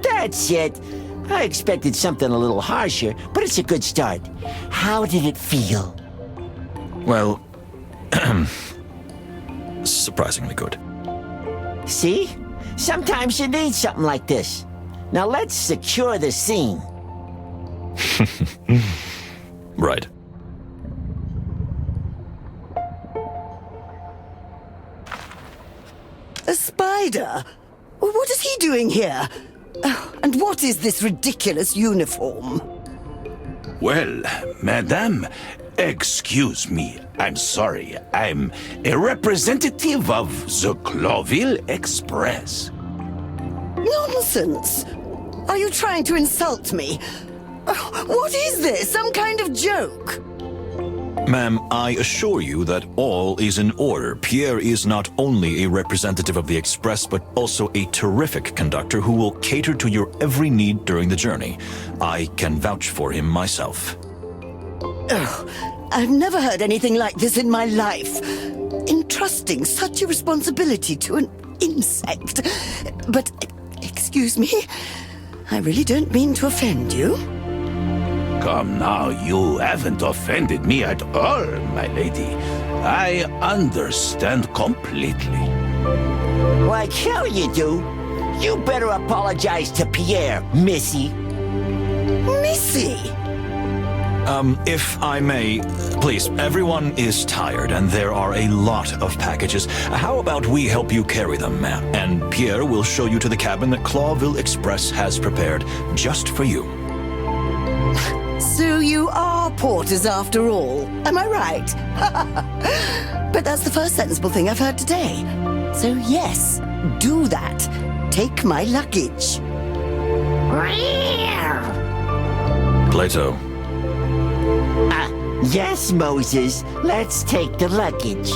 That's it. I expected something a little harsher, but it's a good start. How did it feel? Well, surprisingly good. See? Sometimes you need something like this. Now let's secure the scene. Right. A spider? What is he doing here? And what is this ridiculous uniform? Well, madame, excuse me. I'm sorry. I'm a representative of the Clawville Express. Nonsense! Are you trying to insult me? What is this? Some kind of joke? Ma'am, I assure you that all is in order. Pierre is not only a representative of the Express, but also a terrific conductor who will cater to your every need during the journey. I can vouch for him myself. Oh, I've never heard anything like this in my life. Entrusting such a responsibility to an insect. But, excuse me, I really don't mean to offend you. Come now, you haven't offended me at all, my lady. I understand completely. Like hell you do. You better apologize to Pierre, Missy. Missy? If I may, please, everyone is tired and there are a lot of packages. How about we help you carry them, ma'am? And Pierre will show you to the cabin that Clawville Express has prepared just for you. So you are porters after all, am I right? But that's the first sensible thing I've heard today. So yes, do that. Take my luggage. Plato. Yes, Moses. Let's take the luggage.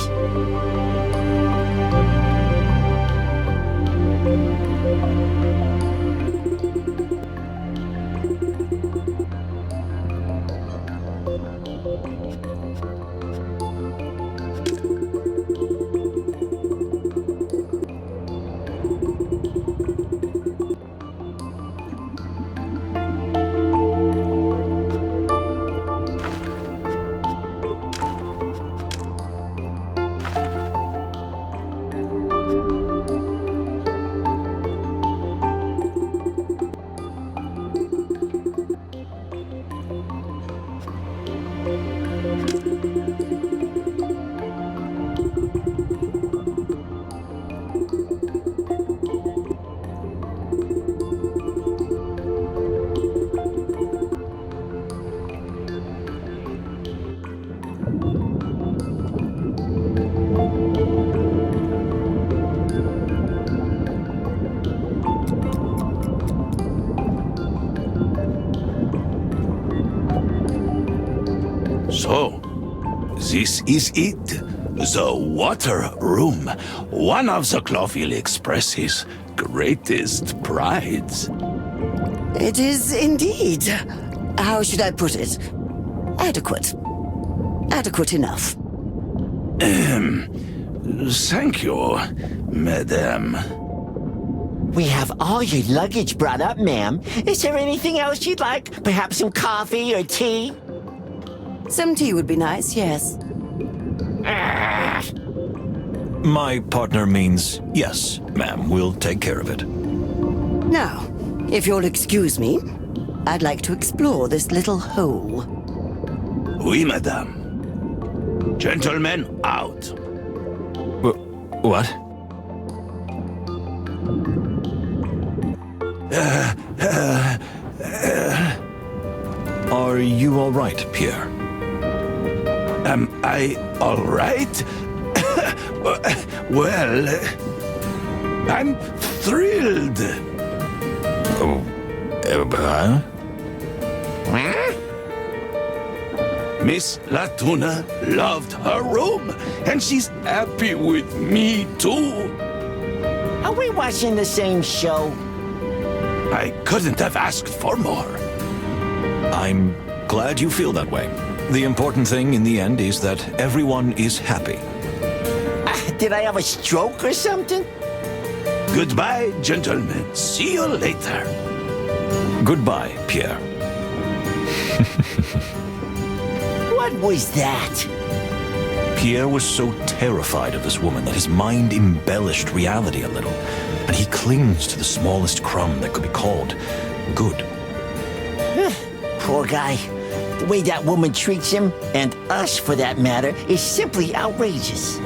So, this is it. The water room. One of the Clawville Express's greatest prides. It is indeed. How should I put it? Adequate. Adequate enough. Thank you, madame. We have all your luggage brought up, ma'am. Is there anything else you'd like? Perhaps some coffee or tea? Some tea would be nice, yes. My partner means yes, ma'am. We'll take care of it. Now, if you'll excuse me, I'd like to explore this little hole. Oui, madame. Gentlemen, out. What? Are you all right, Pierre? Am I all right? Well, I'm thrilled. Oh, Miss Latuna loved her room, and she's happy with me too. Are we watching the same show? I couldn't have asked for more. I'm glad you feel that way. The important thing in the end is that everyone is happy. Did I have a stroke or something? Goodbye, gentlemen. See you later. Goodbye, Pierre. What was that? Pierre was so terrified of this woman that his mind embellished reality a little, and he clings to the smallest crumb that could be called good. Poor guy. The way that woman treats him, and us for that matter, is simply outrageous.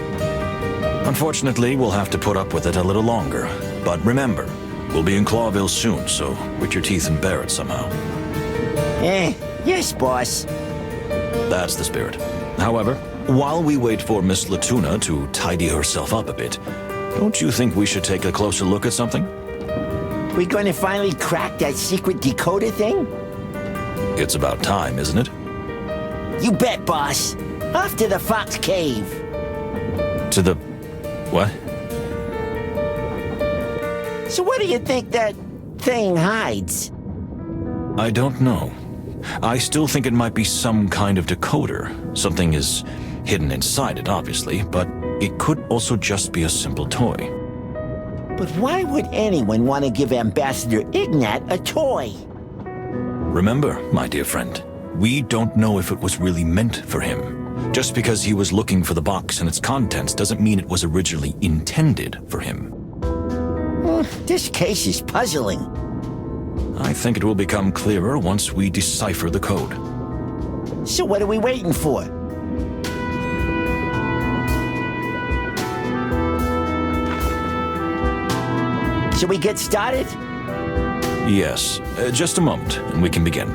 Unfortunately, we'll have to put up with it a little longer. But remember, we'll be in Clawville soon, so grit your teeth and bear it somehow. Yes, boss. That's the spirit. However, while we wait for Miss Latuna to tidy herself up a bit, don't you think we should take a closer look at something? We going to finally crack that secret decoder thing? It's about time, isn't it? You bet, boss. Off to the Fox Cave. To the... what? So what do you think that thing hides? I don't know. I still think it might be some kind of decoder. Something is hidden inside it, obviously, but it could also just be a simple toy. But why would anyone want to give Ambassador Ignat a toy? Remember, my dear friend, we don't know if it was really meant for him. Just because he was looking for the box and its contents doesn't mean it was originally intended for him. This case is puzzling. I think it will become clearer once we decipher the code. So what are we waiting for? Shall we get started? Yes, just a moment, and we can begin.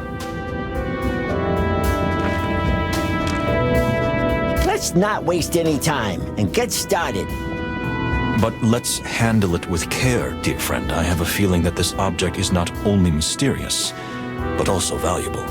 Let's not waste any time and get started. But let's handle it with care, dear friend. I have a feeling that this object is not only mysterious, but also valuable.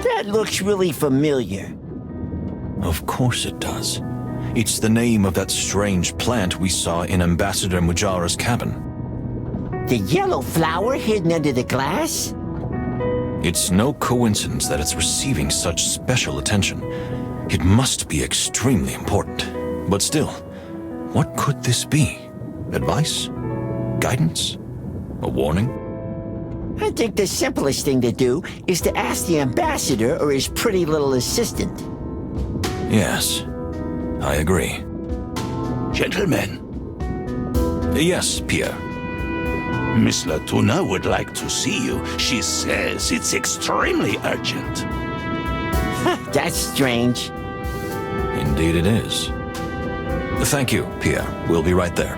That looks really familiar. Of course it does. It's the name of that strange plant we saw in Ambassador Mujara's cabin. The yellow flower hidden under the glass? It's no coincidence that it's receiving such special attention. It must be extremely important. But still, what could this be? Advice? Guidance? A warning? I think the simplest thing to do is to ask the ambassador or his pretty little assistant. Yes, I agree. Gentlemen, Yes, Pierre. Miss Latuna would like to see you. She says it's extremely urgent. That's strange. Indeed it is. Thank you, Pierre. We'll be right there.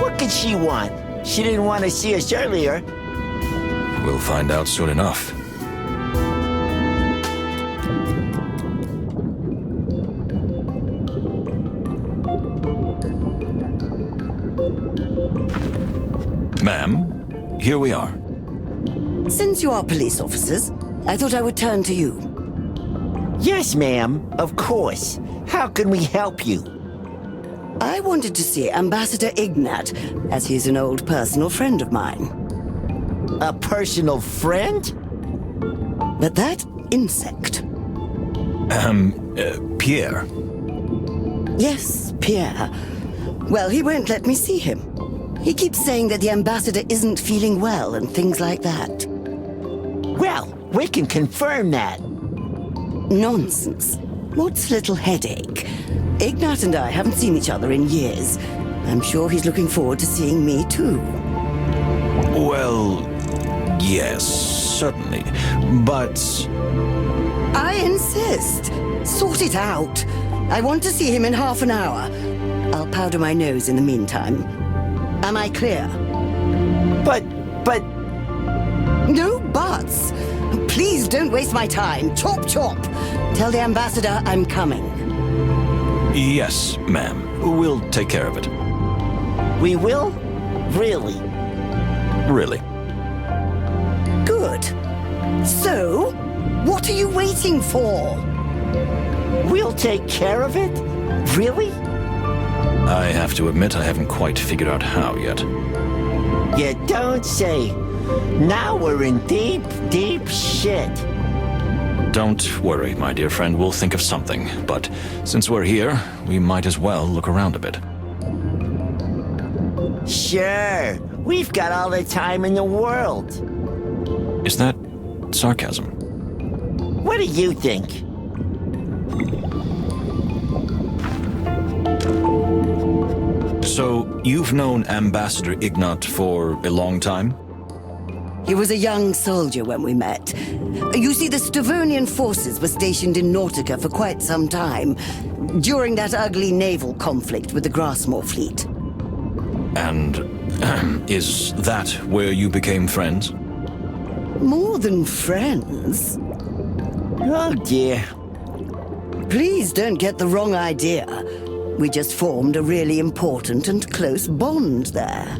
What could she want? She didn't want to see us earlier. We'll find out soon enough. Ma'am, here we are. Since you are police officers, I thought I would turn to you. Yes, ma'am. Of course. How can we help you? I wanted to see Ambassador Ignat, as he's an old personal friend of mine. A personal friend? But that insect. Pierre. Yes, Pierre. Well, he won't let me see him. He keeps saying that the ambassador isn't feeling well and things like that. Well, we can confirm that. Nonsense. What's a little headache? Ignat and I haven't seen each other in years. I'm sure he's looking forward to seeing me too. Well, yes, certainly. But... I insist. Sort it out. I want to see him in half an hour. I'll powder my nose in the meantime. Am I clear? But... No buts. Please don't waste my time. Chop, chop. Tell the ambassador I'm coming. Yes, ma'am. We'll take care of it. We will? Really? Really. Good. So, what are you waiting for? We'll take care of it? Really? I have to admit I haven't quite figured out how yet. You don't say. Now we're in deep, deep shit. Don't worry, my dear friend. We'll think of something. But since we're here, we might as well look around a bit. Sure. We've got all the time in the world. Is that sarcasm? What do you think? So, you've known Ambassador Ignat for a long time? He was a young soldier when we met. You see, the Stavonian forces were stationed in Nautica for quite some time, during that ugly naval conflict with the Grassmore fleet. And is that where you became friends? More than friends. Oh, dear. Please don't get the wrong idea. We just formed a really important and close bond there.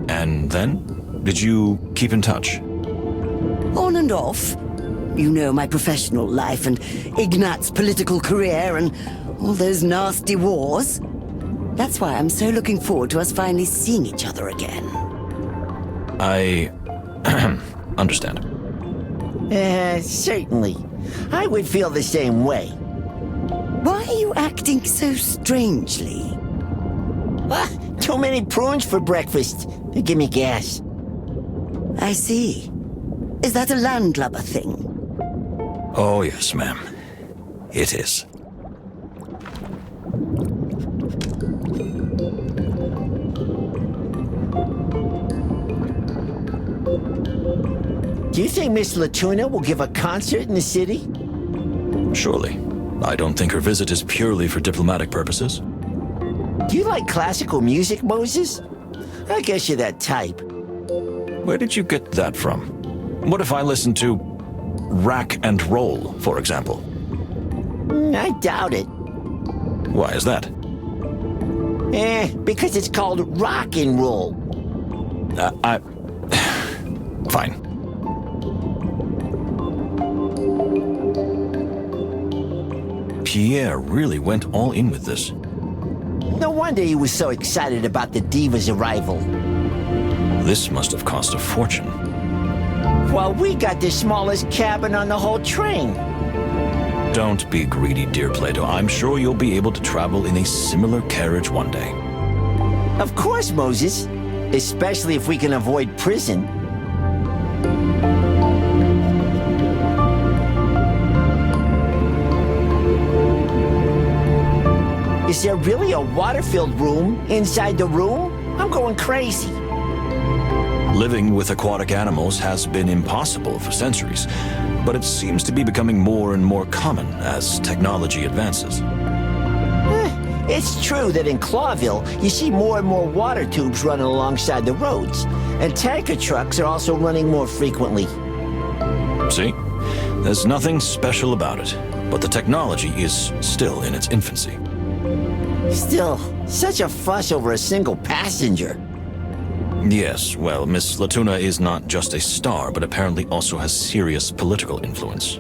And then? Did you keep in touch? On and off. You know my professional life and Ignat's political career and all those nasty wars. That's why I'm so looking forward to us finally seeing each other again. I understand. Certainly. I would feel the same way. Why are you acting so strangely? Too many prunes for breakfast. They give me gas. I see. Is that a landlubber thing? Oh, yes, ma'am. It is. Do you think Miss Latuna will give a concert in the city? Surely. I don't think her visit is purely for diplomatic purposes. Do you like classical music, Moses? I guess you're that type. Where did you get that from? What if I listen to Rack and Roll, for example? I doubt it. Why is that? Because it's called rock and roll. Fine. Pierre really went all in with this. No wonder he was so excited about the diva's arrival. This must have cost a fortune. Well, we got the smallest cabin on the whole train. Don't be greedy, dear Plato. I'm sure you'll be able to travel in a similar carriage one day. Of course, Moses. Especially if we can avoid prison. Is there really a water-filled room inside the room? I'm going crazy. Living with aquatic animals has been impossible for centuries, but it seems to be becoming more and more common as technology advances. It's true that in Clawville, you see more and more water tubes running alongside the roads, and tanker trucks are also running more frequently. See? There's nothing special about it, but the technology is still in its infancy. Still, such a fuss over a single passenger. Yes, well, Miss Latuna is not just a star, but apparently also has serious political influence.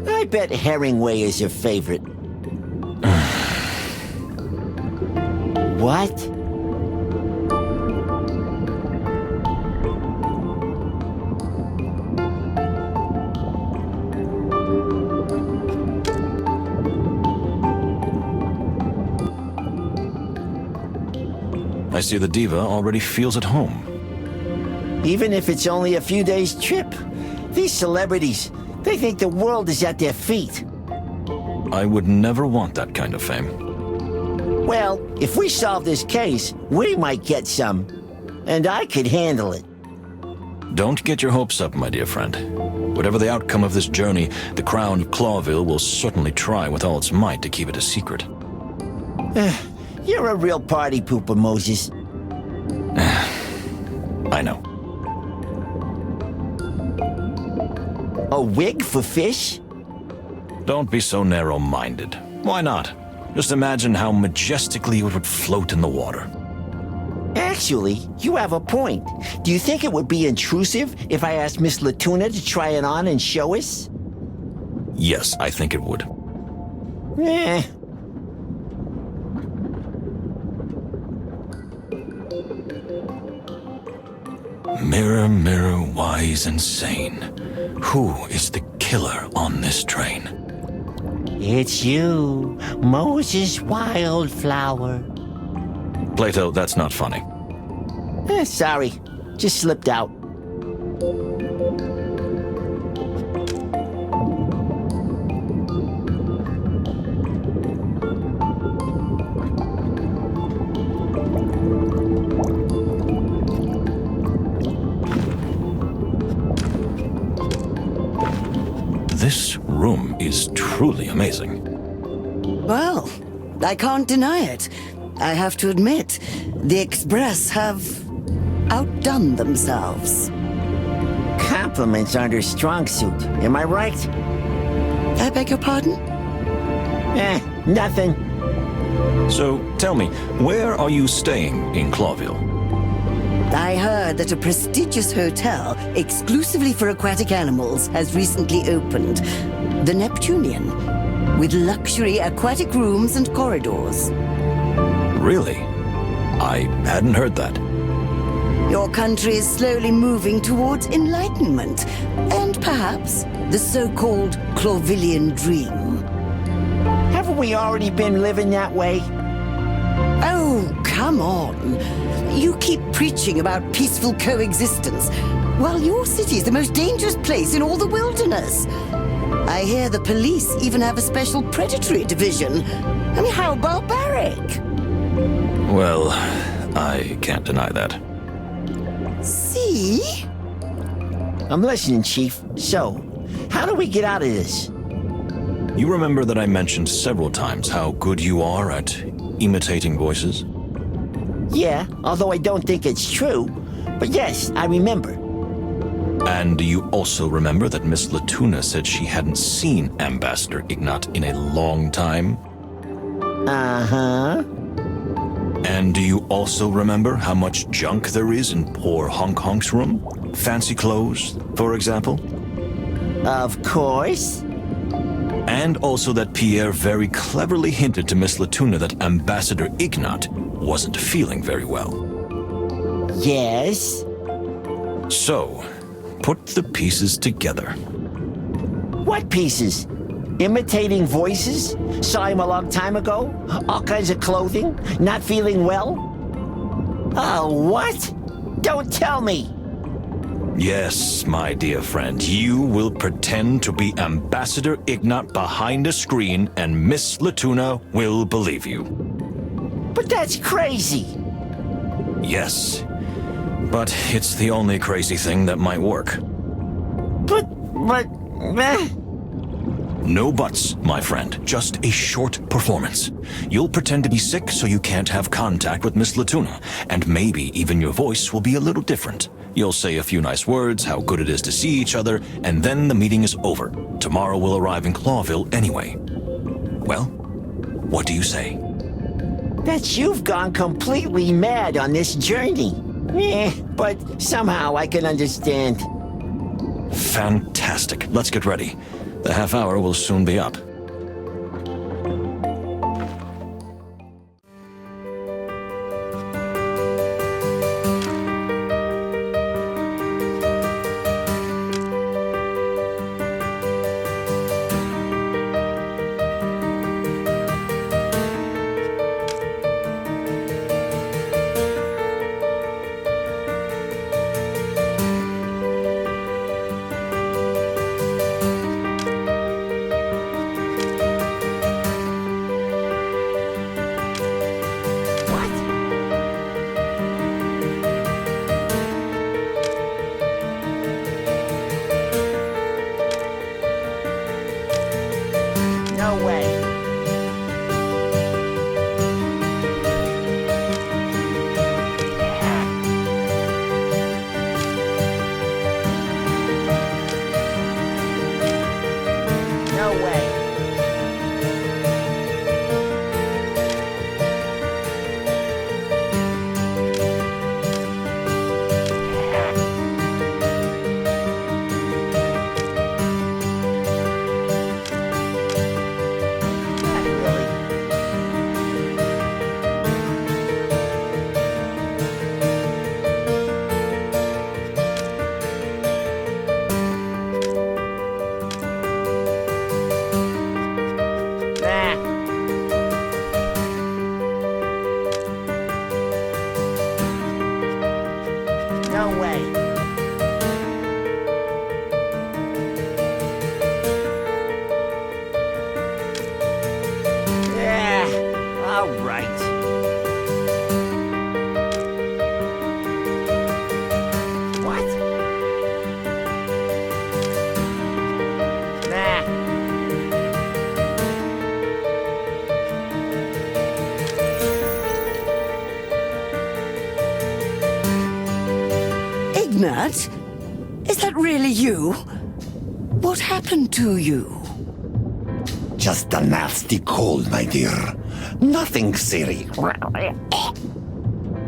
I bet Herringway is your favorite. What? I see the diva already feels at home. Even if it's only a few days' trip, these celebrities, they think the world is at their feet. I would never want that kind of fame. Well, if we solve this case, we might get some. And I could handle it. Don't get your hopes up, my dear friend. Whatever the outcome of this journey, the Crown of Clawville will certainly try with all its might to keep it a secret. You're a real party pooper, Moses. I know. A wig for fish? Don't be so narrow-minded. Why not? Just imagine how majestically it would float in the water. Actually, you have a point. Do you think it would be intrusive if I asked Miss Latuna to try it on and show us? Yes, I think it would. Mirror, mirror, wise and sane, who is the killer on this train? It's you, Moses Wildflower. Plato, that's not funny. Sorry, just slipped out. This room is truly amazing. Well, I can't deny it. I have to admit, the Express have outdone themselves. Compliments aren't her strong suit, am I right? I beg your pardon? Nothing. So, tell me, where are you staying in Clawville? I heard that a prestigious hotel exclusively for aquatic animals has recently opened. The Neptunian, with luxury aquatic rooms and corridors. Really? I hadn't heard that. Your country is slowly moving towards enlightenment, and perhaps the so-called Clawvillian dream. Haven't we already been living that way? Oh, come on. You keep preaching about peaceful coexistence, while your city is the most dangerous place in all the wilderness. I hear the police even have a special predatory division. I mean, how barbaric! Well, I can't deny that. See? I'm listening, Chief. So, how do we get out of this? You remember that I mentioned several times how good you are at imitating voices? Yeah, although I don't think it's true. But yes, I remember. And do you also remember that Miss Latuna said she hadn't seen Ambassador Ignat in a long time? Uh-huh. And do you also remember how much junk there is in poor Honk Honk's room? Fancy clothes, for example? Of course. and also that Pierre very cleverly hinted to Miss Latuna that Ambassador Ignat wasn't feeling very well. Yes? So, put the pieces together. What pieces? Imitating voices? Saw him a long time ago? All kinds of clothing? Not feeling well? Oh, what? Don't tell me! Yes, my dear friend, you will pretend to be Ambassador Ignat behind a screen, and Miss Latuna will believe you. But that's crazy! Yes, but it's the only crazy thing that might work. But... No buts, my friend. Just a short performance. You'll pretend to be sick so you can't have contact with Miss Latuna, and maybe even your voice will be a little different. You'll say a few nice words, how good it is to see each other, and then the meeting is over. Tomorrow we'll arrive in Clawville anyway. Well, what do you say? That you've gone completely mad on this journey. But somehow I can understand. Fantastic. Let's get ready. The half hour will soon be up. Ignat? Is that really you? What happened to you? Just a nasty cold, my dear. Nothing serious.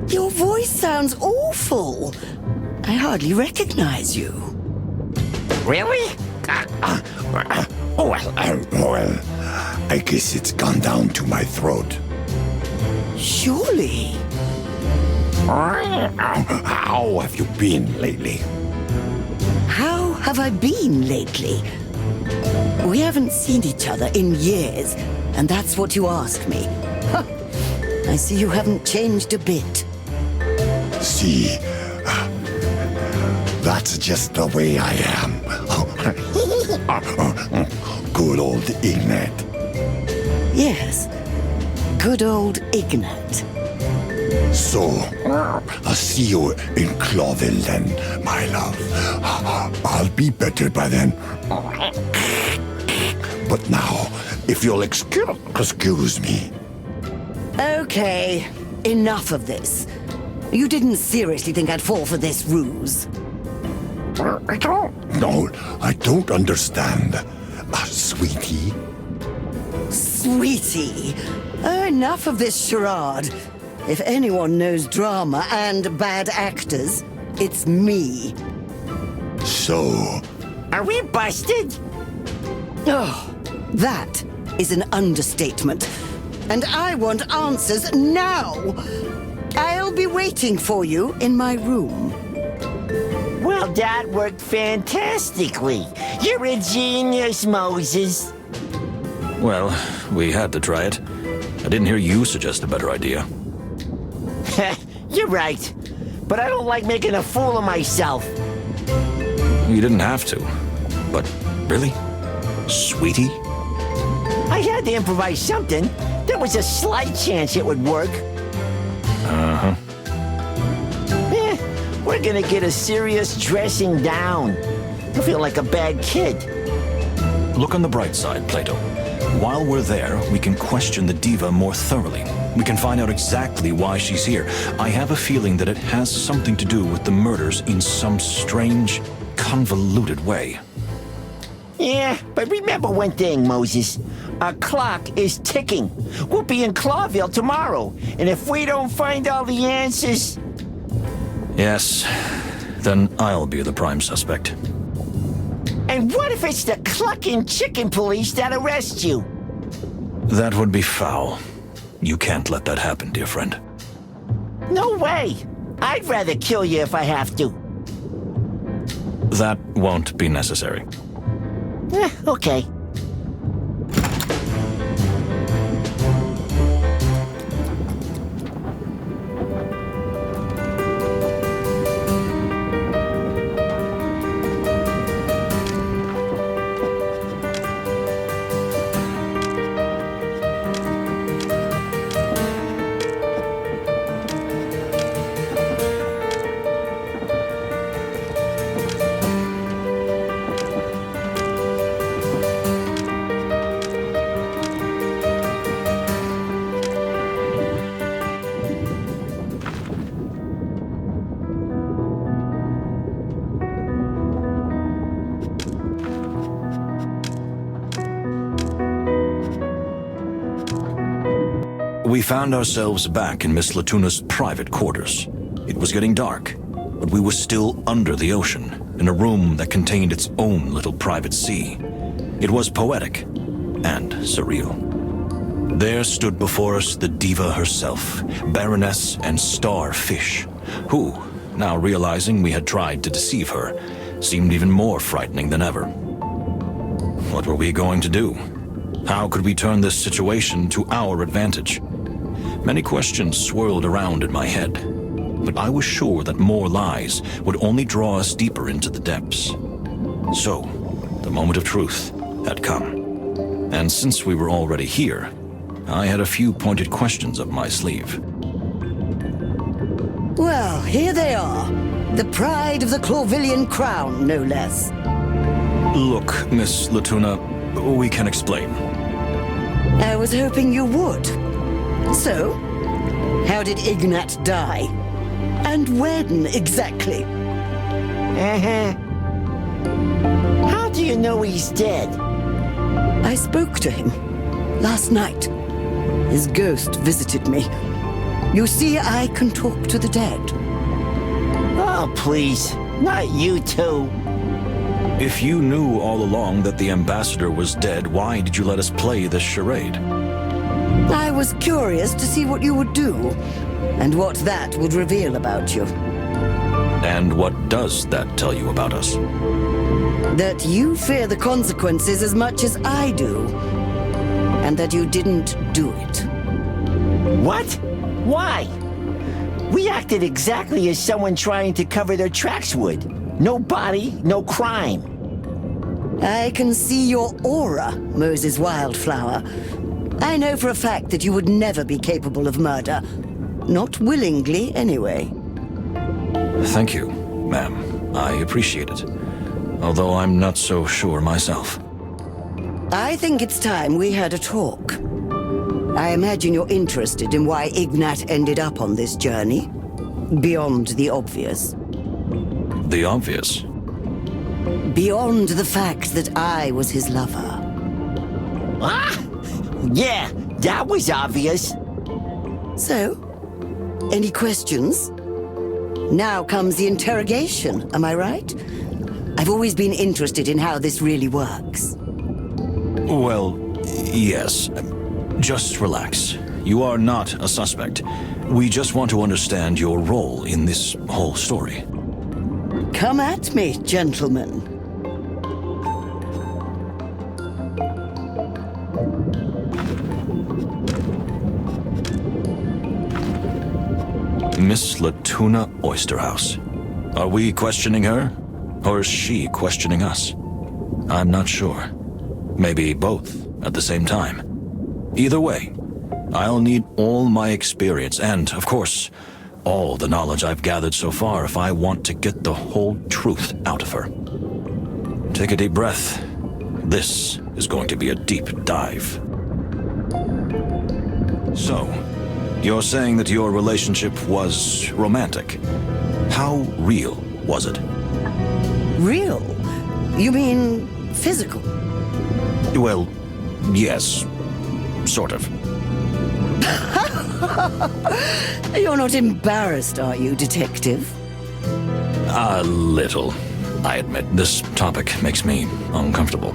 Your voice sounds awful. I hardly recognize you. Really? Well, I guess it's gone down to my throat. Surely. How have you been lately? How have I been lately? We haven't seen each other in years, and that's what you ask me. Huh. I see you haven't changed a bit. See, that's just the way I am. Good old Ignat. Yes, good old Ignat. So, I'll see you in Clawville then, my love. I'll be better by then. But now, if you'll excuse me. Okay, enough of this. You didn't seriously think I'd fall for this ruse? No, I don't understand. Sweetie? Sweetie? Enough of this charade. If anyone knows drama and bad actors, it's me. So... Are we busted? Oh, That is an understatement. And I want answers now. I'll be waiting for you in my room. Well, that worked fantastically. You're a genius, Moses. Well, we had to try it. I didn't hear you suggest a better idea. You're right. But I don't like making a fool of myself. You didn't have to. But really? Sweetie? I had to improvise something. There was a slight chance it would work. Uh-huh. We're gonna get a serious dressing down. I feel like a bad kid. Look on the bright side, Plato. While we're there, we can question the diva more thoroughly. We can find out exactly why she's here. I have a feeling that it has something to do with the murders in some strange, convoluted way. Yeah, but remember one thing, Moses. Our clock is ticking. We'll be in Clawville tomorrow. And if we don't find all the answers... Yes, then I'll be the prime suspect. And what if it's the clucking chicken police that arrest you? That would be foul. You can't let that happen, dear friend. No way. I'd rather kill you if I have to. That won't be necessary. Okay. We found ourselves back in Miss Latuna's private quarters. It was getting dark, but we were still under the ocean, in a room that contained its own little private sea. It was poetic and surreal. There stood before us the diva herself, Baroness and Starfish, who, now realizing we had tried to deceive her, seemed even more frightening than ever. What were we going to do? How could we turn this situation to our advantage? Many questions swirled around in my head, but I was sure that more lies would only draw us deeper into the depths. So, the moment of truth had come. And since we were already here, I had a few pointed questions up my sleeve. Well, here they are. The pride of the Clawvillian crown, no less. Look, Miss Latuna, we can explain. I was hoping you would. So, how did Ignat die? And when exactly? How do you know he's dead? I spoke to him last night. His ghost visited me. You see, I can talk to the dead. Oh, please. Not you two. If you knew all along that the ambassador was dead, why did you let us play this charade? I was curious to see what you would do, and what that would reveal about you. And what does that tell you about us? That you fear the consequences as much as I do, and that you didn't do it. What? Why? We acted exactly as someone trying to cover their tracks would. No body, no crime. I can see your aura, Moses Wildflower. I know for a fact that you would never be capable of murder. Not willingly, anyway. Thank you, ma'am. I appreciate it. Although I'm not so sure myself. I think it's time we had a talk. I imagine you're interested in why Ignat ended up on this journey. Beyond the obvious. The obvious? Beyond the fact that I was his lover. Ah! Yeah, that was obvious. So, any questions? Now comes the interrogation, am I right? I've always been interested in how this really works. Well, Yes. Just relax. You are not a suspect. We just want to understand your role in this whole story. Come at me, gentlemen. Miss Latuna Oysterhouse. Are we questioning her? Or is she questioning us? I'm not sure. Maybe both at the same time. Either way, I'll need all my experience and, of course, all the knowledge I've gathered so far if I want to get the whole truth out of her. Take a deep breath. This is going to be a deep dive. So, you're saying that your relationship was romantic. How real was it? Real? You mean physical? Well, yes. Sort of. You're not embarrassed, are you, detective? A little. I admit, this topic makes me uncomfortable.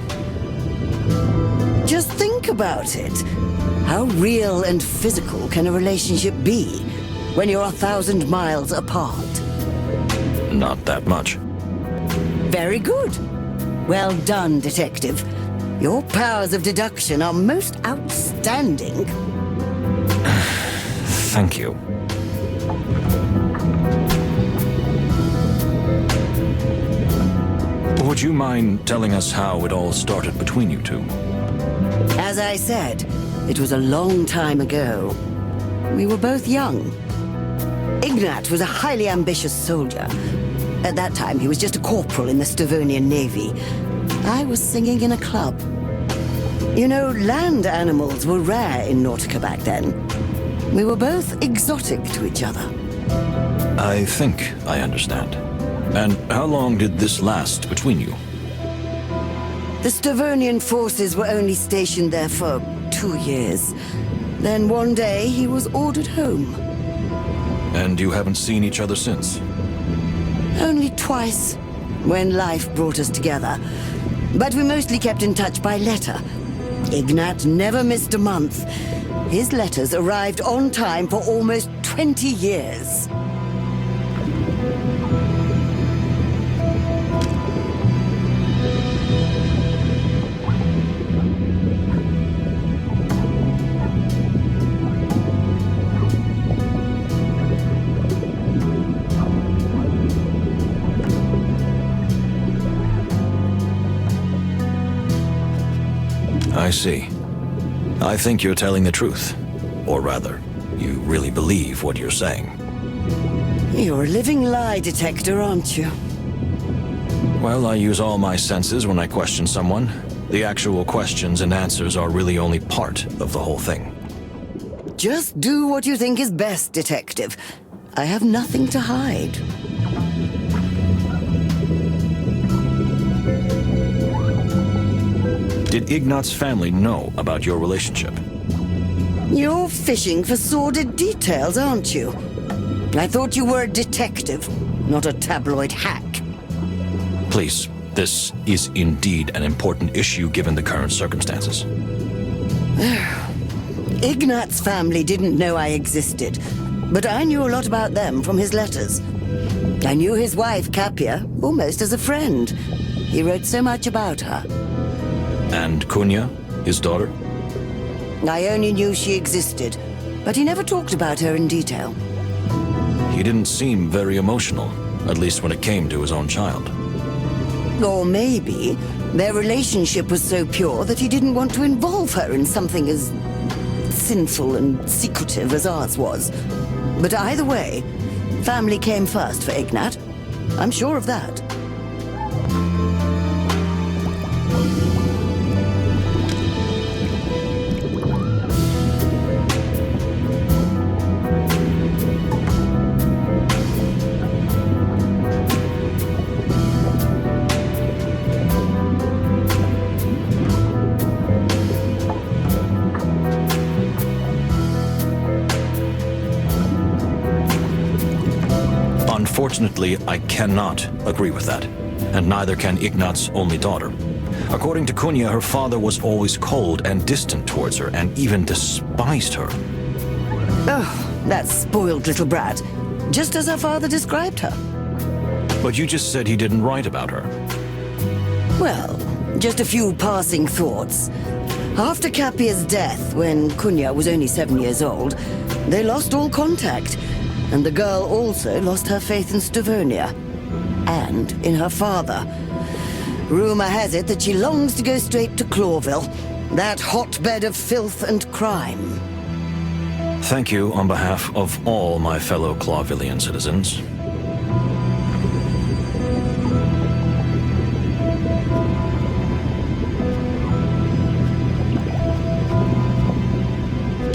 Just think about it. How real and physical can a relationship be when you're 1,000 miles apart? Not that much. Very good. Well done, detective. Your powers of deduction are most outstanding. Thank you. Would you mind telling us how it all started between you two? As I said, it was a long time ago. We were both young. Ignat was a highly ambitious soldier. At that time, he was just a corporal in the Stavonian Navy. I was singing in a club. You know, land animals were rare in Nautica back then. We were both exotic to each other. I think I understand. And how long did this last between you? The Stavonian forces were only stationed there for 2 years. Then one day, he was ordered home. And you haven't seen each other since? Only twice, when life brought us together. But we mostly kept in touch by letter. Ignat never missed a month. His letters arrived on time for almost 20 years. I see. I think you're telling the truth. Or rather, you really believe what you're saying. You're a living lie detector, aren't you? Well, I use all my senses when I question someone. The actual questions and answers are really only part of the whole thing. Just do what you think is best, detective. I have nothing to hide. Did Ignat's family know about your relationship? You're fishing for sordid details, aren't you? I thought you were a detective, not a tabloid hack. Please, this is indeed an important issue given the current circumstances. Ignat's family didn't know I existed, but I knew a lot about them from his letters. I knew his wife, Capia, almost as a friend. He wrote so much about her. And Kunya, his daughter? I only knew she existed, but he never talked about her in detail. He didn't seem very emotional, at least when it came to his own child. Or maybe their relationship was so pure that he didn't want to involve her in something as sinful and secretive as ours was. But either way, family came first for Ignat. I'm sure of that. Unfortunately, I cannot agree with that, and neither can Ignat's only daughter. According to Kunya, her father was always cold and distant towards her, and even despised her. Oh, that spoiled little brat. Just as her father described her. But you just said he didn't write about her. Well, just a few passing thoughts. After Capia's death, when Kunya was only 7 years old, they lost all contact, and the girl also lost her faith in Stavonia, and in her father. Rumor has it that she longs to go straight to Clawville, that hotbed of filth and crime. Thank you on behalf of all my fellow Clawvillian citizens.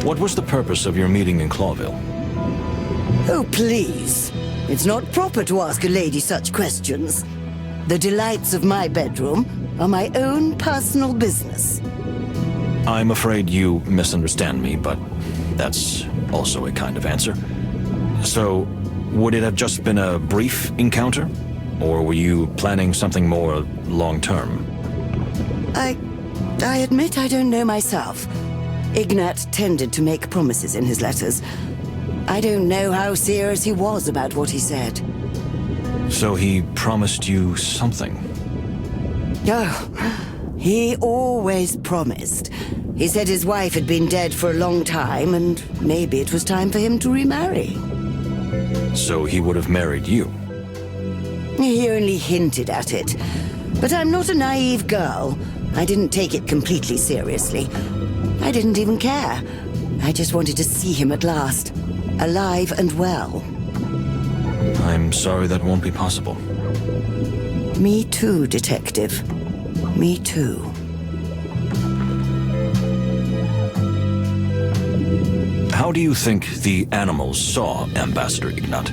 What was the purpose of your meeting in Clawville? Oh, please. It's not proper to ask a lady such questions. The delights of my bedroom are my own personal business. I'm afraid you misunderstand me, but that's also a kind of answer. So, would it have just been a brief encounter? Or were you planning something more long-term? I admit I don't know myself. Ignat tended to make promises in his letters. I don't know how serious he was about what he said. So he promised you something? Oh, he always promised. He said his wife had been dead for a long time, and maybe it was time for him to remarry. So he would have married you? He only hinted at it. But I'm not a naive girl. I didn't take it completely seriously. I didn't even care. I just wanted to see him at last, alive and well. I'm sorry that won't be possible. Me too, Detective. Me too. How do you think the animals saw Ambassador Ignat?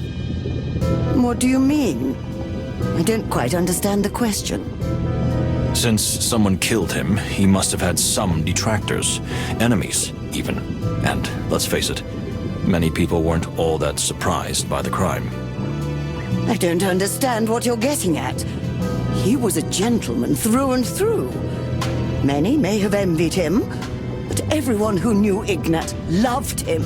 What do you mean? I don't quite understand the question. Since someone killed him, he must have had some detractors, enemies even. And let's face it, many people weren't all that surprised by the crime. I don't understand what you're getting at. He was a gentleman through and through. Many may have envied him, but everyone who knew Ignat loved him.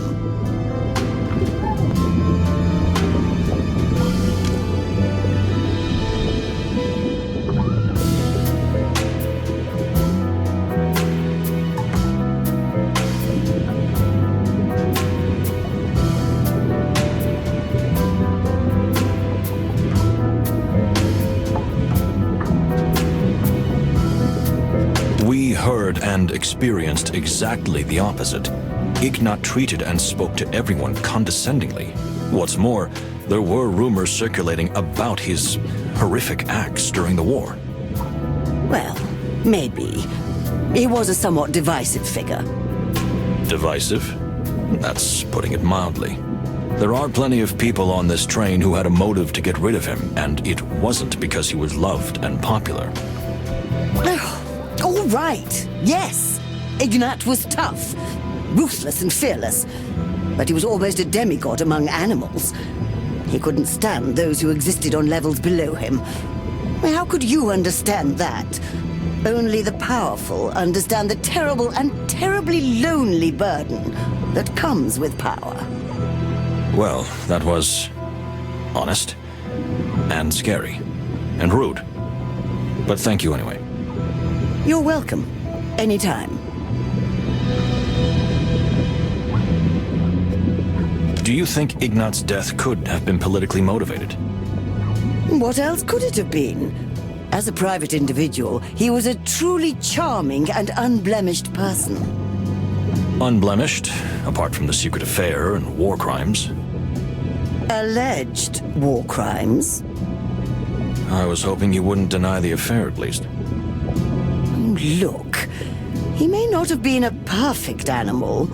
And experienced exactly the opposite. Ignat treated and spoke to everyone condescendingly. What's more, there were rumors circulating about his horrific acts during the war. Well, maybe. He was a somewhat divisive figure. Divisive? That's putting it mildly. There are plenty of people on this train who had a motive to get rid of him, and it wasn't because he was loved and popular. All right, yes. Ignat was tough, ruthless and fearless, but he was almost a demigod among animals. He couldn't stand those who existed on levels below him. How could you understand that? Only the powerful understand the terrible and terribly lonely burden that comes with power. Well, that was honest and scary and rude. But thank you anyway. You're welcome. Anytime. Do you think Ignat's death could have been politically motivated? What else could it have been? As a private individual, he was a truly charming and unblemished person. Unblemished, apart from the secret affair and war crimes. Alleged war crimes? I was hoping you wouldn't deny the affair, at least. Look, he may not have been a perfect animal,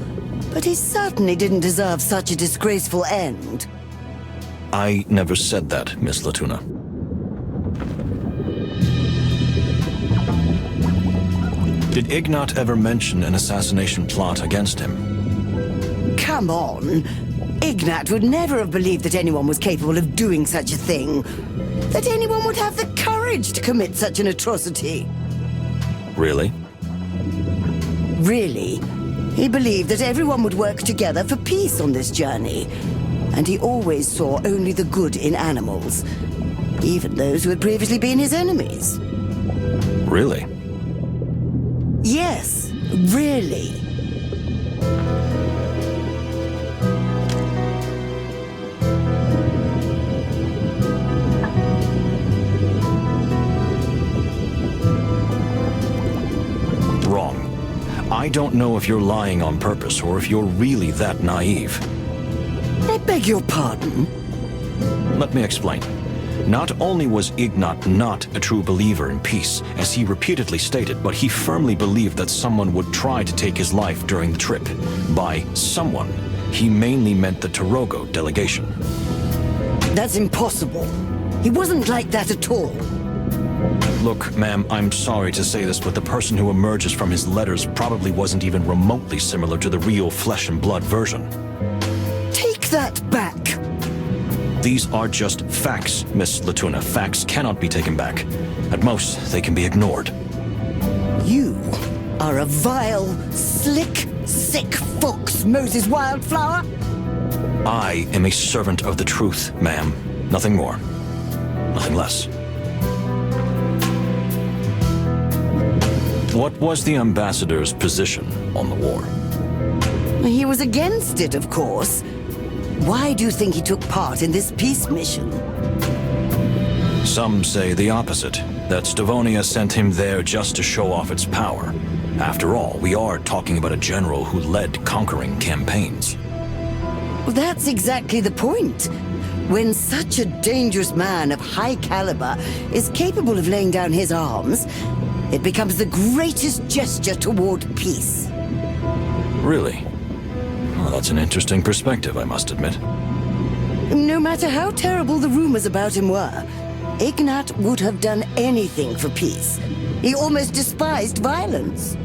but he certainly didn't deserve such a disgraceful end. I never said that, Miss Latuna. Did Ignat ever mention an assassination plot against him? Come on. Ignat would never have believed that anyone was capable of doing such a thing. That anyone would have the courage to commit such an atrocity. Really? Really? He believed that everyone would work together for peace on this journey. And he always saw only the good in animals, even those who had previously been his enemies. Really? Yes, really. Wrong. I don't know if you're lying on purpose or if you're really that naive. I beg your pardon? Let me explain. Not only was Ignat not a true believer in peace, as he repeatedly stated, but he firmly believed that someone would try to take his life during the trip. By someone, he mainly meant the Toge delegation. That's impossible. He wasn't like that at all. Look, ma'am, I'm sorry to say this, but the person who emerges from his letters probably wasn't even remotely similar to the real flesh and blood version. Take that back. These are just facts, Miss Latuna. Facts cannot be taken back. At most, they can be ignored. You are a vile, slick, sick fox, Moses Wildflower. I am a servant of the truth, ma'am. Nothing more. Nothing less. What was the ambassador's position on the war? He was against it, of course. Why do you think he took part in this peace mission? Some say the opposite, that Stavonia sent him there just to show off its power. After all, we are talking about a general who led conquering campaigns. Well, that's exactly the point. When such a dangerous man of high caliber is capable of laying down his arms, it becomes the greatest gesture toward peace. Really? Well, that's an interesting perspective, I must admit. No matter how terrible the rumors about him were, Ignat would have done anything for peace. He almost despised violence.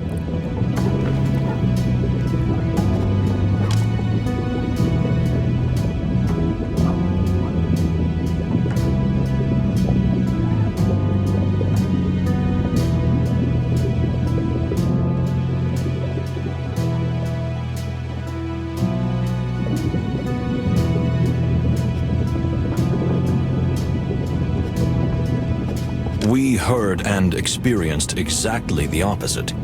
We heard and experienced exactly the opposite.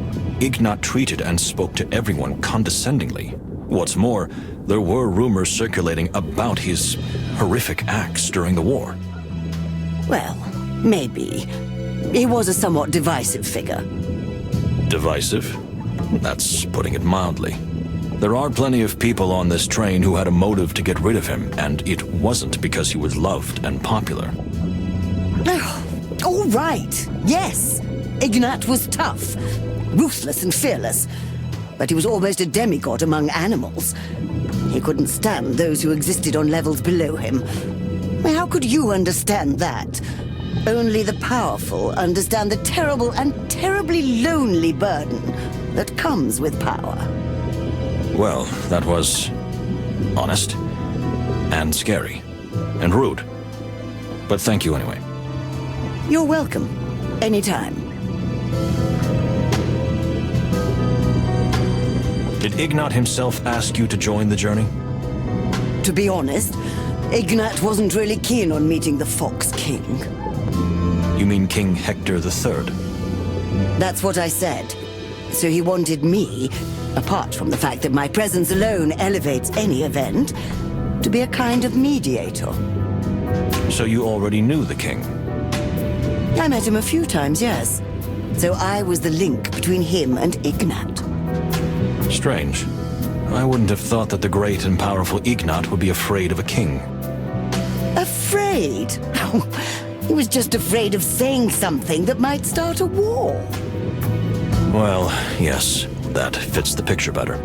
Ignat treated and spoke to everyone condescendingly. What's more, there were rumors circulating about his horrific acts during the war. Well, maybe. He was a somewhat divisive figure. Divisive? That's putting it mildly. There are plenty of people on this train who had a motive to get rid of him, and it wasn't because he was loved and popular. All right, yes. Ignat was tough, ruthless and fearless, but he was almost a demigod among animals. He couldn't stand those who existed on levels below him. How could you understand that? Only the powerful understand the terrible and terribly lonely burden that comes with power. Well, that was honest and scary and rude. But thank you anyway. You're welcome. Anytime. Did Ignat himself ask you to join the journey? To be honest, Ignat wasn't really keen on meeting the Fox King. You mean King Hector III? That's what I said. So he wanted me, apart from the fact that my presence alone elevates any event, to be a kind of mediator. So you already knew the king? I met him a few times, yes. So I was the link between him and Ignat. Strange. I wouldn't have thought that the great and powerful Ignat would be afraid of a king. Afraid? He was just afraid of saying something that might start a war. Well, yes, that fits the picture better.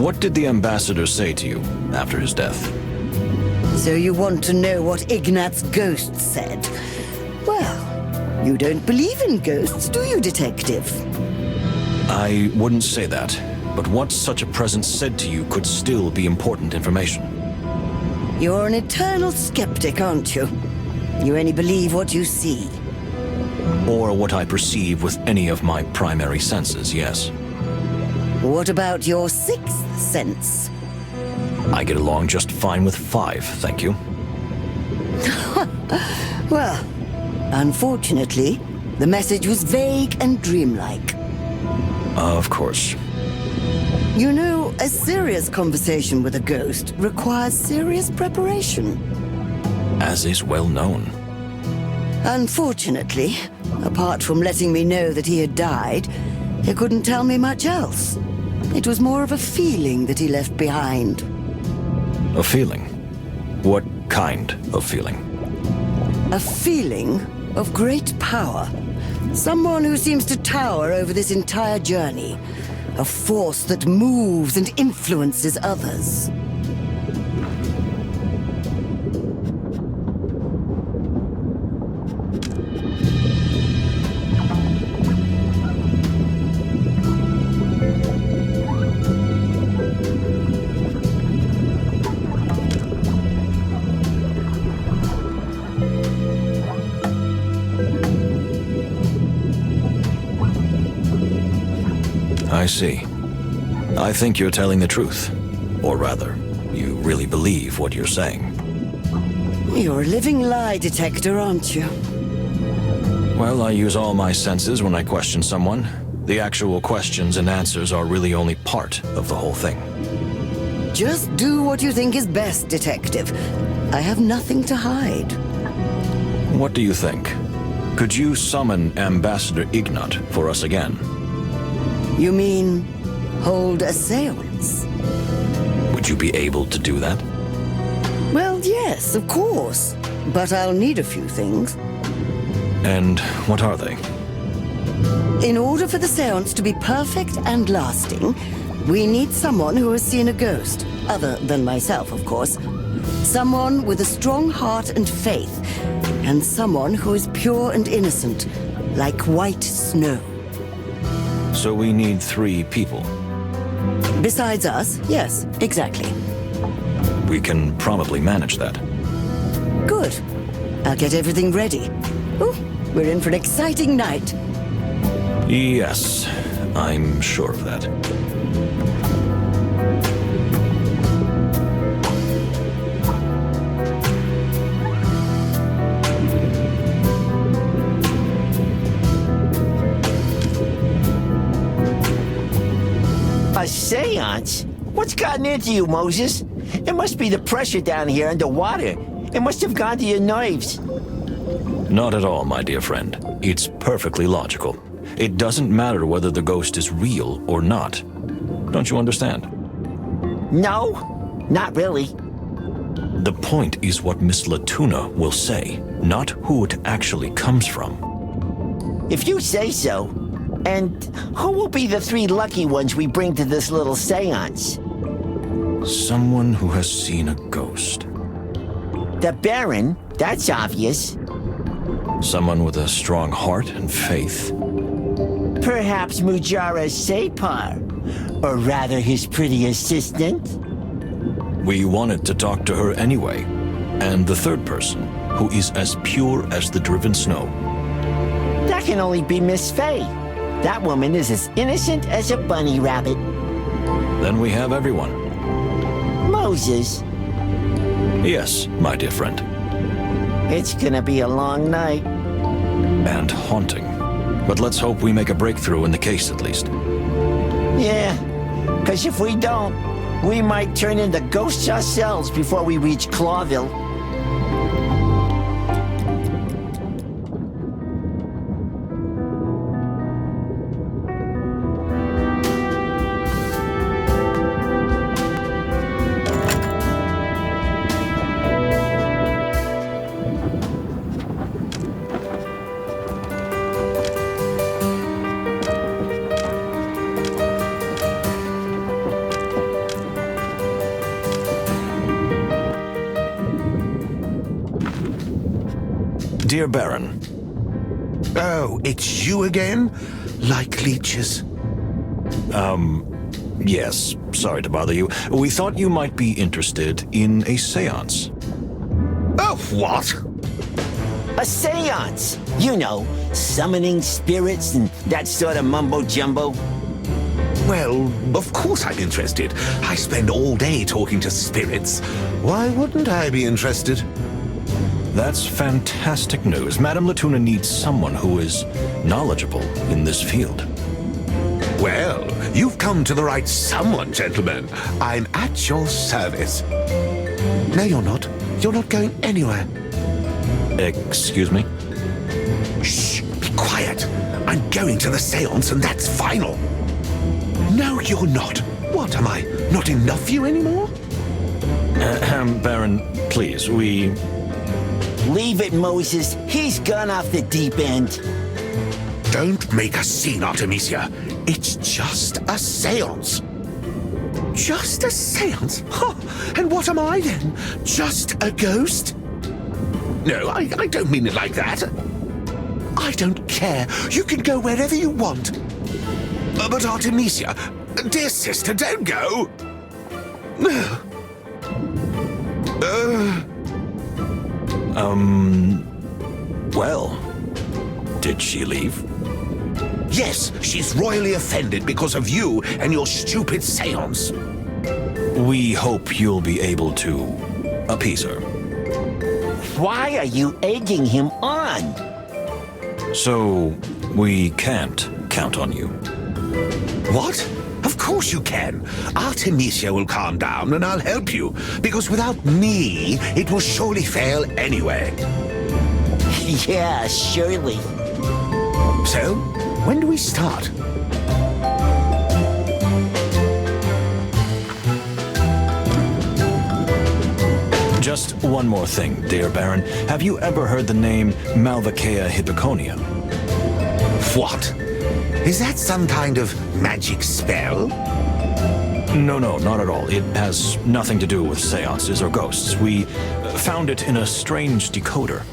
What did the ambassador say to you after his death? So you want to know what Ignat's ghost said? Well, you don't believe in ghosts, do you, detective? I wouldn't say that, but what such a presence said to you could still be important information. You're an eternal skeptic, aren't you? You only believe what you see. Or what I perceive with any of my primary senses, yes. What about your sixth sense? I get along just fine with 5, thank you. Well, unfortunately, the message was vague and dreamlike. Of course. You know, a serious conversation with a ghost requires serious preparation. As is well known. Unfortunately, apart from letting me know that he had died, he couldn't tell me much else. It was more of a feeling that he left behind. A feeling? What kind of feeling? A feeling of great power. Someone who seems to tower over this entire journey. A force that moves and influences others. I see. I think you're telling the truth. Or rather, you really believe what you're saying. You're a living lie detector, aren't you? Well, I use all my senses when I question someone. The actual questions and answers are really only part of the whole thing. Just do what you think is best, Detective. I have nothing to hide. What do you think? Could you summon Ambassador Ignat for us again? You mean, hold a seance? Would you be able to do that? Well, yes, of course. But I'll need a few things. And what are they? In order for the seance to be perfect and lasting, we need someone who has seen a ghost. Other than myself, of course. Someone with a strong heart and faith. And someone who is pure and innocent, like white snow. So we need 3 people. Besides us, yes, exactly. We can probably manage that. Good. I'll get everything ready. Ooh, we're in for an exciting night. Yes, I'm sure of that. A seance? What's gotten into you, Moses? It must be the pressure down here underwater. It must have gone to your nerves. Not at all, my dear friend. It's perfectly logical. It doesn't matter whether the ghost is real or not. Don't you understand? No, not really. The point is what Miss Latuna will say, not who it actually comes from. If you say so. And who will be the 3 lucky ones we bring to this little seance? Someone who has seen a ghost. The Baron, that's obvious. Someone with a strong heart and faith. Perhaps Mujara Separ, or rather his pretty assistant. We wanted to talk to her anyway. And the 3rd person, who is as pure as the driven snow. That can only be Miss Faye. That woman is as innocent as a bunny rabbit. Then we have everyone. Moses. Yes, my dear friend. It's gonna be a long night. And haunting. But let's hope we make a breakthrough in the case at least. Yeah, because if we don't, we might turn into ghosts ourselves before we reach Clawville. Dear Baron. Oh, it's you again? Like leeches? Yes, sorry to bother you. We thought you might be interested in a seance. Oh, what? A seance. You know, summoning spirits and that sort of mumbo-jumbo. Well, of course I'm interested. I spend all day talking to spirits. Why wouldn't I be interested? That's fantastic news. Madame Latuna needs someone who is knowledgeable in this field. Well, you've come to the right someone, gentlemen. I'm at your service. No, you're not. You're not going anywhere. Excuse me? Shh! Be quiet. I'm going to the seance and that's final. No, you're not. What, am I not enough for you anymore? Baron, please, we... Leave it, Moses. He's gone off the deep end. Don't make a scene, Artemisia. It's just a seance. Just a seance? Huh. And what am I then? Just a ghost? No, I don't mean it like that. I don't care. You can go wherever you want. But Artemisia, dear sister, don't go. Well, did she leave? Yes, she's royally offended because of you and your stupid seance. We hope you'll be able to appease her. Why are you egging him on? So, we can't count on you. What? Of course you can. Artemisia will calm down and I'll help you, because without me, it will surely fail anyway. Yeah, surely. So, when do we start? Just one more thing, dear Baron. Have you ever heard the name Malvaceae Hippoconia? What? Is that some kind of magic spell? No, not at all. It has nothing to do with seances or ghosts. We found it in a strange decoder.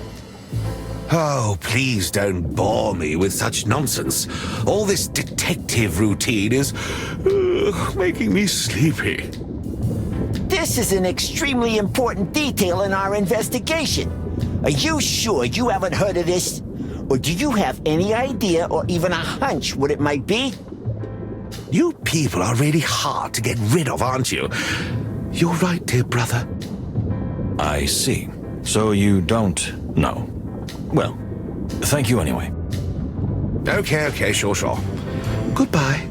Oh, please don't bore me with such nonsense. All this detective routine is making me sleepy. This is an extremely important detail in our investigation. Are you sure you haven't heard of this? Or do you have any idea or even a hunch what it might be? You people are really hard to get rid of, aren't you? You're right, dear brother. I see. So you don't know. Well, thank you anyway. Okay, sure. Goodbye.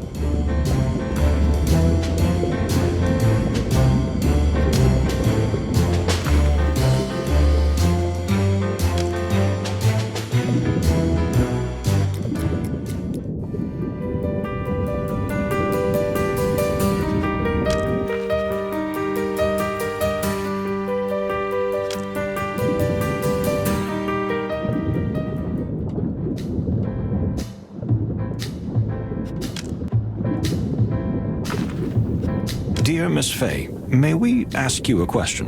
Dear Miss Fay, may we ask you a question?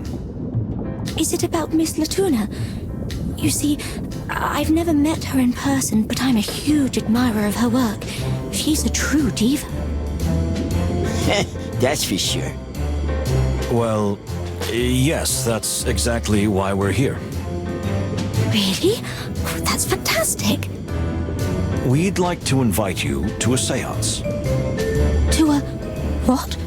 Is it about Miss Latuna? You see, I've never met her in person, but I'm a huge admirer of her work. She's a true diva. That's for sure. Well, yes, that's exactly why we're here. Really? Oh, that's fantastic. We'd like to invite you to a seance. To a... what?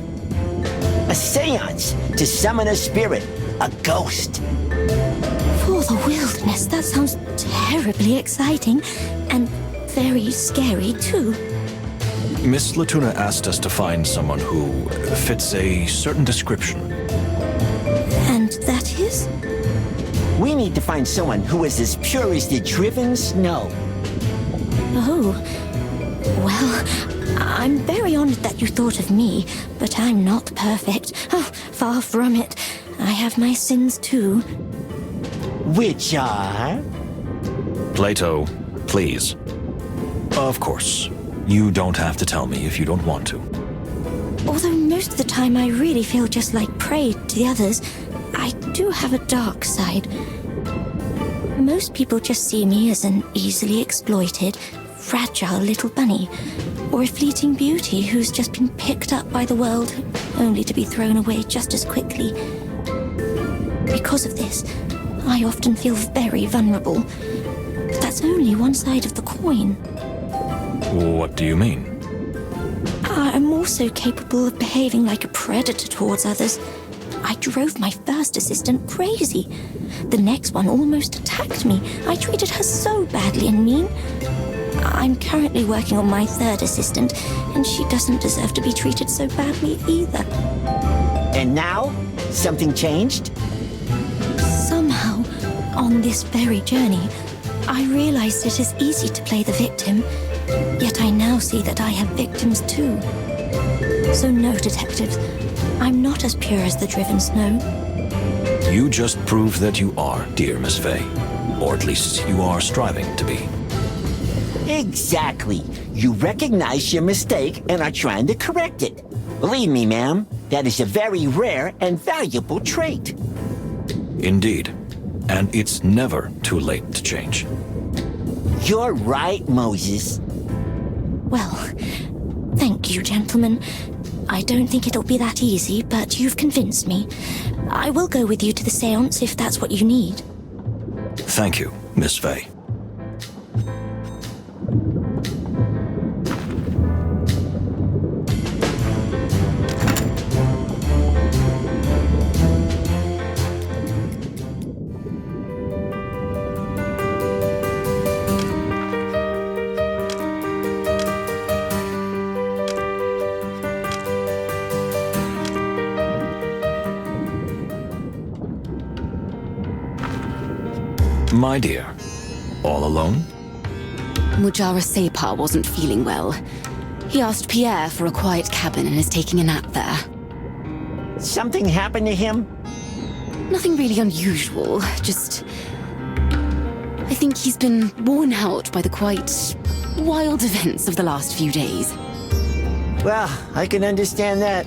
A seance to summon a spirit, a ghost. For the wilderness, that sounds terribly exciting and very scary too. Miss Latuna asked us to find someone who fits a certain description. And that is? We need to find someone who is as pure as the driven snow. Oh, well, I'm very honored that you thought of me, but I'm not perfect. Oh, far from it. I have my sins too. Which are? Plato, please. Of course. You don't have to tell me if you don't want to. Although most of the time I really feel just like prey to the others, I do have a dark side. Most people just see me as an easily exploited, fragile little bunny, or a fleeting beauty who's just been picked up by the world, only to be thrown away just as quickly. Because of this, I often feel very vulnerable, that's only one side of the coin. What do you mean? I'm also capable of behaving like a predator towards others. I drove my first assistant crazy. The next one almost attacked me. I treated her so badly and mean. I'm currently working on my third assistant, and she doesn't deserve to be treated so badly either. And now, something changed? Somehow, on this very journey, I realized it is easy to play the victim, yet I now see that I have victims too. So no, detectives, I'm not as pure as the driven snow. You just proved that you are, dear Miss Fay. Or at least you are striving to be. Exactly. You recognize your mistake and are trying to correct it. Believe me, ma'am, that is a very rare and valuable trait. Indeed. And it's never too late to change. You're right, Moses. Well, thank you, gentlemen. I don't think it'll be that easy, but you've convinced me. I will go with you to the seance if that's what you need. Thank you, Miss Fay. My dear, all alone? Mujara Separ wasn't feeling well. He asked Pierre for a quiet cabin and is taking a nap there. Something happened to him? Nothing really unusual, just... I think he's been worn out by the quite wild events of the last few days. Well, I can understand that.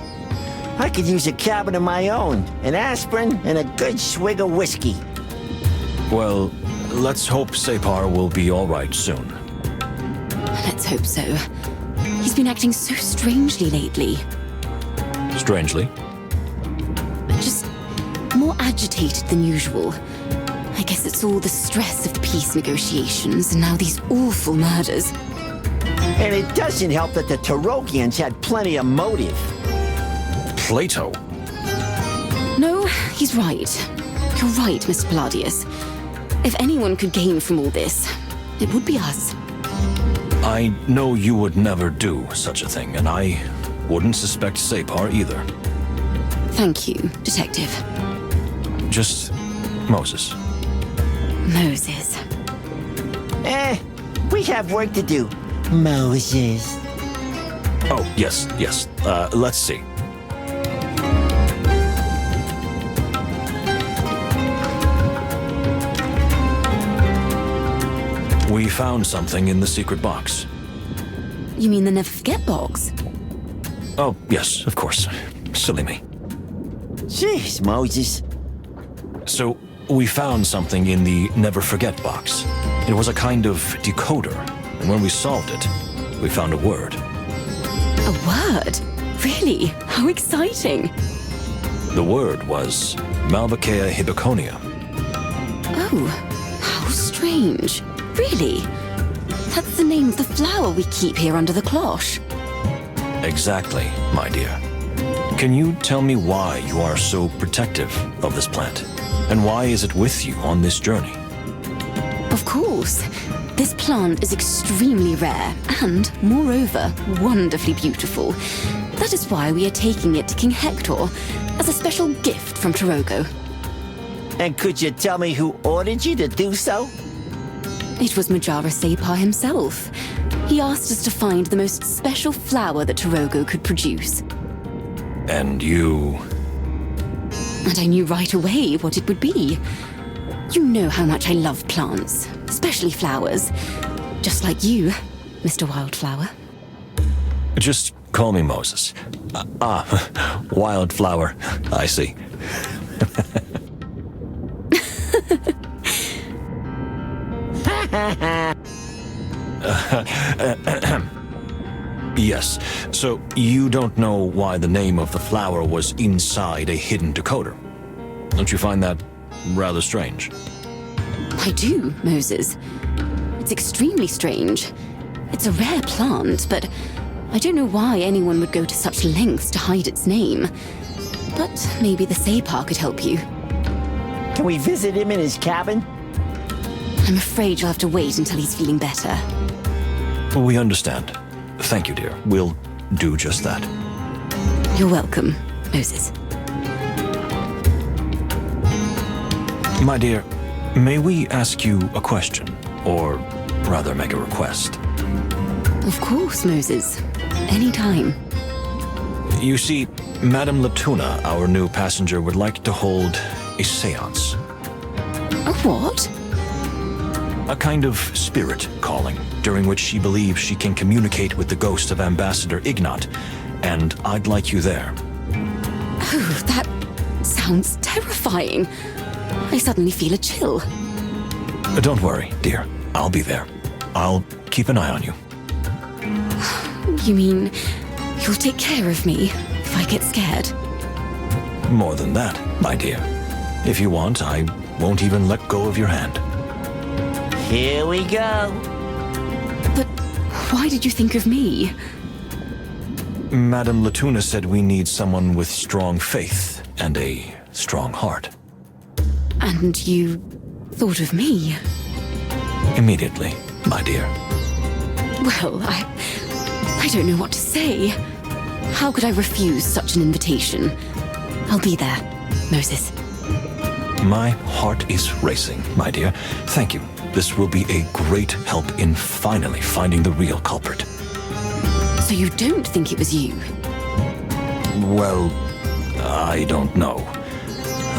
I could use a cabin of my own, an aspirin, and a good swig of whiskey. Well, let's hope Separ will be all right soon. Let's hope so. He's been acting so strangely lately. Strangely? Just more agitated than usual. I guess it's all the stress of the peace negotiations and now these awful murders. And it doesn't help that the Tarogians had plenty of motive. Plato? No, he's right. You're right, Mr. Palladius. If anyone could gain from all this, it would be us. I know you would never do such a thing, and I wouldn't suspect Separ either. Thank you, Detective. Just Moses. Moses. We have work to do. Moses. Oh, yes. Let's see. We found something in the secret box. You mean the Never Forget box? Oh, yes, of course. Silly me. Jeez, Moses. So, we found something in the Never Forget box. It was a kind of decoder, and when we solved it, we found a word. A word? Really? How exciting! The word was Malvaceae hibiconia. Oh, how strange. Really? That's the name of the flower we keep here under the cloche. Exactly, my dear. Can you tell me why you are so protective of this plant? And why is it with you on this journey? Of course. This plant is extremely rare and, moreover, wonderfully beautiful. That is why we are taking it to King Hector as a special gift from Tarogo. And could you tell me who ordered you to do so? It was Mujara Separ himself. He asked us to find the most special flower that Tarogo could produce. And you... And I knew right away what it would be. You know how much I love plants, especially flowers. Just like you, Mr. Wildflower. Just call me Moses. Wildflower. I see. Yes, so you don't know why the name of the flower was inside a hidden decoder. Don't you find that rather strange? I do, Moses. It's extremely strange. It's a rare plant, but I don't know why anyone would go to such lengths to hide its name. But maybe the Separ could help you. Can we visit him in his cabin? I'm afraid you'll have to wait until he's feeling better. We understand. Thank you, dear. We'll do just that. You're welcome, Moses. My dear, may we ask you a question? Or rather make a request? Of course, Moses. Anytime. You see, Madame Latuna, our new passenger, would like to hold a seance. A what? A kind of spirit calling, during which she believes she can communicate with the ghost of Ambassador Ignat, and I'd like you there. Oh, that sounds terrifying. I suddenly feel a chill. Don't worry, dear. I'll be there. I'll keep an eye on you. You mean you'll take care of me if I get scared? More than that, my dear. If you want, I won't even let go of your hand. Here we go. But why did you think of me? Madame Latuna said we need someone with strong faith and a strong heart. And you thought of me? Immediately, my dear. Well, I don't know what to say. How could I refuse such an invitation? I'll be there, Moses. My heart is racing, my dear. Thank you. This will be a great help in finally finding the real culprit. So you don't think it was you? Well, I don't know.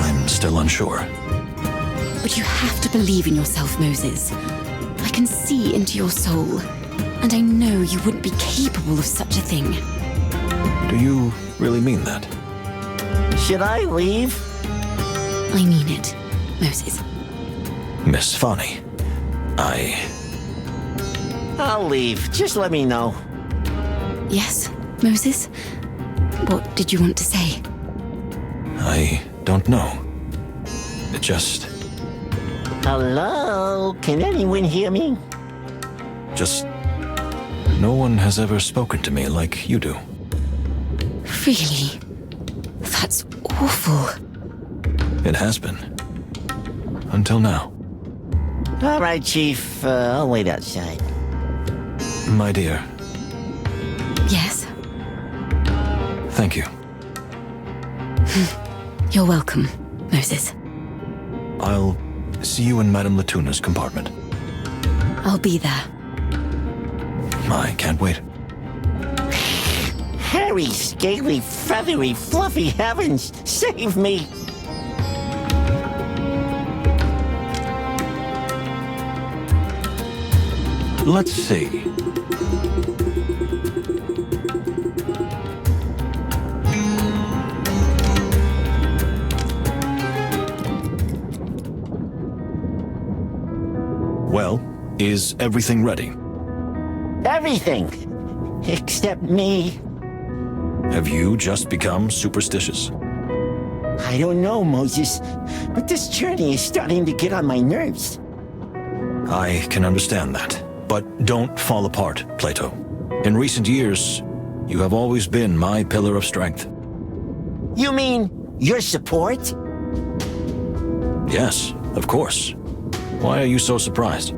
I'm still unsure. But you have to believe in yourself, Moses. I can see into your soul, and I know you wouldn't be capable of such a thing. Do you really mean that? Should I leave? I mean it, Moses. Miss Fanny, I'll leave. Just let me know. Yes, Moses? What did you want to say? I don't know. It just... Hello? Can anyone hear me? Just... No one has ever spoken to me like you do. Really? That's awful. It has been. Until now. All right, Chief. I'll wait outside. My dear. Yes? Thank you. You're welcome, Moses. I'll see you in Madame Latuna's compartment. I'll be there. I can't wait. Hairy, scaly, feathery, fluffy heavens, save me! Let's see. Well, is everything ready? Everything! Except me. Have you just become superstitious? I don't know, Moses, but this journey is starting to get on my nerves. I can understand that. But don't fall apart, Plato. In recent years, you have always been my pillar of strength. You mean your support? Yes, of course. Why are you so surprised?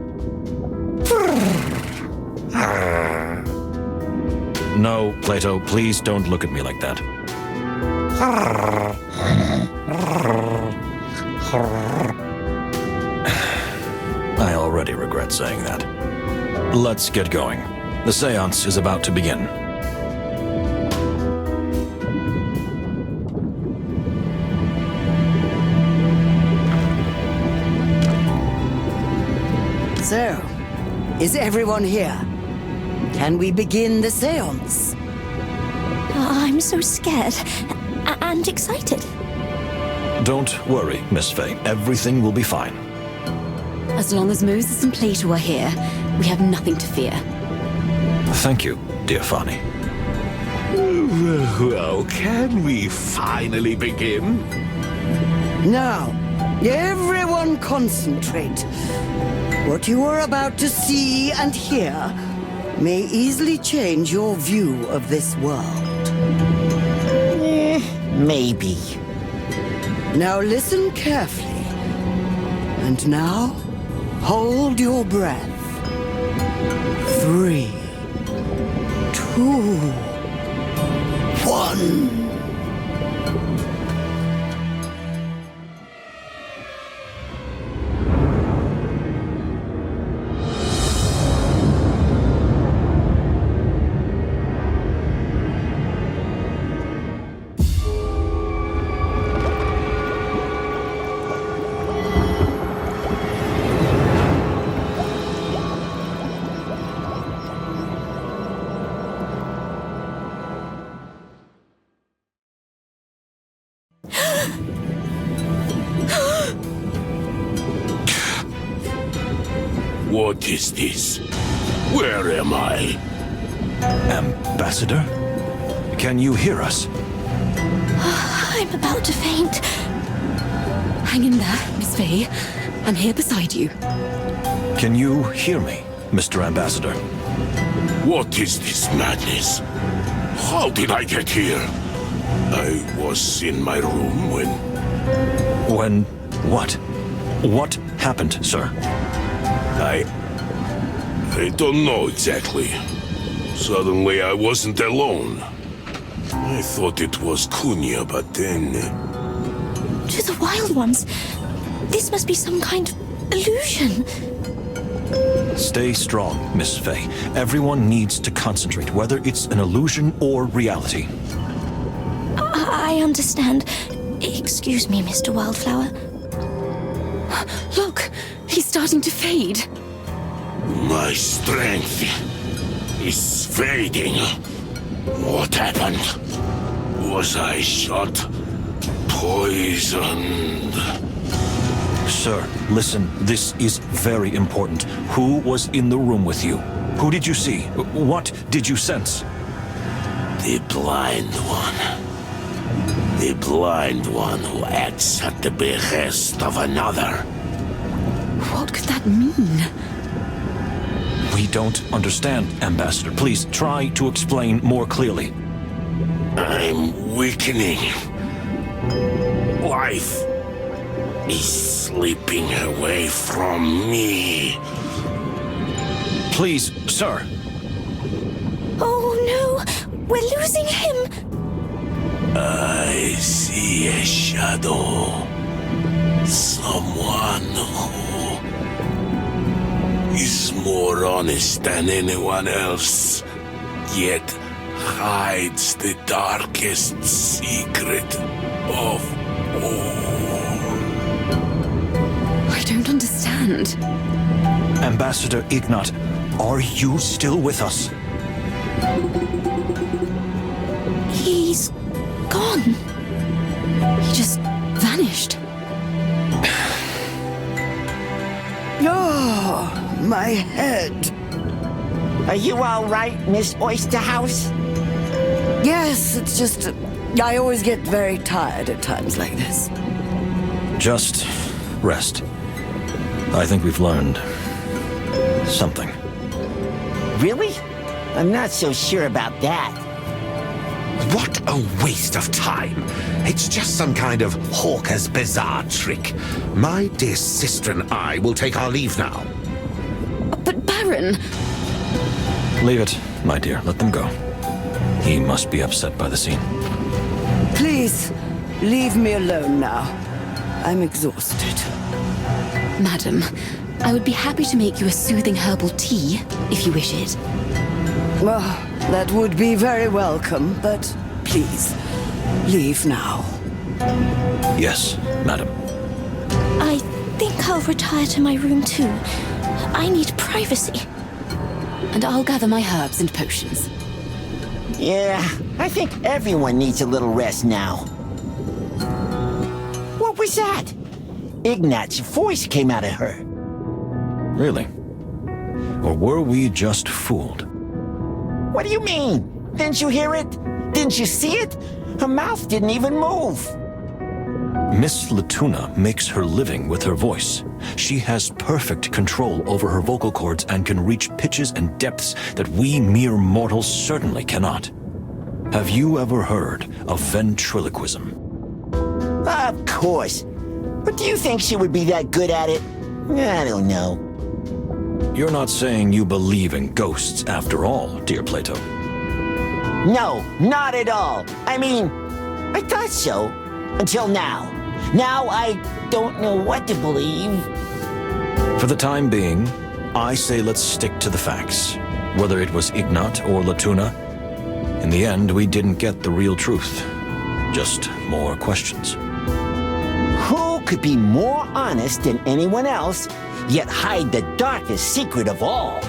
No, Plato, please don't look at me like that. I already regret saying that. Let's get going. The seance is about to begin. So, is everyone here? Can we begin the seance? I'm so scared and excited. Don't worry, Miss Faye. Everything will be fine. As long as Moses and Plato are here, we have nothing to fear. Thank you, dear Fanny. Well, can we finally begin? Now, everyone concentrate. What you are about to see and hear may easily change your view of this world. Maybe. Now listen carefully. And now, hold your breath. 3, 2, 1. What is this? Where am I? Ambassador? Can you hear us? I'm about to faint. Hang in there, Miss Faye. I'm here beside you. Can you hear me, Mr. Ambassador? What is this madness? How did I get here? I was in my room when... When what? What happened, sir? I don't know exactly. Suddenly I wasn't alone. I thought it was Kunya, but then... To the Wild Ones, this must be some kind of illusion. Stay strong, Miss Faye. Everyone needs to concentrate, whether it's an illusion or reality. I understand. Excuse me, Mr. Wildflower. Look, he's starting to fade. My strength is fading. What happened? Was I shot? Poisoned? Sir, listen, this is very important. Who was in the room with you? Who did you see? What did you sense? The blind one. The blind one who acts at the behest of another. What could that mean? We don't understand, Ambassador. Please try to explain more clearly. I'm weakening. Life is slipping away from me. Please, sir. Oh no, we're losing him. I see a shadow. Someone who is more honest than anyone else, yet hides the darkest secret of all. I don't understand. Ambassador Ignat, are you still with us? He's gone. He just vanished. Oh, my head. Are you all right, Miss Oysterhouse? Yes, it's just... I always get very tired at times like this. Just rest. I think we've learned something. Really? I'm not so sure about that. What a waste of time. It's just some kind of hawker's bazaar trick. My dear sister and I will take our leave now. But Baron... Leave it, my dear. Let them go. He must be upset by the scene. Please, leave me alone now. I'm exhausted. Madam, I would be happy to make you a soothing herbal tea, if you wish it. Oh, that would be very welcome, but please, leave now. Yes, madam. I think I'll retire to my room too. I need privacy. And I'll gather my herbs and potions. Yeah, I think everyone needs a little rest now. What was that? Ignat's voice came out of her. Really? Or were we just fooled? What do you mean? Didn't you hear it? Didn't you see it? Her mouth didn't even move. Miss Latuna makes her living with her voice. She has perfect control over her vocal cords and can reach pitches and depths that we mere mortals certainly cannot. Have you ever heard of ventriloquism? Of course. But do you think she would be that good at it? I don't know. You're not saying you believe in ghosts after all, dear Plato. No, not at all. I mean, I thought so. Until now. Now I don't know what to believe. For the time being, I say let's stick to the facts. Whether it was Ignat or Latuna, in the end we didn't get the real truth. Just more questions. Who could be more honest than anyone else, yet hide the darkest secret of all?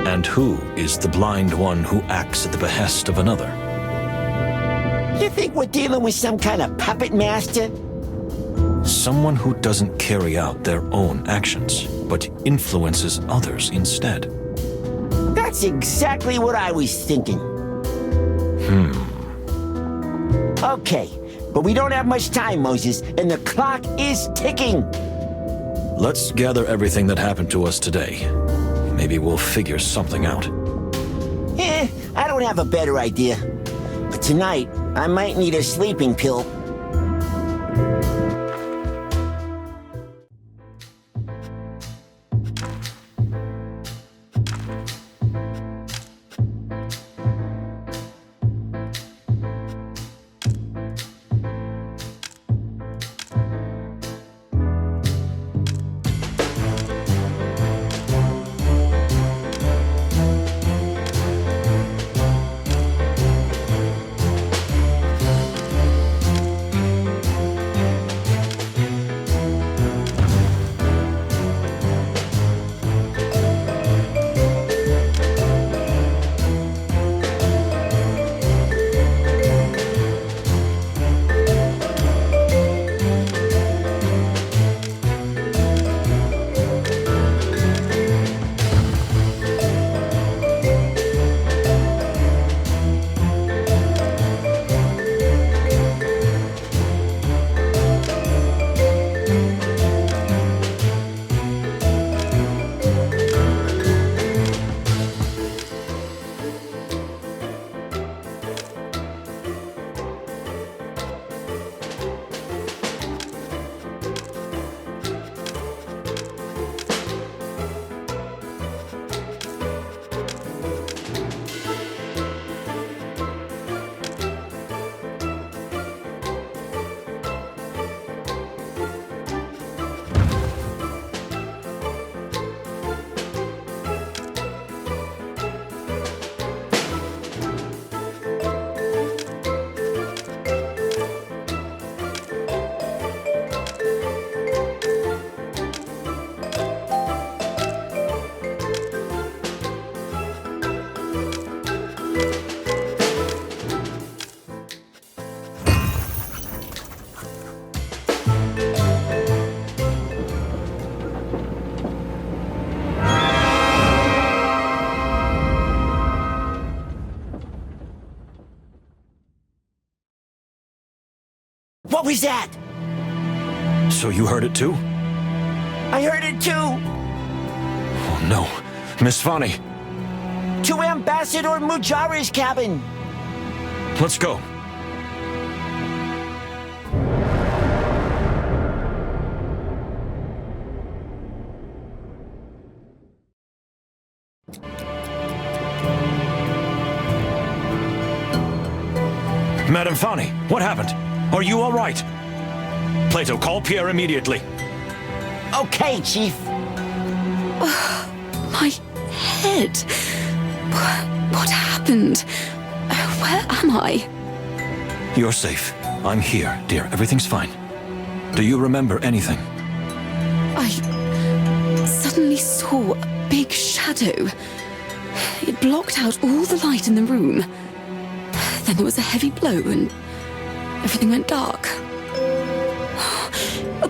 And who is the blind one who acts at the behest of another? You think we're dealing with some kind of puppet master? Someone who doesn't carry out their own actions, but influences others instead. That's exactly what I was thinking. Okay, but we don't have much time, Moses, and the clock is ticking. Let's gather everything that happened to us today. Maybe we'll figure something out. I don't have a better idea. But tonight, I might need a sleeping pill. What was that? So you heard it too? I heard it too. Oh no. Miss Fani. To Ambassador Mujara's cabin. Let's go. Madame Fani, what happened? Are you all right? Plato, call Pierre immediately. Okay, Chief. My head. What happened? Where am I? You're safe. I'm here, dear. Everything's fine. Do you remember anything? I suddenly saw a big shadow. It blocked out all the light in the room. Then there was a heavy blow and everything went dark.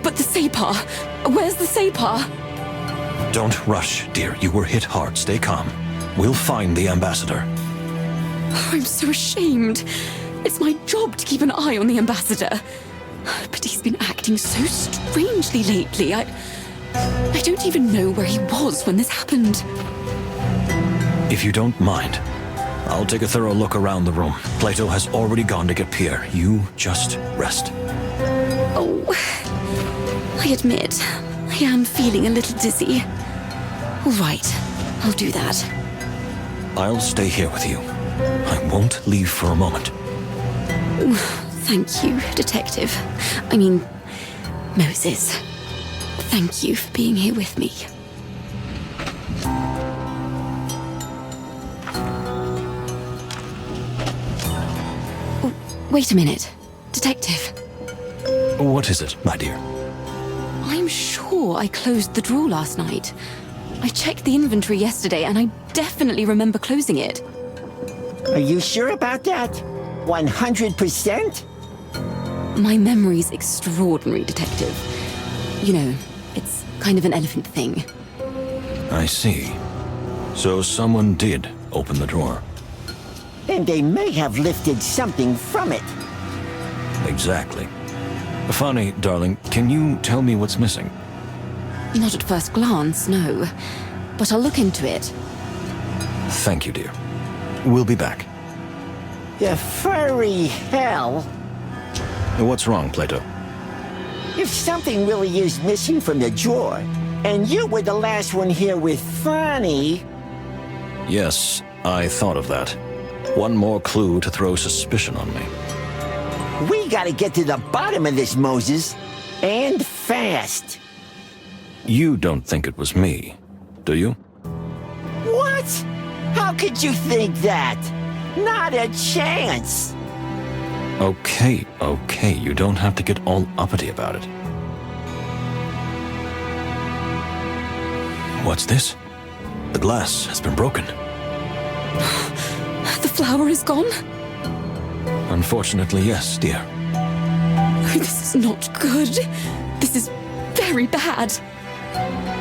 But the Sapar! Where's the Sapar? Don't rush, dear. You were hit hard. Stay calm. We'll find the ambassador. I'm so ashamed. It's my job to keep an eye on the ambassador. But he's been acting so strangely lately. I don't even know where he was when this happened. If you don't mind, I'll take a thorough look around the room. Plato has already gone to get Pierre. You just rest. Oh, I admit, I am feeling a little dizzy. All right, I'll do that. I'll stay here with you. I won't leave for a moment. Thank you, Detective. I mean, Moses. Thank you for being here with me. Oh, wait a minute. Detective. What is it, my dear? I'm sure I closed the drawer last night. I checked the inventory yesterday and I definitely remember closing it. Are you sure about that? 100%? My memory's extraordinary, Detective. You know, it's kind of an elephant thing. I see. So someone did open the drawer. And they may have lifted something from it. Exactly. Funny, darling, can you tell me what's missing? Not at first glance, no. But I'll look into it. Thank you, dear. We'll be back. The furry hell. What's wrong, Plato? If something really is missing from the drawer, and you were the last one here with Fanny... Yes, I thought of that. One more clue to throw suspicion on me. We gotta get to the bottom of this, Moses. And fast. You don't think it was me, do you? What? How could you think that? Not a chance. Okay, you don't have to get all uppity about it. What's this? The glass has been broken. The flower is gone? Unfortunately, yes, dear. This is not good. This is very bad.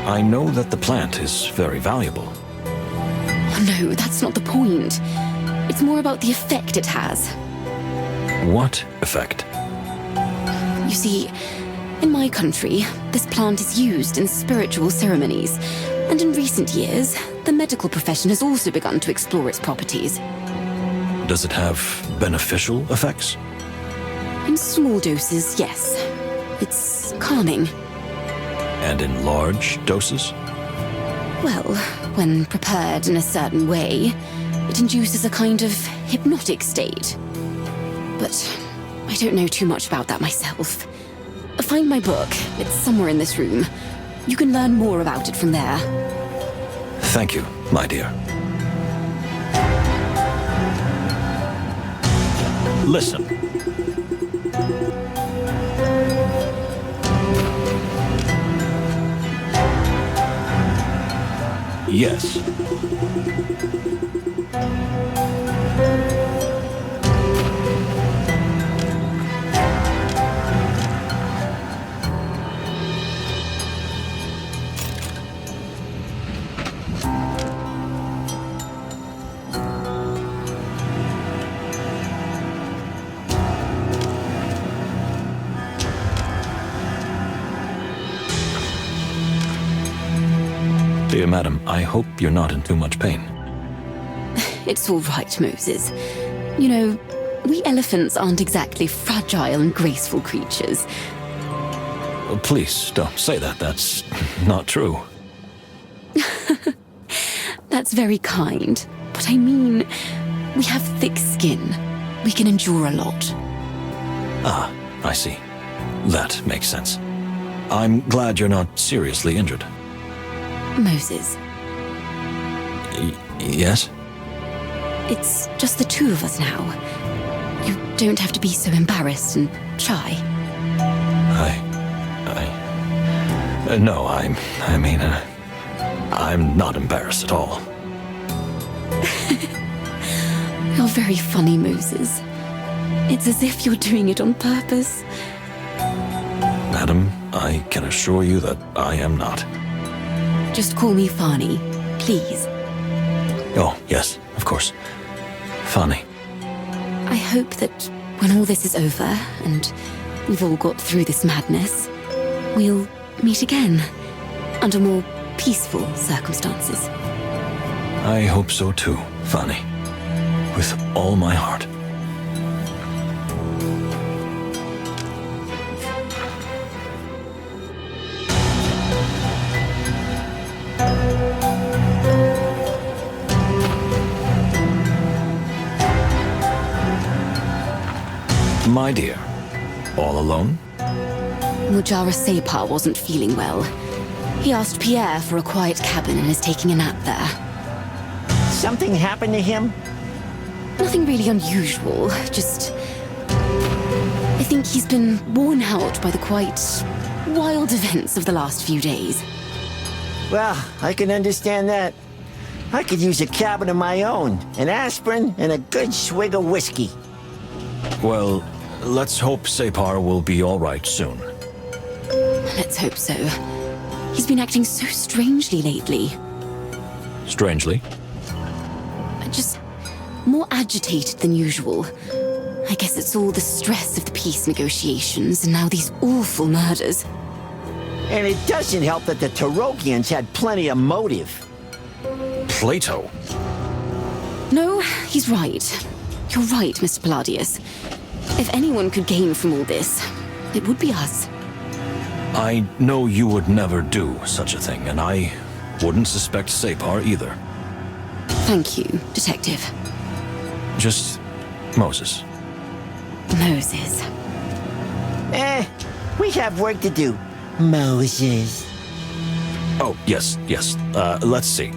I know that the plant is very valuable. Oh no, that's not the point. It's more about the effect it has. What effect? You see, in my country, this plant is used in spiritual ceremonies, and in recent years, the medical profession has also begun to explore its properties. Does it have beneficial effects? In small doses, yes. It's calming. And in large doses? Well, when prepared in a certain way, it induces a kind of hypnotic state. But I don't know too much about that myself. Find my book. It's somewhere in this room. You can learn more about it from there. Thank you, my dear. Listen. Yes. Dear madam, I hope you're not in too much pain. It's all right, Moses. You know, we elephants aren't exactly fragile and graceful creatures. Please, don't say that. That's not true. That's very kind. But I mean, we have thick skin. We can endure a lot. Ah, I see. That makes sense. I'm glad you're not seriously injured. Moses. Yes? It's just the two of us now. You don't have to be so embarrassed and shy. No, I'm not embarrassed at all. You're very funny, Moses. It's as if you're doing it on purpose. Madam, I can assure you that I am not. Just call me Fani, please. Oh, yes, of course. Fani. I hope that when all this is over and we've all got through this madness, we'll meet again, under more peaceful circumstances. I hope so too, Fanny. With all my heart. My dear, all alone? Mujara Separ wasn't feeling well. He asked Pierre for a quiet cabin and is taking a nap there. Something happened to him? Nothing really unusual, just... I think he's been worn out by the quite wild events of the last few days. Well, I can understand that. I could use a cabin of my own, an aspirin, and a good swig of whiskey. Well, let's hope Separ will be all right soon. Let's hope so. He's been acting so strangely lately. Strangely? Just more agitated than usual. I guess it's all the stress of the peace negotiations and now these awful murders. And it doesn't help that the Tarogians had plenty of motive. Plato? No, he's right. You're right, Mr. Palladius. If anyone could gain from all this, it would be us. I know you would never do such a thing, and I wouldn't suspect Separ either. Thank you, Detective. Just Moses. Moses. We have work to do. Moses. Oh, yes. Let's see.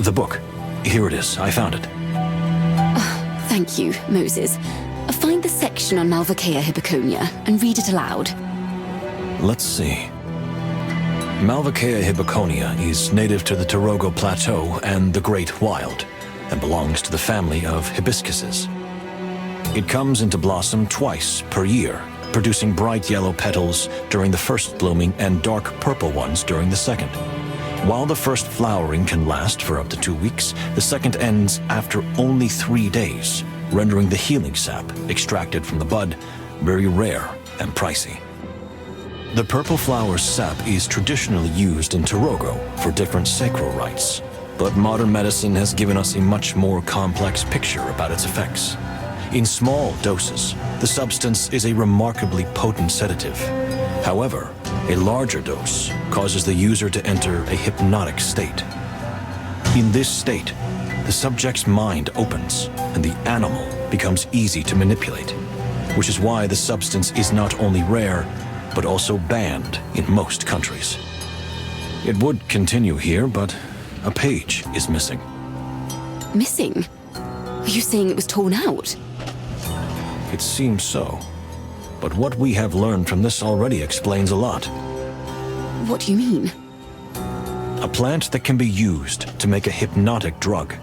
The book. Here it is. I found it. Thank you, Moses. Find the section on Malvaceae hippoconia and read it aloud. Let's see. Malvaceae hippoconia is native to the Toge Plateau and the Great Wild, and belongs to the family of hibiscuses. It comes into blossom twice per year, producing bright yellow petals during the first blooming and dark purple ones during the second. While the first flowering can last for up to 2 weeks, the second ends after only 3 days, rendering the healing sap extracted from the bud very rare and pricey. The purple flower's sap is traditionally used in Toge for different sacral rites, but modern medicine has given us a much more complex picture about its effects. In small doses, the substance is a remarkably potent sedative. However, a larger dose causes the user to enter a hypnotic state. In this state, the subject's mind opens and the animal becomes easy to manipulate, which is why the substance is not only rare, but also banned in most countries. It would continue here, but a page is missing. Missing? Are you saying it was torn out? It seems so. But what we have learned from this already explains a lot. What do you mean? A plant that can be used to make a hypnotic drug.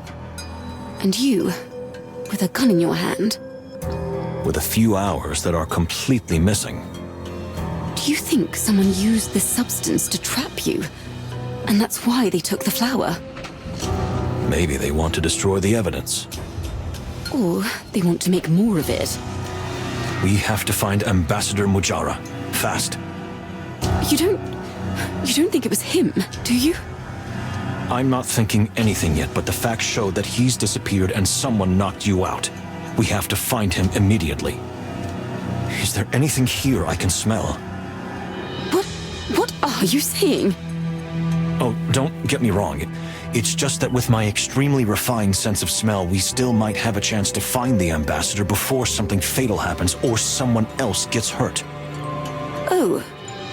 And you, with a gun in your hand? With a few hours that are completely missing. Do you think someone used this substance to trap you? And that's why they took the flower? Maybe they want to destroy the evidence. Or they want to make more of it. We have to find Ambassador Mujara. Fast. You don't think it was him, do you? I'm not thinking anything yet, but the facts show that he's disappeared and someone knocked you out. We have to find him immediately. Is there anything here I can smell? What are you saying? Oh, don't get me wrong. It's just that with my extremely refined sense of smell, we still might have a chance to find the ambassador before something fatal happens or someone else gets hurt. Oh,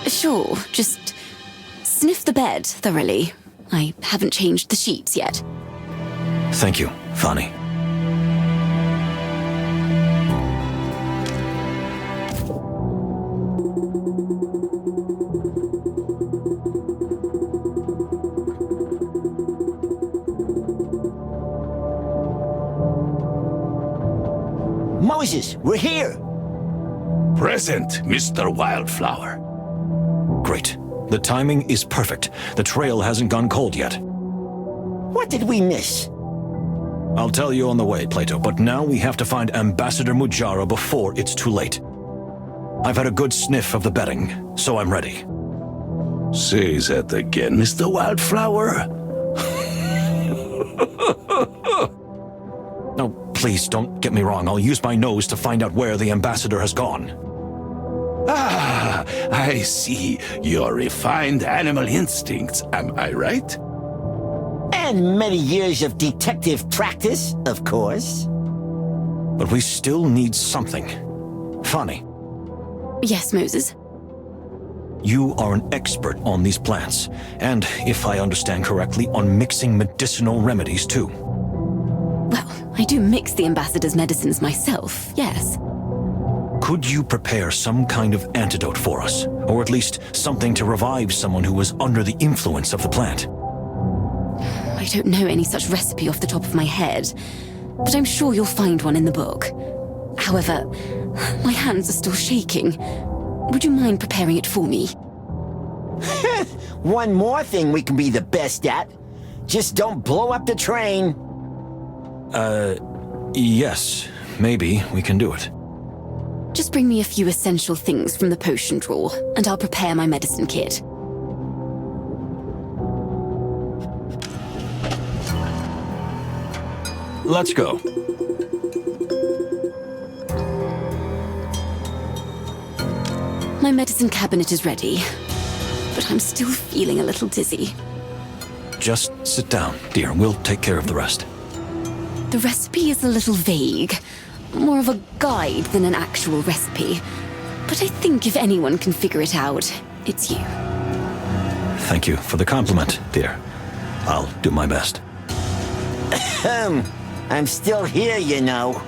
sure. Just sniff the bed thoroughly. I haven't changed the sheets yet. Thank you, Fanny. Moses, we're here! Present, Mr. Wildflower. Great. The timing is perfect. The trail hasn't gone cold yet. What did we miss? I'll tell you on the way, Plato, but now we have to find Ambassador Mujara before it's too late. I've had a good sniff of the bedding, so I'm ready. Say that again, Mr. Wildflower. No, please, don't get me wrong. I'll use my nose to find out where the ambassador has gone. Ah, I see. Your refined animal instincts, am I right? And many years of detective practice, of course. But we still need something. Funny. Yes, Moses? You are an expert on these plants, and, if I understand correctly, on mixing medicinal remedies too. Well, I do mix the ambassador's medicines myself, yes. Could you prepare some kind of antidote for us? Or at least something to revive someone who was under the influence of the plant? I don't know any such recipe off the top of my head, but I'm sure you'll find one in the book. However, my hands are still shaking. Would you mind preparing it for me? One more thing we can be the best at. Just don't blow up the train. Yes. Maybe we can do it. Just bring me a few essential things from the potion drawer, and I'll prepare my medicine kit. Let's go. My medicine cabinet is ready, but I'm still feeling a little dizzy. Just sit down, dear. We'll take care of the rest. The recipe is a little vague. More of a guide than an actual recipe. But I think if anyone can figure it out, it's you. Thank you for the compliment, dear. I'll do my best. I'm still here, you know.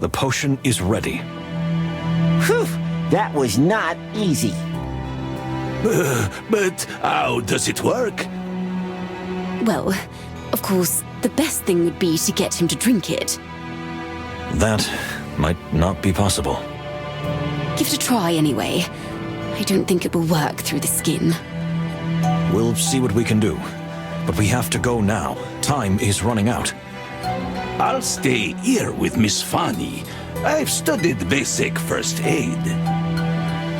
The potion is ready. Whew, that was not easy. But how does it work? Well, of course, the best thing would be to get him to drink it. That might not be possible. Give it a try anyway. I don't think it will work through the skin. We'll see what we can do. But we have to go now. Time is running out. I'll stay here with Miss Fanny. I've studied basic first aid.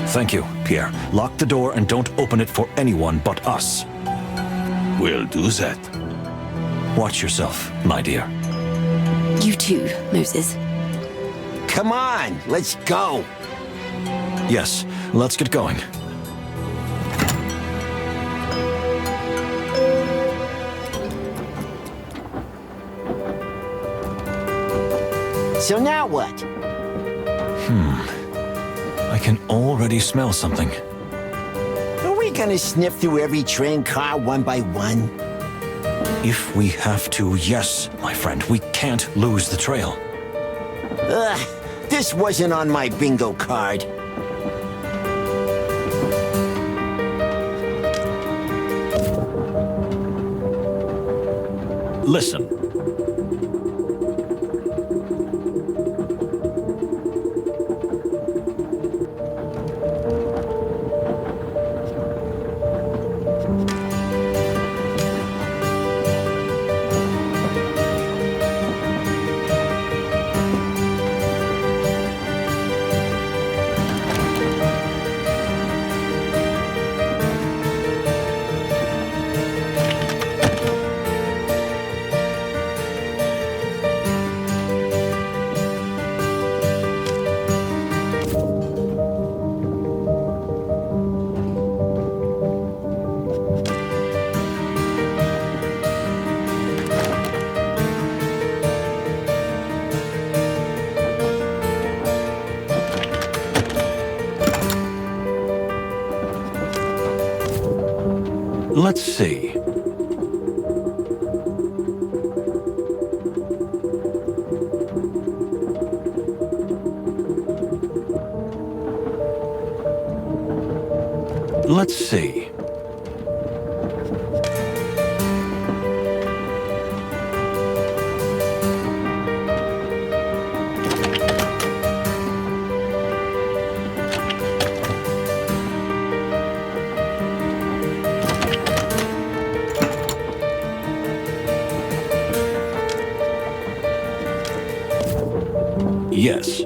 Thank you, Pierre. Lock the door and don't open it for anyone but us. We'll do that. Watch yourself, my dear. You too, Moses. Come on, let's go. Yes, let's get going. So now what? I can already smell something. Are we gonna sniff through every train car one by one? If we have to, yes, my friend. We can't lose the trail. Ugh, this wasn't on my bingo card. Listen. Let's see. Let's see. Yes.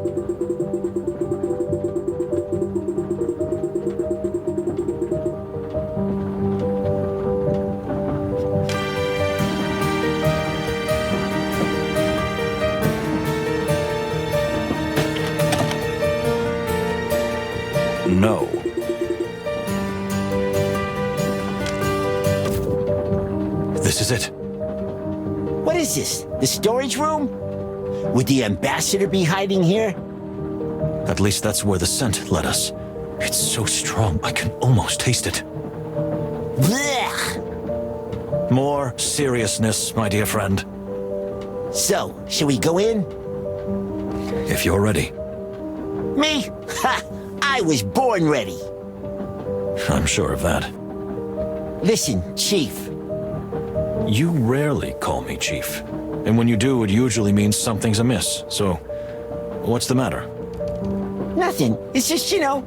No. This is it. What is this? The storage room? Would the ambassador be hiding here? At least that's where the scent led us. It's so strong, I can almost taste it. Blech! More seriousness, my dear friend. So, shall we go in? If you're ready. Me? Ha! I was born ready. I'm sure of that. Listen, Chief. You rarely call me Chief. And when you do, it usually means something's amiss. So, what's the matter? Nothing. It's just, you know,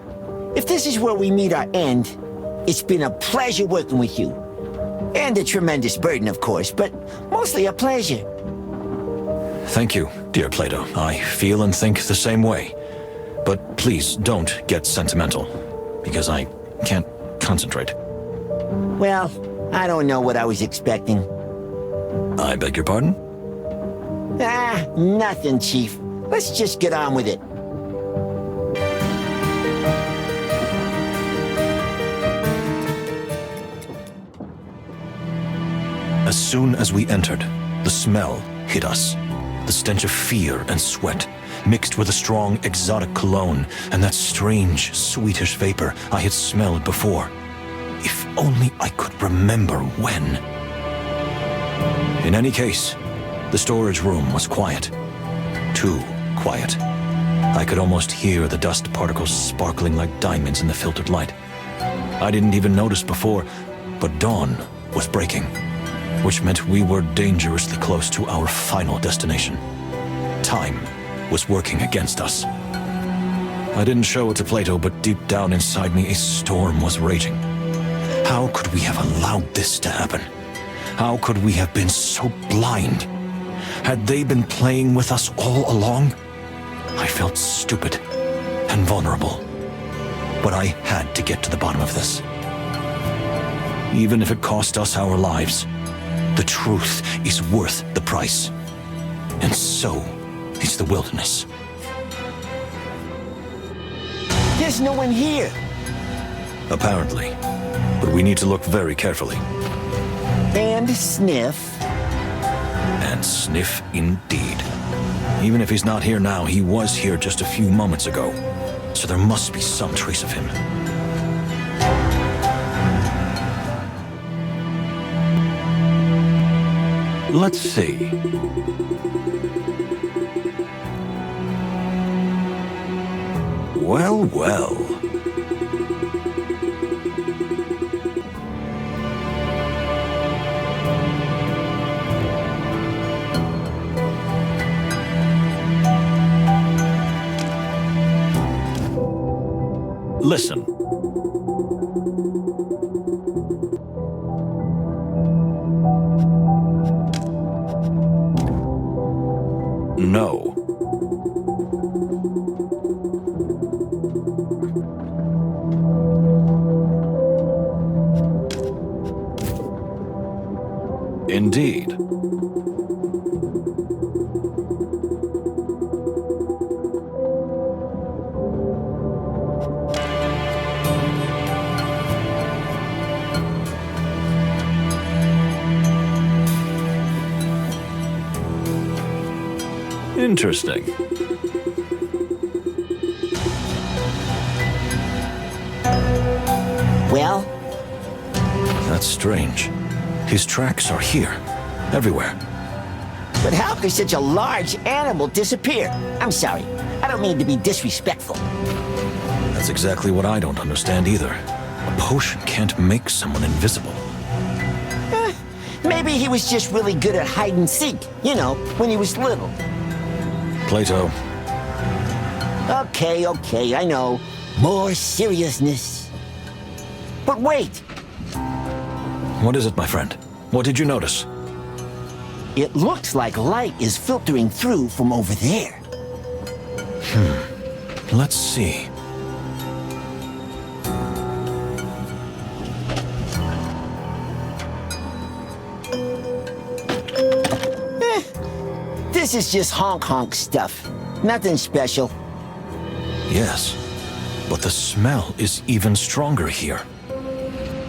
if this is where we meet our end, it's been a pleasure working with you. And a tremendous burden, of course, but mostly a pleasure. Thank you, dear Plato. I feel and think the same way. But please don't get sentimental, because I can't concentrate. Well, I don't know what I was expecting. I beg your pardon? Ah, nothing, Chief. Let's just get on with it. As soon as we entered, the smell hit us. The stench of fear and sweat, mixed with a strong exotic cologne and that strange, sweetish vapor I had smelled before. If only I could remember when. In any case, the storage room was quiet. Too quiet. I could almost hear the dust particles sparkling like diamonds in the filtered light. I didn't even notice before, but dawn was breaking, which meant we were dangerously close to our final destination. Time was working against us. I didn't show it to Plato, but deep down inside me, a storm was raging. How could we have allowed this to happen? How could we have been so blind? Had they been playing with us all along? I felt stupid and vulnerable. But I had to get to the bottom of this. Even if it cost us our lives, the truth is worth the price. And so is the wilderness. There's no one here. Apparently. But we need to look very carefully. And sniff. And sniff indeed. Even if he's not here now, he was here just a few moments ago. So there must be some trace of him. Let's see. Well, well. Listen. No. Indeed. Interesting. Well? That's strange. His tracks are here, everywhere. But how could such a large animal disappear? I'm sorry, I don't mean to be disrespectful. That's exactly what I don't understand either. A potion can't make someone invisible. Maybe he was just really good at hide and seek, you know, when he was little. Plato. Okay, I know. More seriousness. But wait! What is it, my friend? What did you notice? It looks like light is filtering through from over there. Let's see. This is just honk stuff. Nothing special. Yes, but the smell is even stronger here.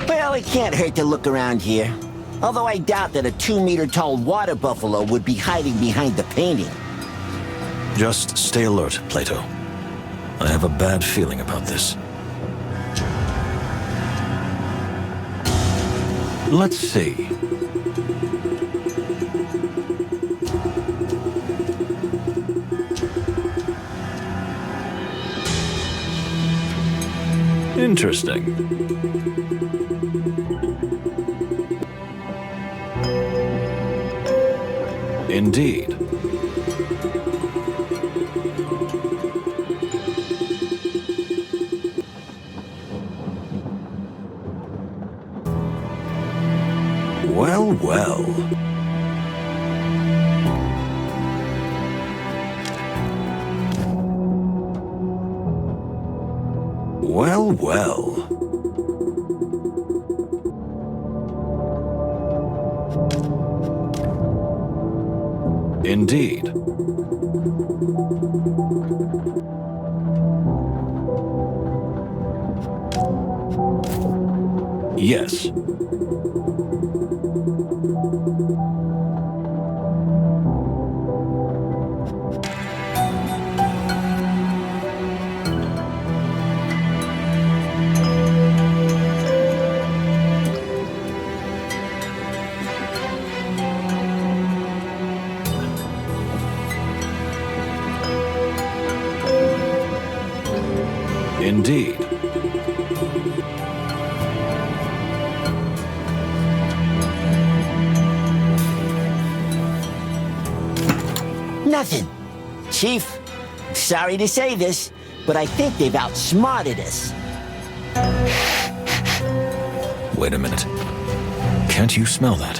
Well, it can't hurt to look around here. Although I doubt that a 2-meter-tall water buffalo would be hiding behind the painting. Just stay alert, Plato. I have a bad feeling about this. Let's see. Interesting. Indeed. Well, well. Well, well. Indeed. Yes. Indeed. Nothing. Chief, sorry to say this, but I think they've outsmarted us. Wait a minute. Can't you smell that?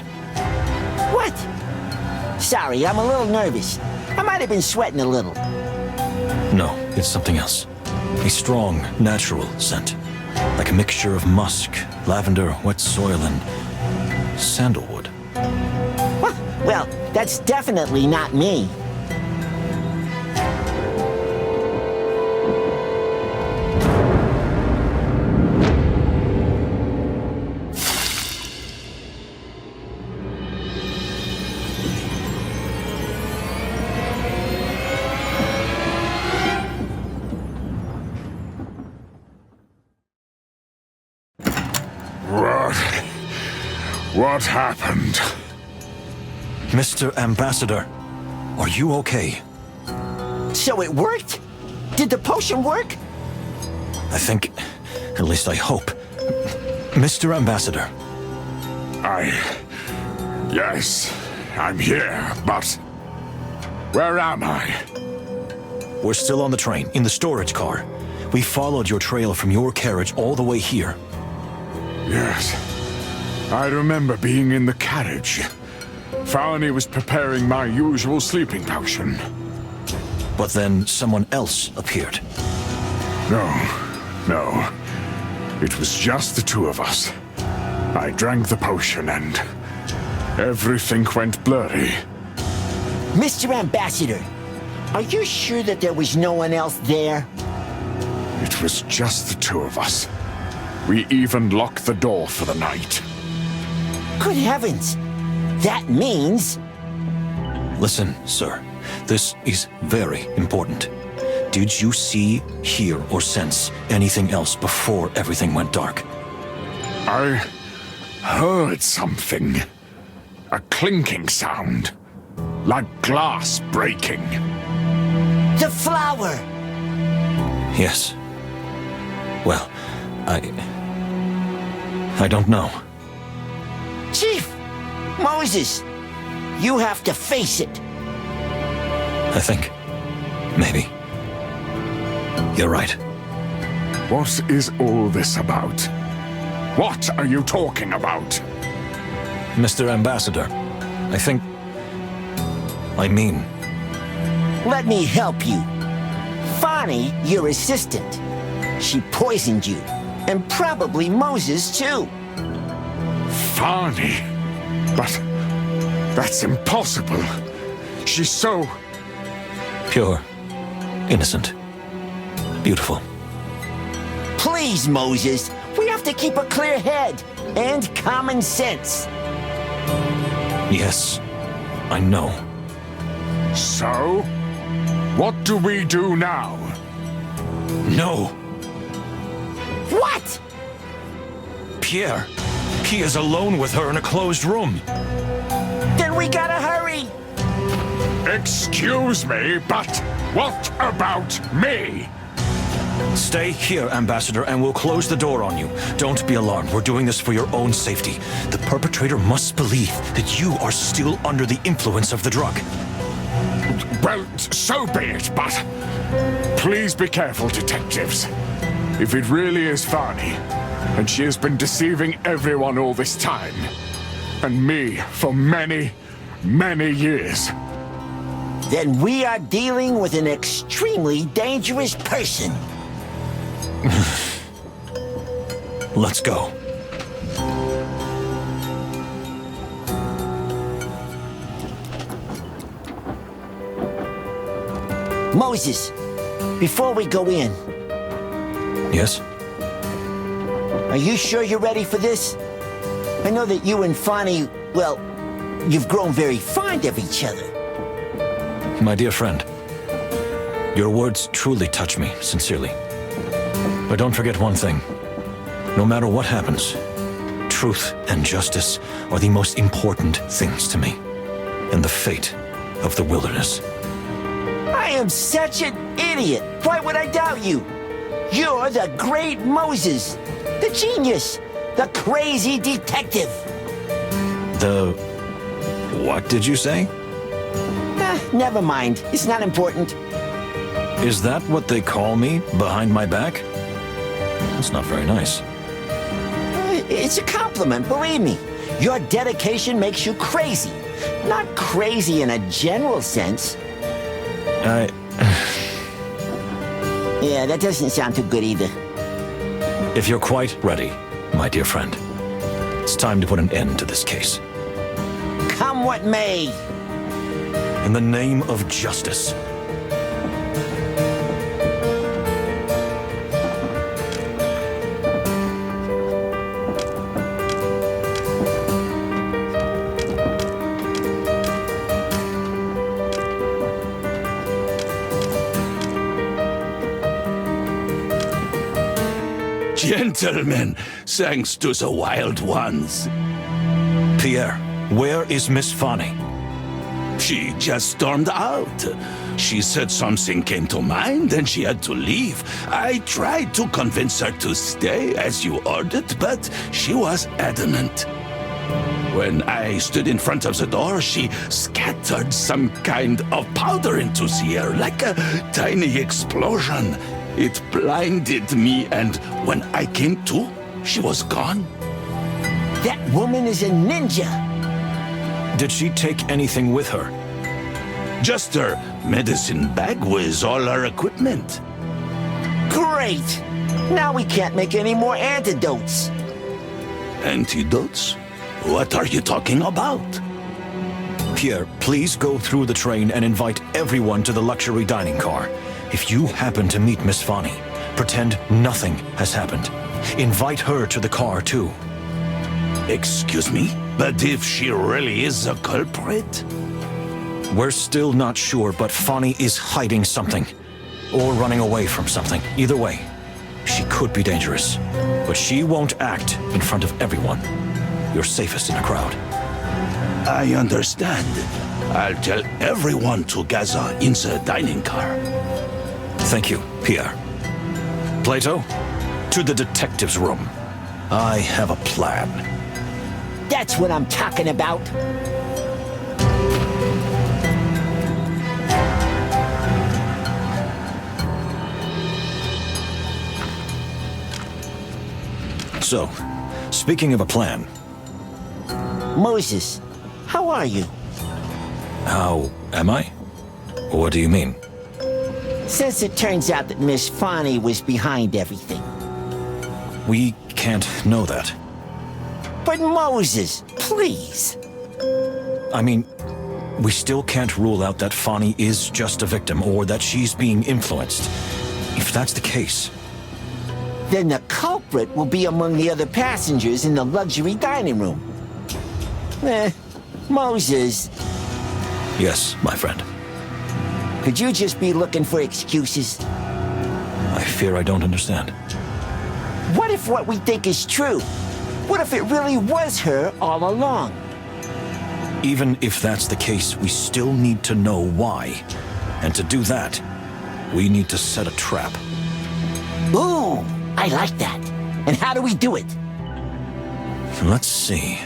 What? Sorry, I'm a little nervous. I might have been sweating a little. No, it's something else. A strong, natural scent. Like a mixture of musk, lavender, wet soil, and sandalwood. Well, that's definitely not me. What happened? Mr. Ambassador, are you okay? So it worked? Did the potion work? I think, at least I hope. Mr. Ambassador. Yes, I'm here, but where am I? We're still on the train, in the storage car. We followed your trail from your carriage all the way here. Yes, I remember being in the carriage. Farney was preparing my usual sleeping potion. But then someone else appeared. No. It was just the two of us. I drank the potion and everything went blurry. Mr. Ambassador, are you sure that there was no one else there? It was just the two of us. We even locked the door for the night. Good heavens! That means... Listen, sir. This is very important. Did you see, hear, or sense anything else before everything went dark? I heard something. A clinking sound. Like glass breaking. The flower! Yes. Well, I don't know. Chief! Moses! You have to face it. I think. Maybe. You're right. What is all this about? What are you talking about? Mr. Ambassador, I think... I mean... Let me help you. Farney, your assistant. She poisoned you. And probably Moses, too. Farney? But... that's impossible. She's so... pure. Innocent. Beautiful. Please, Moses. We have to keep a clear head. And common sense. Yes. I know. So? What do we do now? No. What? Pierre. He is alone with her in a closed room. Then we gotta hurry. Excuse me, but what about me? Stay here, Ambassador, and we'll close the door on you. Don't be alarmed. We're doing this for your own safety. The perpetrator must believe that you are still under the influence of the drug. Well, so be it, but... please be careful, detectives. If it really is Farney, and she has been deceiving everyone all this time, and me for many, many years... then we are dealing with an extremely dangerous person. Let's go. Moses, before we go in... Yes? Are you sure you're ready for this? I know that you and Farney, well, you've grown very fond of each other. My dear friend, your words truly touch me, sincerely. But don't forget one thing. No matter what happens, truth and justice are the most important things to me. And the fate of the wilderness. I am such an idiot. Why would I doubt you? You're the great Moses, the genius, the crazy detective. What did you say? Never mind. It's not important. Is that what they call me behind my back? That's not very nice. It's a compliment, believe me. Your dedication makes you crazy. Not crazy in a general sense. Yeah, that doesn't sound too good either. If you're quite ready, my dear friend, it's time to put an end to this case. Come what may. In the name of justice. Gentlemen, thanks to the wild ones. Pierre, where is Miss Fanny? She just stormed out. She said something came to mind and she had to leave. I tried to convince her to stay as you ordered, but she was adamant. When I stood in front of the door, she scattered some kind of powder into the air, like a tiny explosion. It blinded me, and when I came to, she was gone. That woman is a ninja. Did she take anything with her? Just her medicine bag with all her equipment. Great! Now we can't make any more antidotes. Antidotes? What are you talking about? Pierre, please go through the train and invite everyone to the luxury dining car. If you happen to meet Miss Fanny, pretend nothing has happened. Invite her to the car, too. Excuse me? But if she really is a culprit? We're still not sure, but Fanny is hiding something. Or running away from something. Either way, she could be dangerous. But she won't act in front of everyone. You're safest in a crowd. I understand. I'll tell everyone to gather in the dining car. Thank you, Pierre. Plato, to the detective's room. I have a plan. That's what I'm talking about. So, speaking of a plan... Moses, how are you? How am I? What do you mean? Since it turns out that Miss Fanny was behind everything. We can't know that. But Moses, please. I mean, we still can't rule out that Fanny is just a victim or that she's being influenced. If that's the case... Then the culprit will be among the other passengers in the luxury dining room. Moses. Yes, my friend. Could you just be looking for excuses? I fear I don't understand. What if what we think is true? What if it really was her all along? Even if that's the case, we still need to know why. And to do that, we need to set a trap. Ooh, I like that. And how do we do it? Let's see.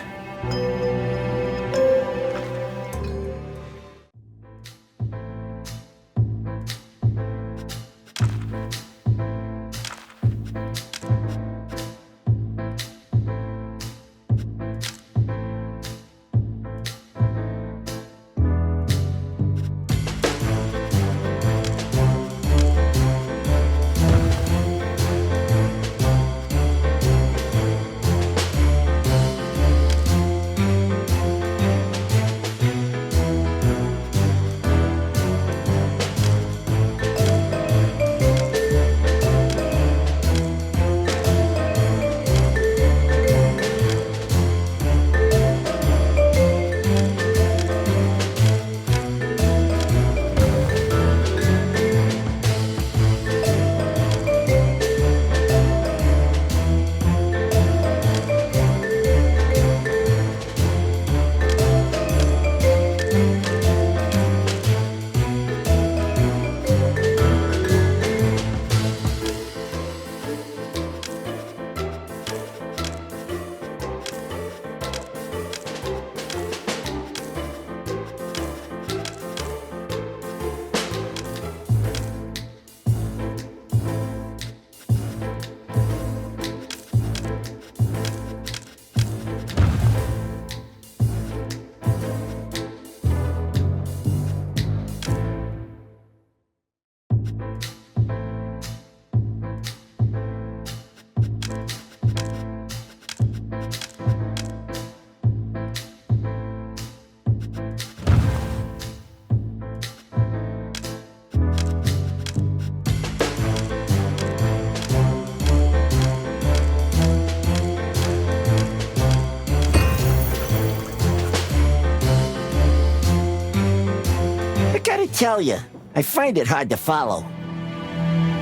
Tell you, I find it hard to follow.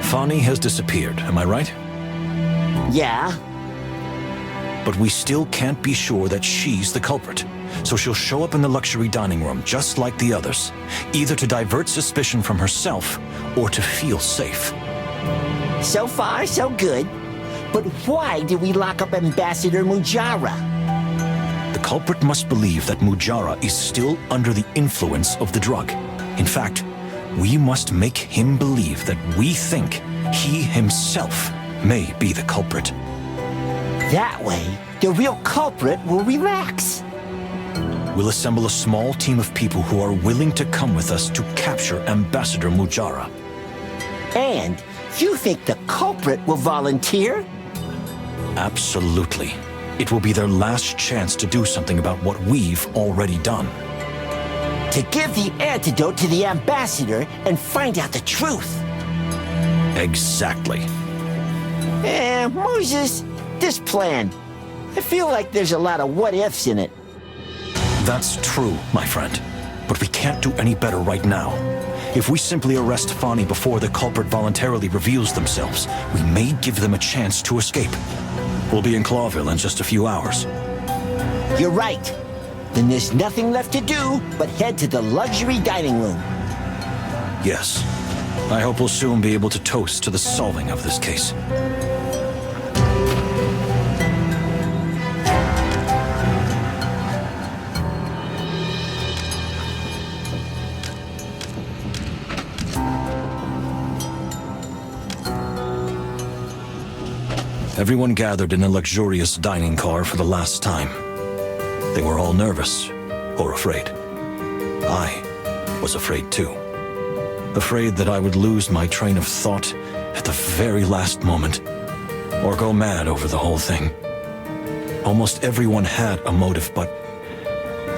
Fani has disappeared, am I right? Yeah? But we still can't be sure that she's the culprit. So she'll show up in the luxury dining room just like the others, either to divert suspicion from herself or to feel safe. So far, so good. But why did we lock up Ambassador Mujara? The culprit must believe that Mujara is still under the influence of the drug. In fact, we must make him believe that we think he himself may be the culprit. That way, the real culprit will relax. We'll assemble a small team of people who are willing to come with us to capture Ambassador Mujara. And you think the culprit will volunteer? Absolutely. It will be their last chance to do something about what we've already done. To give the antidote to the ambassador and find out the truth. Exactly. Moses, this plan, I feel like there's a lot of what-ifs in it. That's true, my friend. But we can't do any better right now. If we simply arrest Fani before the culprit voluntarily reveals themselves, we may give them a chance to escape. We'll be in Clawville in just a few hours. You're right. Then there's nothing left to do but head to the luxury dining room. Yes. I hope we'll soon be able to toast to the solving of this case. Everyone gathered in a luxurious dining car for the last time. They were all nervous, or afraid. I was afraid too. Afraid that I would lose my train of thought at the very last moment, or go mad over the whole thing. Almost everyone had a motive, but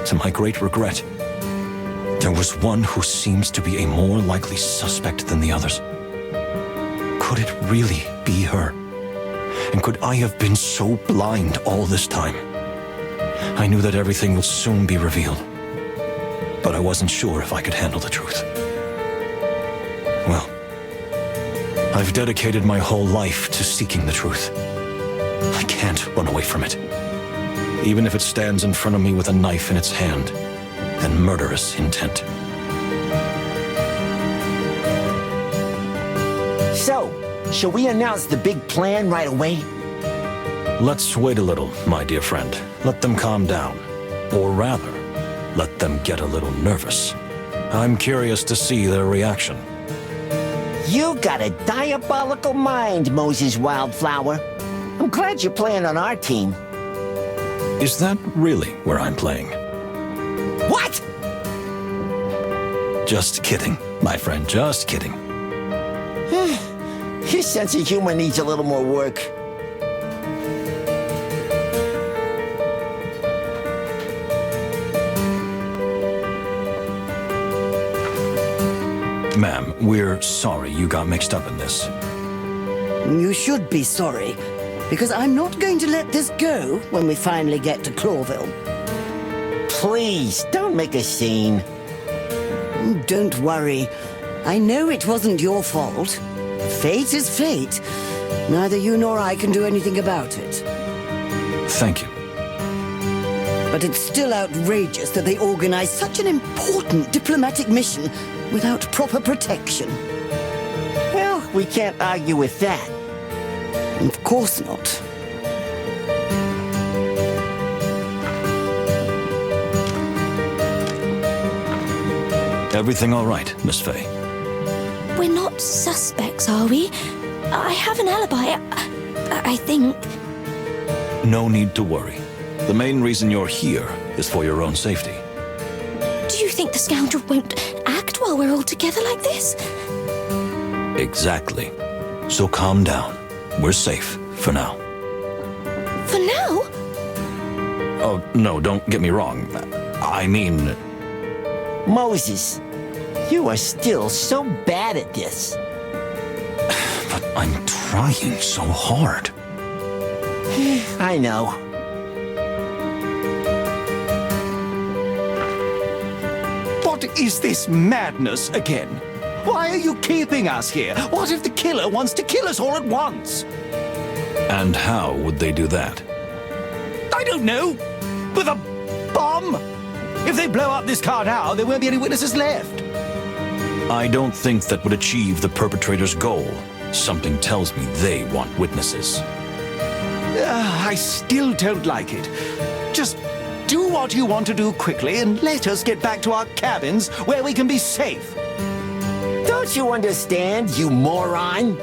to my great regret, there was one who seems to be a more likely suspect than the others. Could it really be her? And could I have been so blind all this time? I knew that everything would soon be revealed, but I wasn't sure if I could handle the truth. Well, I've dedicated my whole life to seeking the truth. I can't run away from it, even if it stands in front of me with a knife in its hand and murderous intent. So, shall we announce the big plan right away? Let's wait a little, my dear friend. Let them calm down. Or rather, let them get a little nervous. I'm curious to see their reaction. You got a diabolical mind, Moses Wildflower. I'm glad you're playing on our team. Is that really where I'm playing? What? Just kidding, my friend, just kidding. Your sense of humor needs a little more work. Ma'am, we're sorry you got mixed up in this. You should be sorry, because I'm not going to let this go when we finally get to Clawville. Please, don't make a scene. Don't worry. I know it wasn't your fault. Fate is fate. Neither you nor I can do anything about it. Thank you. But it's still outrageous that they organize such an important diplomatic mission without proper protection. Well, we can't argue with that. Of course not. Everything all right, Miss Faye? We're not suspects, are we? I have an alibi, I think. No need to worry. The main reason you're here is for your own safety. Do you think the scoundrel won't act while we're all together like this? Exactly. So calm down. We're safe for now. For now? Oh, no, don't get me wrong. I mean... Moses, you are still so bad at this. But I'm trying so hard. I know. What is this madness again? Why are you keeping us here? What if the killer wants to kill us all at once? And how would they do that? I don't know. With a bomb? If they blow up this car now, there won't be any witnesses left. I don't think that would achieve the perpetrator's goal. Something tells me they want witnesses. I still don't like it. Just do what you want to do quickly and let us get back to our cabins where we can be safe. Don't you understand, you moron?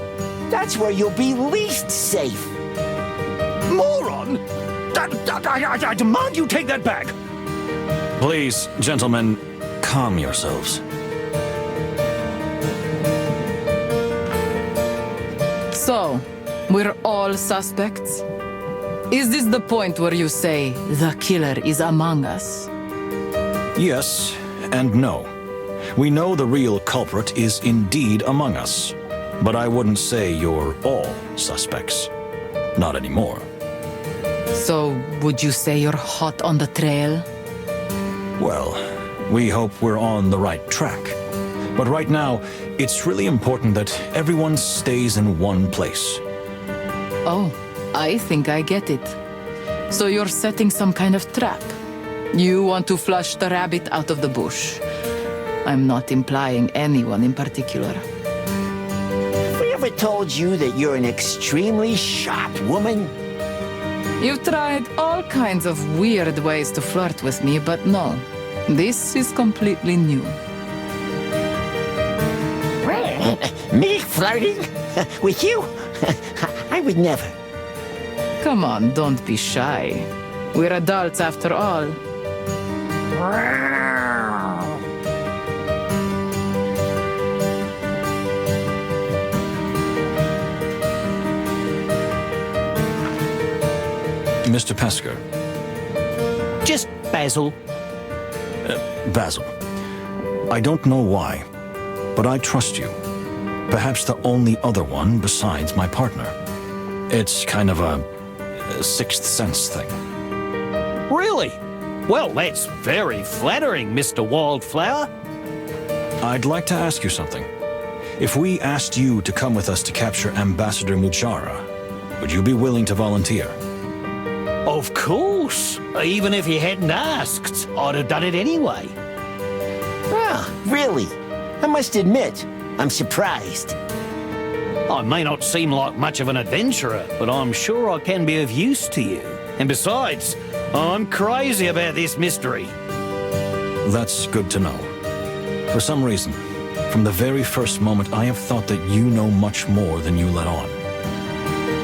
That's where you'll be least safe. Moron? I demand you take that back. Please, gentlemen, calm yourselves. So, we're all suspects? Is this the point where you say the killer is among us? Yes and no. We know the real culprit is indeed among us. But I wouldn't say you're all suspects. Not anymore. So, would you say you're hot on the trail? Well, we hope we're on the right track. But right now, it's really important that everyone stays in one place. Oh, I think I get it. So you're setting some kind of trap. You want to flush the rabbit out of the bush. I'm not implying anyone in particular. Have we ever told you that you're an extremely sharp woman? You've tried all kinds of weird ways to flirt with me, but no. This is completely new. Me flirting? With you? I would never. Come on, don't be shy. We're adults after all. Mr. Pesker. Just Basil. Basil. I don't know why, but I trust you. Perhaps the only other one besides my partner. It's kind of a sixth sense thing. Really? Well, that's very flattering, Mr. Wildflower. I'd like to ask you something. If we asked you to come with us to capture Ambassador Mujara, would you be willing to volunteer? Of course. Even if you hadn't asked, I'd have done it anyway. Ah, really? I must admit, I'm surprised. I may not seem like much of an adventurer, but I'm sure I can be of use to you. And besides, I'm crazy about this mystery. That's good to know. For some reason, from the very first moment, I have thought that you know much more than you let on.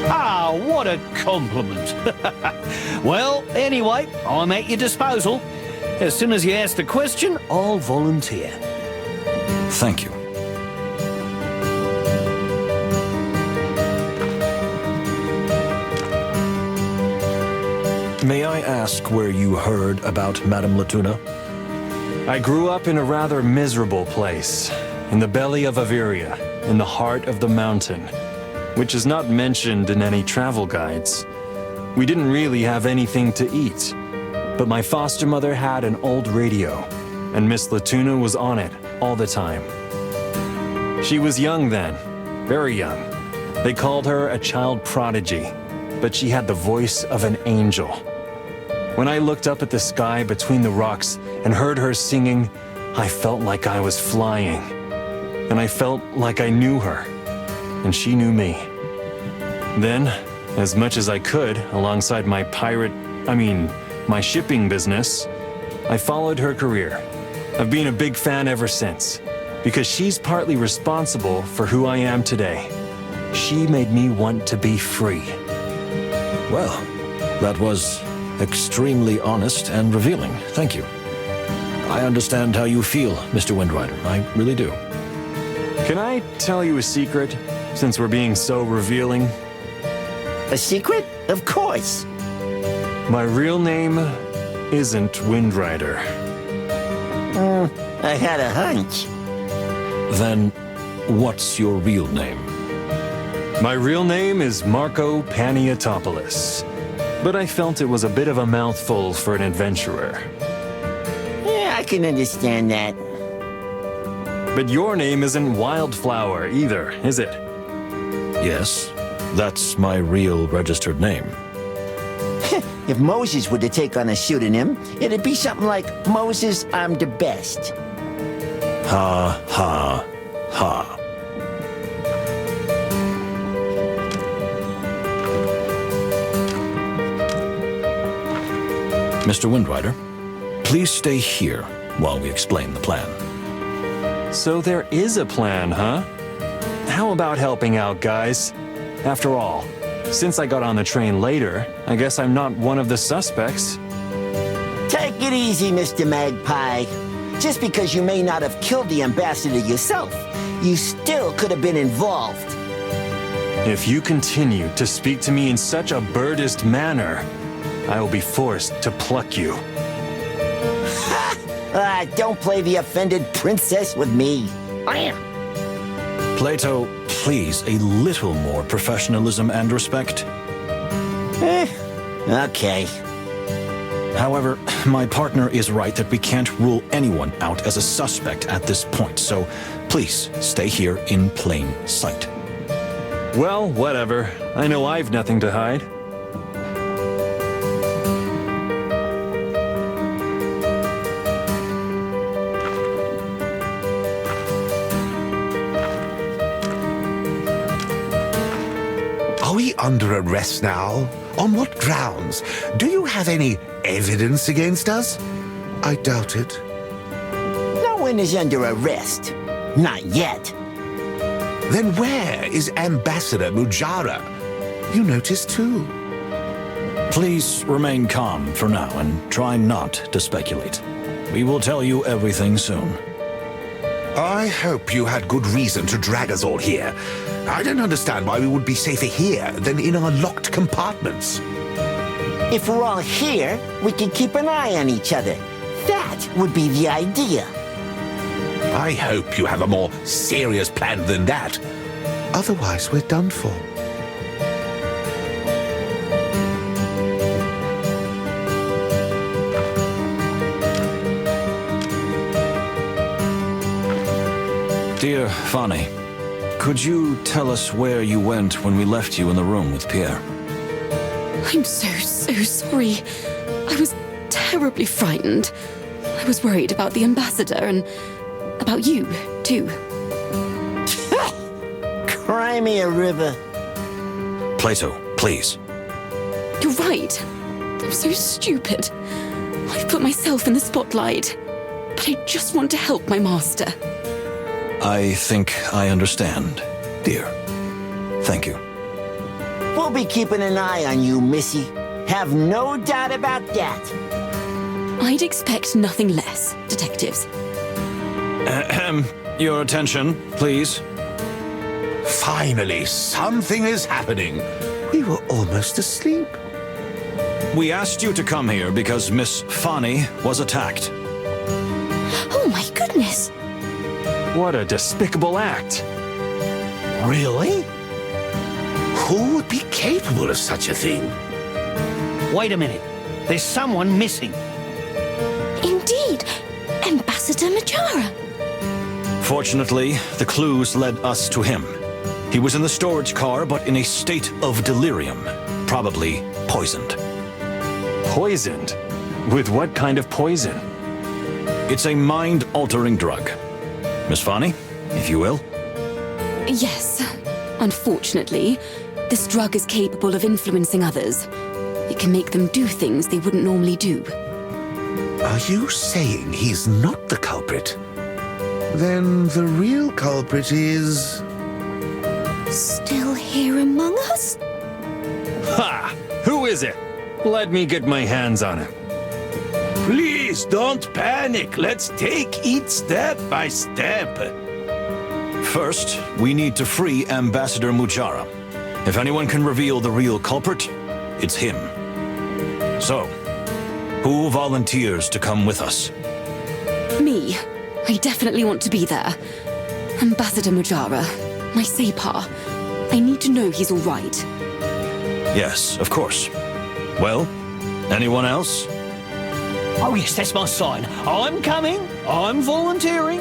Ah, what a compliment. Well, anyway, I'm at your disposal. As soon as you ask the question, I'll volunteer. Thank you. May I ask where you heard about Madame Latuna? I grew up in a rather miserable place, in the belly of Avirya, in the heart of the mountain, which is not mentioned in any travel guides. We didn't really have anything to eat, but my foster mother had an old radio, and Miss Latuna was on it all the time. She was young then, very young. They called her a child prodigy, but she had the voice of an angel. When I looked up at the sky between the rocks and heard her singing, I felt like I was flying. And I felt like I knew her, and she knew me. Then, as much as I could, alongside my my shipping business, I followed her career. I've been a big fan ever since, because she's partly responsible for who I am today. She made me want to be free. Well, that was extremely honest and revealing. Thank you. I understand how you feel, Mr. Windrider. I really do. Can I tell you a secret, since we're being so revealing? A secret? Of course. My real name isn't Windrider. I had a hunch. Then, what's your real name? My real name is Marco Paniatopoulos, but I felt it was a bit of a mouthful for an adventurer. Yeah, I can understand that. But your name isn't Wildflower either, is it? Yes, that's my real registered name. If Moses were to take on a pseudonym, it'd be something like Moses, I'm the best. Ha, ha, ha. Mr. Windrider, please stay here while we explain the plan. So there is a plan, huh? How about helping out, guys? After all, since I got on the train later, I guess I'm not one of the suspects. Take it easy, Mr. Magpie. Just because you may not have killed the ambassador yourself, you still could have been involved. If you continue to speak to me in such a birdist manner, I will be forced to pluck you. Don't play the offended princess with me. Plato, please, a little more professionalism and respect. Okay. However, my partner is right that we can't rule anyone out as a suspect at this point, so please stay here in plain sight. Well, whatever. I know I've nothing to hide. Are we under arrest now? On what grounds? Do you have any evidence against us? I doubt it. No one is under arrest. Not yet. Then where is Ambassador Mujara? You noticed too. Please remain calm for now and try not to speculate. We will tell you everything soon. I hope you had good reason to drag us all here. I don't understand why we would be safer here than in our locked compartments. If we're all here, we can keep an eye on each other. That would be the idea. I hope you have a more serious plan than that. Otherwise, we're done for. Dear Fanny, could you tell us where you went when we left you in the room with Pierre? I'm so sorry. I was terribly frightened. I was worried about the ambassador and about you, too. Cry me a river. Plato, please. You're right. I'm so stupid. I've put myself in the spotlight. But I just want to help my master. I think I understand, dear. Thank you. We'll be keeping an eye on you, Missy. Have no doubt about that. I'd expect nothing less, detectives. Your attention, please. Finally, something is happening. We were almost asleep. We asked you to come here because Miss Fanny was attacked. Oh my goodness! What a despicable act. Really? Who would be capable of such a thing? Wait a minute. There's someone missing. Indeed, Ambassador Majara. Fortunately, the clues led us to him. He was in the storage car, but in a state of delirium. Probably poisoned. Poisoned? With what kind of poison? It's a mind-altering drug. Miss Fanny, if you will. Yes. Unfortunately, this drug is capable of influencing others. It can make them do things they wouldn't normally do. Are you saying he's not the culprit? Then the real culprit is... Still here among us? Ha! Who is it? Let me get my hands on him. Please don't panic. Let's take it step by step. First, we need to free Ambassador Mujara. If anyone can reveal the real culprit, it's him. So, who volunteers to come with us? Me. I definitely want to be there. Ambassador Mujara, my Separ. I need to know he's all right. Yes, of course. Well, anyone else? Oh yes, that's my sign. I'm coming. I'm volunteering.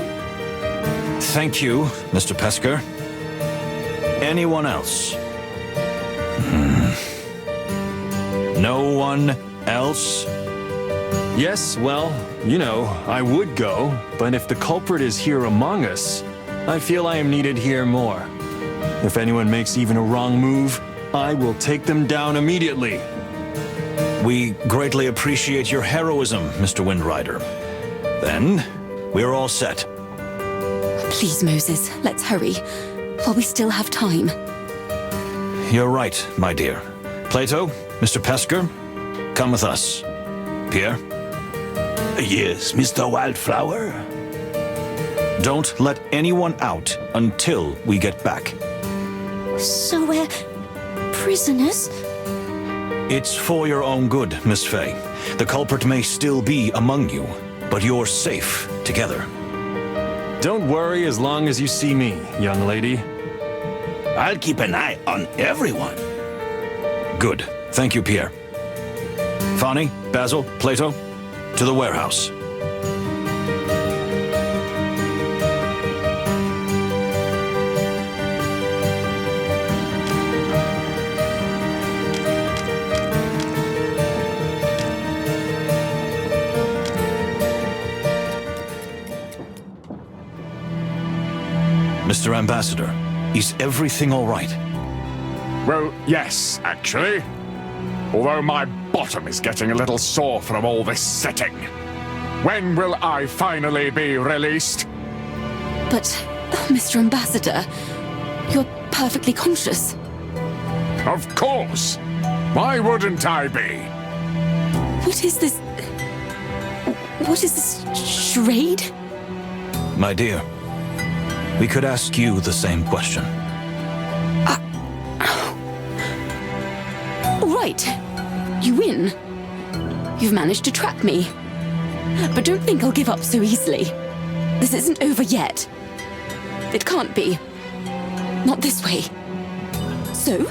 Thank you, Mr. Pesker. Anyone else? No one else? Yes, well, you know, I would go, but if the culprit is here among us, I feel I am needed here more. If anyone makes even a wrong move, I will take them down immediately. We greatly appreciate your heroism, Mr. Windrider. Then, we're all set. Please, Moses, let's hurry, while we still have time. You're right, my dear. Plato, Mr. Pesker, come with us. Pierre? Yes, Mr. Wildflower? Don't let anyone out until we get back. So we're prisoners? It's for your own good, Miss Fay. The culprit may still be among you, but you're safe together. Don't worry as long as you see me, young lady. I'll keep an eye on everyone. Good. Thank you, Pierre. Fani, Basil, Plato, to the warehouse. Mr. Ambassador, is everything all right? Well, yes, actually. Although my bottom is getting a little sore from all this sitting. When will I finally be released? But, Mr. Ambassador, you're perfectly conscious. Of course. Why wouldn't I be? What is this... What is this charade? My dear, we could ask you the same question. All right. You win. You've managed to trap me. But don't think I'll give up so easily. This isn't over yet. It can't be. Not this way. So,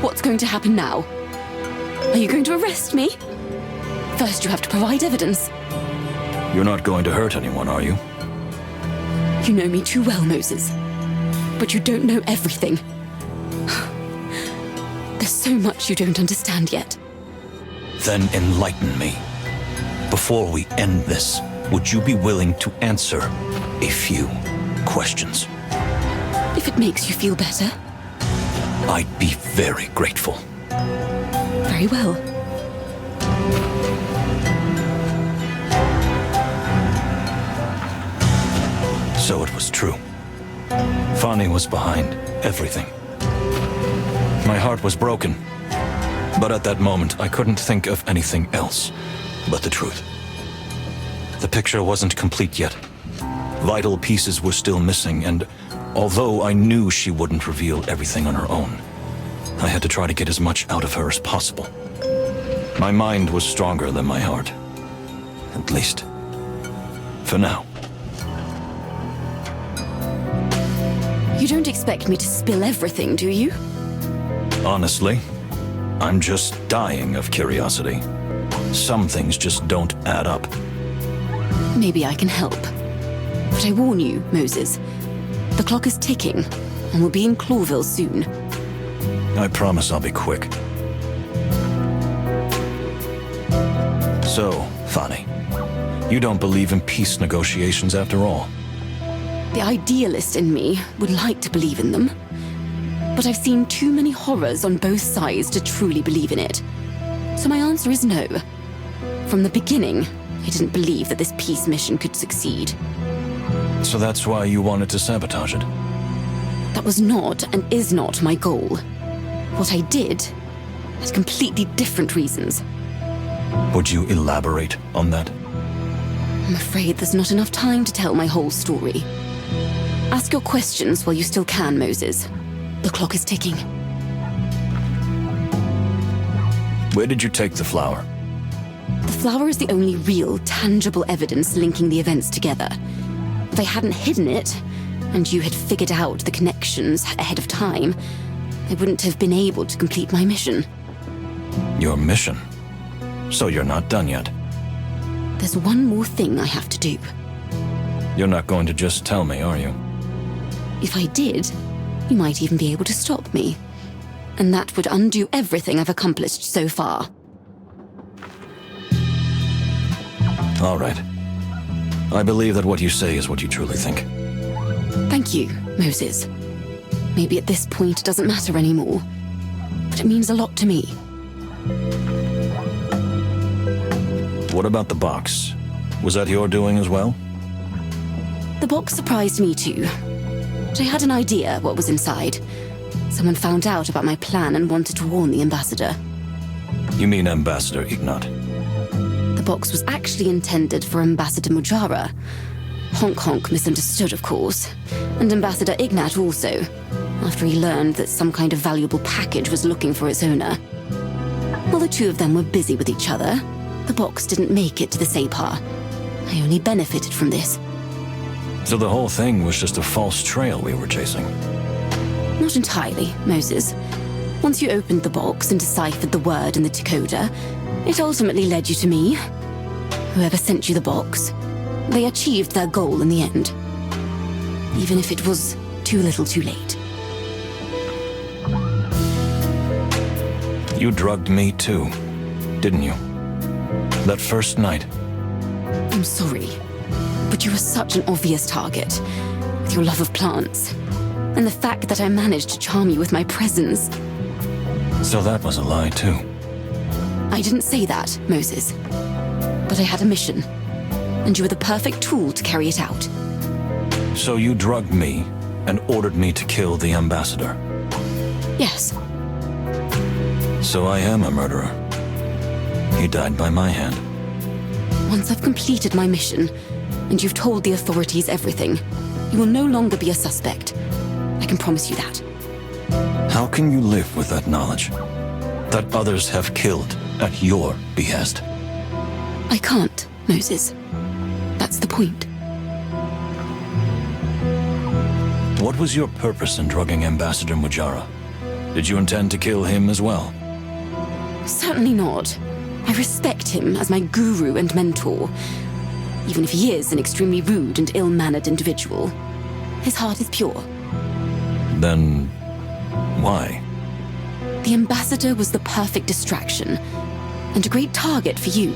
what's going to happen now? Are you going to arrest me? First, you have to provide evidence. You're not going to hurt anyone, are you? You know me too well, Moses. But you don't know everything. There's so much you don't understand yet. Then enlighten me. Before we end this, would you be willing to answer a few questions? If it makes you feel better. I'd be very grateful. Very well. So it was true. Fani was behind everything. My heart was broken, but at that moment I couldn't think of anything else but the truth. The picture wasn't complete yet. Vital pieces were still missing, and although I knew she wouldn't reveal everything on her own, I had to try to get as much out of her as possible. My mind was stronger than my heart. At least, for now. You don't expect me to spill everything, do you? Honestly, I'm just dying of curiosity. Some things just don't add up. Maybe I can help. But I warn you, Moses, the clock is ticking, and we'll be in Clawville soon. I promise I'll be quick. So, Fani, you don't believe in peace negotiations after all? The idealist in me would like to believe in them. But I've seen too many horrors on both sides to truly believe in it. So my answer is no. From the beginning, I didn't believe that this peace mission could succeed. So that's why you wanted to sabotage it? That was not and is not my goal. What I did had completely different reasons. Would you elaborate on that? I'm afraid there's not enough time to tell my whole story. Ask your questions while you still can, Moses. The clock is ticking. Where did you take the flower? The flower is the only real, tangible evidence linking the events together. If I hadn't hidden it, and you had figured out the connections ahead of time, I wouldn't have been able to complete my mission. Your mission? So you're not done yet? There's one more thing I have to do. You're not going to just tell me, are you? If I did, you might even be able to stop me. And that would undo everything I've accomplished so far. All right. I believe that what you say is what you truly think. Thank you, Moses. Maybe at this point it doesn't matter anymore, but it means a lot to me. What about the box? Was that your doing as well? The box surprised me too. But I had an idea what was inside. Someone found out about my plan and wanted to warn the ambassador. You mean Ambassador Ignat? The box was actually intended for Ambassador Mujara. Honk Honk misunderstood, of course, and Ambassador Ignat also, after he learned that some kind of valuable package was looking for its owner. While the two of them were busy with each other, the box didn't make it to the Separ. I only benefited from this. So the whole thing was just a false trail we were chasing? Not entirely, Moses. Once you opened the box and deciphered the word in the decoder, it ultimately led you to me. Whoever sent you the box, they achieved their goal in the end. Even if it was too little too late. You drugged me too, didn't you? That first night. I'm sorry, but you were such an obvious target, with your love of plants, and the fact that I managed to charm you with my presence. So that was a lie too. I didn't say that, Moses. But I had a mission, and you were the perfect tool to carry it out. So you drugged me and ordered me to kill the ambassador? Yes. So I am a murderer. He died by my hand. Once I've completed my mission, and you've told the authorities everything, you will no longer be a suspect. I can promise you that. How can you live with that knowledge? That others have killed at your behest? I can't, Moses. That's the point. What was your purpose in drugging Ambassador Mujara? Did you intend to kill him as well? Certainly not. I respect him as my guru and mentor. Even if he is an extremely rude and ill-mannered individual, his heart is pure. Then, why? The ambassador was the perfect distraction, and a great target for you.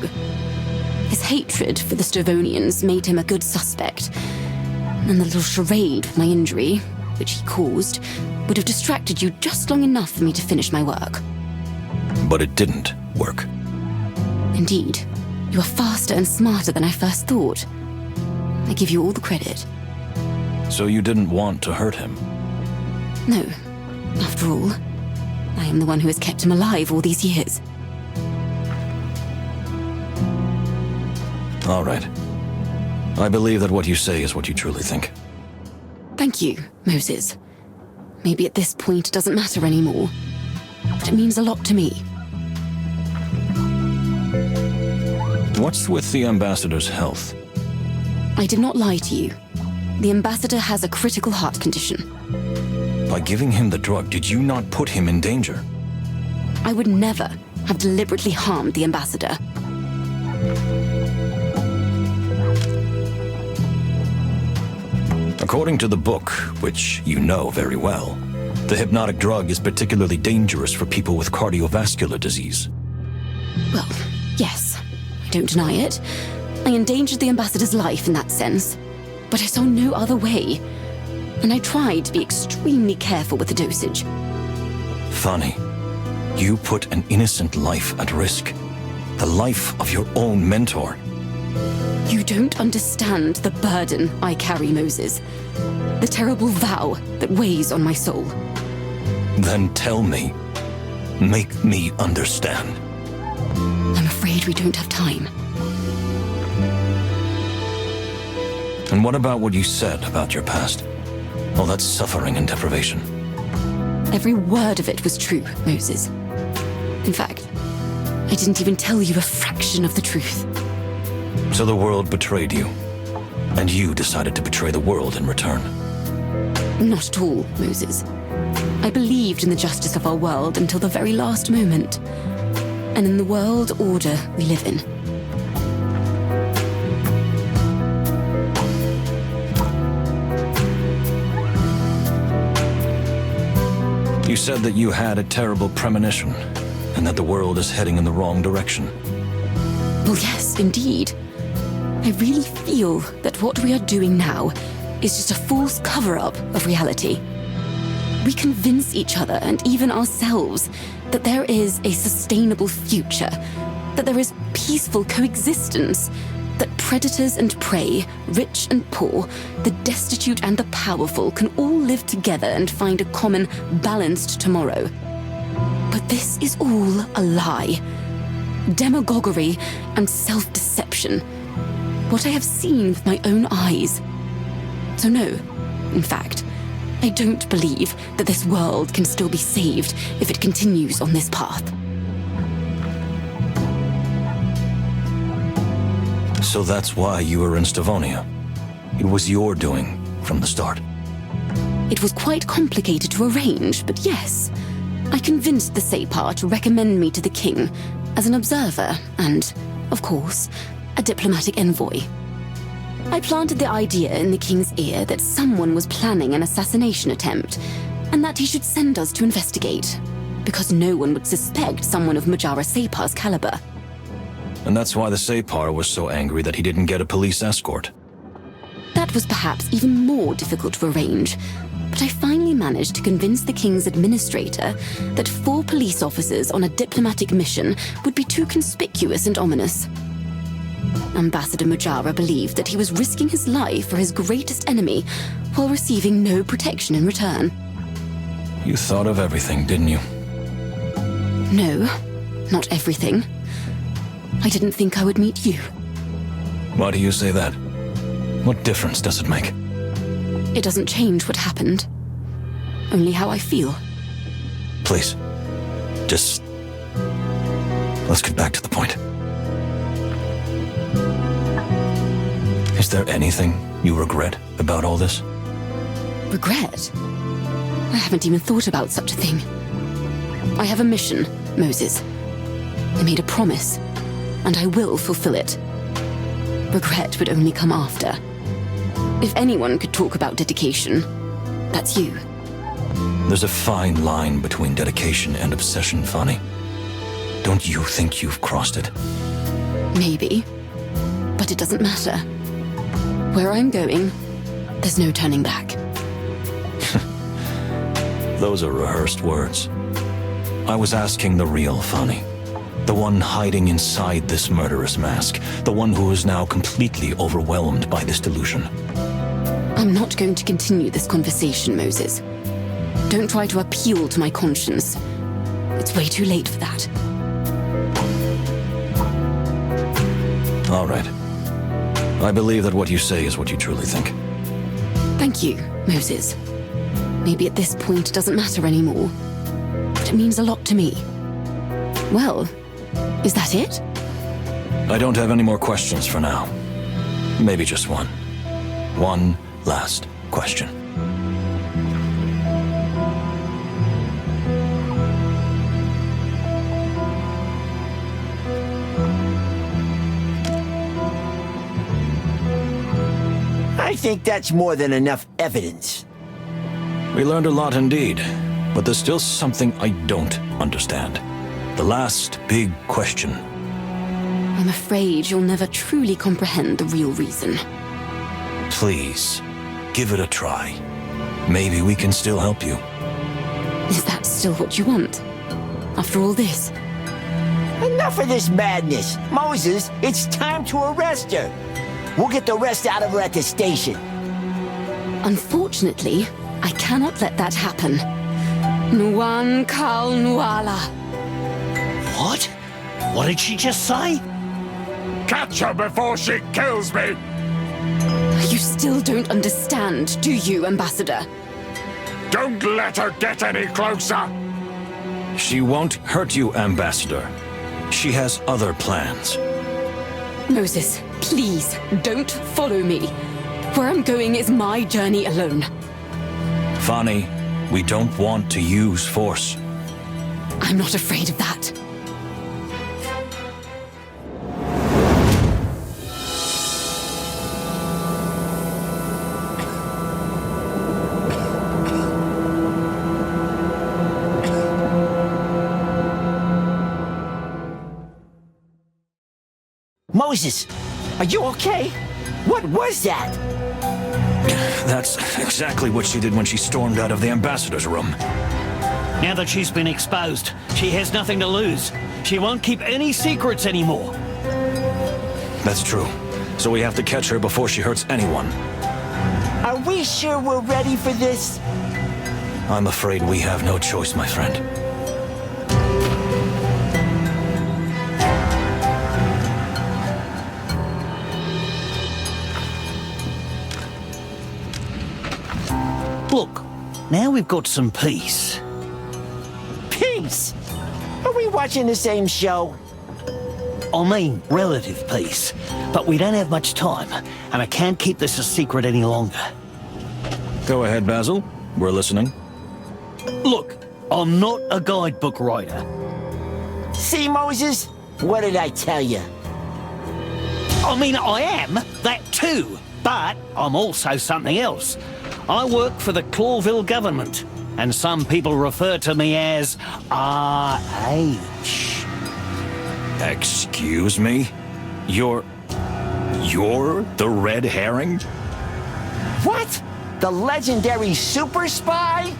His hatred for the Stavonians made him a good suspect, and the little charade with my injury, which he caused, would have distracted you just long enough for me to finish my work. But it didn't work. Indeed. You are faster and smarter than I first thought. I give you all the credit. So you didn't want to hurt him? No. After all, I am the one who has kept him alive all these years. All right. I believe that what you say is what you truly think. Thank you, Moses. Maybe at this point it doesn't matter anymore, but it means a lot to me. What's with the ambassador's health? I did not lie to you. The ambassador has a critical heart condition. By giving him the drug, did you not put him in danger? I would never have deliberately harmed the ambassador. According to the book, which you know very well, the hypnotic drug is particularly dangerous for people with cardiovascular disease. Well, yes. I don't deny it. I endangered the ambassador's life in that sense, but I saw no other way, and I tried to be extremely careful with the dosage. Funny. You put an innocent life at risk. The life of your own mentor. You don't understand the burden I carry, Moses. The terrible vow that weighs on my soul. Then tell me. Make me understand. I'm afraid we don't have time. And what about what you said about your past? All that suffering and deprivation. Every word of it was true, Moses. In fact, I didn't even tell you a fraction of the truth. So the world betrayed you, and you decided to betray the world in return. Not at all, Moses. I believed in the justice of our world until the very last moment, and in the world order we live in. You said that you had a terrible premonition, and that the world is heading in the wrong direction. Well, yes, indeed. I really feel that what we are doing now is just a false cover-up of reality. We convince each other, and even ourselves, that there is a sustainable future, that there is peaceful coexistence, that predators and prey, rich and poor, the destitute and the powerful can all live together and find a common, balanced tomorrow. But this is all a lie. Demagoguery and self-deception. What I have seen with my own eyes. So no, in fact, I don't believe that this world can still be saved if it continues on this path. So that's why you were in Stavonia. It was your doing from the start. It was quite complicated to arrange, but yes, I convinced the Separ to recommend me to the king as an observer and, of course, a diplomatic envoy. I planted the idea in the king's ear that someone was planning an assassination attempt, and that he should send us to investigate, because no one would suspect someone of Majara Separ's caliber. And that's why the Separ was so angry that he didn't get a police escort. That was perhaps even more difficult to arrange, but I finally managed to convince the king's administrator that 4 police officers on a diplomatic mission would be too conspicuous and ominous. Ambassador Majara believed that he was risking his life for his greatest enemy while receiving no protection in return. You thought of everything, didn't you? No, not everything. I didn't think I would meet you. Why do you say that? What difference does it make? It doesn't change what happened. Only how I feel. Please, just... let's get back to the point. Is there anything you regret about all this? Regret? I haven't even thought about such a thing. I have a mission, Moses. I made a promise, and I will fulfill it. Regret would only come after. If anyone could talk about dedication, that's you. There's a fine line between dedication and obsession, Fanny. Don't you think you've crossed it? Maybe. But it doesn't matter. Where I'm going, there's no turning back. Those are rehearsed words. I was asking the real Fanny. The one hiding inside this murderous mask. The one who is now completely overwhelmed by this delusion. I'm not going to continue this conversation, Moses. Don't try to appeal to my conscience. It's way too late for that. All right. I believe that what you say is what you truly think. Thank you, Moses. Maybe at this point it doesn't matter anymore. But it means a lot to me. Well, is that it? I don't have any more questions for now. Maybe just one. One last question. I think that's more than enough evidence. We learned a lot indeed, but there's still something I don't understand. The last big question. I'm afraid you'll never truly comprehend the real reason. Please, give it a try. Maybe we can still help you. Is that still what you want? After all this? Enough of this madness. Moses, it's time to arrest her. We'll get the rest out of her at the station. Unfortunately, I cannot let that happen. Nuan Kal Nuala. What? What did she just say? Catch her before she kills me! You still don't understand, do you, Ambassador? Don't let her get any closer! She won't hurt you, Ambassador. She has other plans. Moses, please, don't follow me. Where I'm going is my journey alone. Fani, we don't want to use force. I'm not afraid of that. Moses, are you okay? What was that? That's exactly what she did when she stormed out of the ambassador's room. Now that she's been exposed, she has nothing to lose. She won't keep any secrets anymore. That's true. So we have to catch her before she hurts anyone. Are we sure we're ready for this? I'm afraid we have no choice, my friend. Look, now we've got some peace. Peace? Are we watching the same show? I mean, relative peace. But we don't have much time, and I can't keep this a secret any longer. Go ahead, Basil. We're listening. Look, I'm not a guidebook writer. See, Moses? What did I tell you? I mean, I am that too, but I'm also something else. I work for the Clawville government, and some people refer to me as RH. Excuse me? You're the red herring? What? The legendary super spy?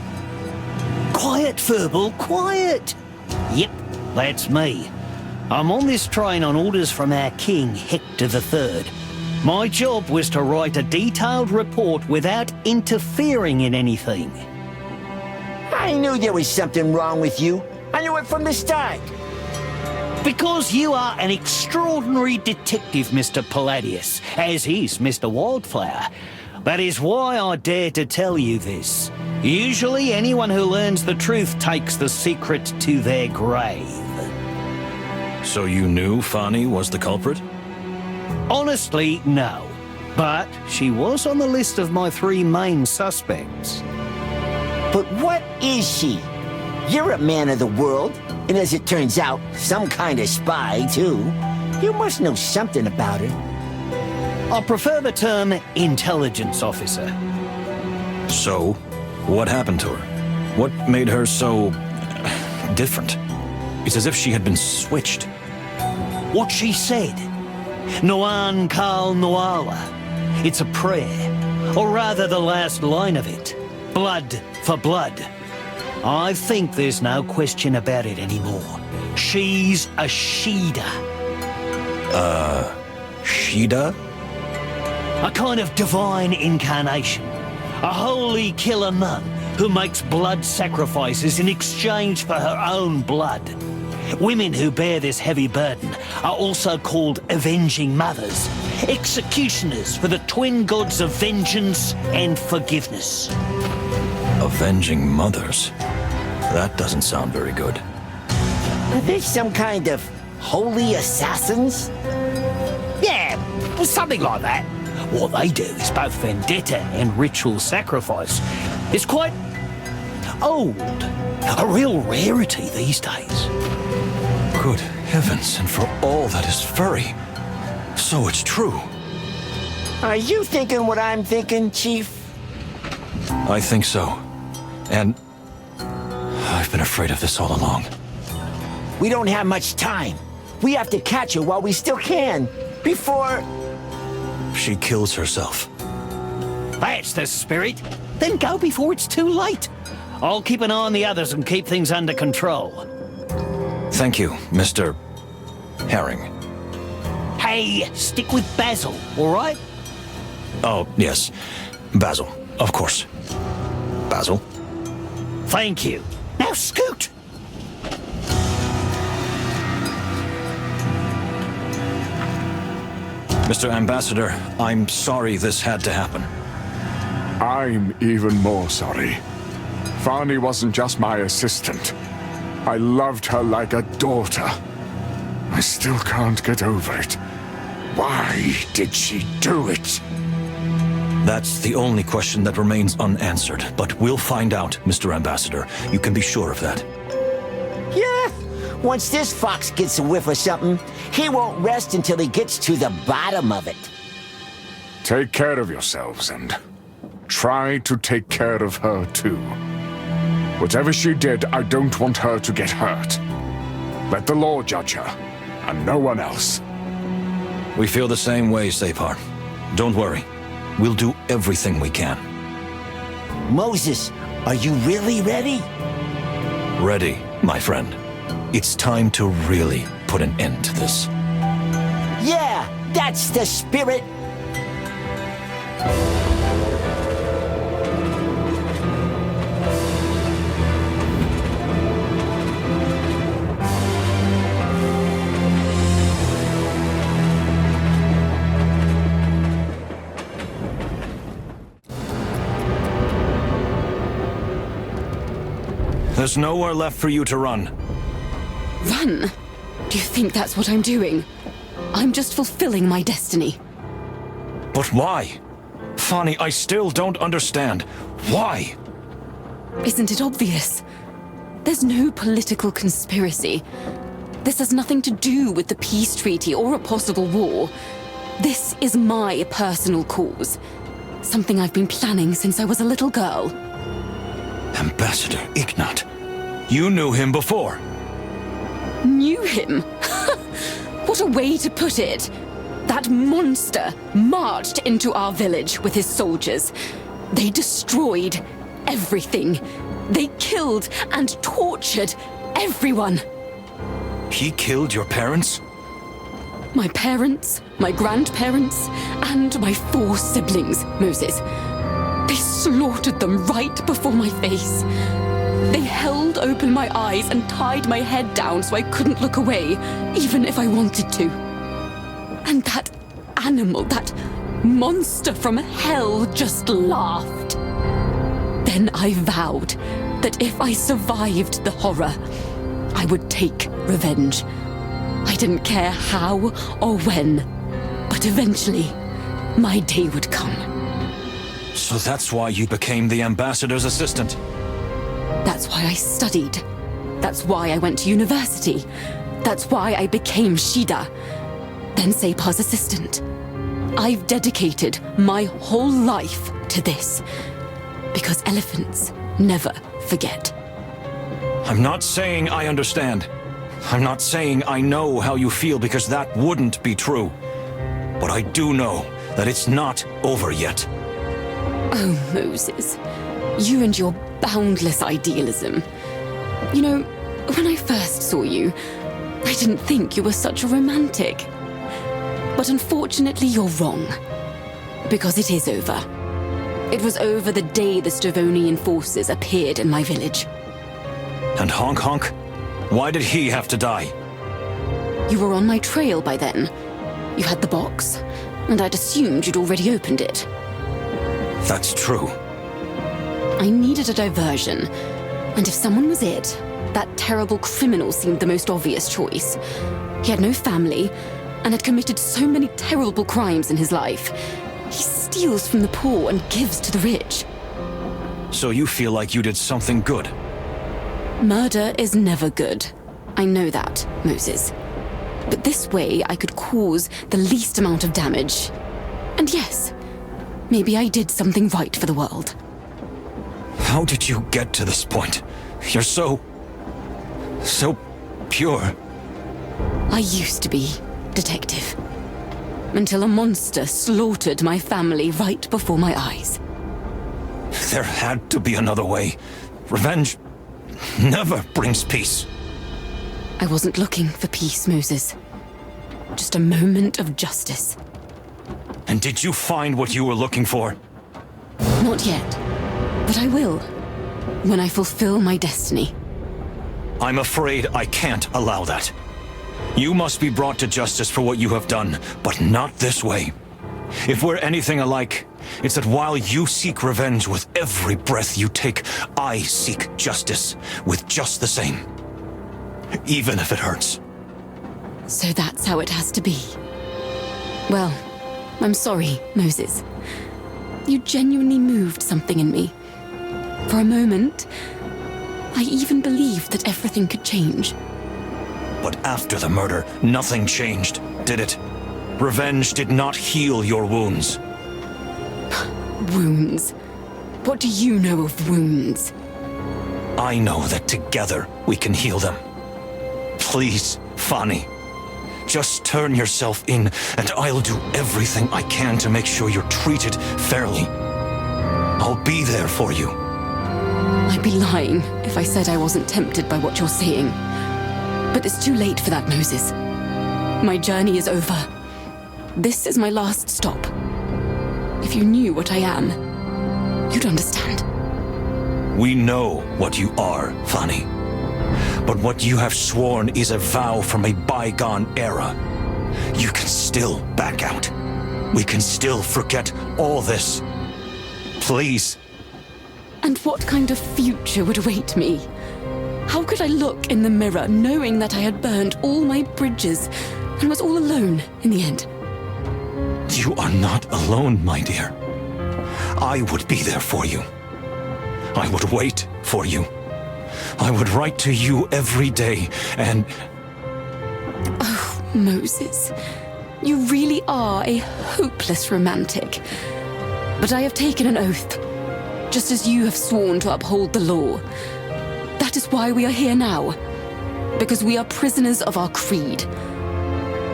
Quiet, Verbal, quiet. Yep, that's me. I'm on this train on orders from our king, Hector III. My job was to write a detailed report without interfering in anything. I knew there was something wrong with you. I knew it from the start. Because you are an extraordinary detective, Mr. Palladius, as is Mr. Wildflower. That is why I dare to tell you this. Usually anyone who learns the truth takes the secret to their grave. So you knew Fani was the culprit? Honestly, no. But she was on the list of my 3 main suspects. But what is she? You're a man of the world, and as it turns out, some kind of spy, too. You must know something about her. I prefer the term intelligence officer. So, what happened to her? What made her so different? It's as if she had been switched. What she said. Noan Kal Noala. It's a prayer. Or rather the last line of it. Blood for blood. I think there's no question about it anymore. She's a Shida. Shida? A kind of divine incarnation. A holy killer nun who makes blood sacrifices in exchange for her own blood. Women who bear this heavy burden are also called avenging mothers, executioners for the twin gods of vengeance and forgiveness. Avenging mothers? That doesn't sound very good. Are they some kind of holy assassins? Yeah, something like that. What they do is both vendetta and ritual sacrifice. It's quite old. A real rarity these days. Good heavens, and for all that is furry. So it's true. Are you thinking what I'm thinking, Chief? I think so. And I've been afraid of this all along. We don't have much time. We have to catch her while we still can, before... She kills herself. That's the spirit. Then go before it's too late. I'll keep an eye on the others and keep things under control. Thank you, Mr. Herring. Hey, stick with Basil, all right? Oh, yes. Basil, of course. Basil? Thank you. Now scoot! Mr. Ambassador, I'm sorry this had to happen. I'm even more sorry. Fani wasn't just my assistant. I loved her like a daughter. I still can't get over it. Why did she do it? That's the only question that remains unanswered, but we'll find out, Mr. Ambassador. You can be sure of that. Yeah, once this fox gets a whiff of something, he won't rest until he gets to the bottom of it. Take care of yourselves and try to take care of her too. Whatever she did, I don't want her to get hurt. Let the law judge her, and no one else. We feel the same way, Separ. Don't worry. We'll do everything we can. Moses, are you really ready? Ready, my friend. It's time to really put an end to this. Yeah, that's the spirit. There's nowhere left for you to run. Run? Do you think that's what I'm doing? I'm just fulfilling my destiny. But why? Fani, I still don't understand. Why? Isn't it obvious? There's no political conspiracy. This has nothing to do with the peace treaty or a possible war. This is my personal cause. Something I've been planning since I was a little girl. Ambassador Ignat. You knew him before. Knew him? What a way to put it. That monster marched into our village with his soldiers. They destroyed everything. They killed and tortured everyone. He killed your parents? My parents, my grandparents, and my 4 siblings, Moses. They slaughtered them right before my face. They held open my eyes and tied my head down so I couldn't look away, even if I wanted to. And that animal, that monster from hell, just laughed. Then I vowed that if I survived the horror, I would take revenge. I didn't care how or when, but eventually, my day would come. So that's why you became the ambassador's assistant? That's why I studied. That's why I went to university. That's why I became Shida, then Separ's assistant. I've dedicated my whole life to this, because elephants never forget. I'm not saying I understand. I'm not saying I know how you feel, because that wouldn't be true. But I do know that it's not over yet. Oh, Moses, you and your boundless idealism. You know, when I first saw you, I didn't think you were such a romantic. But unfortunately, you're wrong. Because it is over. It was over the day the Stavonian forces appeared in my village. And Honk Honk? Why did he have to die? You were on my trail by then. You had the box, and I'd assumed you'd already opened it. That's true. I needed a diversion, and if someone was it, that terrible criminal seemed the most obvious choice. He had no family, and had committed so many terrible crimes in his life. He steals from the poor and gives to the rich. So you feel like you did something good? Murder is never good. I know that, Moses. But this way I could cause the least amount of damage. And yes, maybe I did something right for the world. How did you get to this point? You're so pure. I used to be, detective. Until a monster slaughtered my family right before my eyes. There had to be another way. Revenge never brings peace. I wasn't looking for peace, Moses. Just a moment of justice. And did you find what you were looking for? Not yet. But I will. When I fulfill my destiny. I'm afraid I can't allow that. You must be brought to justice for what you have done, but not this way. If we're anything alike, It's that while you seek revenge with every breath you take, I seek justice with just the same. Even if it hurts. So that's how it has to be. Well, I'm sorry, Moses. You genuinely moved something in me. For a moment, I even believed that everything could change. But after the murder, nothing changed, did it? Revenge did not heal your wounds. Wounds? What do you know of wounds? I know that together we can heal them. Please, Fanny. Just turn yourself in, and I'll do everything I can to make sure you're treated fairly. I'll be there for you. I'd be lying if I said I wasn't tempted by what you're saying. But it's too late for that, Moses. My journey is over. This is my last stop. If you knew what I am, you'd understand. We know what you are, Fanny. But what you have sworn is a vow from a bygone era. You can still back out. We can still forget all this. Please. And what kind of future would await me? How could I look in the mirror knowing that I had burned all my bridges and was all alone in the end? You are not alone, my dear. I would be there for you. I would wait for you. I would write to you every day and... Oh, Moses. You really are a hopeless romantic. But I have taken an oath, just as you have sworn to uphold the law. That is why we are here now. Because we are prisoners of our creed.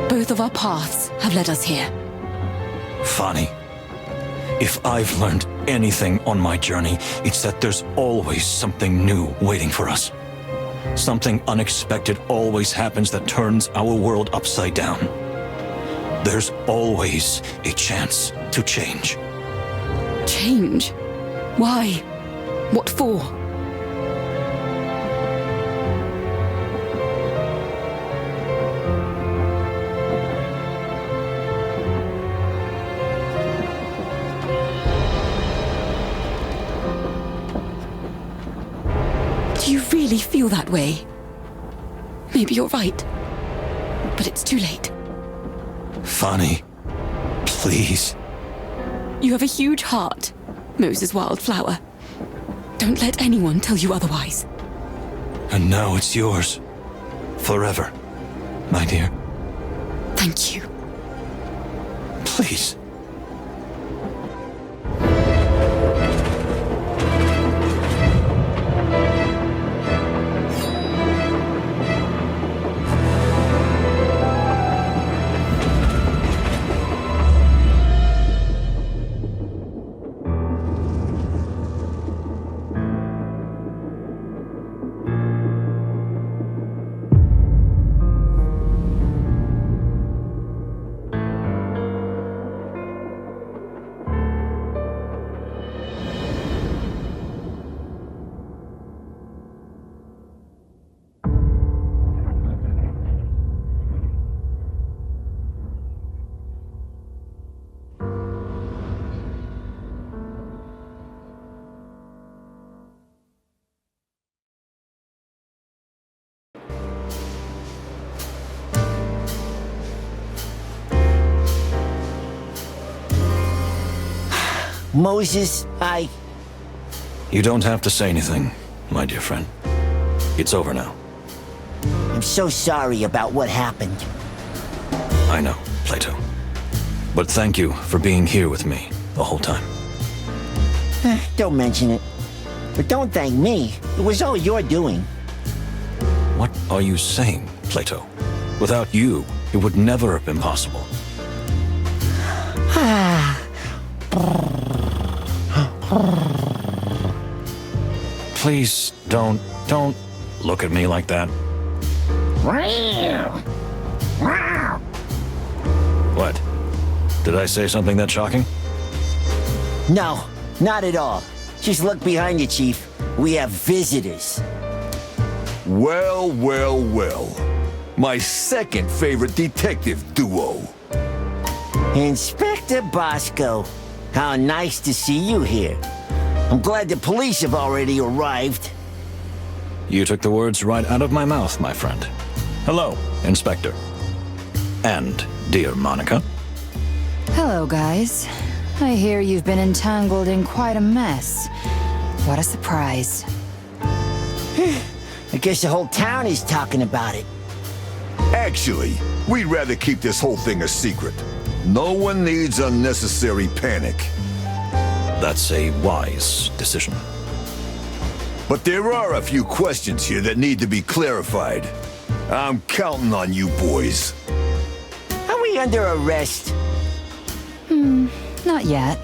Both of our paths have led us here. Fanny, if I've learned anything on my journey, it's that there's always something new waiting for us. Something unexpected always happens that turns our world upside down. There's always a chance to change. Change? Why? What for? Do you really feel that way? Maybe you're right. But it's too late. Fanny, please. You have a huge heart, Moses Wildflower. Don't let anyone tell you otherwise. And now it's yours. Forever, my dear. Thank you. Please. Moses, You don't have to say anything, my dear friend. It's over now. I'm so sorry about what happened. I know, Plato. But thank you for being here with me the whole time. Don't mention it. But don't thank me. It was all your doing. What are you saying, Plato? Without you, it would never have been possible. Please, don't look at me like that. What? Did I say something that shocking? No, not at all. Just look behind you, Chief. We have visitors. Well, well, well. My second favorite detective duo. Inspector Bosco. How nice to see you here. I'm glad the police have already arrived. You took the words right out of my mouth, my friend. Hello, Inspector. And dear Monica. Hello, guys. I hear you've been entangled in quite a mess. What a surprise. I guess the whole town is talking about it. Actually, we'd rather keep this whole thing a secret. No one needs unnecessary panic. That's a wise decision. But there are a few questions here that need to be clarified. I'm counting on you boys. Are we under arrest? Not yet.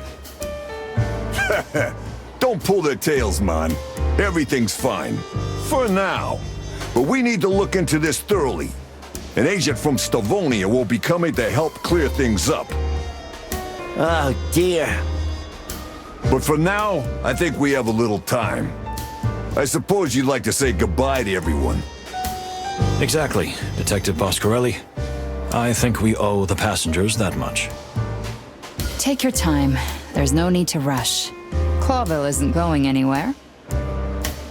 Don't pull their tails, man. Everything's fine. For now. But we need to look into this thoroughly. An agent from Stavonia will be coming to help clear things up. Oh, dear. But for now, I think we have a little time. I suppose you'd like to say goodbye to everyone. Exactly, Detective Boscarelli. I think we owe the passengers that much. Take your time. There's no need to rush. Clawville isn't going anywhere.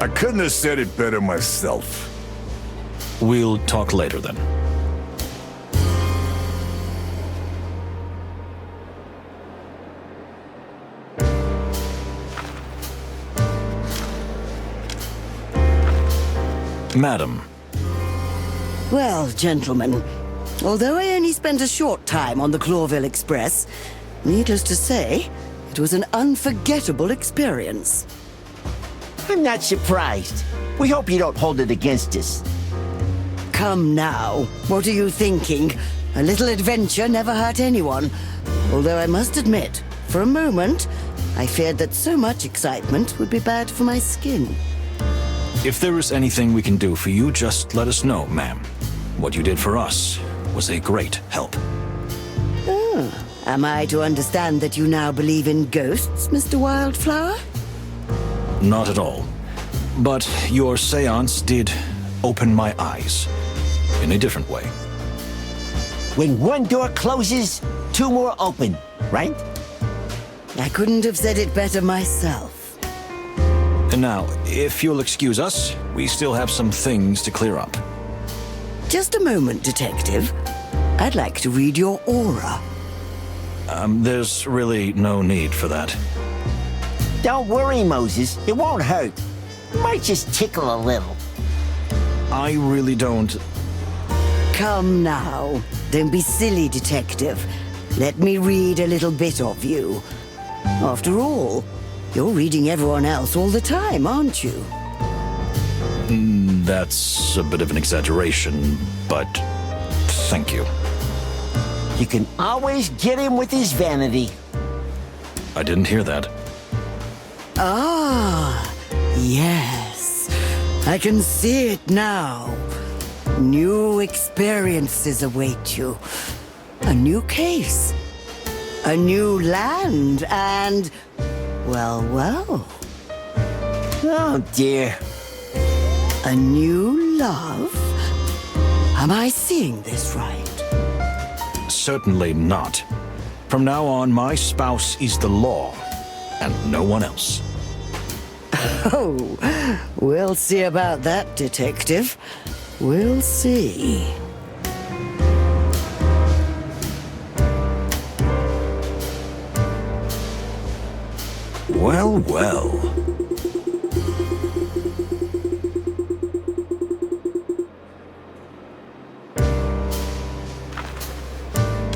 I couldn't have said it better myself. We'll talk later then. Madam. Well, gentlemen, although I only spent a short time on the Clawville Express, needless to say, it was an unforgettable experience. I'm not surprised. We hope you don't hold it against us. Come now, what are you thinking? A little adventure never hurt anyone. Although I must admit, for a moment, I feared that so much excitement would be bad for my skin. If there is anything we can do for you, just let us know, ma'am. What you did for us was a great help. Oh, am I to understand that you now believe in ghosts, Mr. Wildflower? Not at all. But your seance did open my eyes in a different way. When one door closes, two more open, right? I couldn't have said it better myself. And now, if you'll excuse us, we still have some things to clear up. Just a moment, Detective. I'd like to read your aura. There's really no need for that. Don't worry, Moses. It won't hurt. It might just tickle a little. I really don't... Come now. Don't be silly, Detective. Let me read a little bit of you. After all, you're reading everyone else all the time, aren't you? That's a bit of an exaggeration, but thank you. You can always get him with his vanity. I didn't hear that. Ah, yes. I can see it now. New experiences await you. A new case. A new land and... well. Oh, dear. A new love? Am I seeing this right? Certainly not. From now on, my spouse is the law, and no one else. Oh, we'll see about that, Detective. We'll see. Well, well.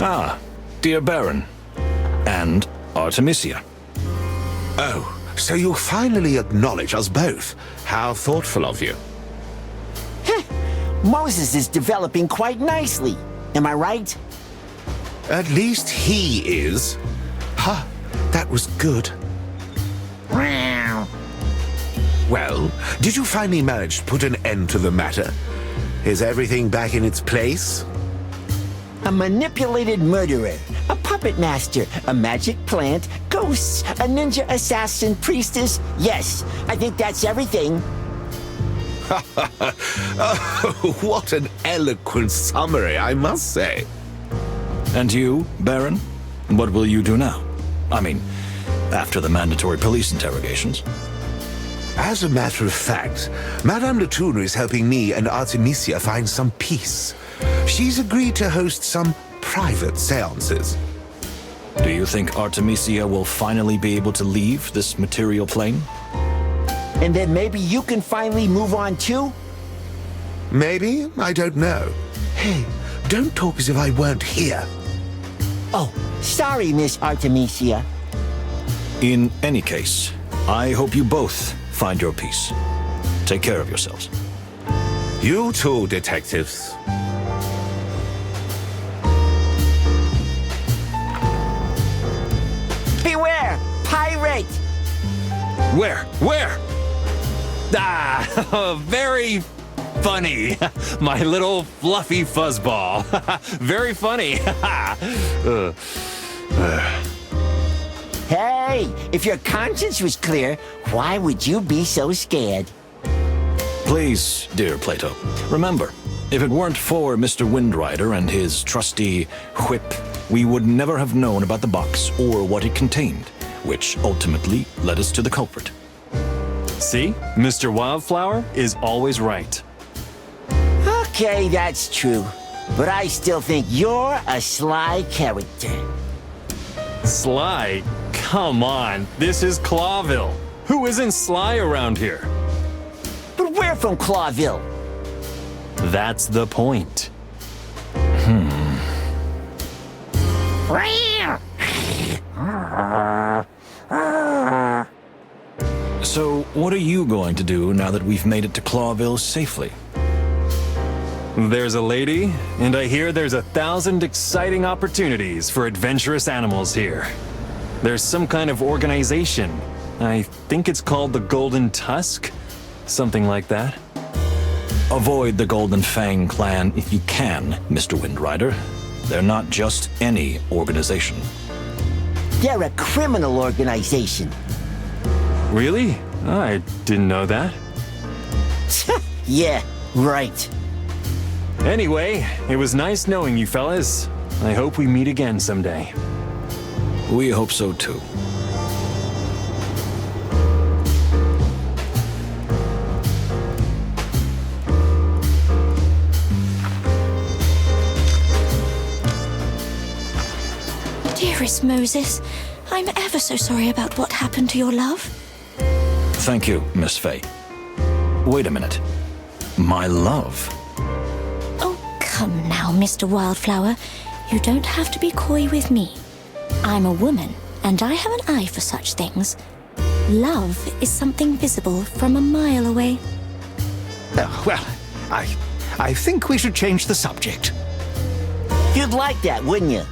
Ah, dear Baron. And Artemisia. Oh, so you'll finally acknowledge us both. How thoughtful of you. Moses is developing quite nicely. Am I right? At least he is. Ha, that was good. Well, did you finally manage to put an end to the matter? Is everything back in its place? A manipulated murderer, a puppet master, a magic plant, ghosts, a ninja assassin priestess. Yes, I think that's everything. Oh, what an eloquent summary, I must say. And you, Baron? What will you do now? I mean, after the mandatory police interrogations. As a matter of fact, Madame Latuna is helping me and Artemisia find some peace. She's agreed to host some private seances. Do you think Artemisia will finally be able to leave this material plane? And then maybe you can finally move on too? Maybe? I don't know. Hey, don't talk as if I weren't here. Oh, sorry, Miss Artemisia. In any case, I hope you both find your peace. Take care of yourselves. You too, detectives. Beware! Pirate! Where? Ah, very funny. My little fluffy fuzzball. Very funny. Hey, if your conscience was clear, why would you be so scared? Please, dear Plato, remember, if it weren't for Mr. Windrider and his trusty whip, we would never have known about the box or what it contained, which ultimately led us to the culprit. See? Mr. Wildflower is always right. Okay, that's true. But I still think you're a sly character. Sly? Come on, this is Clawville. Who isn't sly around here? But we're from Clawville. That's the point. So, what are you going to do now that we've made it to Clawville safely? There's a lady, and I hear there's 1,000 exciting opportunities for adventurous animals here. There's some kind of organization. I think it's called the Golden Tusk? Something like that. Avoid the Golden Fang clan if you can, Mr. Windrider. They're not just any organization. They're a criminal organization. Really? I didn't know that. Yeah, right. Anyway, it was nice knowing you fellas. I hope we meet again someday. We hope so too. Dearest Moses, I'm ever so sorry about what happened to your love. Thank you, Miss Faye. Wait a minute. My love? Oh, come now, Mr. Wildflower. You don't have to be coy with me. I'm a woman, and I have an eye for such things. Love is something visible from a mile away. Well, I think we should change the subject. You'd like that, wouldn't you?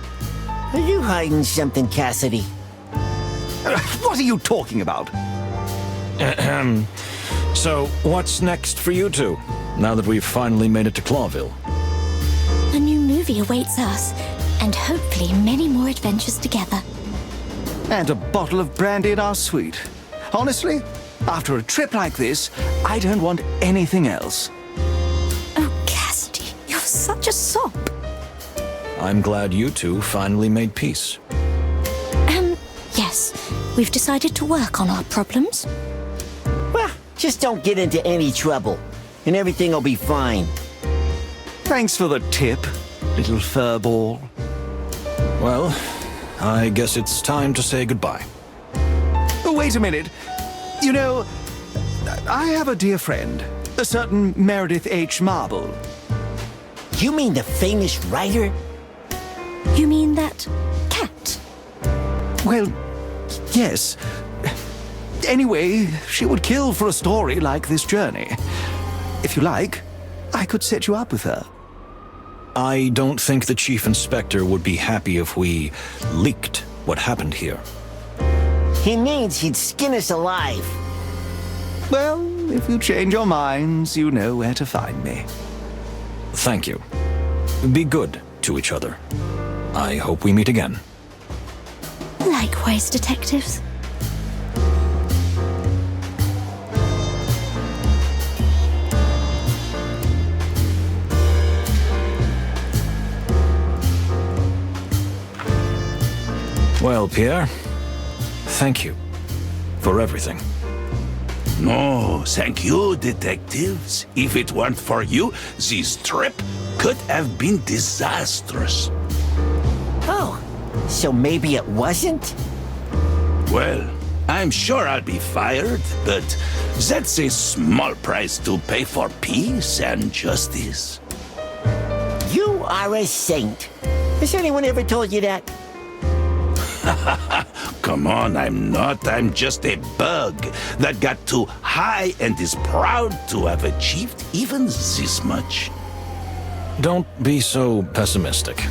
Are you hiding something, Cassidy? What are you talking about? So, what's next for you two, now that we've finally made it to Clawville? A new movie awaits us, and hopefully many more adventures together. And a bottle of brandy in our suite. Honestly, after a trip like this, I don't want anything else. Oh, Cassidy, you're such a sop. I'm glad you two finally made peace. Yes, we've decided to work on our problems. Well, just don't get into any trouble, and everything will be fine. Thanks for the tip, little furball. Well, I guess it's time to say goodbye. Oh, wait a minute. You know, I have a dear friend, a certain Meredith H. Marble. You mean the famous writer? You mean that cat? Well, yes. Anyway, she would kill for a story like this journey. If you like, I could set you up with her. I don't think the Chief Inspector would be happy if we leaked what happened here. He means he'd skin us alive. Well, if you change your minds, you know where to find me. Thank you. Be good to each other. I hope we meet again. Likewise, detectives. Well, Pierre, Thank you for everything. No, thank you, detectives. If it weren't for you, this trip could have been disastrous. Oh, so maybe it wasn't? Well, I'm sure I'll be fired, but that's a small price to pay for peace and justice. You are a saint. Has anyone ever told you that? Come on, I'm not. I'm just a bug that got too high and is proud to have achieved even this much. Don't be so pessimistic.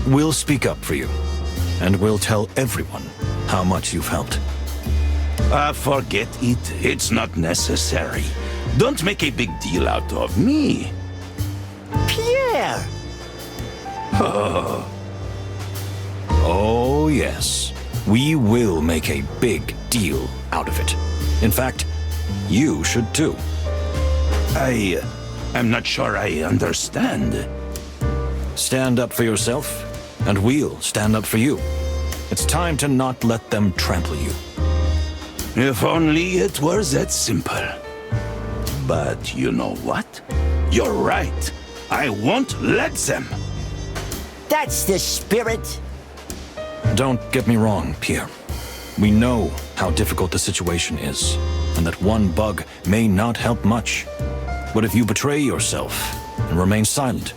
We'll speak up for you, and we'll tell everyone how much you've helped. Forget it. It's not necessary. Don't make a big deal out of me. Pierre! Oh, yes. We will make a big deal out of it. In fact, you should too. I'm not sure I understand. Stand up for yourself, and we'll stand up for you. It's time to not let them trample you. If only it were that simple. But you know what? You're right. I won't let them. That's the spirit. Don't get me wrong, Pierre. We know how difficult the situation is, and that one bug may not help much. But if you betray yourself and remain silent,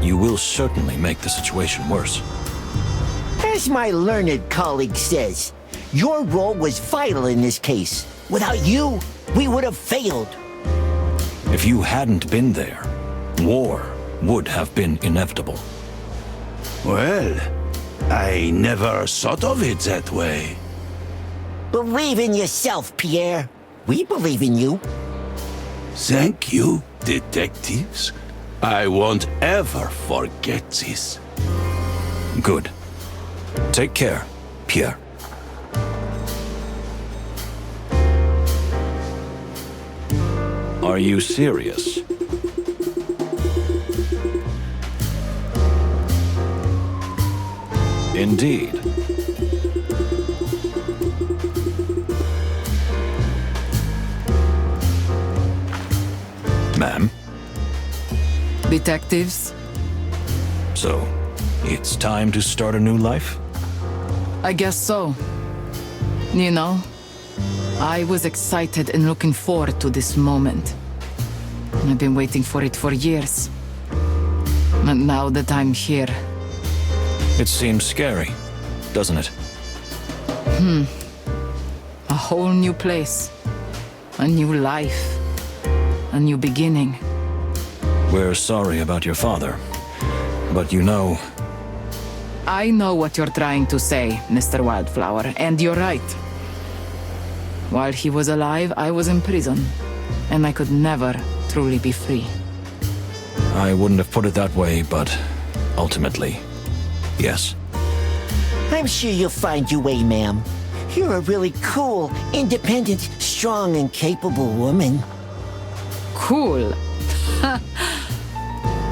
you will certainly make the situation worse. As my learned colleague says, your role was vital in this case. Without you, we would have failed. If you hadn't been there, war would have been inevitable. Well, I never thought of it that way. Believe in yourself, Pierre. We believe in you. Thank you, detectives. I won't ever forget this. Good. Take care, Pierre. Are you serious? Indeed. Ma'am? Detectives? So, it's time to start a new life? I guess so. You know, I was excited and looking forward to this moment. I've been waiting for it for years. And now that I'm here... It seems scary, doesn't it? A whole new place. A new life. A new beginning. We're sorry about your father, but you know... I know what you're trying to say, Mr. Wildflower, and you're right. While he was alive, I was in prison, and I could never truly be free. I wouldn't have put it that way, but ultimately, yes. I'm sure you'll find your way, ma'am. You're a really cool, independent, strong, and capable woman. Cool.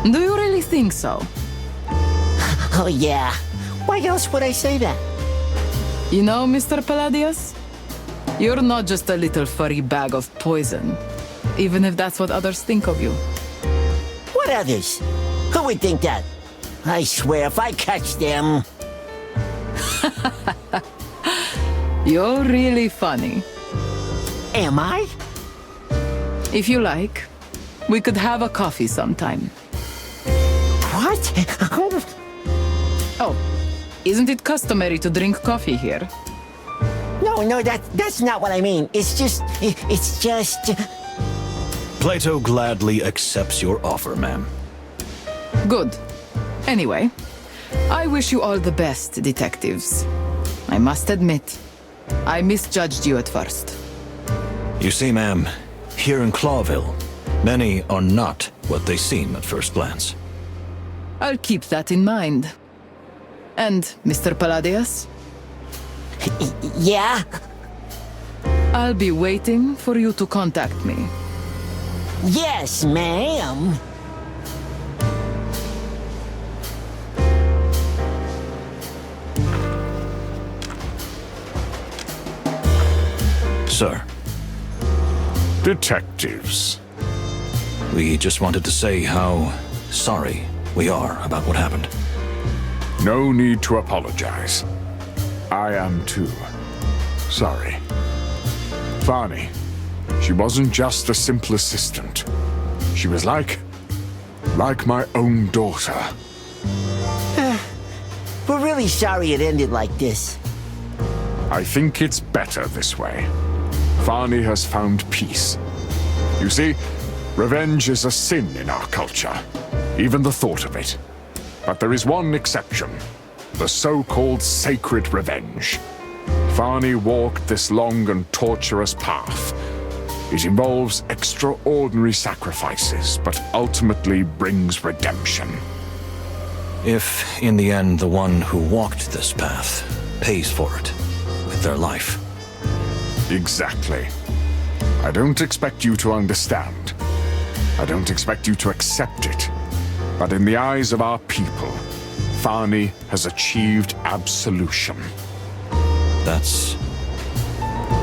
Do you really think so? Oh, yeah. Why else would I say that? You know, Mr. Palladius? You're not just a little furry bag of poison, even if that's what others think of you. What others? Who would think that? I swear, if I catch them... You're really funny. Am I? If you like, we could have a coffee sometime. What? Oh, isn't it customary to drink coffee here? No, that's not what I mean. It's just... Plato gladly accepts your offer, ma'am. Good. Anyway, I wish you all the best, detectives. I must admit, I misjudged you at first. You see, ma'am, here in Clawville, many are not what they seem at first glance. I'll keep that in mind. And, Mr. Palladius? Yeah? I'll be waiting for you to contact me. Yes, ma'am. Sir. Detectives. We just wanted to say how sorry we are about what happened. No need to apologize. I am too. Sorry. Varney, she wasn't just a simple assistant. She was like my own daughter. We're really sorry it ended like this. I think it's better this way. Varney has found peace. You see, revenge is a sin in our culture, even the thought of it. But there is one exception, the so-called sacred revenge. Varney walked this long and torturous path. It involves extraordinary sacrifices, but ultimately brings redemption. If, in the end, the one who walked this path pays for it with their life. Exactly. I don't expect you to understand. I don't expect you to accept it. But in the eyes of our people, Varney has achieved absolution. That's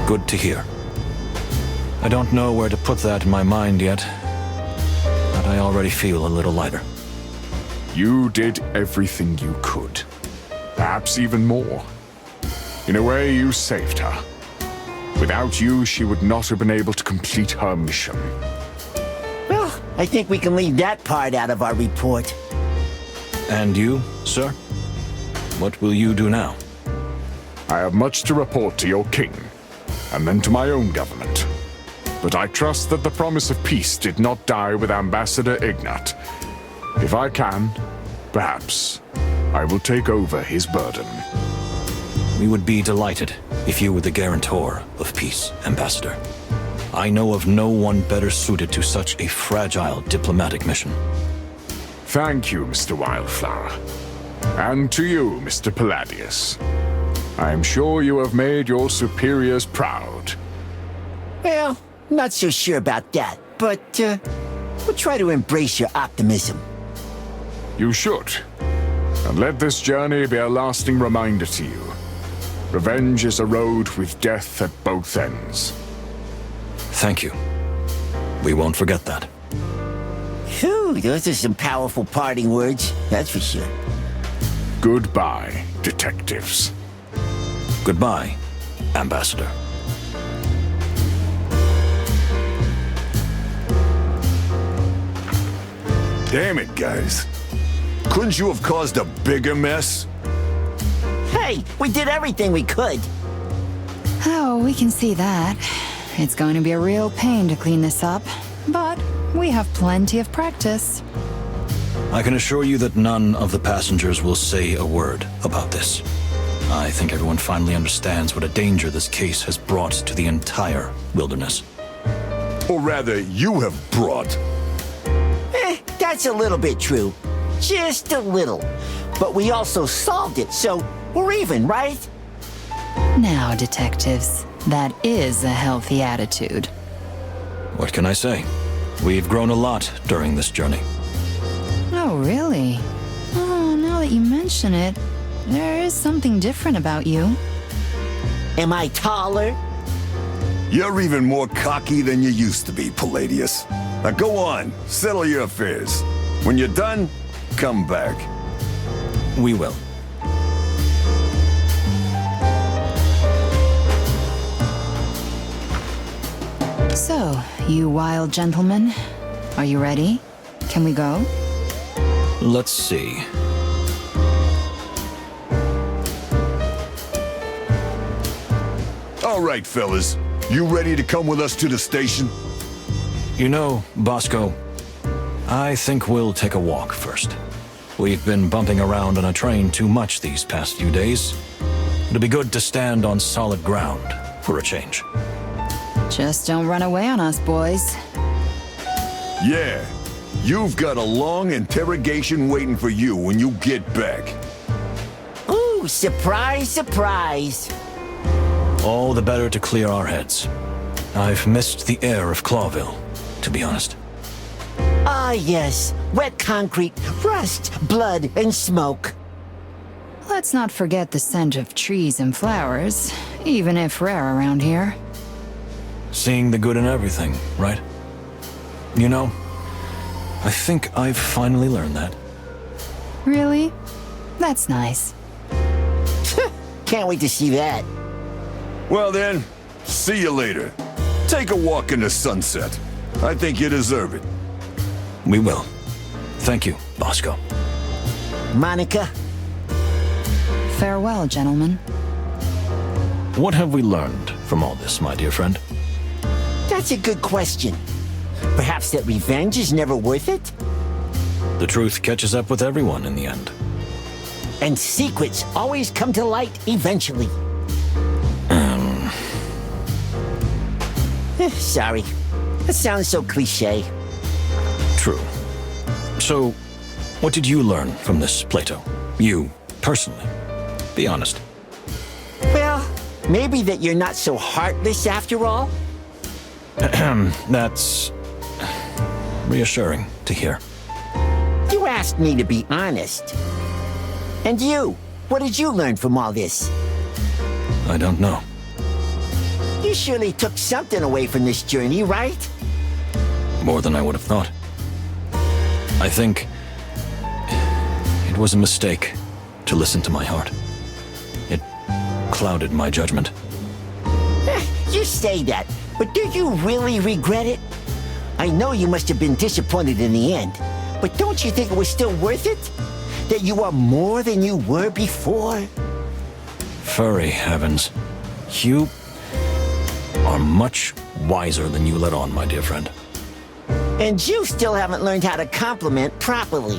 good to hear. I don't know where to put that in my mind yet, but I already feel a little lighter. You did everything you could. Perhaps even more. In a way, you saved her. Without you, she would not have been able to complete her mission. Well, I think we can leave that part out of our report. And you, sir? What will you do now? I have much to report to your king, and then to my own government. But I trust that the promise of peace did not die with Ambassador Ignat. If I can, perhaps, I will take over his burden. We would be delighted if you were the guarantor of peace, Ambassador. I know of no one better suited to such a fragile diplomatic mission. Thank you, Mr. Wildflower. And to you, Mr. Palladius. I am sure you have made your superiors proud. Well, not so sure about that, but we'll try to embrace your optimism. You should. And let this journey be a lasting reminder to you. Revenge is a road with death at both ends. Thank you. We won't forget that. Phew, those are some powerful parting words, that's for sure. Goodbye, detectives. Goodbye, Ambassador. Damn it, guys. Couldn't you have caused a bigger mess? Hey, we did everything we could. Oh, we can see that. It's going to be a real pain to clean this up, but we have plenty of practice. I can assure you that none of the passengers will say a word about this. I think everyone finally understands what a danger this case has brought to the entire wilderness. Or rather, you have brought. That's a little bit true. Just a little. But we also solved it, so we're even, right? Now, detectives, that is a healthy attitude. What can I say? We've grown a lot during this journey. Oh, really? Oh, now that you mention it, there is something different about you. Am I taller? You're even more cocky than you used to be, Palladius. Now go on, settle your affairs. When you're done, come back. We will. So, you wild gentlemen, are you ready? Can we go? Let's see. All right, fellas. You ready to come with us to the station? You know, Bosco, I think we'll take a walk first. We've been bumping around on a train too much these past few days. It'll be good to stand on solid ground for a change. Just don't run away on us, boys. Yeah. You've got a long interrogation waiting for you when you get back. Ooh, surprise, surprise. All the better to clear our heads. I've missed the air of Clawville, to be honest. Ah, yes. Wet concrete, rust, blood, and smoke. Let's not forget the scent of trees and flowers, even if rare around here. seeing the good in everything, right? You know, I think I've finally learned that. Really? That's nice. Can't wait to see that. Well then, see you later. Take a walk in the sunset. I think you deserve it. We will. Thank you, Bosco. Monica? Farewell, gentlemen. What have we learned from all this, my dear friend? That's a good question. Perhaps that revenge is never worth it? The truth catches up with everyone in the end. And secrets always come to light eventually. Sorry. That sounds so cliche. True. So, what did you learn from this, Plato? You, personally. Be honest. Well, maybe that you're not so heartless after all? That's reassuring to hear. You asked me to be honest. And you, what did you learn from all this? I don't know. You surely took something away from this journey, right? More than I would have thought. I think it was a mistake to listen to my heart. It clouded my judgment. You say that, but do you really regret it? I know you must have been disappointed in the end, but don't you think it was still worth it? That you are more than you were before? Furry heavens. You are much wiser than you let on, my dear friend. And you still haven't learned how to compliment properly.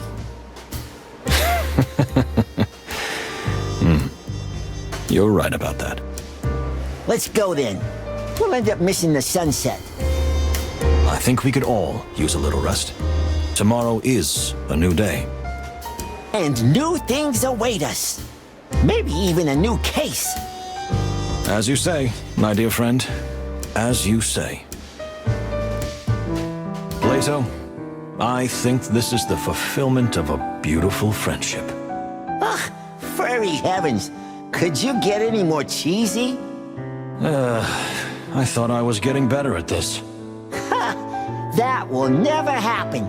You're right about that. Let's go then. We'll end up missing the sunset. I think we could all use a little rest. Tomorrow is a new day. And new things await us. Maybe even a new case. As you say, my dear friend. As you say. Plato, I think this is the fulfillment of a beautiful friendship. Ugh, furry heavens. Could you get any more cheesy? I thought I was getting better at this. Ha! That will never happen.